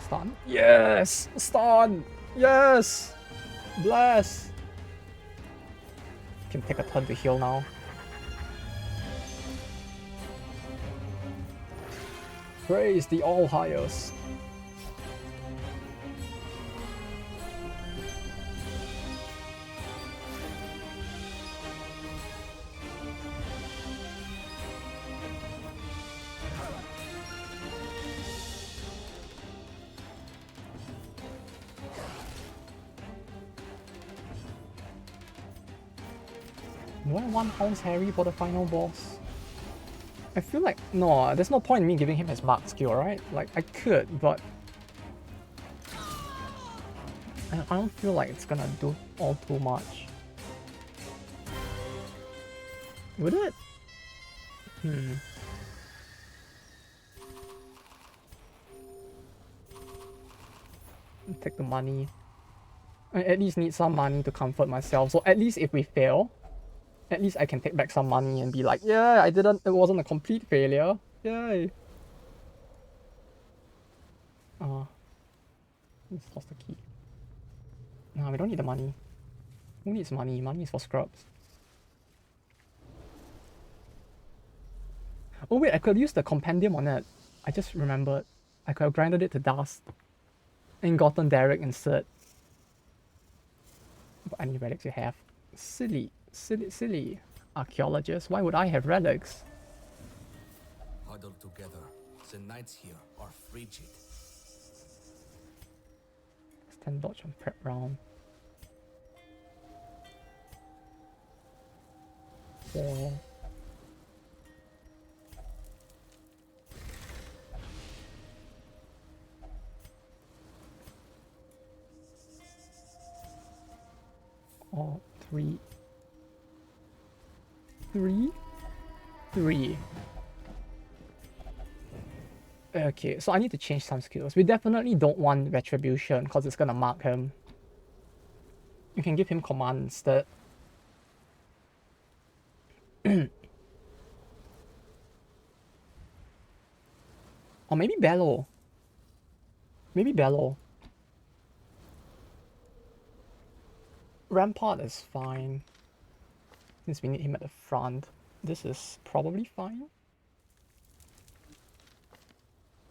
Stun? Yes! Stun! Yes! Bless! Can take a turn to heal now. Praise the all highest. Do I want Hound's Harry for the final boss? I feel like, no, there's no point in me giving him his mark skill, right? Like, I could, but I don't feel like it's gonna do all too much. Would it? Take the money. I at least need some money to comfort myself. So at least if we fail, at least I can take back some money and be like, yeah, it wasn't a complete failure. Yay. Let's toss the key. No, we don't need the money. Who needs money? Money is for scrubs. Oh wait, I could use the compendium on it. I just remembered. I could have grinded it to dust and gotten Derek instead. But any relics you have? Silly. Archaeologist, why would I have relics? Huddled together, the knights here are frigid. Stand dodge on prep round. 4. Oh, 3. 3. Okay, so I need to change some skills. We definitely don't want Retribution because it's gonna mark him. You can give him command instead. Or maybe Bellow. Rampart is fine. Since we need him at the front. This is probably fine.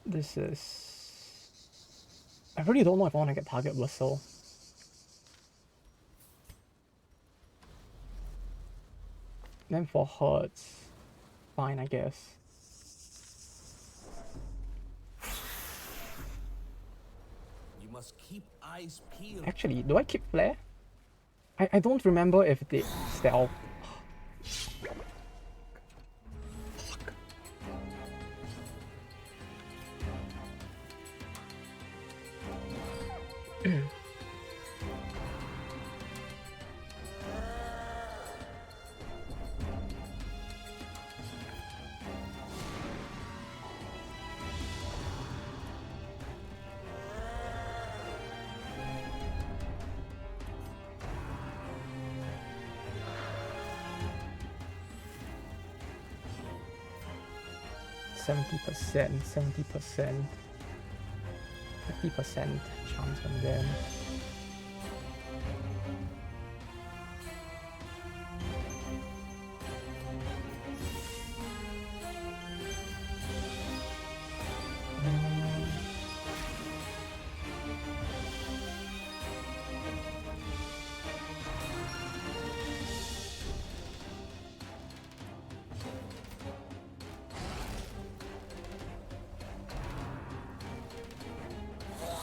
This is... I really don't know if I want to get target whistle. Then for Hertz, fine I guess. You must keep eyes peeled. Actually, do I keep flare? I don't remember if they stealth. %, 70%, 50% chance on them.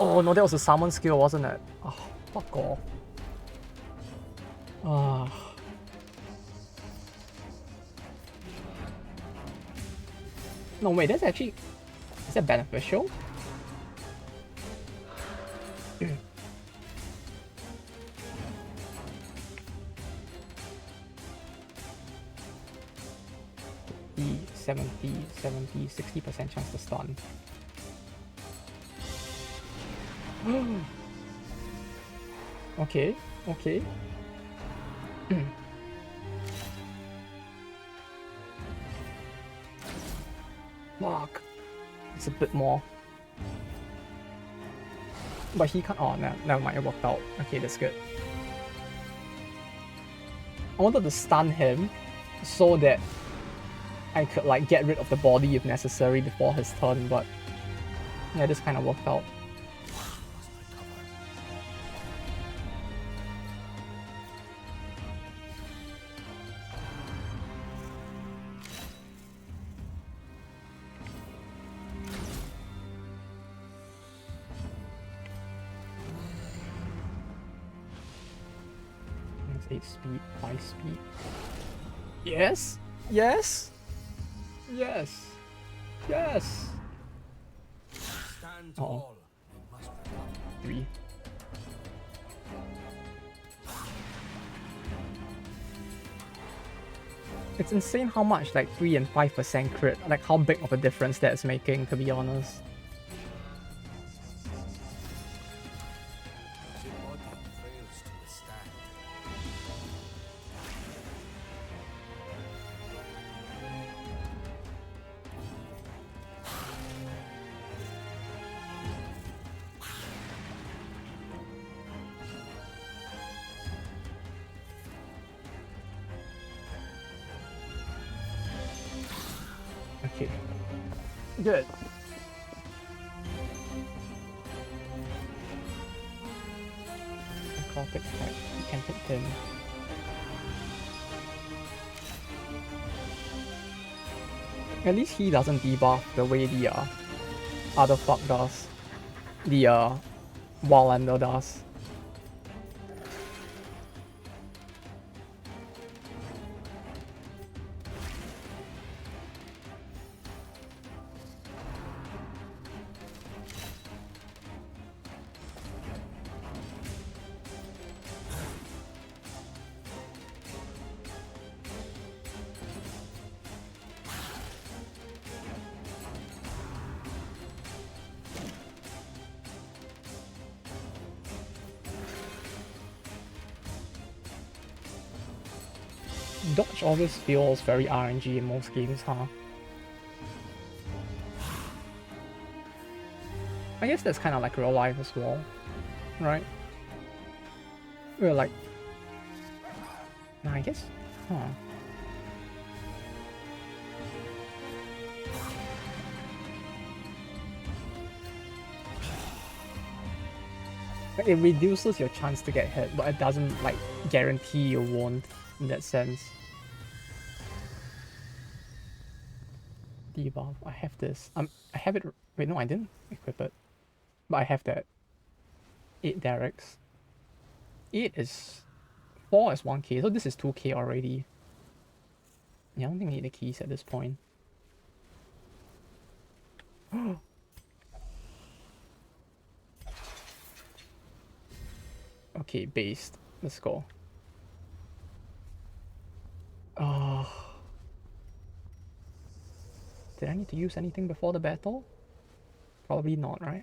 Oh no, that was a summon skill, wasn't it? Oh, fuck off. Ah. No, wait, that's actually... Is that beneficial? E 70, 60% chance to stun. Okay. Fuck. It's a bit more. But he can't. Oh, no, never mind. It worked out. Okay, that's good. I wanted to stun him so that I could like get rid of the body if necessary before his turn, but yeah, this kind of worked out. It's 8 speed, 5 speed. Yes! Yes! Yes! Yes! Stand tall. You must recover. 3. It's insane how much like 3 and 5% crit, like how big of a difference that's making, to be honest. Okay. Good. Necrotic tech. You can hit him. At least he doesn't debuff the way the other fuck does. The Wildlander does. Dodge always feels very RNG in most games, huh? I guess that's kind of like real life as well, right? We're like... Nah, I guess... Huh. It reduces your chance to get hit, but it doesn't like guarantee you won't in that sense. Debuff. I have this. I have it. Wait, no, I didn't equip it. But I have that. 8 Derek's. 8 is 4 is 1k, so this is 2k already. Yeah, I don't think I need the keys at this point. Okay, based. Let's go. Did I need to use anything before the battle? Probably not, right?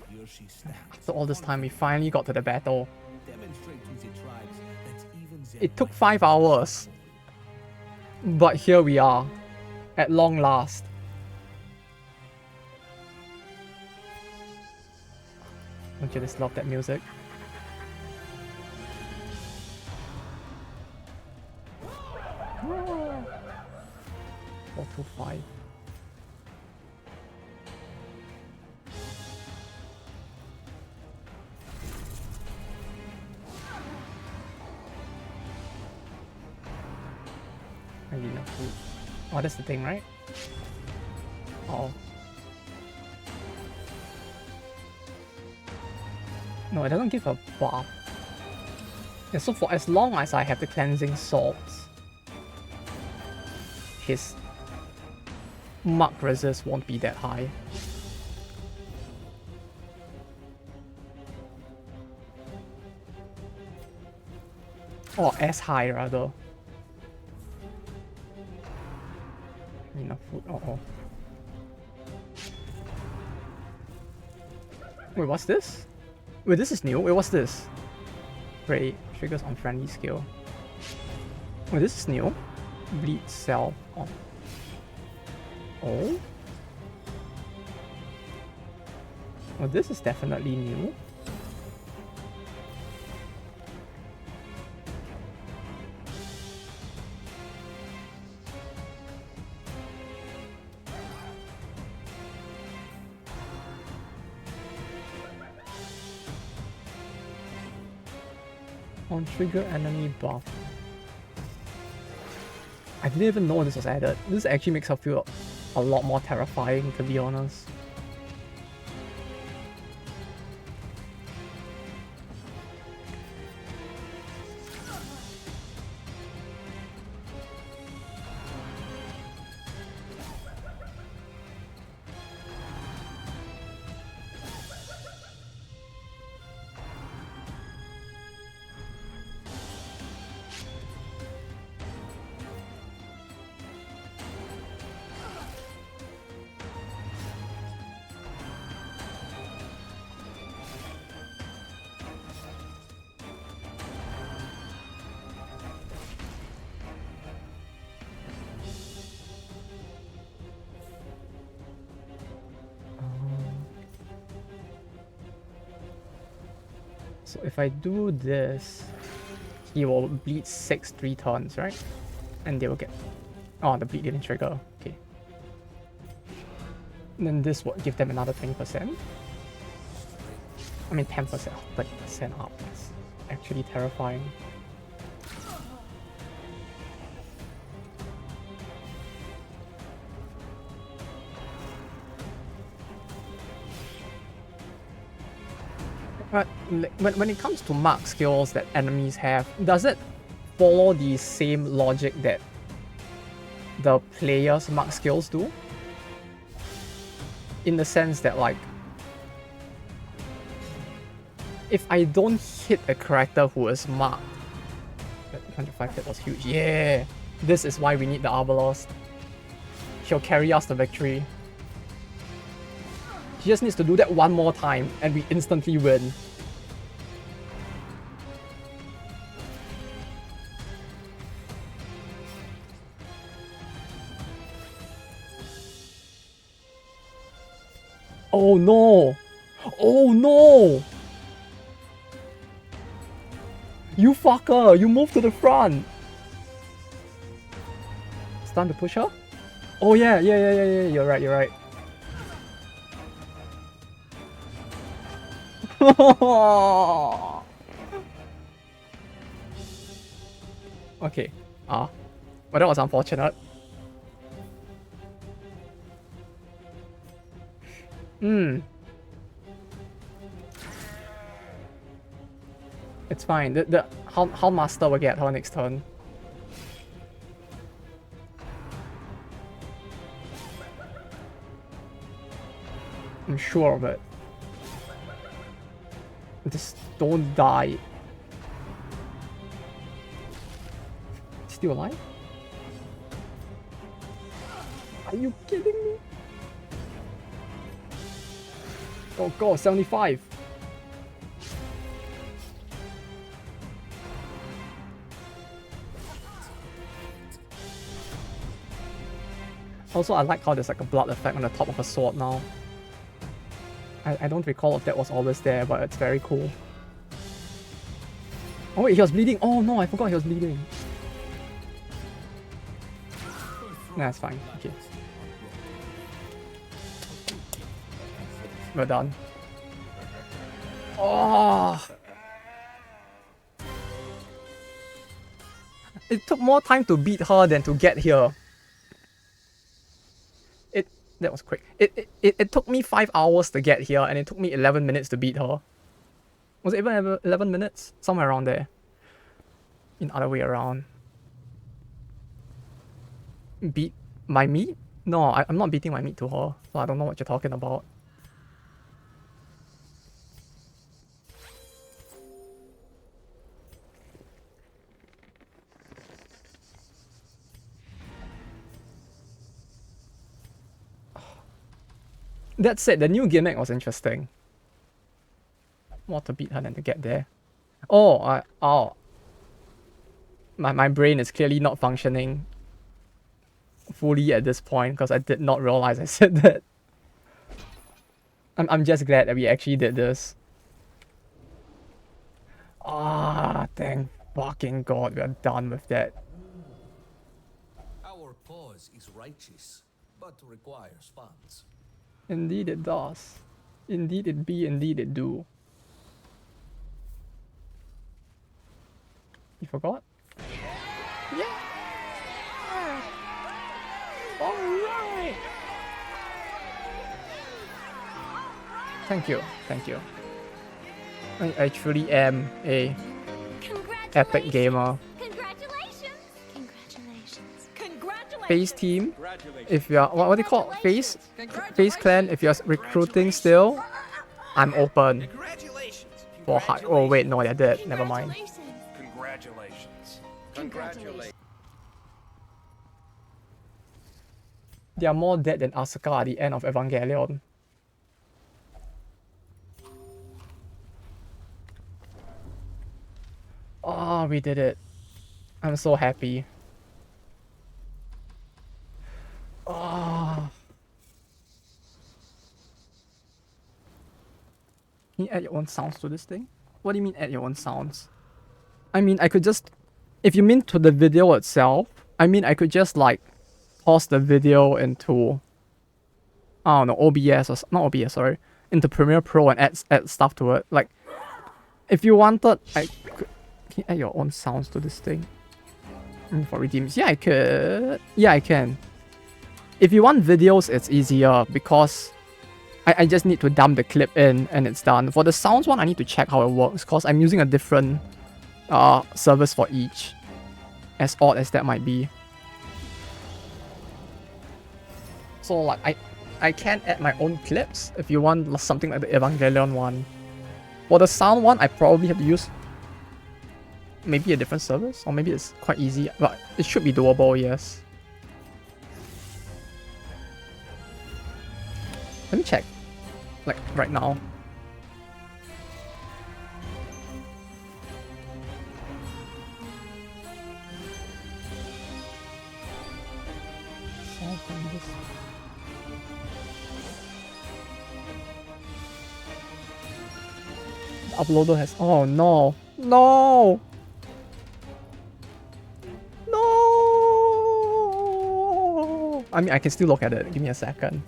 Here she stands. So all this time we finally got to the battle. Demonstrate to the tribes that even It took 5 hours. But here we are. At long last. Don't you just love that music? 425. I need enough food. Oh, that's the thing, right? Oh. No, it doesn't give a buff. Yeah, so for as long as I have the cleansing salts, his mark resist won't be that high. Or as high rather. Enough food. Uh-oh. Wait, what's this? Wait, this is new? Wait, what's this? Great. Triggers on friendly skill. Wait, this is new? Bleed self. Oh. Oh? Well, this is definitely new. On trigger enemy buff. I didn't even know this was added. This actually makes her feel a lot more terrifying, to be honest. So if I do this, he will bleed 6 3 turns, right? And they will get... Oh, the bleed didn't trigger. Okay. And then this will give them another 20%. I mean 10%, 30% up. That's actually terrifying. But when it comes to mark skills that enemies have, does it follow the same logic that the player's mark skills do? In the sense that, like, if I don't hit a character who is marked, that 105 hit was huge. Yeah! This is why we need the Arbalest. He'll carry us to victory. He just needs to do that one more time and we instantly win. Oh no! Oh no! You fucker! You moved to the front! It's time to push her? Oh yeah, you're right, you're right. Okay. Well, that was unfortunate. It's fine. The Hound Master will get her next turn. I'm sure of it. Just don't die. Still alive? Are you kidding me? Oh god, 75. Also, I like how there's like a blood effect on the top of a sword now. I don't recall if that was always there, but it's very cool. Oh wait, he was bleeding. Oh no, I forgot he was bleeding. Nah, it's fine. Okay. We're done. Oh! It took more time to beat her than to get here. That was quick. It took me 5 hours to get here, and it took me 11 minutes to beat her. Was it even 11 minutes? Somewhere around there. In other way around. Beat my meat? No, I'm not beating my meat to her, so I don't know what you're talking about. That said, the new gimmick was interesting. More to beat her than to get there. Oh, my brain is clearly not functioning fully at this point because I did not realize I said that. I'm just glad that we actually did this. Thank fucking god, we're done with that. Our cause is righteous, but requires funds. Indeed it does. Indeed it be, indeed it do. You forgot? Yeah! Alright! Thank you, thank you. I truly am a epic gamer. Face team, if you're what do you call it? Face clan, if you're recruiting still, I'm open for hard. Oh wait, no, they're dead. Never mind. Congratulations. They are more dead than Asuka at the end of Evangelion. Oh, we did it. I'm so happy. Oh. Can you add your own sounds to this thing? What do you mean add your own sounds? I mean, I could just, if you mean to the video itself, I mean, I could just like toss the video into, I don't know, OBS or not OBS, sorry, into Premiere Pro and add stuff to it. Like, if you wanted, I could, can you add your own sounds to this thing? For redeems, yeah, I could. Yeah, I can. If you want videos, it's easier because I just need to dump the clip in and it's done. For the sounds one, I need to check how it works because I'm using a different service for each, as odd as that might be. So like I can add my own clips if you want something like the Evangelion one. For the sound one, I probably have to use maybe a different service, or maybe it's quite easy, but it should be doable, yes. Let me check, like right now. The uploader has, oh no, no! No! I mean, I can still look at it. Give me a second.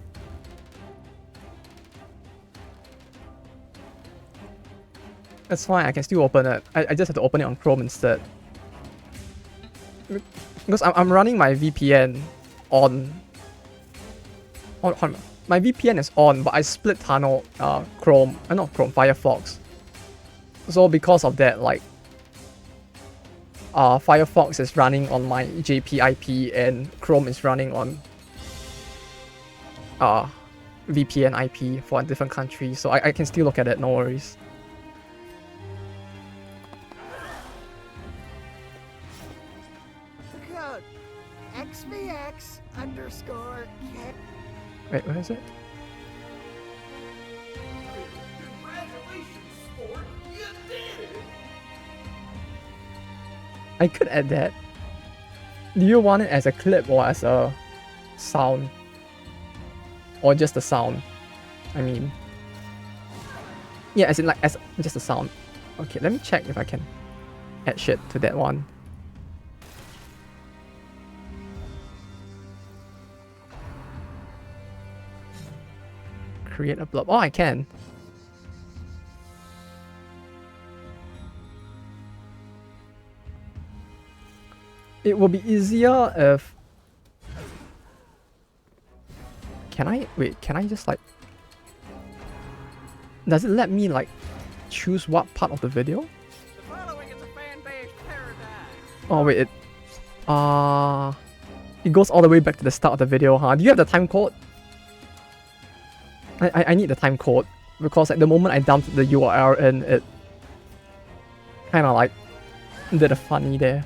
That's fine. I can still open it. I just have to open it on Chrome instead. Because I'm running my VPN on my VPN is on, but I split tunnel Chrome, not Chrome, Firefox. So because of that, like, Firefox is running on my JP IP and Chrome is running on VPN IP for a different country, so I can still look at it, no worries. Code XVX_. Wait, where is it? Congratulations, sport! You did it! I could add that. Do you want it as a clip or as a sound? Or just a sound? I mean... yeah, as in like, as just a sound. Okay, let me check if I can add shit to that one. Create a blob. Oh, I can. It will be easier if... Can I... wait, can I just like... does it let me like choose what part of the video? The following is a fan-based paradise. Oh wait, it goes all the way back to the start of the video, huh? Do you have the time code? I need the time code because at the moment I dumped the URL in, it kind of like did a funny there.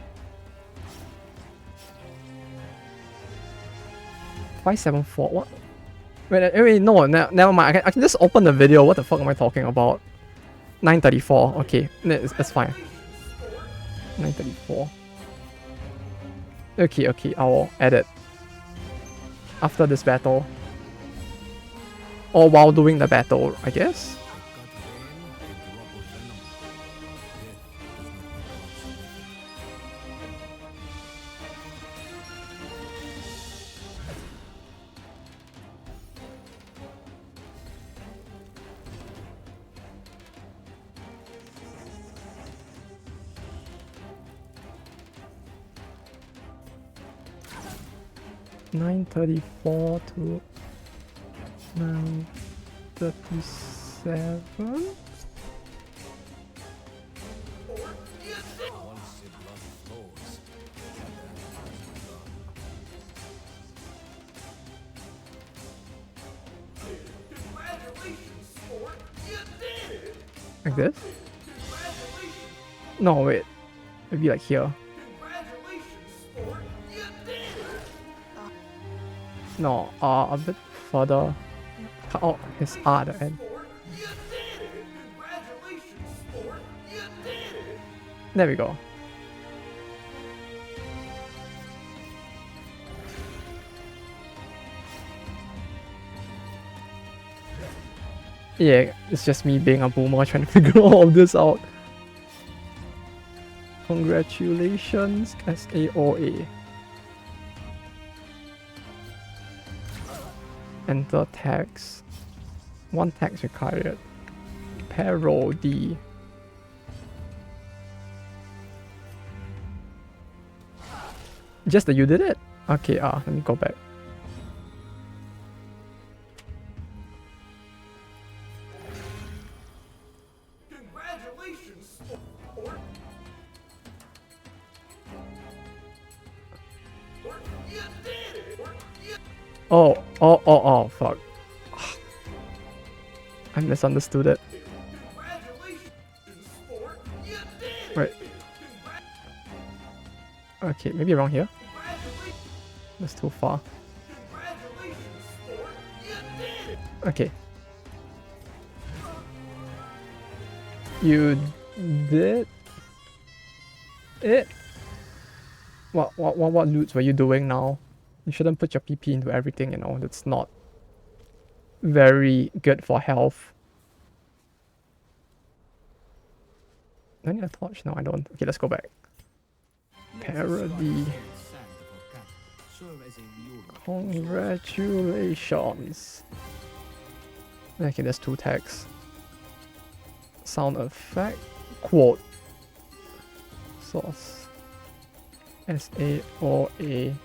574, what? Wait, no, never mind. I can just open the video. What the fuck am I talking about? 934, okay, that's fine. 934. Okay, I'll edit after this battle. Or while doing the battle, I guess. $934 to 937. Like this? No, wait. Maybe like here. No, a bit further. Cut out his R at the end. There we go. Yeah, it's just me being a boomer trying to figure all of this out. Congratulations, SAOA. Enter tax. 1 tax required. Payroll D. Just that you did it? Okay, let me go back. Congratulations, sport. You did it. Oh, fuck. I misunderstood it. Congratulations, sport. You did it. Right. Okay, maybe around here? That's too far. Congratulations, sport. You did it. Okay. You did it? What loots were you doing now? You shouldn't put your PP into everything, you know. That's not very good for health. Do I need a torch? No, I don't. Okay, let's go back. Parody. Congratulations. Okay, there's 2 tags. Sound effect. Quote. Source. SAOA.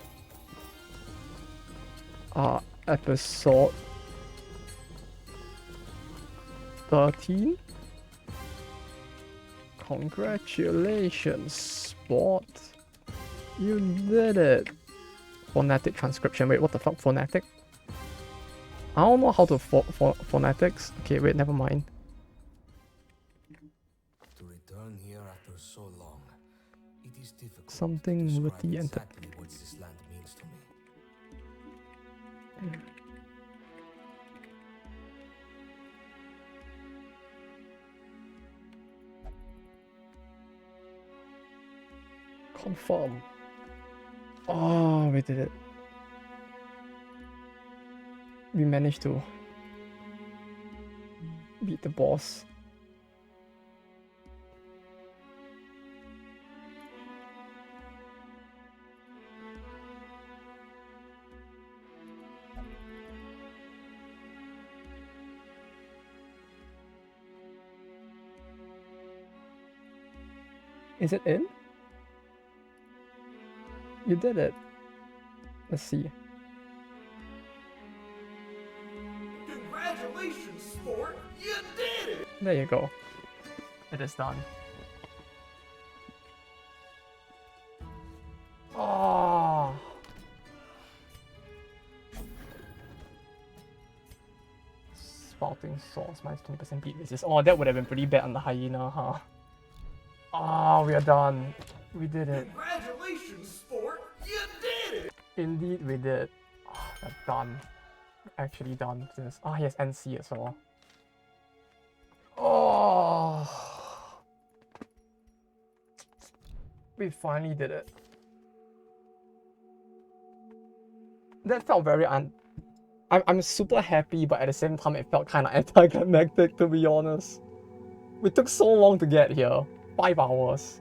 Episode 13. Congratulations, sport. You did it. Phonetic transcription. Wait, what the fuck? Phonetic? I don't know how to phonetics. Okay, wait, never mind. To return here after so long, it is difficult Something to with the describe enter. exactly what this land means to me. Confirm. Oh, we did it. We managed to beat the boss. Is it in? You did it. Let's see. Congratulations, sport! You did it! There you go. It is done. Oh. Spouting sauce minus 20% beat resist. Oh, that would have been pretty bad on the hyena, huh? Oh, we are done. We did it. Congratulations, sport! You did it! Indeed, we did. Oh, we're done. Actually done. This. Oh, yes, NC as well. Oh. We finally did it. That felt very I'm super happy, but at the same time it felt kind of anticlimactic, to be honest. We took so long to get here. 5 hours.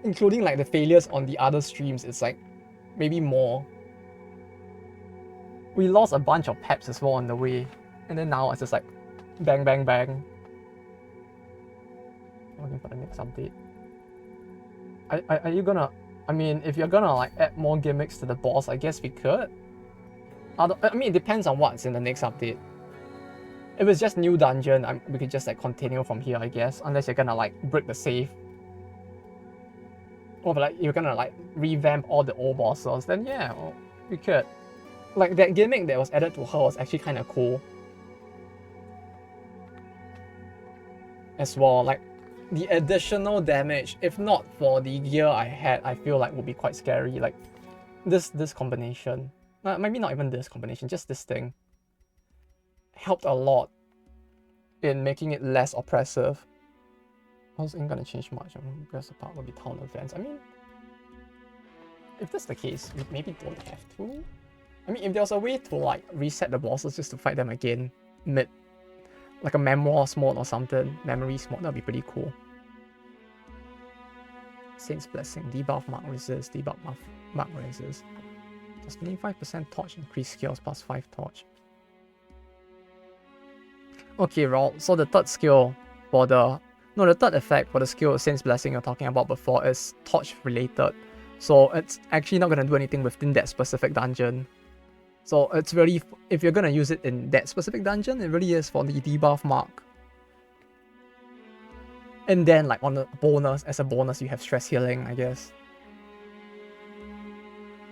Including like the failures on the other streams, it's like maybe more. We lost a bunch of peps as well on the way. And then now it's just like bang bang bang. Looking for the next update. Are you gonna, I mean, if you're gonna like add more gimmicks to the boss, I guess we could. I mean, it depends on what's in the next update. If it's just new dungeon, we could just like continue from here, I guess. Unless you're gonna like break the save. Or like you're gonna like revamp all the old bosses, then yeah, well, we could. Like that gimmick that was added to her was actually kind of cool. As well, like the additional damage, if not for the gear I had, I feel like would be quite scary. Like this combination. Maybe not even this combination, just this thing. Helped a lot in making it less oppressive. Also ain't gonna change much. Because the part will be town events. I mean, if that's the case, we maybe don't have to. I mean, if there's a way to like reset the bosses just to fight them again mid, like a memoirs mode or something, memories mode, that'd be pretty cool. Saint's Blessing, debuff mark resist, debuff mark resist. Does 25% torch increase skills plus 5 torch? Okay, Roll. So the third skill for the third effect for the skill of Saint's Blessing you're talking about before is torch related. So it's actually not gonna do anything within that specific dungeon. So it's really, if you're gonna use it in that specific dungeon, it really is for the debuff mark. And then like on the bonus, as a bonus, you have stress healing, I guess.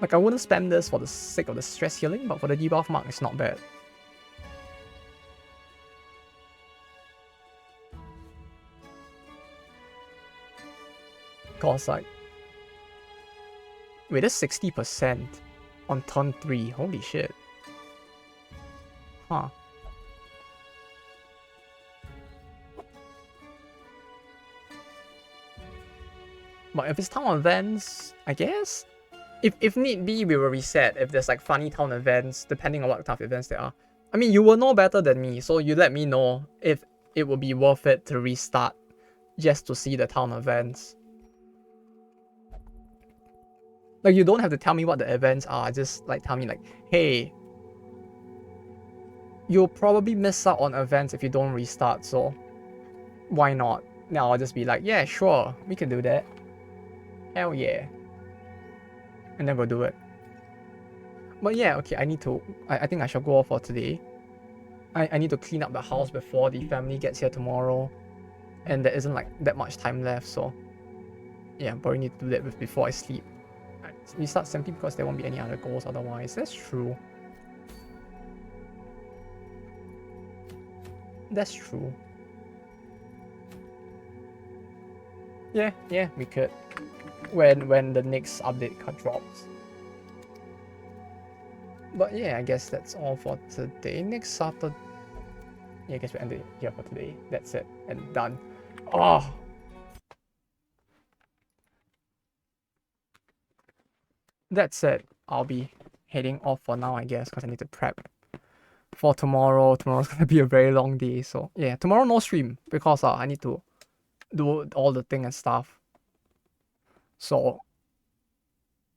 Like I wouldn't spam this for the sake of the stress healing, but for the debuff mark, it's not bad. Cause like, wait, that's 60% on turn 3. Holy shit. Huh. But if it's town events, I guess? If need be, we will reset if there's like funny town events, depending on what type of events there are. I mean, you will know better than me, so you let me know if it will be worth it to restart just to see the town events. Like, you don't have to tell me what the events are, just like tell me like, hey, you'll probably miss out on events if you don't restart, so why not? Now I'll just be like, yeah, sure, we can do that. Hell yeah. And then we'll do it. But yeah, okay, I think I shall go off for today. I need to clean up the house before the family gets here tomorrow. And there isn't like that much time left, so yeah, probably need to do that before I sleep. We start simply because there won't be any other goals otherwise. That's true. That's true. Yeah, we could. When the next update drops. But yeah, I guess that's all for today. Next Saturday. Yeah, I guess we end it here for today. That's it. And done. Oh! That's it. I'll be heading off for now, I guess, because I need to prep for tomorrow. Tomorrow's gonna be a very long day. So yeah, tomorrow no stream because I need to do all the thing and stuff. So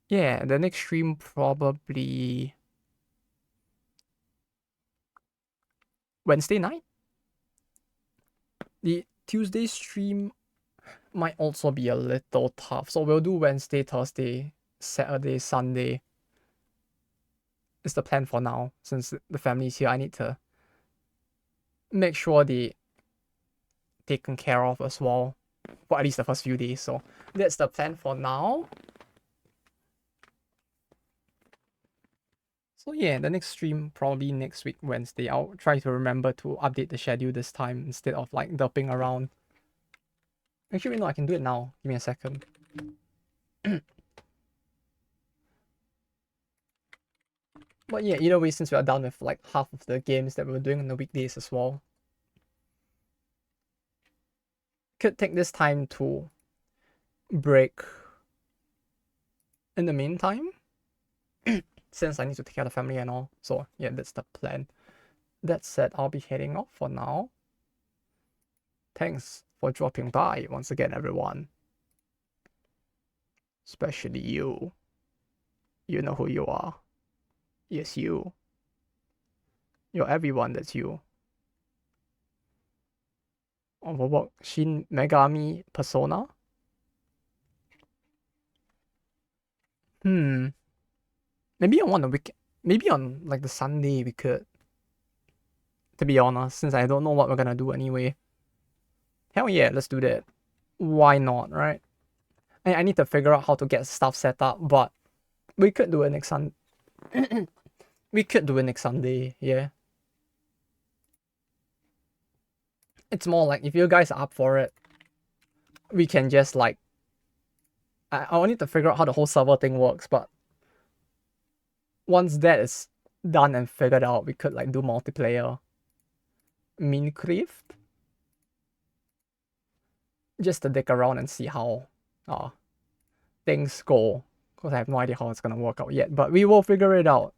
yeah, the next stream probably Wednesday night. The Tuesday stream might also be a little tough. So we'll do Wednesday, Thursday, Saturday, Sunday. Is the plan for now. Since the family's here, I need to make sure they taken care of as well. For at least the first few days. So that's the plan for now. So yeah, the next stream probably next week, Wednesday. I'll try to remember to update the schedule this time instead of like derping around. Actually, no, I can do it now. Give me a second. But yeah, either way, since we are done with like half of the games that we were doing on the weekdays as well, could take this time to break in the meantime, since I need to take care of the family and all. So yeah, that's the plan. That said, I'll be heading off for now. Thanks for dropping by once again, everyone. Especially you. You know who you are. Yes, you. You're everyone, that's you. Overwork Shin Megami Persona? Maybe on the weekend. Maybe on like the Sunday we could. To be honest, since I don't know what we're gonna do anyway. Hell yeah, let's do that. Why not, right? I need to figure out how to get stuff set up, but we could do it next Sunday. We could do it next Sunday, yeah. It's more like if you guys are up for it, we can just like I need to figure out how the whole server thing works, but once that is done and figured out, we could like do multiplayer. Minecraft? Just to dig around and see how things go. Because I have no idea how it's gonna work out yet, but we will figure it out.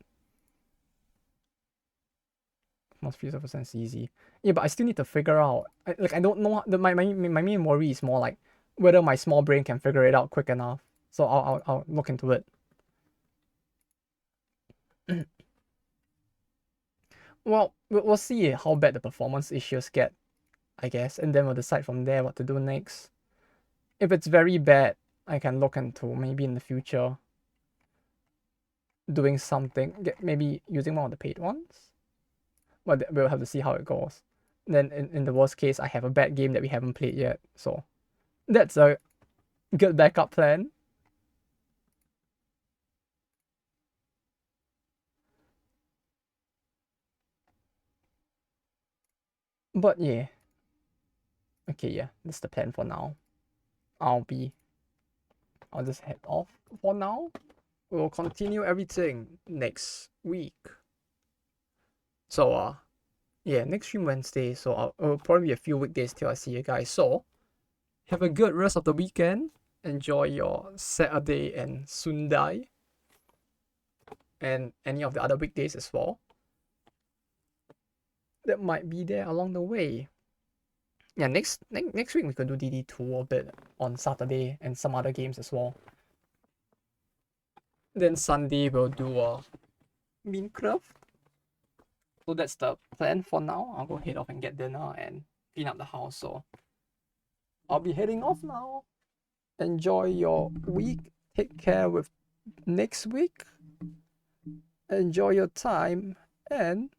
Most 50% easy. Yeah, but I still need to figure out. I don't know. My main worry is more like whether my small brain can figure it out quick enough. So I'll look into it. Well, we'll see how bad the performance issues get, I guess, and then we'll decide from there what to do next. If it's very bad, I can look into maybe in the future doing something, maybe using one of the paid ones. But we'll have to see how it goes. Then in the worst case, I have a bad game that we haven't played yet. So that's a good backup plan. But yeah. Okay, yeah, that's the plan for now. I'll just head off for now. We'll continue everything next week. So yeah, next stream Wednesday. So it'll probably be a few weekdays till I see you guys. So have a good rest of the weekend. Enjoy your Saturday and Sunday, and any of the other weekdays as well that might be there along the way. Yeah, next week we could do DD2 a bit on Saturday and some other games as well. Then Sunday we'll do Minecraft. So that's the plan for now. I'll go head off and get dinner and clean up the house. So I'll be heading off now. Enjoy your week. Take care with next week. Enjoy your time and